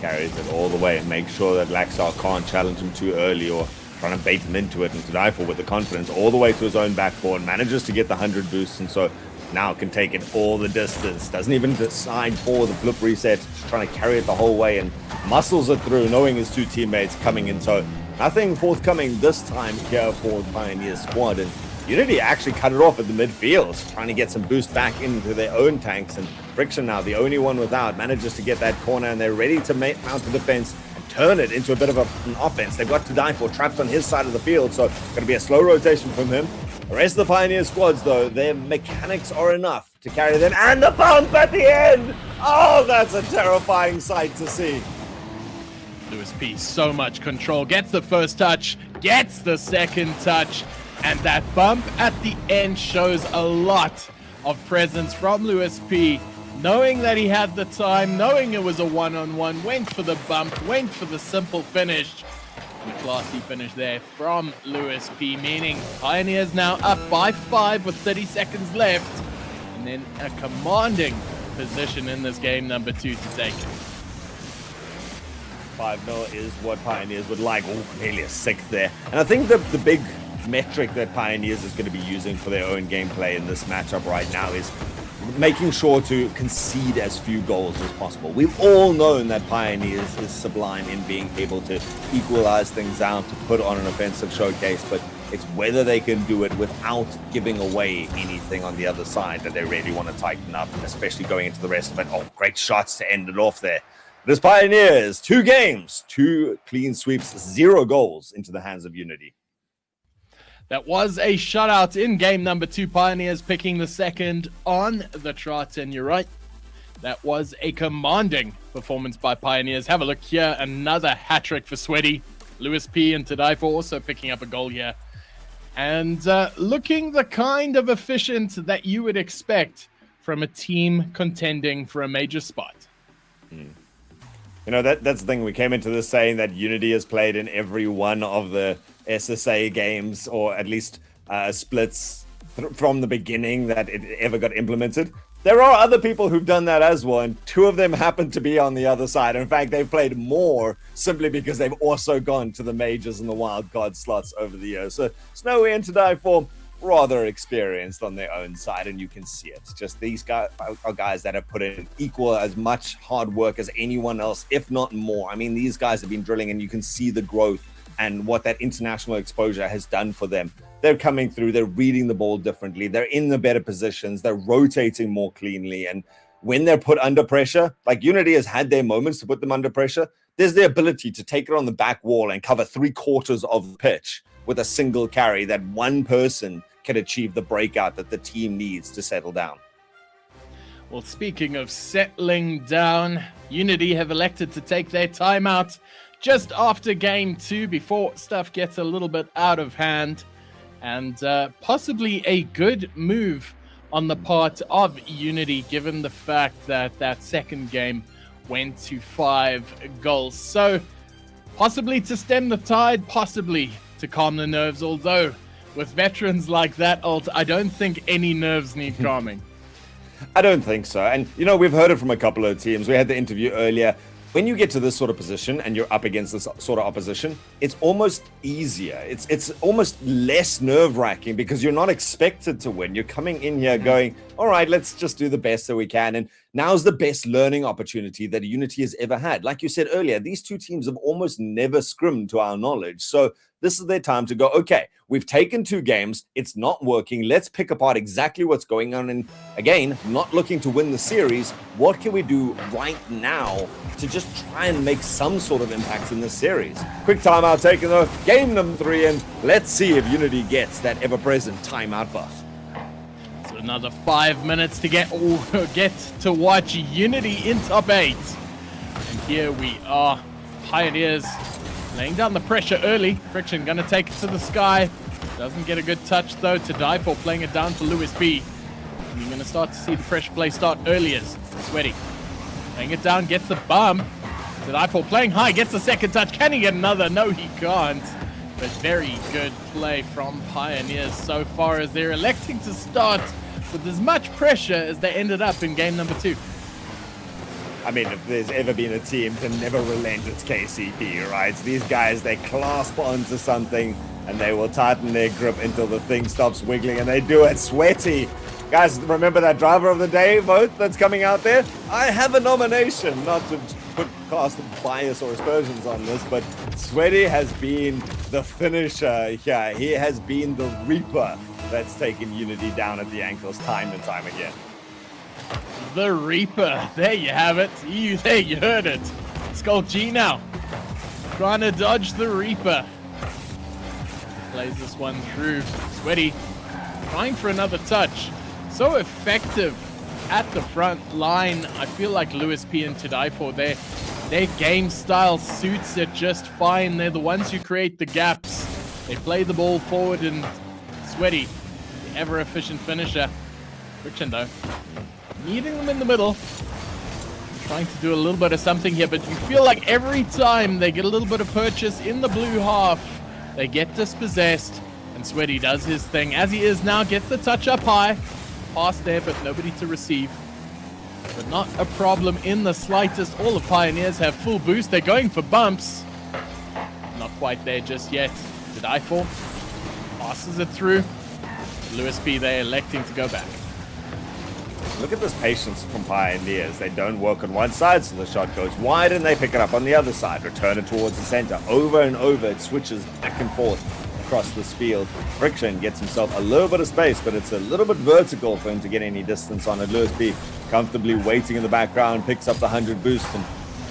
Carries it all the way and makes sure that Laxstar can't challenge him too early or trying to bait him into it, and to Die For with the confidence all the way to his own backboard, manages to get the 100 boosts, and so now can take it all the distance. Doesn't even decide for the flip reset, just trying to carry it the whole way and muscles it through, knowing his two teammates coming in. So nothing forthcoming this time here for the Pioneer squad, and Unity actually cut it off at the midfield, trying to get some boost back into their own tanks, and Friction now, the only one without, manages to get that corner, and they're ready to mount a defense and turn it into a bit of an offense. They've got to Die For trapped on his side of the field, so going to be a slow rotation from him. The rest of the Pioneer squads, though, their mechanics are enough to carry them, and the bump at the end! Oh, that's a terrifying sight to see. Lewis P, so much control, gets the first touch, gets the second touch, and that bump at the end shows a lot of presence from Lewis P. Knowing that he had the time, knowing it was a one-on-one, went for the bump, went for the simple finish. And a classy finish there from Lewis P, meaning Pioneers now up by 5 with 30 seconds left, and then a commanding position in this game number 2 to take it. 5-0 is what Pioneers would like. Oh, nearly a 6th there. And I think the big metric that Pioneers is going to be using for their own gameplay in this matchup right now is making sure to concede as few goals as possible. We've all known that Pioneers is sublime in being able to equalize things out, to put on an offensive showcase, but it's whether they can do it without giving away anything on the other side that they really want to tighten up, especially going into the rest of it. Oh, great shots to end it off there. But as Pioneers, 2 games, 2 clean sweeps, 0 goals into the hands of Unity. That was a shutout in game number 2. Pioneers picking the second on the trot, and you're right. That was a commanding performance by Pioneers. Have a look here. Another hat-trick for Sweaty. Lewis P and Tadaifa also picking up a goal here. And looking the kind of efficient that you would expect from a team contending for a major spot. You know, that's the thing. We came into this saying that Unity has played in every one of the SSA games, or at least splits from the beginning that it ever got implemented. There are other people who've done that as well, and 2 of them happen to be on the other side. In fact, they've played more simply because they've also gone to the majors and the wild card slots over the years. So Snowy and Tadaifa, rather experienced on their own side, and you can see it. Just these guys are guys that have put in equal as much hard work as anyone else, if not more. I mean, these guys have been drilling, and you can see the growth and what that international exposure has done for them. They're coming through, they're reading the ball differently, they're in the better positions, they're rotating more cleanly, and when they're put under pressure, like Unity has had their moments to put them under pressure, there's the ability to take it on the back wall and cover 3/4 of the pitch with a single carry that one person can achieve the breakout that the team needs to settle down. Well, speaking of settling down, Unity have elected to take their timeout just after game 2 before stuff gets a little bit out of hand. And possibly a good move on the part of Unity, given the fact that that second game went to 5 goals. So possibly to stem the tide, possibly to calm the nerves, although with veterans like that, I don't think any nerves need calming. I don't think so. And, you know, we've heard it from a couple of teams. We had the interview earlier. When you get to this sort of position and you're up against this sort of opposition, it's almost easier. It's almost less nerve-wracking because you're not expected to win. You're coming in here going, all right, let's just do the best that we can. And now's the best learning opportunity that Unity has ever had. Like you said earlier, these 2 teams have almost never scrimmed to our knowledge. So this is their time to go, okay, we've taken 2 games. It's not working. Let's pick apart exactly what's going on. And again, not looking to win the series. What can we do right now to just try and make some sort of impact in this series? Quick timeout taken though. Game number 3, and let's see if Unity gets that ever-present timeout buff. So another 5 minutes to get to watch Unity in top 8. And here we are. Pioneers laying down the pressure early. Friction gonna take it to the sky. Doesn't get a good touch though. Tadaifa playing it down to Lewis B. And you're gonna start to see the pressure play start earlier. Sweaty laying it down, gets the bump. Tadaifa playing high, gets the second touch. Can he get another? No, he can't. But very good play from Pioneers so far, as they're electing to start with as much pressure as they ended up in game number 2. I mean, if there's ever been a team to never relent, it's KCP, right? These guys, they clasp onto something and they will tighten their grip until the thing stops wiggling, and they do it. Sweaty. Guys, remember that driver of the day vote that's coming out there? I have a nomination, not to cast bias or aspersions on this, but Sweaty has been the finisher here. He has been the Reaper that's taken Unity down at the ankles time and time again. The Reaper. There you have it. There you heard it. Skull G now. Trying to dodge the Reaper. Plays this one through. Sweaty. Trying for another touch. So effective at the front line. I feel like Lewis P and Tadaifa, their game style suits it just fine. They're the ones who create the gaps. They play the ball forward, and Sweaty, the ever-efficient finisher. Friction though. Needing them in the middle. Trying to do a little bit of something here, but you feel like every time they get a little bit of purchase in the blue half, they get dispossessed, and Sweaty does his thing. As he is now, gets the touch up high. Pass there, but nobody to receive. But not a problem in the slightest. All the Pioneers have full boost. They're going for bumps. Not quite there just yet. Tadaifa passes it through. Lewis B there electing to go back. Look at this patience from Pioneers. They don't work on one side, so the shot goes wide, and they pick it up on the other side. Return it towards the center. Over and over, it switches back and forth across this field. Friction gets himself a little bit of space, but it's a little bit vertical for him to get any distance on it. Lewis B comfortably waiting in the background, picks up the 100 boost, and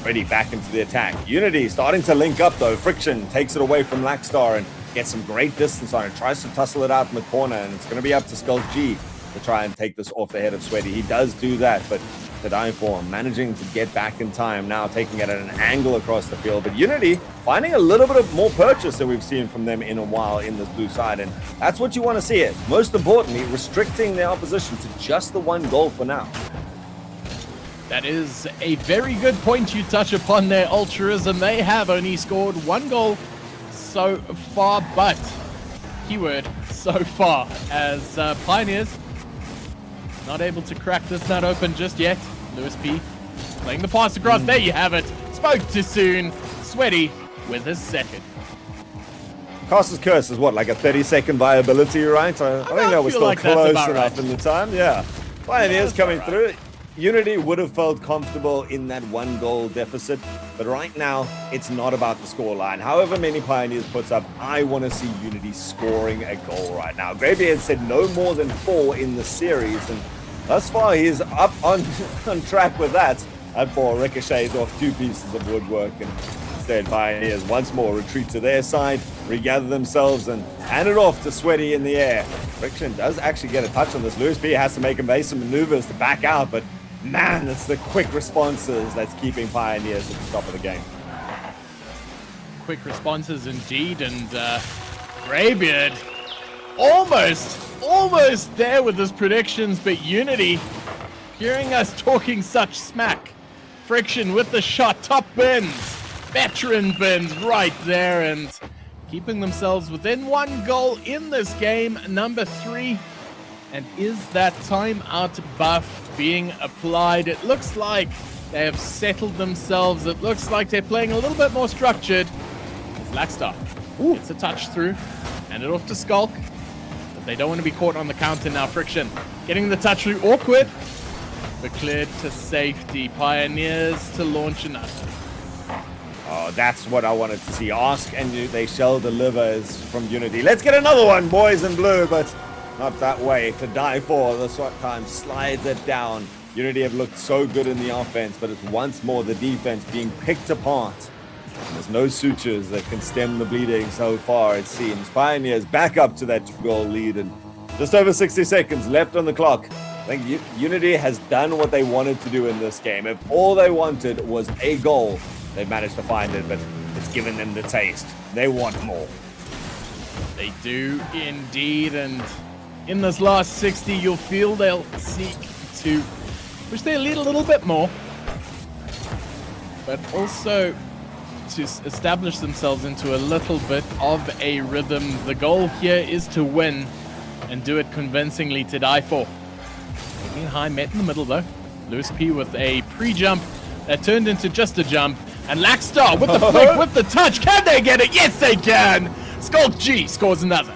Ready back into the attack. Unity starting to link up though. Friction takes it away from Lackstar and gets some great distance on it. Tries to tussle it out in the corner, and it's going to be up to Skull G to try and take this off the head of Sweaty. He does do that, but the Downfall managing to get back in time, now taking it at an angle across the field. But Unity finding a little bit of more purchase than we've seen from them in a while in this blue side, and that's what you want to see it. Most importantly, restricting their opposition to just the one goal for now. That is a very good point you touch upon there, Ultras, and they have only scored one goal so far, but keyword so far, as Pioneers not able to crack this nut open just yet. Lewis P playing the pass across. There you have it. Spoke too soon. Sweaty with his second. Caster's Curse is what, like a 30-second viability, right? I think that was still like that's close about enough right. in the time. Yeah. Pioneers that's coming about through. Unity would have felt comfortable in that one goal deficit, but right now it's not about the scoreline. However many Pioneers puts up, I want to see Unity scoring a goal right now. Greybeard said no more than 4 in the series, and thus far he's up on track with that. That ball ricochets off 2 pieces of woodwork, and instead Pioneers once more retreat to their side, regather themselves, and hand it off to Sweaty in the air. Friction does actually get a touch on this. Lewis P has to make evasive maneuvers to back out, but man, it's the quick responses that's keeping Pioneers at the top of the game. Quick responses indeed, and Greybeard almost there with his predictions, but Unity hearing us talking such smack. Friction with the shot, top bins, veteran bins right there, and keeping themselves within 1 goal in this game, number 3. And is that timeout buff being applied? It looks like they have settled themselves. It looks like they're playing a little bit more structured. It's Lackstar. Gets a touch through. Hand it off to Skulk. But they don't want to be caught on the counter now. Friction getting the touch through. Awkward. But cleared to safety. Pioneers to launch another. Oh, that's what I wanted to see. Ask and they shall deliver is from Unity. Let's get another one, boys in blue, but not that way. To die for. This one time slides it down. Unity have looked so good in the offense, but it's once more the defense being picked apart. And there's no sutures that can stem the bleeding so far, it seems. Pioneers back up to that 2-goal lead, and just over 60 seconds left on the clock. I think Unity has done what they wanted to do in this game. If all they wanted was a goal, they managed to find it, but it's given them the taste. They want more. They do indeed, and in this last 60, you'll feel they'll seek to push their lead a little bit more, but also to establish themselves into a little bit of a rhythm. The goal here is to win and do it convincingly to die for. Taking high, met in the middle though. Lewis P with a pre-jump that turned into just a jump, and Lackstar with the flick, with the touch. Can they get it? Yes, they can. Skulk G scores another.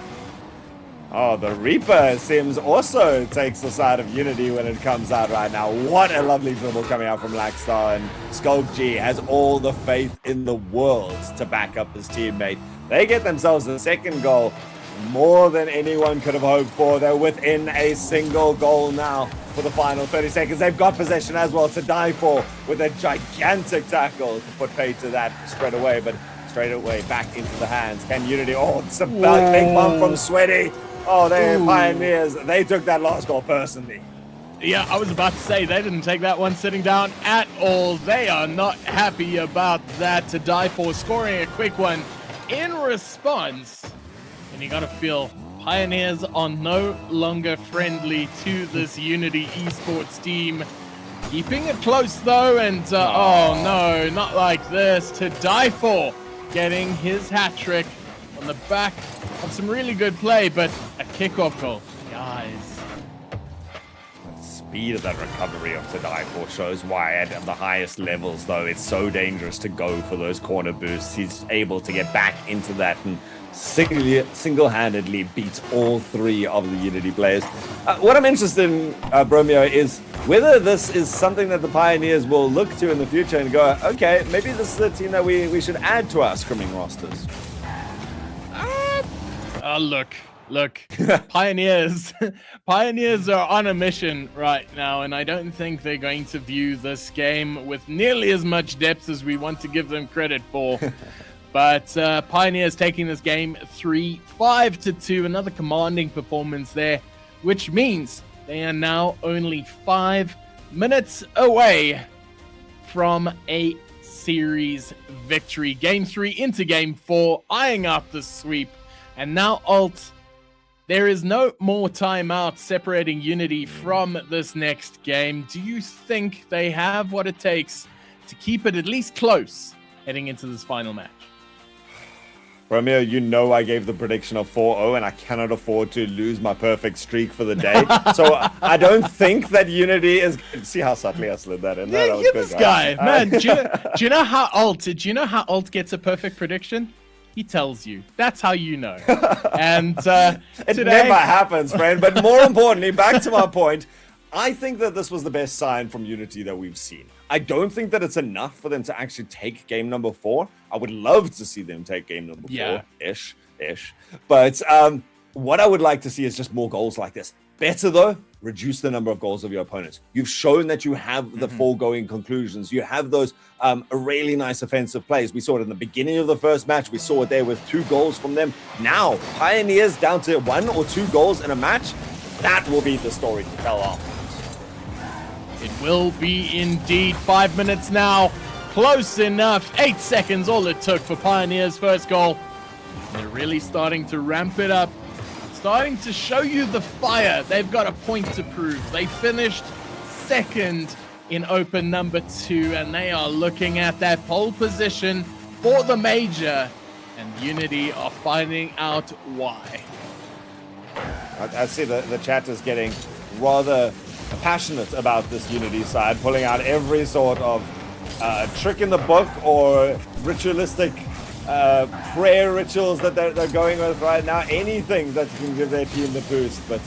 Oh, the Reaper seems also takes the side of Unity when it comes out right now. What a lovely dribble coming out from Lackstar, and Skulk G has all the faith in the world to back up his teammate. They get themselves a second goal, more than anyone could have hoped for. They're within a single goal now for the final 30 seconds. They've got possession as well to die for with a gigantic tackle to put pay to that straight away, but straight away back into the hands. Can Unity? Oh, it's a big bump from Sweaty. Oh, they're Pioneers. They took that last goal personally. Yeah, I was about to say, they didn't take that one sitting down at all. They are not happy about that. To die for scoring a quick one in response. And you gotta feel Pioneers are no longer friendly to this Unity esports team. Keeping it close though, and oh no, not like this. To die for getting his hat trick on the back of some really good play, but a kickoff goal. Guys. The speed of that recovery of Tadai shows why at the highest levels, though, it's so dangerous to go for those corner boosts. He's able to get back into that and single-handedly beats all 3 of the Unity players. What I'm interested in, Bromeo, is whether this is something that the Pioneers will look to in the future and go, okay, maybe this is a team that we should add to our scrimming rosters. Look, Look, Pioneers are on a mission right now, and I don't think they're going to view this game with nearly as much depth as we want to give them credit for. But Pioneers taking this game 5-2, another commanding performance there, which means they are now only 5 minutes away from a series victory. Game 3 into Game 4, eyeing out the sweep. And now Alt, there is no more timeout separating Unity from this next game. Do you think they have what it takes to keep it at least close heading into this final match? Romeo, you know I gave the prediction of 4-0, and I cannot afford to lose my perfect streak for the day. So I don't think that Unity is... See how subtly I slid that in? Yeah, that was you're good, this right? guy. Man, do you know how Alt gets a perfect prediction? He tells you. That's how you know. And it never happens, friend. But more importantly, back to my point, I think that this was the best sign from Unity that we've seen. I don't think that it's enough for them to actually take game number 4. I would love to see them take game number 4-ish. But what I would like to see is just more goals like this. Better though, reduce the number of goals of your opponents. You've shown that you have the foregoing conclusions. You have those really nice offensive plays. We saw it in the beginning of the first match. We saw it there with 2 goals from them. Now, Pioneers down to 1 or 2 goals in a match. That will be the story to tell afterwards. It will be indeed. 5 minutes now. Close enough. 8 seconds, all it took for Pioneers' first goal. They're really starting to ramp it up. Starting to show you the fire. They've got a point to prove. They finished second in open number 2, and they are looking at that pole position for the major. And Unity are finding out why. I see the chat is getting rather passionate about this Unity side, pulling out every sort of trick in the book or ritualistic prayer rituals that they're going with right now. Anything that can give their team the boost. But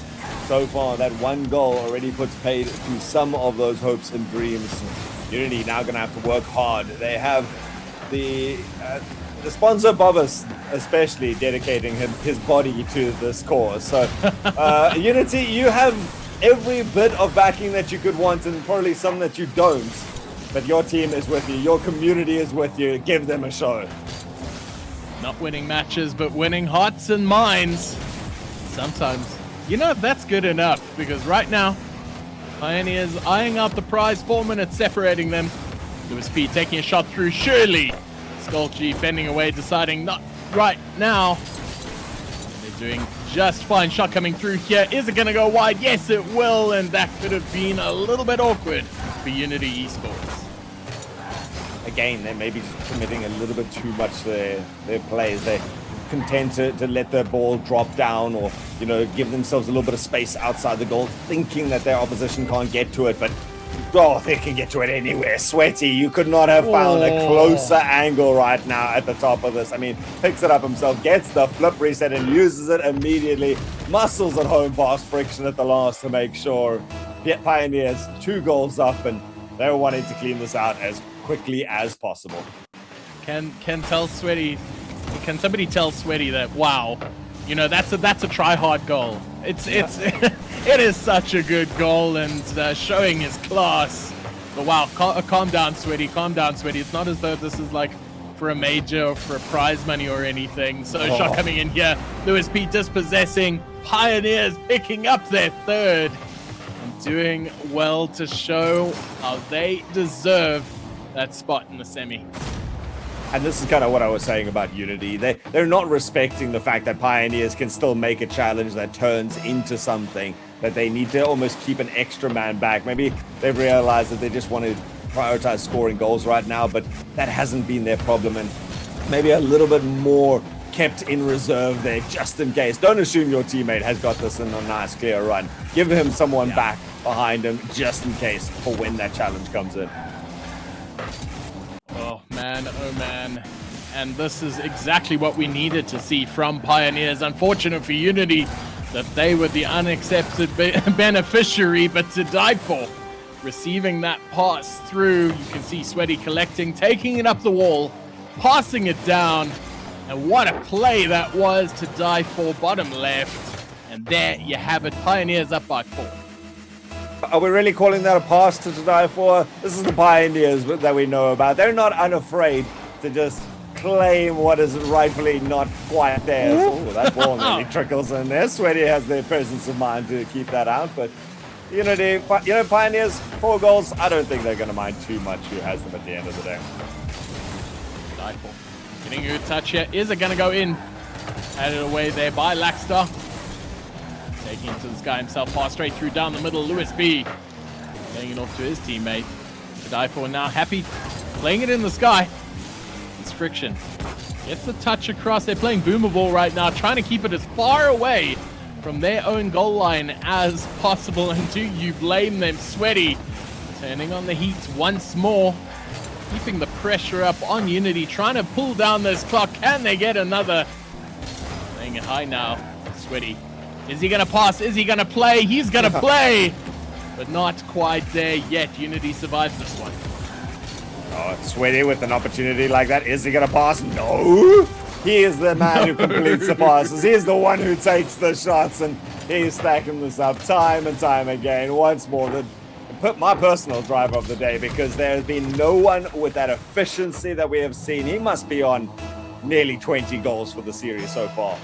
so far, that 1 goal already puts paid to some of those hopes and dreams. Unity now going to have to work hard. They have the sponsor Bobbus especially dedicating his body to this cause. So Unity, you have every bit of backing that you could want, and probably some that you don't. But your team is with you. Your community is with you. Give them a show. Not winning matches, but winning hearts and minds. Sometimes. You know, that's good enough, because right now, Pioneers eyeing out the prize. 4 minutes separating them. Lewis P taking a shot through. Surely. Skulchi fending away, deciding not right now. They're doing just fine. Shot coming through here. Is it going to go wide? Yes, it will. And that could have been a little bit awkward for Unity Esports. Again, they may be just committing a little bit too much to their plays. They're content to let the ball drop down, or, you know, give themselves a little bit of space outside the goal, thinking that their opposition can't get to it. But, oh, they can get to it anywhere. Sweaty, you could not have found a closer angle right now at the top of this. I mean, picks it up himself, gets the flip reset and uses it immediately. Muscles at home past friction at the last to make sure. Yeah, Pioneers, 2 goals up, and they're wanting to clean this out as quickly as possible. Can somebody tell Sweaty that, wow, you know, that's a try hard goal. It is such a good goal, and showing his class. But wow, calm down, Sweaty. Calm down, Sweaty. It's not as though this is like for a major or for a prize money or anything. So shot coming in here. Lewis P dispossessing. Pioneers picking up their 3rd. And doing well to show how they deserve that spot in the semi. And this is kind of what I was saying about Unity. They're not respecting the fact that Pioneers can still make a challenge that turns into something, that they need to almost keep an extra man back. Maybe they've realized that they just want to prioritize scoring goals right now, but that hasn't been their problem, and maybe a little bit more kept in reserve there just in case. Don't assume your teammate has got this in a nice clear run. Give him someone back behind him just in case for when that challenge comes in. Oh man, and this is exactly what we needed to see from Pioneers. Unfortunate for Unity that they were the unaccepted beneficiary, but to die for, receiving that pass through. You can see Sweaty collecting, taking it up the wall, passing it down, and what a play that was to die for. Bottom left, And there you have it, Pioneers up by 4. Are we really calling that a pass to die for? This is the Pioneers that we know about. They're not unafraid to just claim what is rightfully not quite theirs. Oh, that ball nearly trickles in there. Sweaty has the presence of mind to keep that out, but Unity, Pioneers, 4 goals. I don't think they're going to mind too much who has them at the end of the day. Getting a good touch here. Is it going to go in? Added away there by Laxter. Taking it to this guy himself, pass straight through down the middle. Lewis B. Laying it off to his teammate. To die for now. Happy playing it in the sky. It's Friction. Gets the touch across. They're playing Boomer Ball right now, trying to keep it as far away from their own goal line as possible. And do you blame them? Sweaty turning on the heat once more. Keeping the pressure up on Unity, trying to pull down this clock. Can they get another? Playing it high now. Sweaty. Is he going to pass? Is he going to play? He's going to play! But not quite there yet. Unity survives this one. Oh, Sweaty with an opportunity like that. Is he going to pass? No! He is the man who completes the passes. He is the one who takes the shots, and he's stacking this up time and time again. Once more, my personal driver of the day, because there has been no one with that efficiency that we have seen. He must be on nearly 20 goals for the series so far.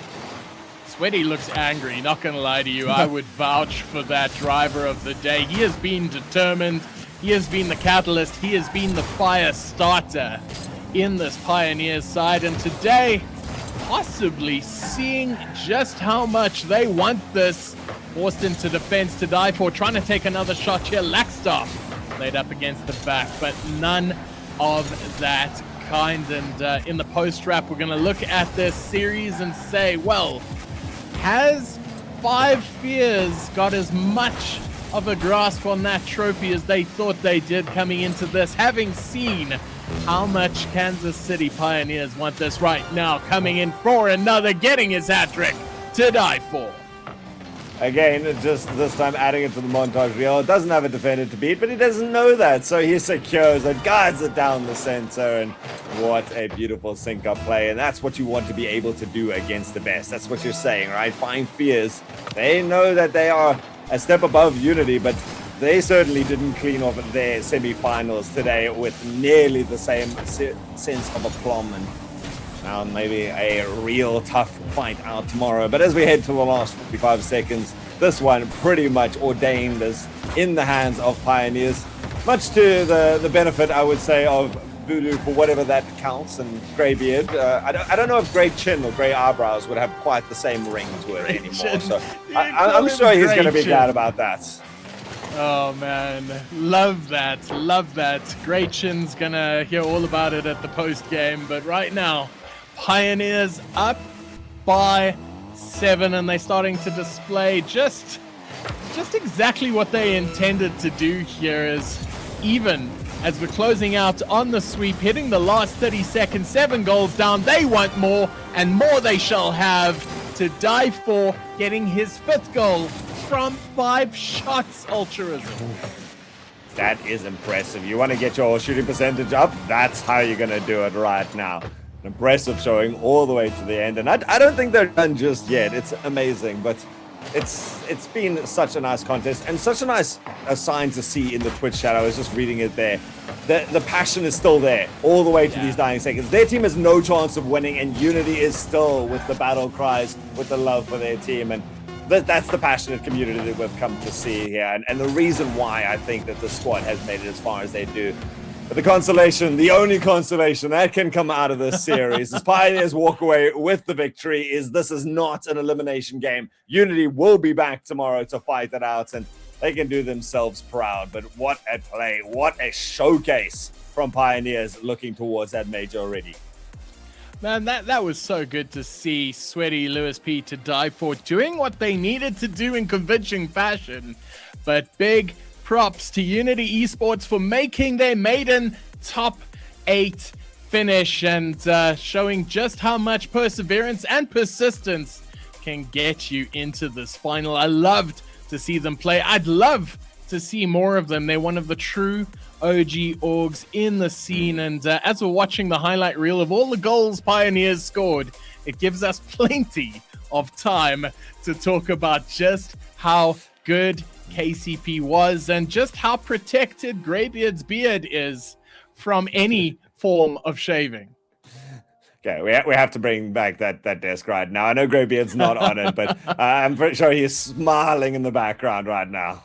Sweaty looks angry, not gonna lie to you. I would vouch for that driver of the day. He has been determined. He has been the catalyst. He has been the fire starter in this Pioneers side. And today, possibly seeing just how much they want this. Forced into defense to die for, trying to take another shot here. Laxter laid up against the back, but none of that kind. And in the post-wrap, we're going to look at this series and say, well, has Five Fears got as much of a grasp on that trophy as they thought they did coming into this, having seen how much Kansas City Pioneers want this right now, coming in for another, getting his hat-trick to die for. Again, just this time adding it to the montage reel. It doesn't have a defender to beat, but he doesn't know that. So he secures it, guides it down the center, and what a beautiful sync-up play. And that's what you want to be able to do against the best. That's what you're saying, right? Find Fears. They know that they are a step above Unity, but they certainly didn't clean off their semifinals today with nearly the same sense of aplomb. And now maybe a real tough fight out tomorrow. But as we head to the last 45 seconds, this one pretty much ordained as in the hands of Pioneers. Much to the benefit, I would say, of Voodoo, for whatever that counts, and Greybeard. I don't know if Grey Chin or Grey Eyebrows would have quite the same ring to it anymore. So I'm sure he's going to be glad about that. Oh man, love that, love that. Grey Chin's gonna hear all about it at the post game, but right now, Pioneers up by 7, and they're starting to display just exactly what they intended to do here. Is even as we're closing out on the sweep, hitting the last 30 seconds, 7 goals down. They want more, and more they shall have. To die for, getting his 5th goal from 5 shots, Ultraism. That is impressive. You want to get your shooting percentage up? That's how you're going to do it right now. An impressive showing all the way to the end. And I don't think they're done just yet. It's amazing, but it's been such a nice contest and such a nice sign to see in the Twitch chat. I was just reading it there. The passion is still there all the way to these dying seconds. Their team has no chance of winning, and Unity is still with the battle cries, with the love for their team. And that's the passionate community that we've come to see here. And the reason why I think that the squad has made it as far as they do. But the consolation, the only consolation that can come out of this series as Pioneers walk away with the victory is this is not an elimination game. Unity will be back tomorrow to fight it out, and they can do themselves proud. But what a play, what a showcase from Pioneers looking towards that major already. Man, that was so good to see Sweaty, Lewis P to die for, doing what they needed to do in convincing fashion. But big props to Unity Esports for making their maiden top 8 finish and showing just how much perseverance and persistence can get you into this final. I loved to see them play. I'd love to see more of them. They're one of the true OG orgs in the scene, and as we're watching the highlight reel of all the goals Pioneers scored, it gives us plenty of time to talk about just how good KCP was and just how protected Greybeard's beard is from any form of shaving. Okay, we have to bring back that desk right now. I know Greybeard's not on it, but I'm pretty sure he's smiling in the background right now.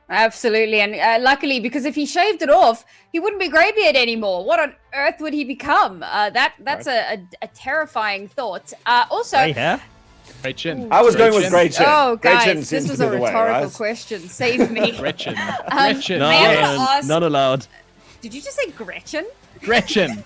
Absolutely, and luckily, because if he shaved it off, he wouldn't be Greybeard anymore. What on earth would he become? That's a terrifying thought. Also, Grey hair? Great chin. I was going with Grey Chin. Oh, Grey Chin guys, seems this was to a be the way, rhetorical right? question. Save me. Gretchen. No, Gretchen. May I Yes. ask- not allowed. Did you just say Gretchen? Gretchen.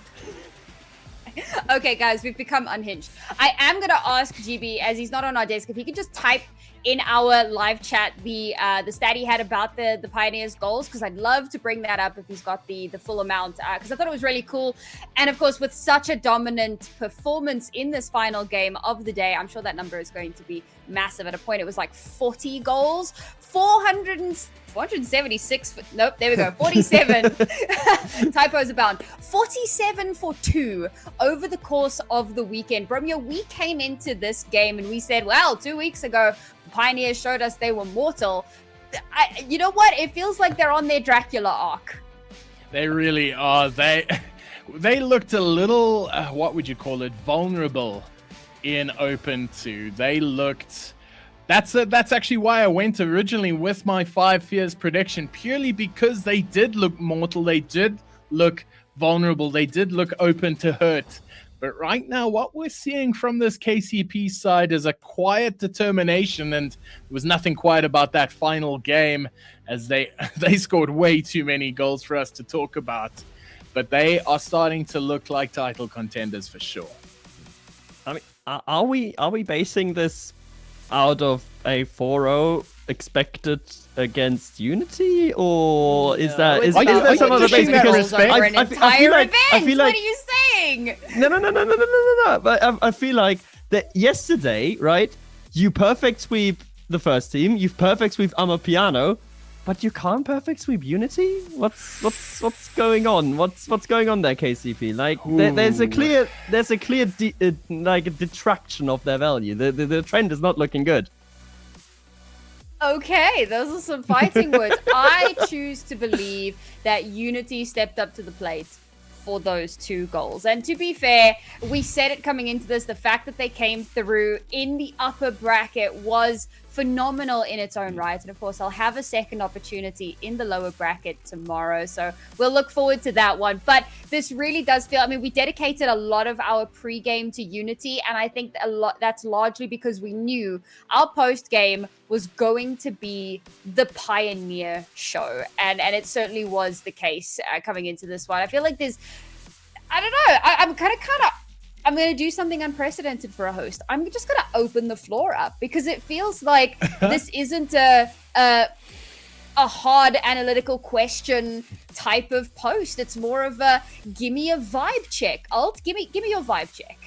Okay, guys, we've become unhinged. I am going to ask GB, as he's not on our desk, if he could just type in our live chat the stat he had about the Pioneers goals, because I'd love to bring that up if he's got the full amount, because I thought it was really cool. And of course, with such a dominant performance in this final game of the day, I'm sure that number is going to be massive. At a point, it was like 40 goals, 476. Nope, there we go. 47. Typos abound. 47 for 2 over the course of the weekend. Bromeo, we came into this game and we said, well, 2 weeks ago, the Pioneers showed us they were mortal. You know what? It feels like they're on their Dracula arc. They really are. They looked a little, what would you call it, vulnerable in Open 2. They looked... That's actually why I went originally with my 5 Fears prediction, purely because they did look mortal, they did look vulnerable, they did look open to hurt. But right now, what we're seeing from this KCP side is a quiet determination, and there was nothing quiet about that final game, as they scored way too many goals for us to talk about. But they are starting to look like title contenders for sure. I mean, are we basing this out of a 4-0 expected against Unity, or is that is Are you- there some are you other base? pushing that Because respect? Over an entire event. I feel like What are you saying? no. But I feel like that yesterday, right? You perfect sweep the first team. You've perfect sweep Amapiano, but you can't perfect sweep Unity. What's going on? What's going on there, KCP? Like there's a clear detraction of their value. The trend is not looking good. Okay, those are some fighting words. I choose to believe that Unity stepped up to the plate for those 2 goals. And to be fair, we said it coming into this, the fact that they came through in the upper bracket was phenomenal in its own right. And of course, I'll have a second opportunity in the lower bracket tomorrow. So we'll look forward to that one. But this really does feel, I mean, we dedicated a lot of our pregame to Unity. And I think that's largely because we knew our post-game was going to be the Pioneer show. And it certainly was the case coming into this one. I feel like there's, I don't know, I'm going to do something unprecedented for a host. I'm just going to open the floor up because it feels like this isn't a hard analytical question type of post. It's more of a give me a vibe check. Alt, give me your vibe check.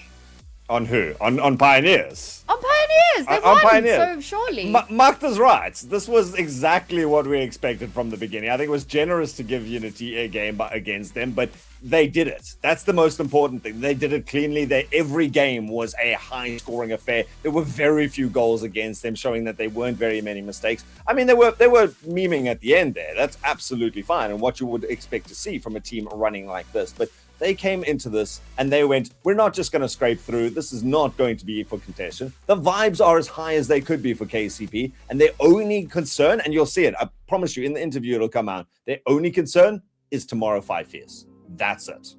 On who? On Pioneers? On Pioneers! They won, so surely. Magda's right. This was exactly what we expected from the beginning. I think it was generous to give Unity a game against them, but they did it. That's the most important thing. They did it cleanly. Every game was a high-scoring affair. There were very few goals against them, showing that there weren't very many mistakes. I mean, they were memeing at the end there. That's absolutely fine, and what you would expect to see from a team running like this. But they came into this and they went, we're not just going to scrape through. This is not going to be for contention. The vibes are as high as they could be for KCP, and their only concern, and you'll see it, I promise you, in the interview it'll come out, their only concern is tomorrow 5 Fears. That's it.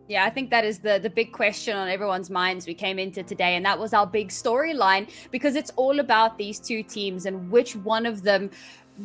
Yeah, I think that is the big question on everyone's minds we came into today, and that was our big storyline, because it's all about these 2 teams and which one of them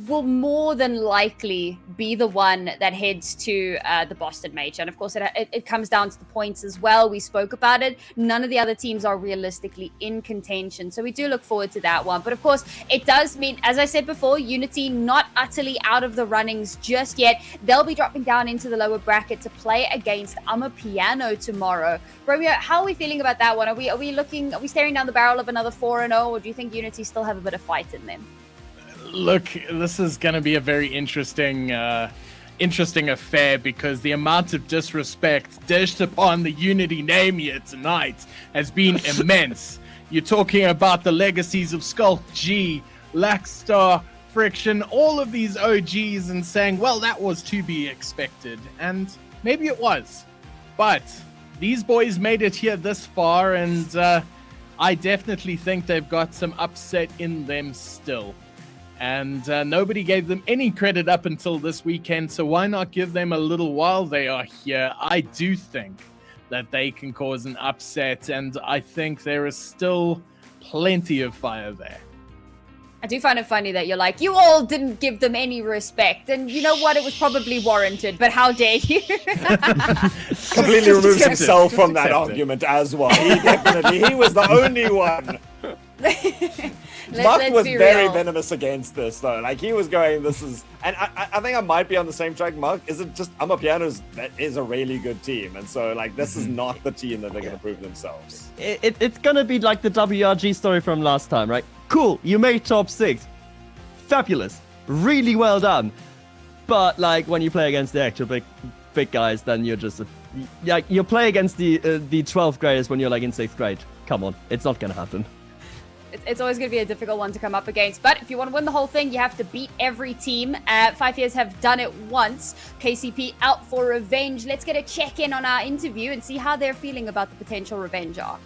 will more than likely be the one that heads to the Boston Major. And of course, it comes down to the points as well. We spoke about it. None of the other teams are realistically in contention. So we do look forward to that one. But of course, it does mean, as I said before, Unity not utterly out of the runnings just yet. They'll be dropping down into the lower bracket to play against Amapiano tomorrow. Romeo, how are we feeling about that one? Are we staring down the barrel of another 4-0, or do you think Unity still have a bit of fight in them? Look, this is going to be a very interesting affair, because the amount of disrespect dished upon the Unity name here tonight has been immense. You're talking about the legacies of Skulk G, Lackstar, Friction, all of these OGs, and saying, well, that was to be expected. And maybe it was. But these boys made it here this far, and I definitely think they've got some upset in them still. And nobody gave them any credit up until this weekend, so why not give them a little while they are here? I do think that they can cause an upset, and I think there is still plenty of fire there. I do find it funny that you're like, you all didn't give them any respect. And you know what? It was probably warranted, but how dare you? Completely removes himself from that argument as well. He was the only one. Mark was very venomous against this, though. Like, he was going, this is... And I think I might be on the same track, Mark. Is it just Amapiano's that is a really good team, and so, like, this is not the team that they're going to prove themselves. It's going to be like the WRG story from last time, right? Cool, you made top 6. Fabulous. Really well done. But, like, when you play against the actual big guys, then you're just... Like, you play against the 12th graders when you're, like, in 6th grade. Come on, it's not going to happen. It's always going to be a difficult one to come up against. But if you want to win the whole thing, you have to beat every team. 5 years have done it once. KCP out for revenge. Let's get a check-in on our interview and see how they're feeling about the potential revenge arc.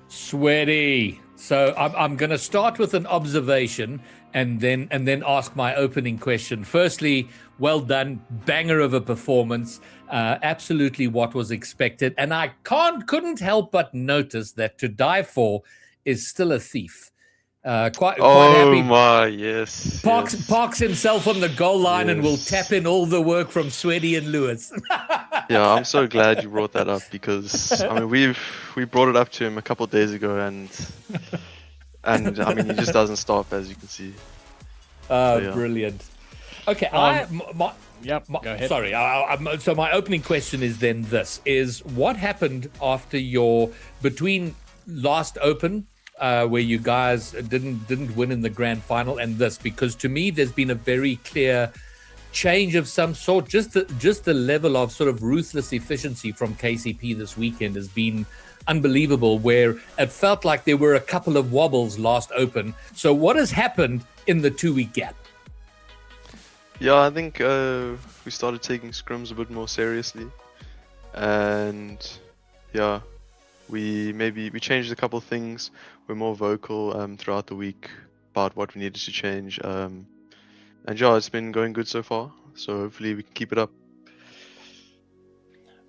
Sweaty. So I'm going to start with an observation and then ask my opening question. Firstly, well done, banger of a performance. Absolutely what was expected, and I couldn't help but notice that To Die For is still a thief. Quite happy. Oh my, yes. Parks himself on the goal line and will tap in all the work from Sweaty and Lewis. Yeah, I'm so glad you brought that up, because I mean we brought it up to him a couple of days ago, and I mean he just doesn't stop, as you can see. Brilliant. Okay, go ahead. Sorry. So my opening question is then this: is what happened after between last Open, where you guys didn't win in the grand final, and this? Because to me, there's been a very clear change of some sort. Just the level of sort of ruthless efficiency from KCP this weekend has been unbelievable, where it felt like there were a couple of wobbles last Open. So what has happened in the 2-week gap? Yeah, I think we started taking scrims a bit more seriously, and yeah, we changed a couple of things. We're more vocal throughout the week about what we needed to change, and yeah, it's been going good so far. So hopefully we can keep it up.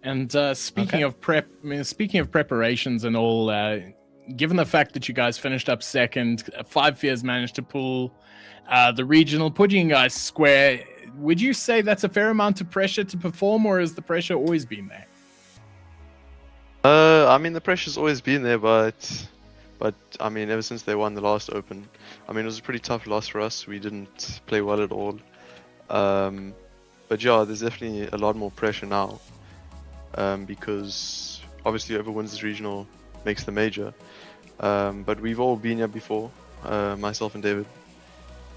And speaking of preparations and all, given the fact that you guys finished up second, 5 Fears managed to pull the regional, putting you guys square, would you say that's a fair amount of pressure to perform, or has the pressure always been there? I mean, the pressure's always been there, but I mean, ever since they won the last Open, I mean, it was a pretty tough loss for us. We didn't play well at all. But yeah, there's definitely a lot more pressure now, because obviously whoever wins this regional makes the major. But we've all been here before, myself and David.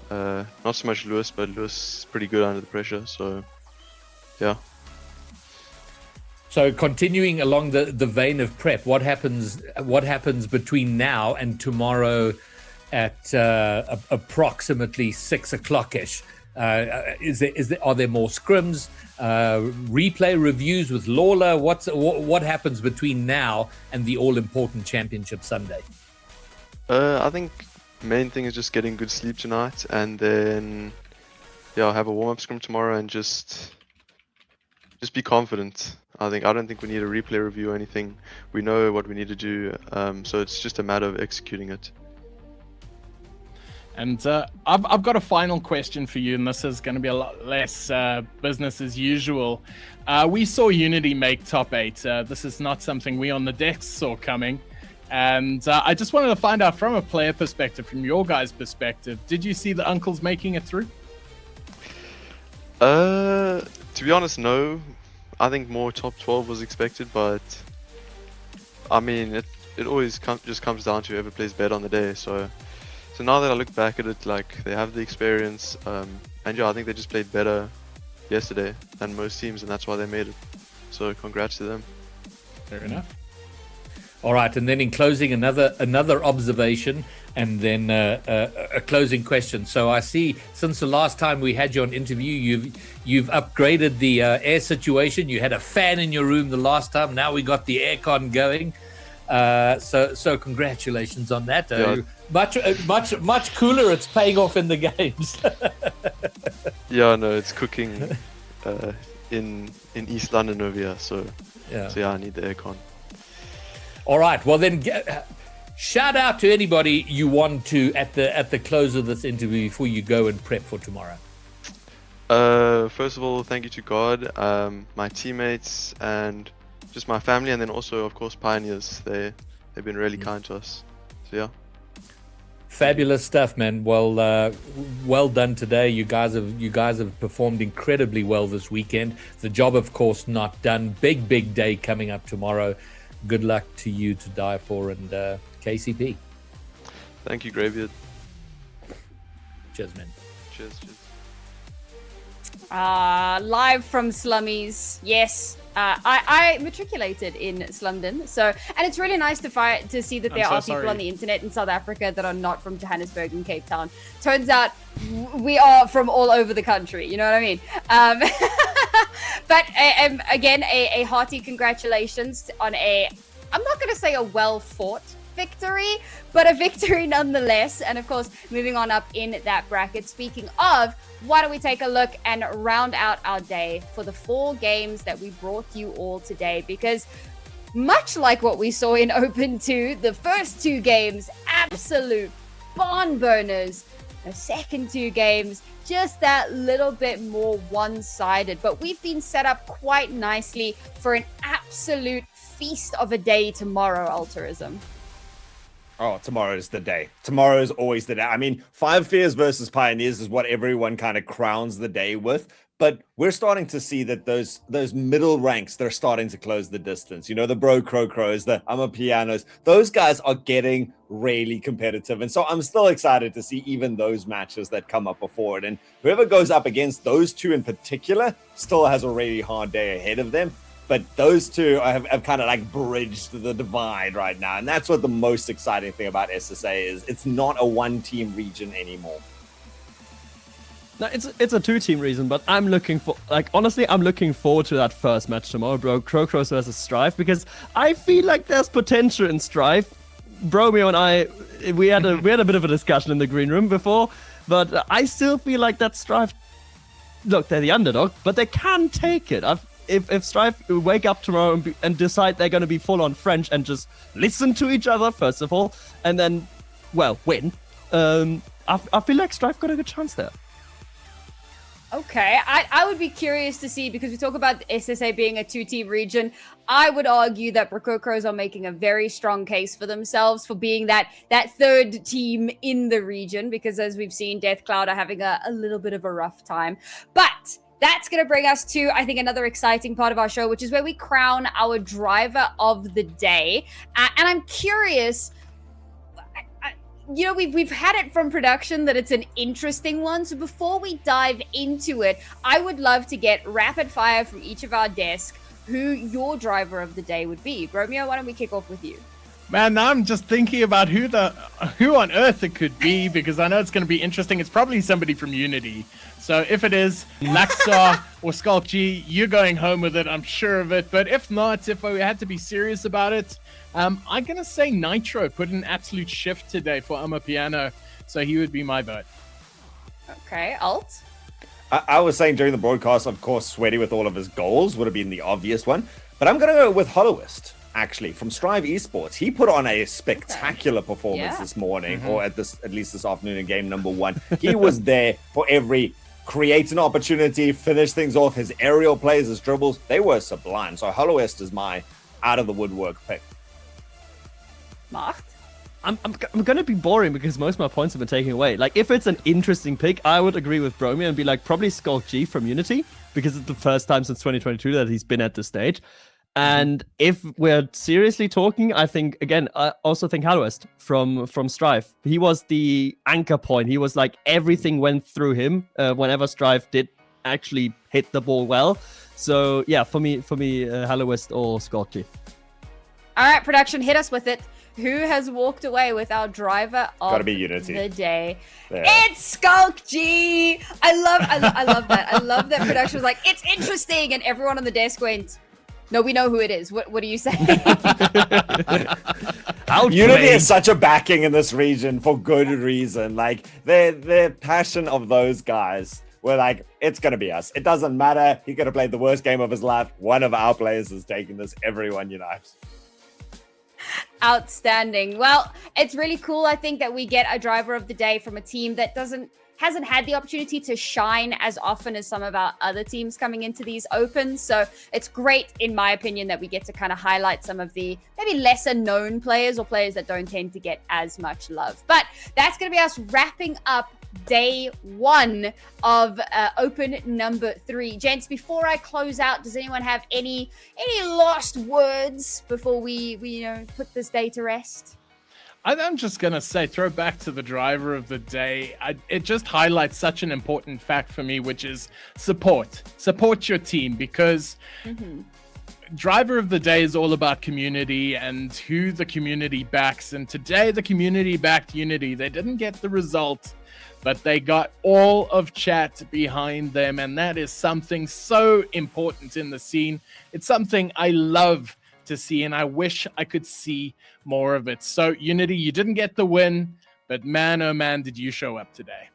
Not so much Lewis, but Lewis is pretty good under the pressure, so yeah. So continuing along the vein of prep, what happens between now and tomorrow at approximately 6 o'clock-ish? Are there more scrims, replay reviews with Lawler? What happens between now and the all-important championship Sunday? I think main thing is just getting good sleep tonight, and then I'll have a warm-up scrim tomorrow and just be confident. I don't think we need a replay review or anything. We know what we need to do, so it's just a matter of executing it. And I've got a final question for you, and this is going to be a lot less business as usual. We saw Unity make top 8. This is not something we on the desk saw coming. And I just wanted to find out from a player perspective, from your guys' perspective, did you see the uncles making it through? To be honest, no. I think more top 12 was expected, but I mean, it always just comes down to whoever plays better on the day. So now that I look back at it, like, they have the experience, and yeah, I think they just played better yesterday than most teams, and that's why they made it. So congrats to them. Fair enough. All right, and then in closing, another observation, and then a closing question. So I see since the last time we had you on interview, you've upgraded the air situation. You had a fan in your room the last time. Now we got the aircon going. So congratulations on that. Much cooler. It's paying off in the games. Yeah, no, it's cooking in East London over here. So yeah, I need the aircon. All right. Well, then, shout out to anybody you want to at the close of this interview before you go and prep for tomorrow. First of all, thank you to God, my teammates, and just my family, and then also, of course, Pioneers. They've been really kind to us. So yeah. Fabulous stuff, man. Well done today. You guys have performed incredibly well this weekend. The job, of course, not done. Big day coming up tomorrow. Good luck to you, to die for, and KCP. Thank you, Greybeard. Cheers, man. Cheers. Live from Slummies. Yes. I matriculated in Slumdon, and it's really nice to see that there are people on the internet in South Africa that are not from Johannesburg and Cape Town. Turns out we are from all over the country, you know what I mean? But again, a hearty congratulations on I'm not going to say a well-fought victory, but a victory nonetheless. And of course, moving on up in that bracket. Speaking of, why don't we take a look and round out our day for the 4 games that we brought you all today? Because much like what we saw in Open 2, the first 2 games, absolute barn burners. The second 2 games, just that little bit more one-sided. But we've been set up quite nicely for an absolute feast of a day tomorrow, Altruism. Oh, tomorrow is the day. Tomorrow is always the day. I mean, Five Fears versus Pioneers is what everyone kind of crowns the day with. But we're starting to see that those middle ranks, they're starting to close the distance. You know, the Bro Crows, the Amapianos, those guys are getting really competitive. And so I'm still excited to see even those matches that come up before it. And whoever goes up against those 2 in particular still has a really hard day ahead of them. But those 2 have kind of like bridged the divide right now. And that's what the most exciting thing about SSA is. It's not a 1-team region anymore. No, it's a 2-team region, but I'm looking forward to that first match tomorrow, Bro Crows versus Strife, because I feel like there's potential in Strife. Bromeo and I, we had a bit of a discussion in the green room before, but I still feel like that Strife, look, they're the underdog, but they can take it. If Strife wake up tomorrow and decide they're going to be full on French and just listen to each other, first of all, and then, win, I feel like Strife got a good chance there. Okay, I would be curious to see, because we talk about SSA being a 2-team region. I would argue that Crows are making a very strong case for themselves for being that 3rd team in the region, because as we've seen, Deathcloud are having a little bit of a rough time. But that's going to bring us to, I think, another exciting part of our show, which is where we crown our driver of the day. And I'm curious, you know, we've had it from production that it's an interesting one. So before we dive into it, I would love to get rapid fire from each of our desks who your driver of the day would be. Romeo, why don't we kick off with you? Man, now I'm just thinking about who on earth it could be, because I know it's going to be interesting. It's probably somebody from Unity. So if it is Laxstar or Skulk G, you're going home with it, I'm sure of it. But if not, if we had to be serious about it, I'm going to say Nitro put an absolute shift today for Amapiano. So he would be my vote. Okay, Alt? I was saying during the broadcast, of course, Sweaty with all of his goals would have been the obvious one. But I'm going to go with Hollowist. Actually, from Strive Esports. He put on a spectacular performance this morning, or at least this afternoon in game number 1. He was there for every create an opportunity, finish things off. His aerial plays, his dribbles, they were sublime. So Hollowist is my out of the woodwork pick. Macht? I'm going to be boring because most of my points have been taken away. Like, if it's an interesting pick, I would agree with Bromeo and be like, probably Skulk G from Unity, because it's the first time since 2022 that he's been at this stage. And if we're seriously talking, I also think Hallowest from Strive. He was the anchor point. He was like, everything went through him whenever Strive did actually hit the ball well. So yeah, for me, Hallowest or Scotty. All right, production, hit us with it. Who has walked away with our driver of Gotta be Unity. the day? Yeah. It's Skulk G. I love that. I love that production was like, it's interesting, and everyone on the desk went, no, we know who it is. What do you say? Unity is such a backing in this region for good reason. Like the passion of those guys were like, it's gonna be us. It doesn't matter. He could have played the worst game of his life. One of our players is taking this. Everyone unites. Outstanding. Well, it's really cool, I think, that we get a driver of the day from a team that hasn't had the opportunity to shine as often as some of our other teams coming into these opens. So it's great, in my opinion, that we get to kind of highlight some of the maybe lesser known players or players that don't tend to get as much love. But that's going to be us wrapping up day one of open number 3. Gents, before I close out, does anyone have any last words before we put this day to rest? I'm just going to say, throw back to the driver of the day. It just highlights such an important fact for me, which is support. Support your team, because driver of the day is all about community and who the community backs. And today, the community backed Unity. They didn't get the result, but they got all of chat behind them. And that is something so important in the scene. It's something I love to see, and I wish I could see more of it. So Unity, you didn't get the win, but man, oh man, did you show up today.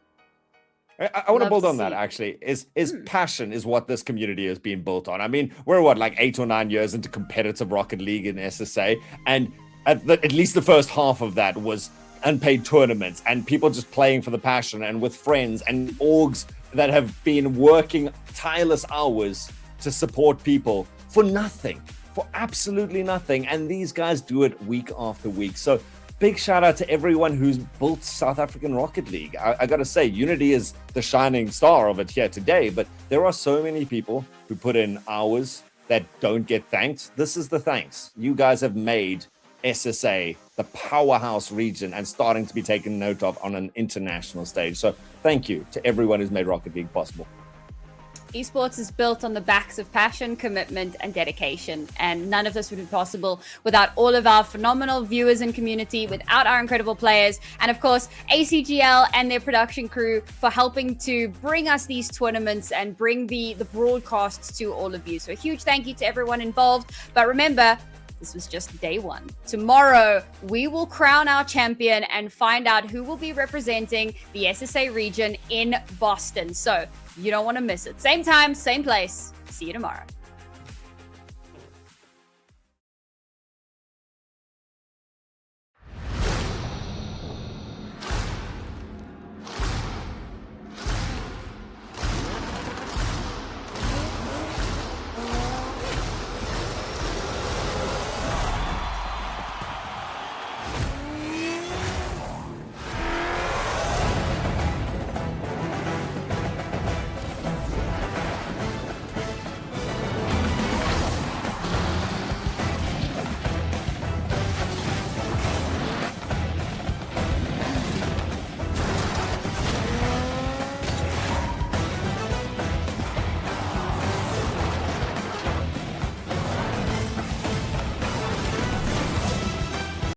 I want to build on that, actually. Is passion is what this community has been built on. I mean, we're like 8 or 9 years into competitive Rocket League in SSA, and at least the first half of that was unpaid tournaments and people just playing for the passion and with friends and orgs that have been working tireless hours to support people for nothing. For absolutely nothing. And these guys do it week after week. So big shout out to everyone who's built South African Rocket League. I gotta say, Unity is the shining star of it here today, but there are so many people who put in hours that don't get thanked. This is the thanks. You guys have made SSA the powerhouse region and starting to be taken note of on an international stage. So thank you to everyone who's made Rocket League possible. Esports is built on the backs of passion, commitment, and dedication. And none of this would be possible without all of our phenomenal viewers and community, without our incredible players, and of course, ACGL and their production crew for helping to bring us these tournaments and bring the broadcasts to all of you. So a huge thank you to everyone involved. But remember, this was just day one. Tomorrow, we will crown our champion and find out who will be representing the SSA region in Boston. So you don't want to miss it. Same time, same place. See you tomorrow.